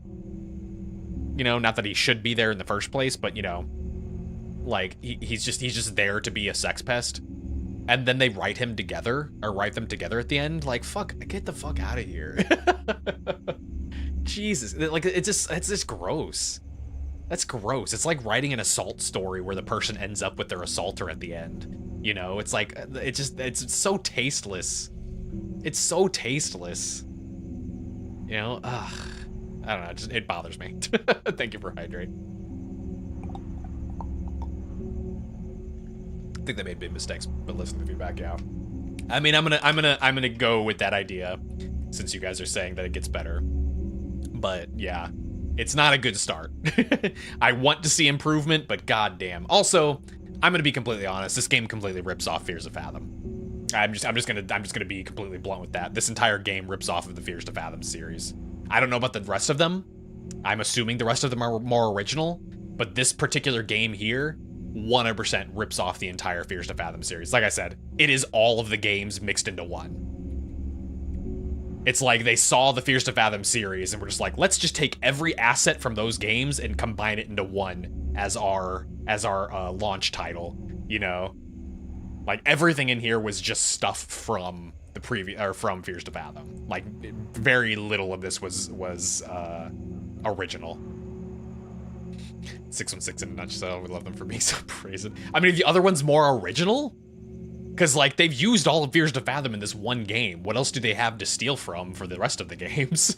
You know, not that he should be there in the first place, but, you know, like, he's just there to be a sex pest. And then they write them together at the end. Like, fuck, get the fuck out of here. Jesus, like, it's just gross. That's gross. It's like writing an assault story where the person ends up with their assaulter at the end. You know, it's like, it's so tasteless. It's so tasteless. You know, ugh. I don't know, it bothers me. Thank you for hydrating. I think they made big mistakes, but listen to the feedback, yeah. I mean, I'm gonna go with that idea, since you guys are saying that it gets better. But yeah, it's not a good start. I want to see improvement, but goddamn. Also, I'm gonna be completely honest. This game completely rips off Fears of Fathom. I'm just gonna be completely blunt with that. This entire game rips off of the Fears to Fathom series. I don't know about the rest of them. I'm assuming the rest of them are more original, but this particular game here 100% rips off the entire Fears to Fathom series. Like I said, it is all of the games mixed into one. It's like they saw the Fears to Fathom series and were just like, let's just take every asset from those games and combine it into one as our launch title, you know? Like, everything in here was just stuff from the from Fears to Fathom. Like, very little of this was original. 616 in a nutshell. We love them for being so brazen. I mean, are the other ones more original? Because, like, they've used all of Fears to Fathom in this one game. What else do they have to steal from for the rest of the games?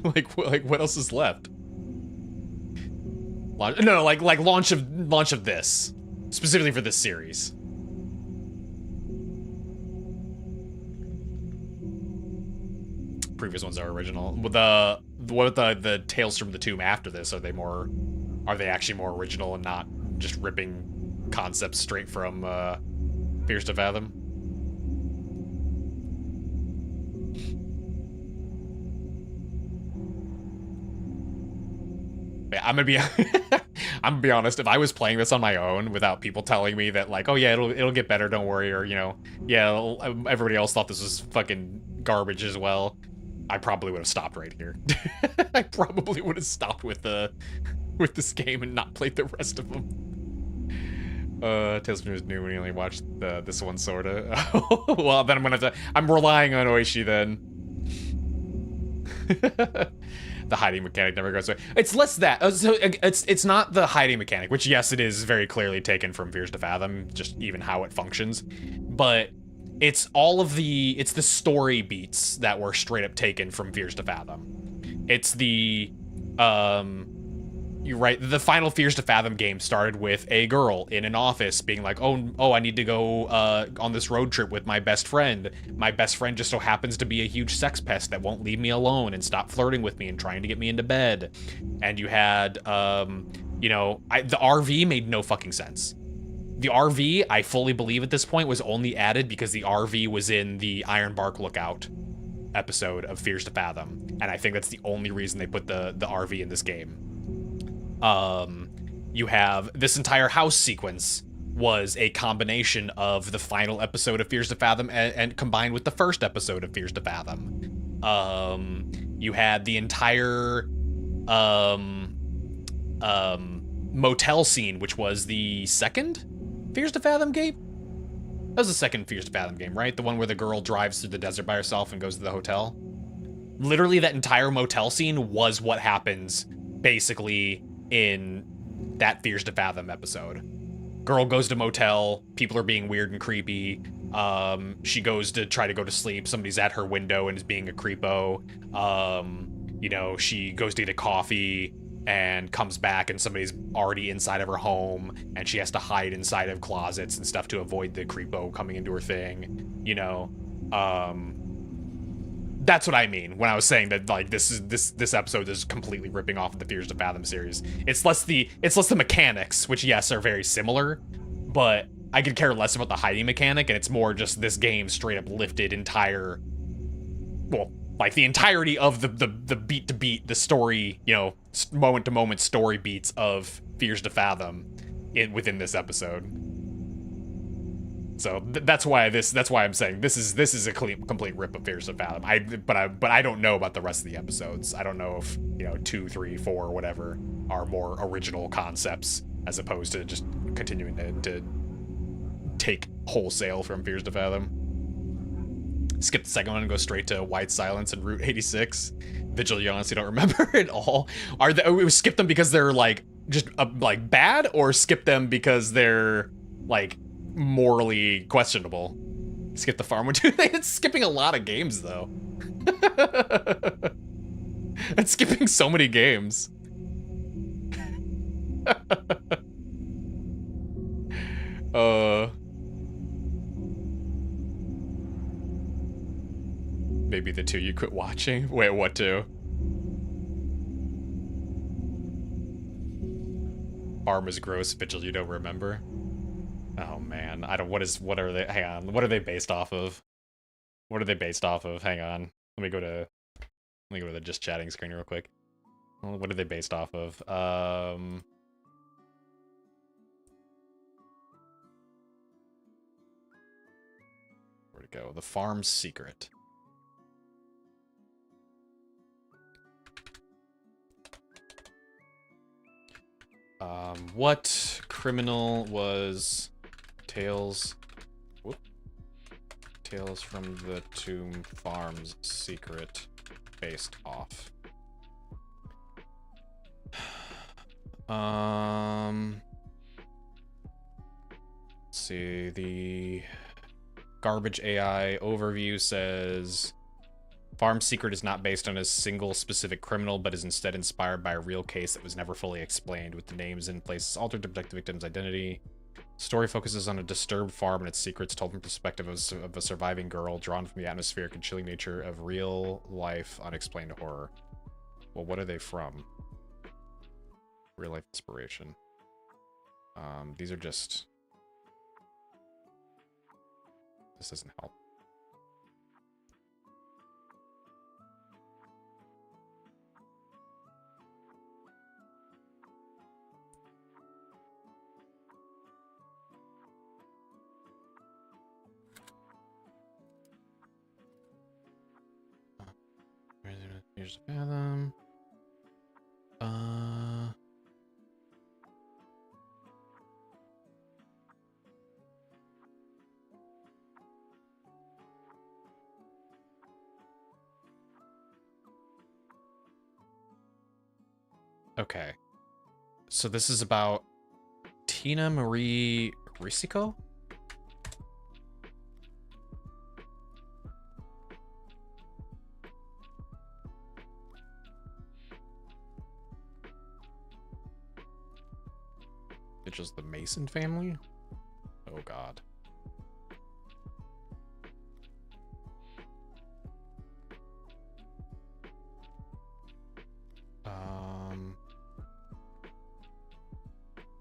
like what else is left? No, like launch of this, specifically for this series. Previous ones are original. What about the Tales from the Tomb after this? Are they actually more original and not just ripping concepts straight from Fears to Fathom? Yeah, I'm gonna be honest. If I was playing this on my own without people telling me that, like, oh yeah, it'll get better, don't worry, or, you know, yeah, everybody else thought this was fucking garbage as well, I probably would have stopped right here. I probably would have stopped with this game and not played the rest of them. Tales from the New when you only watched this one, sorta. Well, then I'm relying on Oishi then. The hiding mechanic never goes away. It's less that. So it's not the hiding mechanic, which, yes, it is very clearly taken from Fears to Fathom, just even how it functions. But it's all of the, it's the story beats that were straight up taken from Fears to Fathom. It's the, you're right, the final Fears to Fathom game started with a girl in an office being like, oh, I need to go on this road trip with my best friend. My best friend just so happens to be a huge sex pest that won't leave me alone and stop flirting with me and trying to get me into bed. And you had, you know, the RV made no fucking sense. The RV, I fully believe at this point, was only added because the RV was in the Ironbark Lookout episode of Fears to Fathom. And I think that's the only reason they put the RV in this game. You have this entire house sequence was a combination of the final episode of Fears to Fathom and combined with the first episode of Fears to Fathom. You had the entire motel scene, which was the second Fears to Fathom game? That was the second Fears to Fathom game, right? The one where the girl drives through the desert by herself and goes to the hotel. Literally, that entire motel scene was what happens, basically, in that Fears to Fathom episode. Girl goes to motel, people are being weird and creepy. She goes to try to go to sleep, somebody's at her window and is being a creepo. You know, she goes to get a coffee and comes back and somebody's already inside of her home and she has to hide inside of closets and stuff to avoid the creepo coming into her thing, you know. That's what I mean when I was saying that, like, this episode is completely ripping off of the Fears to Fathom series. It's less the mechanics, which yes are very similar, but I could care less about the hiding mechanic, and it's more just this game straight up lifted entire, well, like the entirety of the beat to beat, the story, you know, moment to moment story beats of Fears to Fathom within this episode. So that's why I'm saying this is a complete rip of Fears to Fathom. But I don't know about the rest of the episodes. I don't know if, you know, 2, 3, 4, whatever are more original concepts as opposed to just continuing to take wholesale from Fears to Fathom. Skip the second one and go straight to White Silence and Route 86. Vigil, you honestly don't remember at all. We skip them because they're like just like bad, or skip them because they're like morally questionable? Skip the farm one too. It's skipping a lot of games though. It's skipping so many games. Maybe the 2 you quit watching? Wait, what 2? Farm is gross, Vigil, you don't remember? Oh man, I don't, what are they, hang on, what are they based off of? What are they based off of? Hang on. Let me go to the just chatting screen real quick. What are they based off of? Where'd it go? The Farm's Secret. What criminal was Tales from the Tomb Farm's Secret based off? Let's see, the Garbage AI overview says Farm's Secret is not based on a single specific criminal, but is instead inspired by a real case that was never fully explained, with the names and places altered to protect the victim's identity. Story focuses on a disturbed farm and its secrets told from the perspective of a surviving girl, drawn from the atmospheric and chilling nature of real-life unexplained horror. Well, what are they from? Real-life inspiration. These are just... This doesn't help. Here's the Fathom. Okay. So this is about Tina Marie Risico? Which is the Mason family? Oh god.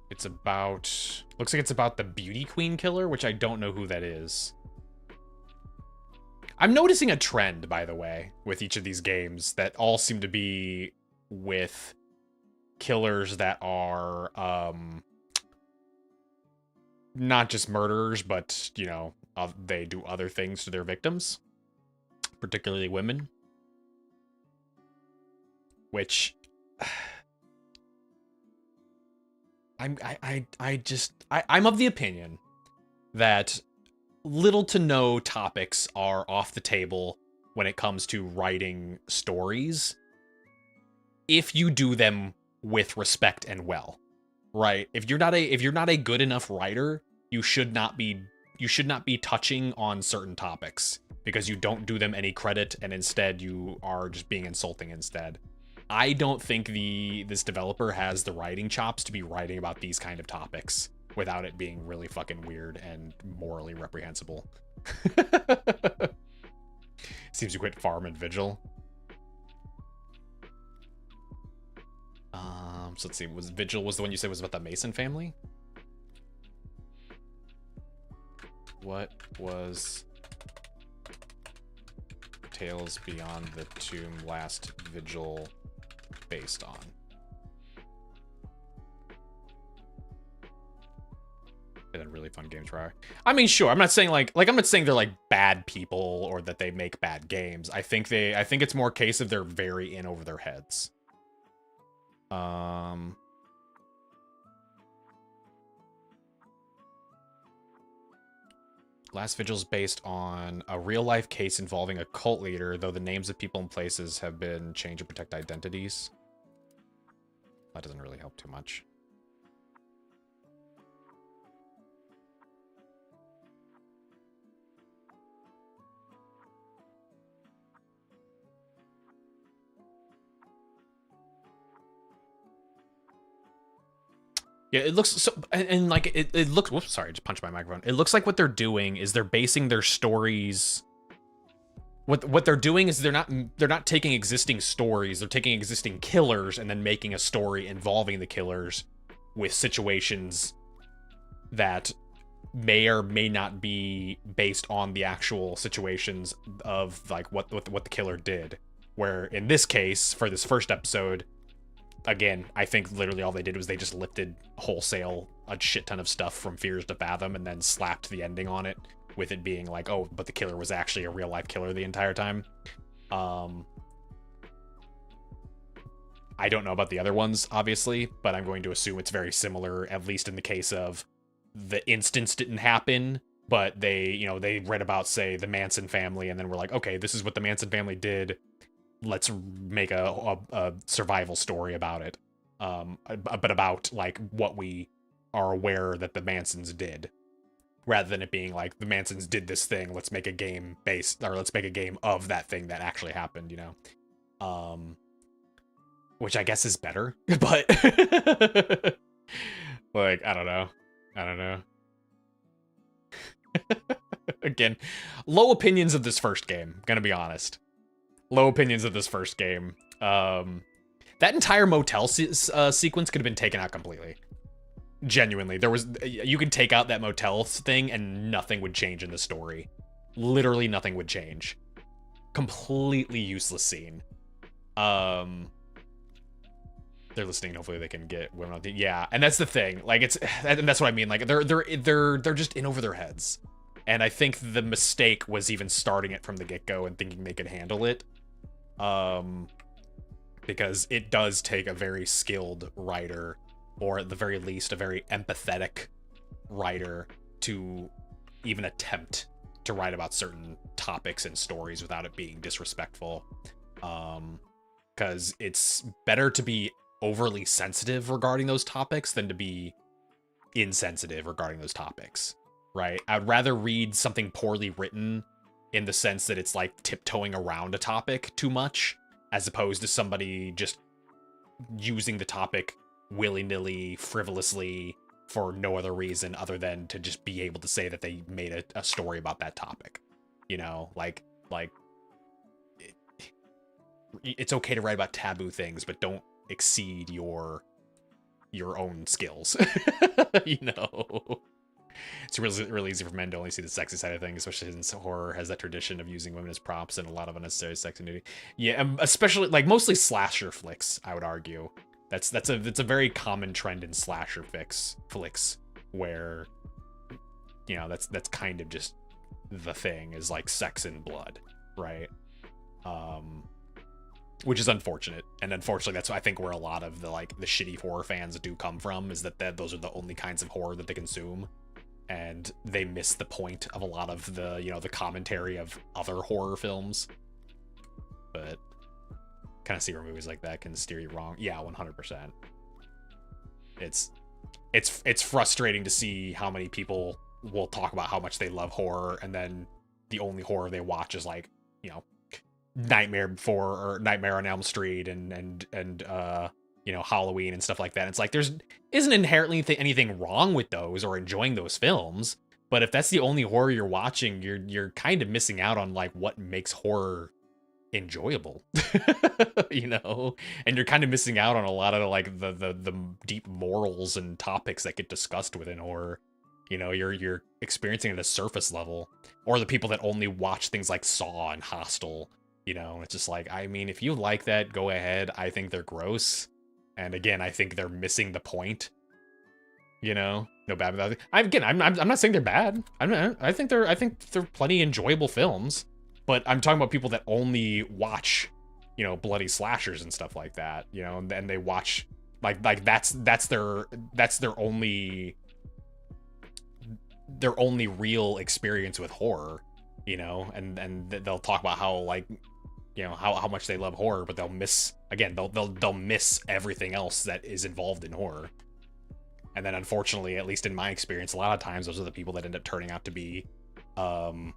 It's about... Looks like it's about the Beauty Queen killer, which I don't know who that is. I'm noticing a trend, by the way, with each of these games that all seem to be with killers that are, not just murderers, but, you know, they do other things to their victims, particularly women. Which... I'm of the opinion that little to no topics are off the table when it comes to writing stories if you do them with respect and well, right? If you're not a good enough writer, you should not be touching on certain topics because you don't do them any credit and instead you are just being insulting instead. I don't think this developer has the writing chops to be writing about these kind of topics without it being really fucking weird and morally reprehensible. Seems to quit Farm and Vigil. So let's see, Vigil was the one you said was about the Mason family? What was Tales Beyond the Tomb Last Vigil based on? Been a really fun game to try. I mean, sure. I'm not saying like I'm not saying they're like bad people or that they make bad games. I think it's more a case of they're very in over their heads. Last Vigil's based on a real-life case involving a cult leader, though the names of people and places have been changed to protect identities. That doesn't really help too much. Yeah, it looks so, and like it looks. Whoops, sorry, I just punched my microphone. It looks like what they're doing is they're basing their stories. What they're doing is they're not taking existing stories. They're taking existing killers and then making a story involving the killers with situations that may or may not be based on the actual situations of like what the killer did. Where in this case, for this first episode, again, I think literally all they did was they just lifted wholesale a shit ton of stuff from Fears to Fathom and then slapped the ending on it with it being like, oh, but the killer was actually a real life killer the entire time. I don't know about the other ones, obviously, but I'm going to assume it's very similar, at least in the case of the instance didn't happen, but they read about, say, the Manson family and then we're like, okay, this is what the Manson family did. Let's make a survival story about it. But about like what we are aware that the Mansons did, rather than it being like the Mansons did this thing. Let's make a game let's make a game of that thing that actually happened. You know, which I guess is better. But like I don't know. Again, low opinions of this first game. Gonna be honest. Low opinions of this first game. That entire motel sequence could have been taken out completely. Genuinely, you could take out that motel thing and nothing would change in the story. Literally nothing would change. Completely useless scene. They're listening. Hopefully they can get women on the... Yeah, and that's the thing. Like and that's what I mean. Like they're just in over their heads. And I think the mistake was even starting it from the get-go and thinking they could handle it. Because it does take a very skilled writer, or at the very least, a very empathetic writer to even attempt to write about certain topics and stories without it being disrespectful. Because it's better to be overly sensitive regarding those topics than to be insensitive regarding those topics, right? I'd rather read something poorly written in the sense that it's like tiptoeing around a topic too much, as opposed to somebody just using the topic willy-nilly, frivolously, for no other reason other than to just be able to say that they made a story about that topic. You know, like it's okay to write about taboo things, but don't exceed your own skills. You know, it's really easy for men to only see the sexy side of things, especially since horror has that tradition of using women as props and a lot of unnecessary sex and nudity. Yeah, especially like mostly slasher flicks, I would argue. That's a very common trend in slasher flicks where, you know, that's kind of just the thing, is like sex and blood, right? Which is unfortunate, and unfortunately that's I think where a lot of the shitty horror fans do come from, is that those are the only kinds of horror that they consume, and they miss the point of a lot of the, you know, the commentary of other horror films. But kind of see where movies like that can steer you wrong. Yeah, 100%. It's frustrating to see how many people will talk about how much they love horror, and then the only horror they watch is like, you know, Nightmare on Elm Street and you know, Halloween and stuff like that. It's like isn't inherently anything wrong with those or enjoying those films, but if that's the only horror you're watching, you're kind of missing out on like what makes horror enjoyable. You know, and you're kind of missing out on a lot of like the deep morals and topics that get discussed within horror. You know, you're experiencing it at a surface level, or the people that only watch things like Saw and Hostel. You know, it's just like, I mean, if you like that, go ahead. I think they're gross, and again, I think they're missing the point. You know, no bad about it. I'm not saying they're bad. I think they're plenty enjoyable films, but I'm talking about people that only watch, you know, bloody slashers and stuff like that. You know, and they watch like that's their only real experience with horror. You know, and they'll talk about how, like, you know, how much they love horror, but they'll miss everything else that is involved in horror. And then unfortunately, at least in my experience, a lot of times those are the people that end up turning out to be the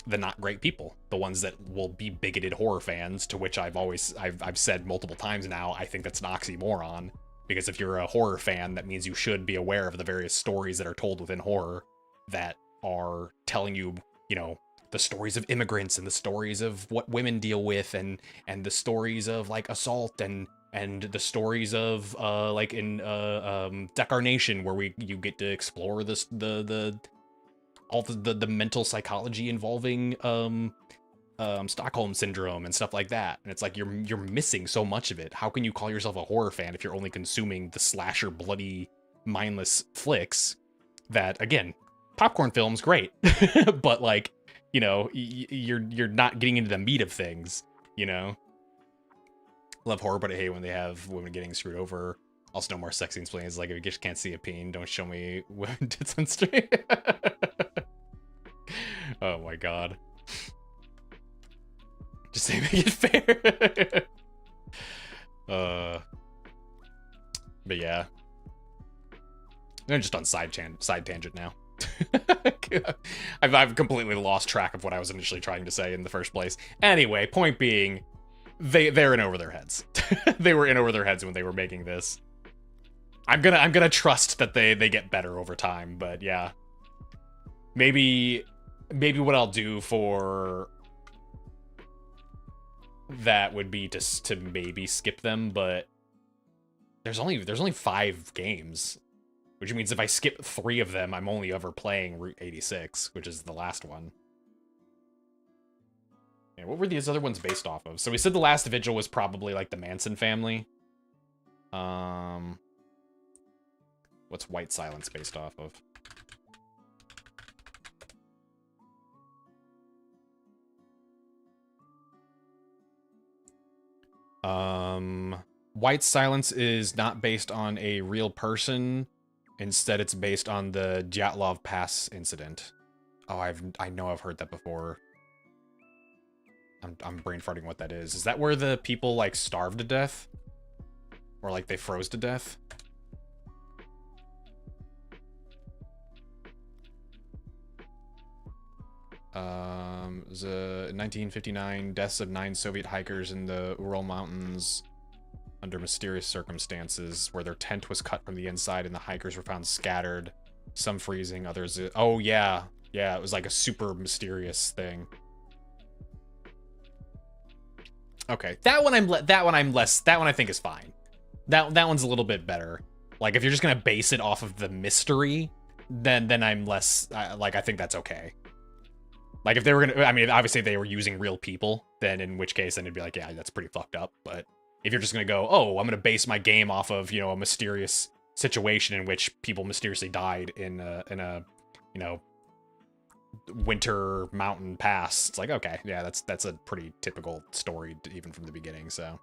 not great people, the ones that will be bigoted horror fans, to which I've said multiple times now, I think that's an oxymoron, because if you're a horror fan, that means you should be aware of the various stories that are told within horror that are telling you, you know, the stories of immigrants and the stories of what women deal with, and the stories of like assault and the stories of like in Decarnation, where you get to explore this the mental psychology involving Stockholm syndrome and stuff like that. And it's like you're missing so much of it. How can you call yourself a horror fan if you're only consuming the slasher, bloody, mindless flicks that, again, popcorn films, great, but like, you know, you're not getting into the meat of things, you know? Love horror, but I hate when they have women getting screwed over. Also, no more sex scenes playing. It's like, if you just can't see a peen, don't show me women tits on stream. Oh my god. Just say make it fair. But yeah. I'm just on side tangent now. I've completely lost track of what I was initially trying to say in the first place. Anyway, point being, they're in over their heads. They were in over their heads when they were making this. I'm gonna trust that they get better over time, but yeah. Maybe what I'll do for that would be just to maybe skip them, but there's only 5 games. Which means if I skip 3 of them, I'm only ever playing Route 86, which is the last one. Yeah, what were these other ones based off of? So we said the last Vigil was probably like the Manson family. What's White Silence based off of? White Silence is not based on a real person. Instead, it's based on the Dyatlov Pass incident. Oh, I know I've heard that before. I'm brain farting what that is. Is that where the people like starved to death? Or like they froze to death? The 1959 deaths of 9 Soviet hikers in the Ural Mountains under mysterious circumstances, where their tent was cut from the inside and the hikers were found scattered, some freezing, others... Oh, yeah. Yeah, it was like a super mysterious thing. Okay, that one I think is fine. That one's a little bit better. Like, if you're just gonna base it off of the mystery, then I'm less, like, I think that's okay. Like, if they were gonna, I mean, obviously if they were using real people, then in which case, then it'd be like, yeah, that's pretty fucked up. But if you're just gonna go, oh, I'm gonna base my game off of, you know, a mysterious situation in which people mysteriously died in a you know, winter mountain pass, it's like, okay, yeah, that's a pretty typical story even from the beginning, so.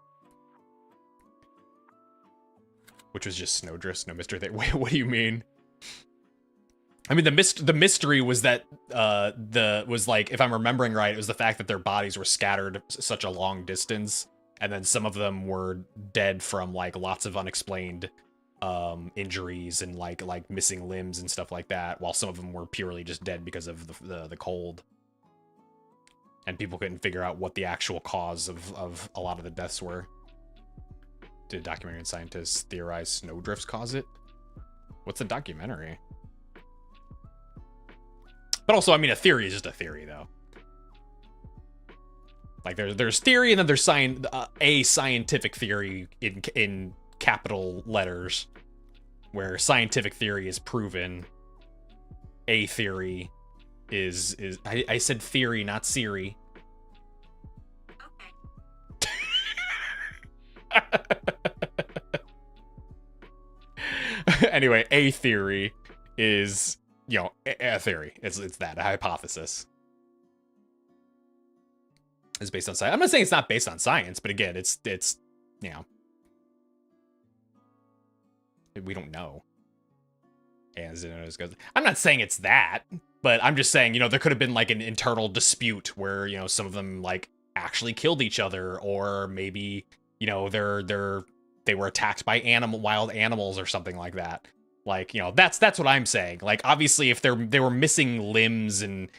Which was just snowdrifts, no mystery there. Wait, what do you mean? I mean, the mystery was that was like, if I'm remembering right, it was the fact that their bodies were scattered such a long distance, and then some of them were dead from like lots of unexplained injuries and like missing limbs and stuff like that, while some of them were purely just dead because of the cold. And people couldn't figure out what the actual cause of a lot of the deaths were. Did documentary and scientists theorize snowdrifts cause it? What's a documentary? But also, I mean, a theory is just a theory, though. Like, there's theory, and then there's a scientific theory in capital letters, where scientific theory is proven. A theory is I said theory, not Siri. Anyway, a theory is, you know, a theory. It's that, a hypothesis. It's based on science. I'm not saying it's not based on science, but again, it's you know, we don't know. As it goes, I'm not saying it's that, but I'm just saying, you know, there could have been like an internal dispute where, you know, some of them like actually killed each other, or maybe, you know, they were attacked by wild animals or something like that. Like, you know, that's what I'm saying. Like, obviously, if they were missing limbs and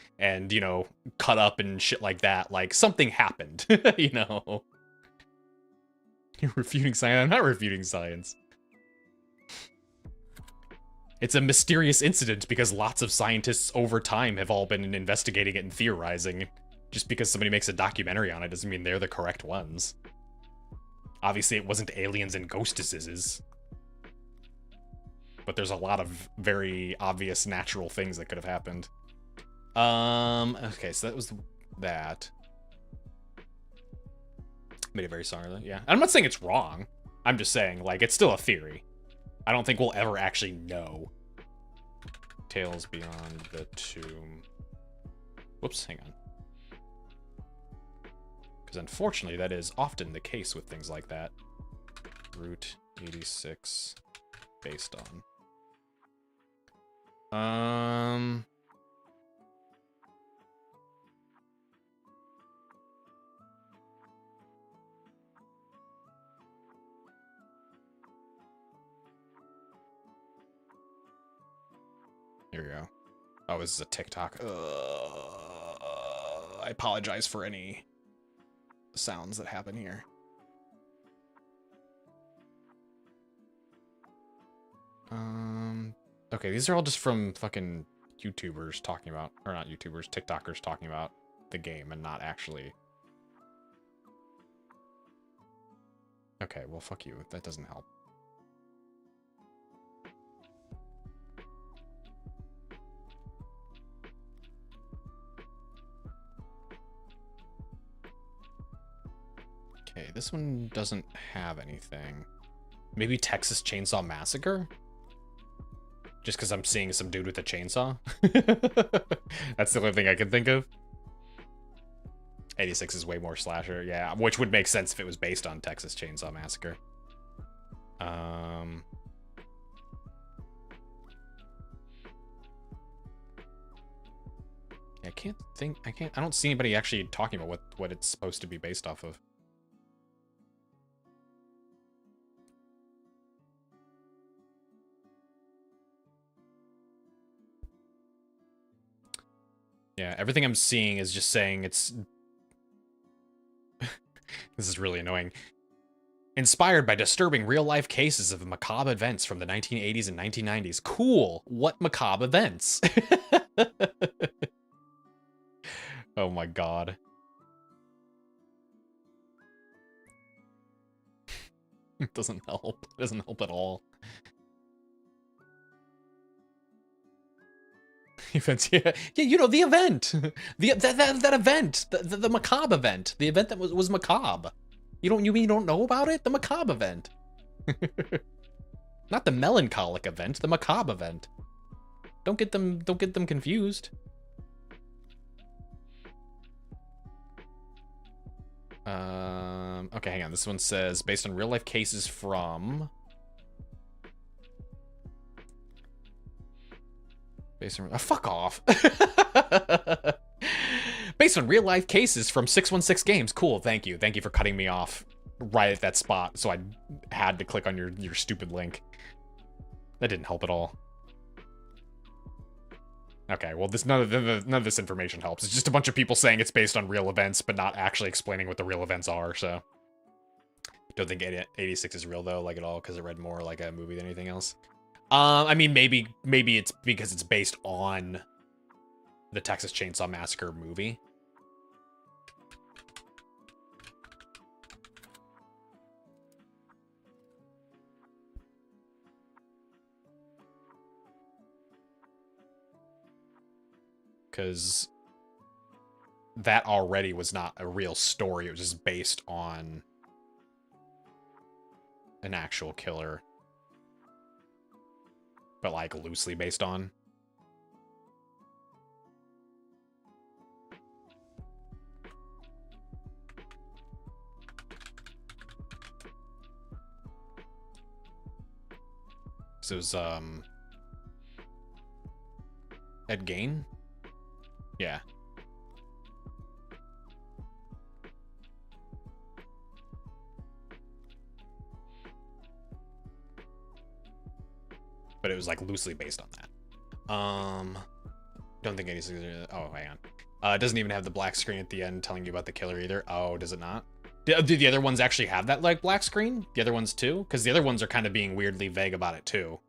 you know, cut up and shit like that, like something happened. You know, you're refuting science. I'm not refuting science. It's a mysterious incident because lots of scientists over time have all been investigating it and theorizing. Just because somebody makes a documentary on it doesn't mean they're the correct ones. Obviously, it wasn't aliens and ghostesses. But there's a lot of very obvious natural things that could have happened. Okay, so that was that. Made it very sorry, yeah. I'm not saying it's wrong. I'm just saying, like, it's still a theory. I don't think we'll ever actually know. Tales Beyond the Tomb. Whoops, hang on. Because unfortunately, that is often the case with things like that. Route 86 based on. Here we go. Oh, this is a TikTok. I apologize for any sounds that happen here. Okay, these are all just from fucking YouTubers talking about, or not YouTubers, TikTokers talking about the game and not actually. Okay, well, fuck you. That doesn't help. Okay, this one doesn't have anything. Maybe Texas Chainsaw Massacre? Just because I'm seeing some dude with a chainsaw? That's the only thing I can think of. 86 is way more slasher, yeah, which would make sense if it was based on Texas Chainsaw Massacre. I don't see anybody actually talking about what it's supposed to be based off of. Yeah, everything I'm seeing is just saying it's... This is really annoying. Inspired by disturbing real-life cases of macabre events from the 1980s and 1990s. Cool. What macabre events? Oh my god. It doesn't help. It doesn't help at all. Events, yeah, you know, the event, that event, the macabre event, the event that was macabre. You mean you don't know about it? The macabre event, not the melancholic event, the macabre event. Don't get them confused. Okay, hang on. This one says based on real life cases from. Based on fuck off. Based on real life cases from 616 Games. Cool, thank you. Thank you for cutting me off right at that spot, so I had to click on your stupid link. That didn't help at all. Okay, well, none of this information helps. It's just a bunch of people saying it's based on real events, but not actually explaining what the real events are. So, don't think 86 is real though, like at all, because it read more like a movie than anything else. I mean, maybe it's because it's based on the Texas Chainsaw Massacre movie. Because that already was not a real story. It was just based on an actual killer. But, like, loosely based on. So it was, Ed Gein? Yeah. But it was like loosely based on that. Don't think any. Oh, hang on. It doesn't even have the black screen at the end telling you about the killer either. Oh, does it not? Do the other ones actually have that like black screen? The other ones too? Because the other ones are kind of being weirdly vague about it too.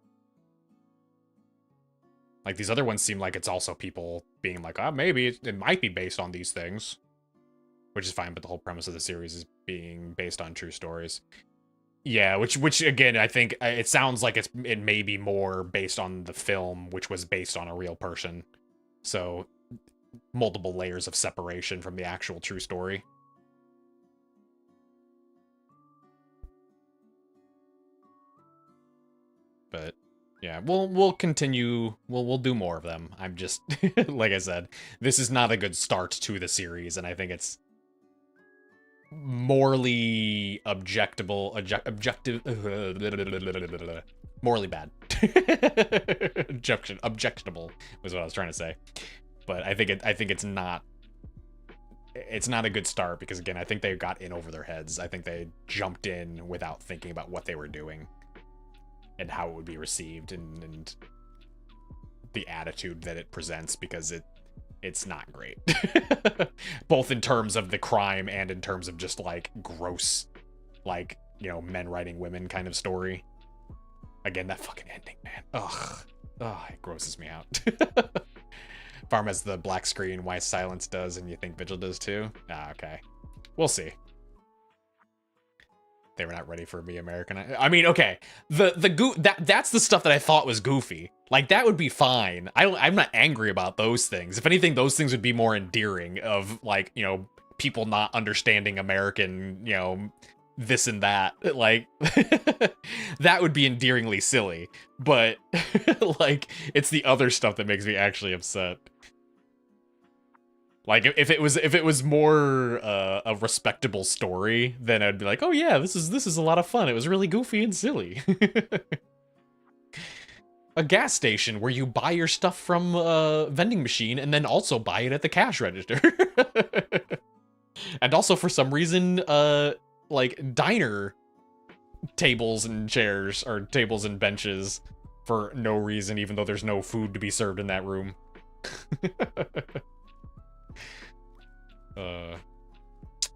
Like, these other ones seem like it's also people being like, oh, maybe it might be based on these things. Which is fine, but the whole premise of the series is being based on true stories. Yeah, which again, I think it sounds like it may be more based on the film, which was based on a real person. So, multiple layers of separation from the actual true story. But yeah, we'll continue. We'll do more of them. I'm just like I said, this is not a good start to the series, and I think it's morally objective, morally bad. Objectionable was what I was trying to say. But I think it's not a good start because again, I think they got in over their heads. I think they jumped in without thinking about what they were doing and how it would be received and the attitude that it presents, because it's not great. Both in terms of the crime and in terms of just like gross, like, you know, men writing women kind of story. Again, that fucking ending, man. Ugh, it grosses me out. Farm has the black screen, why Silence does, and you think Vigil does too? Ah, okay. We'll see. They were not ready for me American. I mean, okay, that's the stuff that I thought was goofy. Like, that would be fine. I'm not angry about those things. If anything, those things would be more endearing of, like, you know, people not understanding American, you know, this and that. Like, that would be endearingly silly. But, like, it's the other stuff that makes me actually upset. Like, if it was more a respectable story, then I'd be like, oh yeah, this is a lot of fun. It was really goofy and silly. A gas station where you buy your stuff from a vending machine and then also buy it at the cash register. And also for some reason, like diner tables and chairs or tables and benches for no reason, even though there's no food to be served in that room.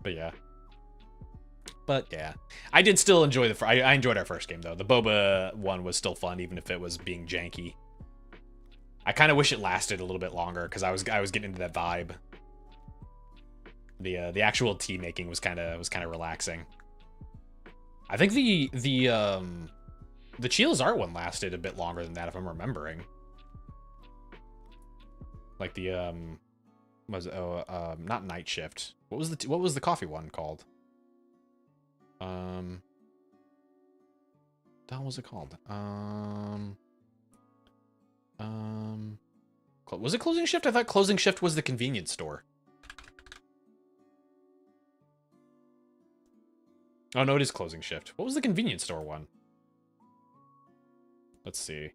But yeah. But yeah, I did still enjoy I enjoyed our first game though. The Boba one was still fun, even if it was being janky. I kind of wish it lasted a little bit longer because I was getting into that vibe. The actual tea making was kind of relaxing. I think the Chila's art one lasted a bit longer than that, if I'm remembering. Like the not Night Shift. What was the coffee one called? What the hell was it called? Was it Closing Shift? I thought Closing Shift was the convenience store. Oh, no, it is Closing Shift. What was the convenience store one? Let's see.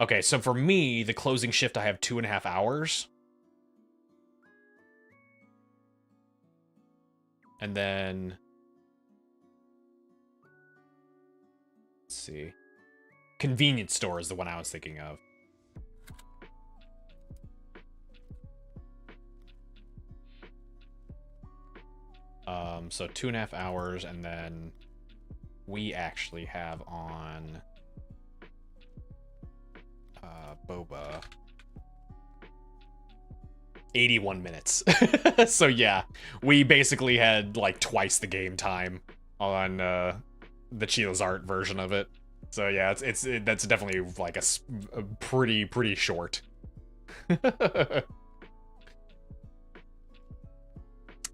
Okay, so for me, the Closing Shift, I have 2.5 hours. And then... Let's see. Convenience store is the one I was thinking of. So 2.5 hours, and then we actually have on Boba 81 minutes. So yeah, we basically had like twice the game time on the Chila's art version of it. So yeah, that's definitely like a pretty short.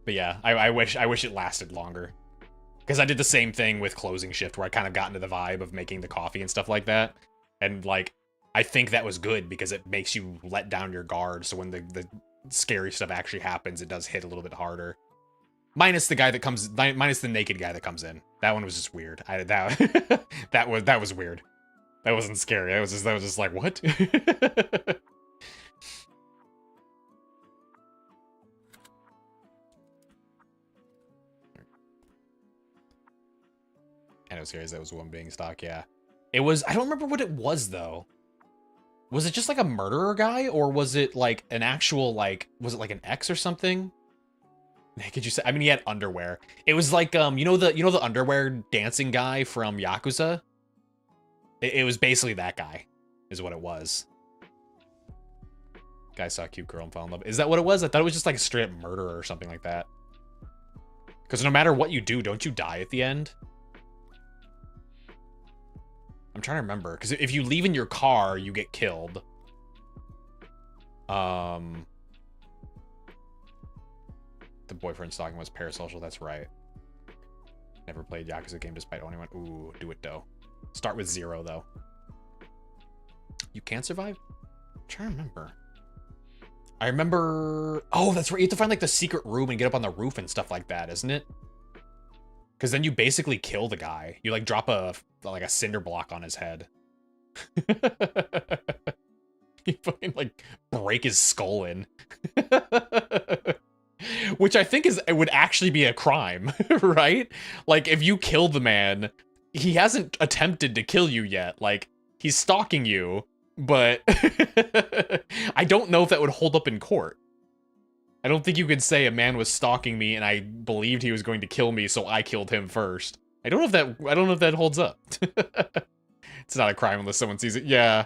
But yeah, I wish it lasted longer. Because I did the same thing with Closing Shift, where I kind of got into the vibe of making the coffee and stuff like that. And, like, I think that was good, because it makes you let down your guard, so when the scary stuff actually happens, it does hit a little bit harder. Minus the naked guy that comes in. That one was just weird. That was weird. That wasn't scary. That was just like, what? I know, series that was one being stock, yeah. It was, I don't remember what it was, though. Was it just like a murderer guy, or was it like an actual, like, was it like an X or something? Could you say, I mean, he had underwear. It was like, you know the underwear dancing guy from Yakuza? It was basically that guy, is what it was. Guy saw a cute girl and fell in love. Is that what it was? I thought it was just like a straight up murderer or something like that. Because no matter what you do, don't you die at the end? I'm trying to remember, because if you leave in your car, you get killed. The boyfriend stalking was parasocial, that's right. Never played Yakuza game despite owning one. Ooh, do it, though. Start with 0, though. You can't survive? I'm trying to remember. I remember... Oh, that's right. You have to find, like, the secret room and get up on the roof and stuff like that, isn't it? Because then you basically kill the guy. You, like, drop a cinder block on his head. You fucking, like, break his skull in. Which I think it would actually be a crime, right? Like, if you kill the man, he hasn't attempted to kill you yet. Like, he's stalking you, but I don't know if that would hold up in court. I don't think you could say a man was stalking me and I believed he was going to kill me, so I killed him first. I don't know if that holds up. It's not a crime unless someone sees it. Yeah.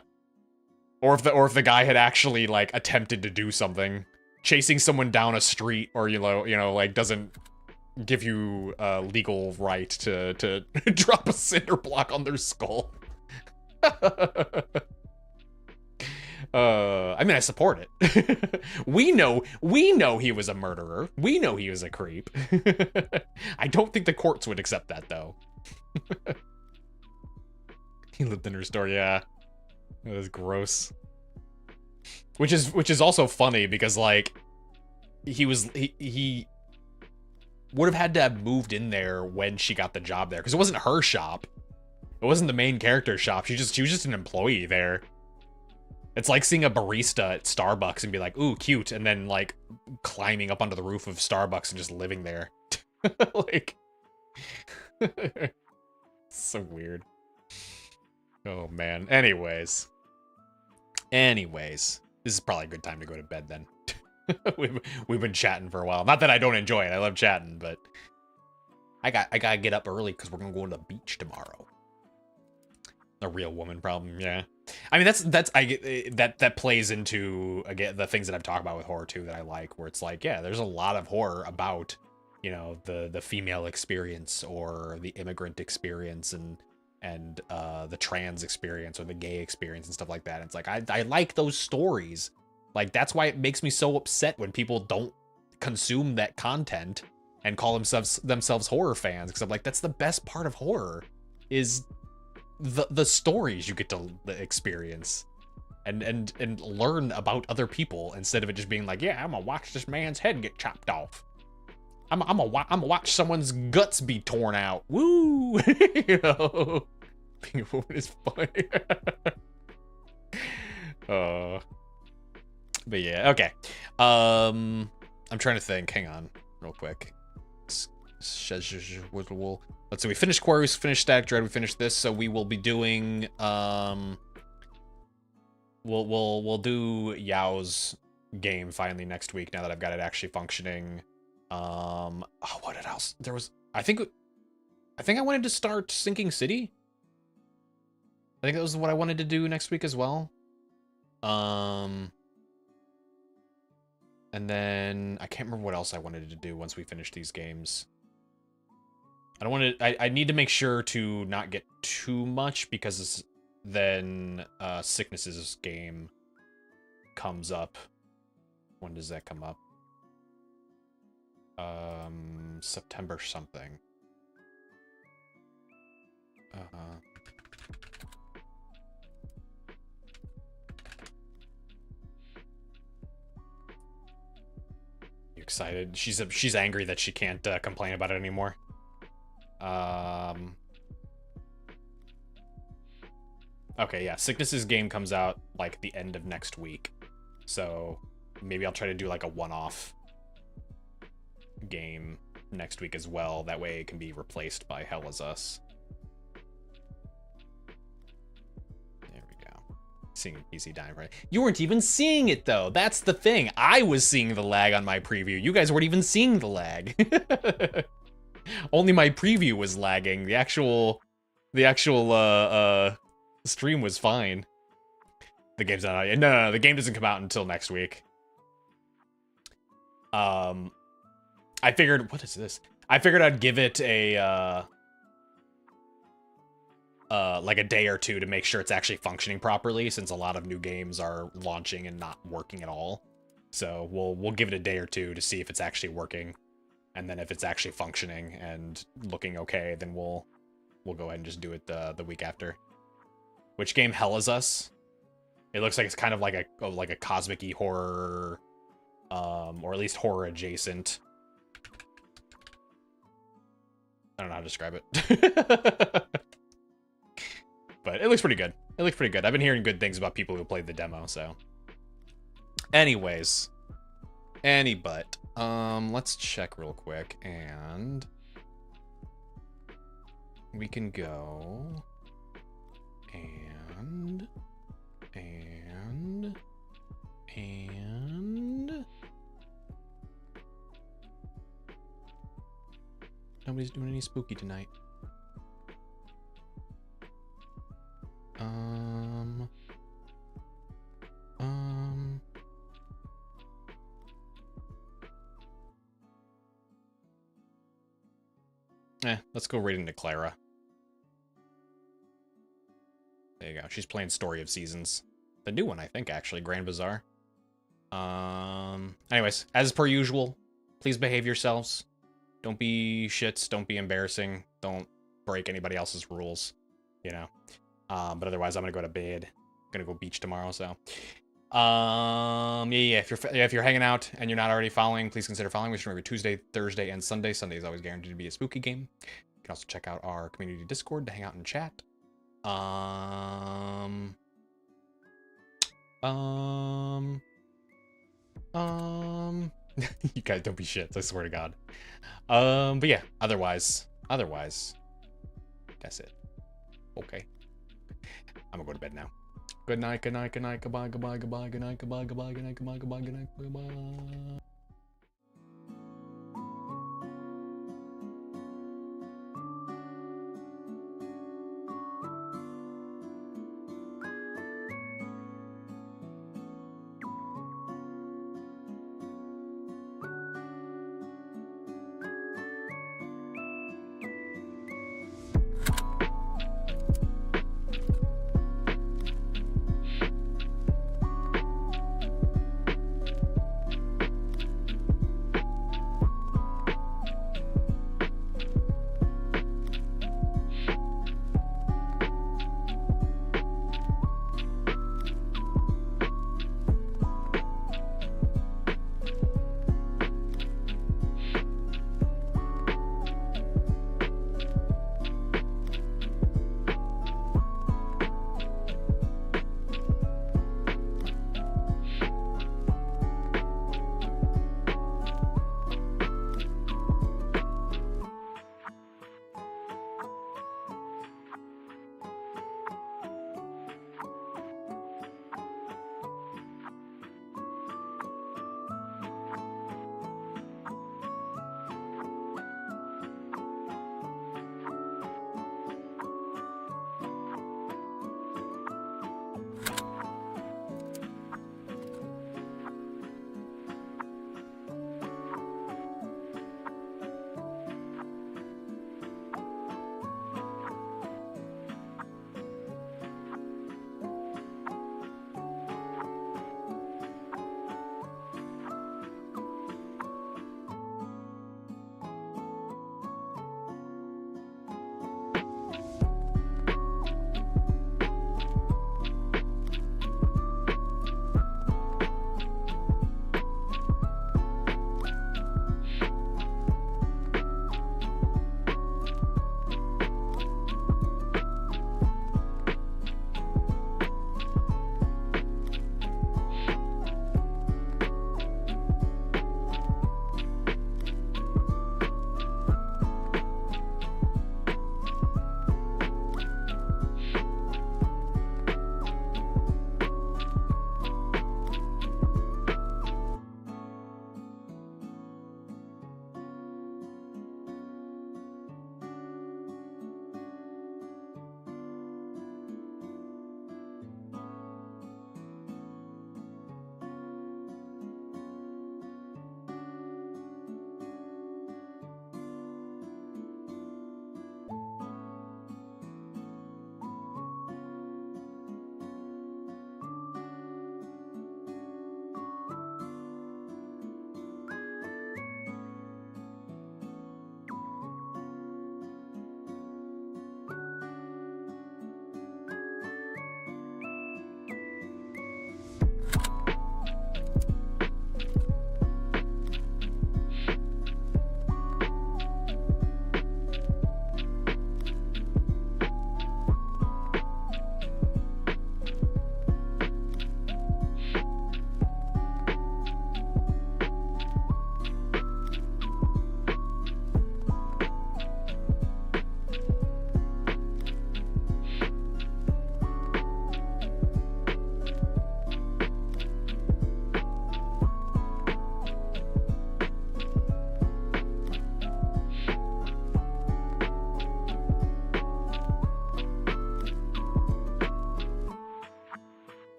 Or if the guy had actually, like, attempted to do something. Chasing someone down a street, or, you know, like, doesn't give you a legal right to drop a cinder block on their skull. I mean, I support it. We know he was a murderer. We know he was a creep. I don't think the courts would accept that, though. He lived in her store, yeah. That was gross. Which is also funny because, like, he would have had to have moved in there when she got the job there, because it wasn't her shop. It wasn't the main character's shop. She was just an employee there. It's like seeing a barista at Starbucks and be like, ooh, cute, and then, like, climbing up onto the roof of Starbucks and just living there. Like, so weird. Oh, man. Anyways, this is probably a good time to go to bed then. We've been chatting for a while. Not that I don't enjoy it. I love chatting, but I gotta get up early because we're gonna go to the beach tomorrow. A real woman problem, yeah. I mean, that plays into, again, the things that I've talked about with horror too that I like, where it's like, yeah, there's a lot of horror about, you know, the female experience or the immigrant experience and the trans experience or the gay experience and stuff like that. And it's like I like those stories. Like, that's why it makes me so upset when people don't consume that content and call themselves horror fans, because I'm like, that's the best part of horror, is the stories you get to experience and learn about other people, instead of it just being like, yeah, I'm gonna watch this man's head get chopped off. I'm gonna watch someone's guts be torn out. Woo! You know, being a woman is funny. But yeah, okay. I'm trying to think. Hang on, real quick. Let's see, we finished Quarry, we finished Static Dread, we finished this, so we will be doing we'll do Yao's game finally next week, now that I've got it actually functioning. Oh, what else? There was, I think I wanted to start Sinking City. I think that was what I wanted to do next week as well. And then I can't remember what else I wanted to do once we finish these games. I don't want to. I need to make sure to not get too much, because then Sickness's game comes up. When does that come up? September something. You excited? She's angry that she can't complain about it anymore. Okay, yeah, Sickness's game comes out like the end of next week, so maybe I'll try to do like a one-off game next week as well. That way it can be replaced by Hell Is Us. There we go. Seeing PC dying, right? You weren't even seeing it though. That's the thing. I was seeing the lag on my preview. You guys weren't even seeing the lag. Only my preview was lagging. The actual stream was fine. The game's not out yet. No, the game doesn't come out until next week. I figured, what is this? I figured I'd give it a like a day or two to make sure it's actually functioning properly, since a lot of new games are launching and not working at all. So we'll give it a day or two to see if it's actually working. And then if it's actually functioning and looking okay, then we'll go ahead and just do it the week after. Which game? Hell Is Us. It looks like it's kind of like a cosmic-y horror, or at least horror adjacent. I don't know how to describe it. But it looks pretty good. It looks pretty good. I've been hearing good things about people who played the demo, so. Anyways. Let's check real quick, and we can go and nobody's doing any spooky tonight. Let's go right into Clara. There you go. She's playing Story of Seasons. The new one, I think, actually. Grand Bazaar. Anyways, as per usual, please behave yourselves. Don't be shits. Don't be embarrassing. Don't break anybody else's rules. You know. But otherwise, I'm gonna go to bed. I'm gonna go beach tomorrow, so. Yeah. If you're hanging out and you're not already following, please consider following. We stream every Tuesday, Thursday, and Sunday. Sunday is always guaranteed to be a spooky game. You can also check out our community Discord to hang out and chat. You guys don't be shits, I swear to God. But yeah, otherwise, that's it. Okay. I'm gonna go to bed now. Good night, goodbye, goodbye, goodbye, goodbye, good night, goodbye, goodbye, good night, goodbye, goodbye, good night, goodbye.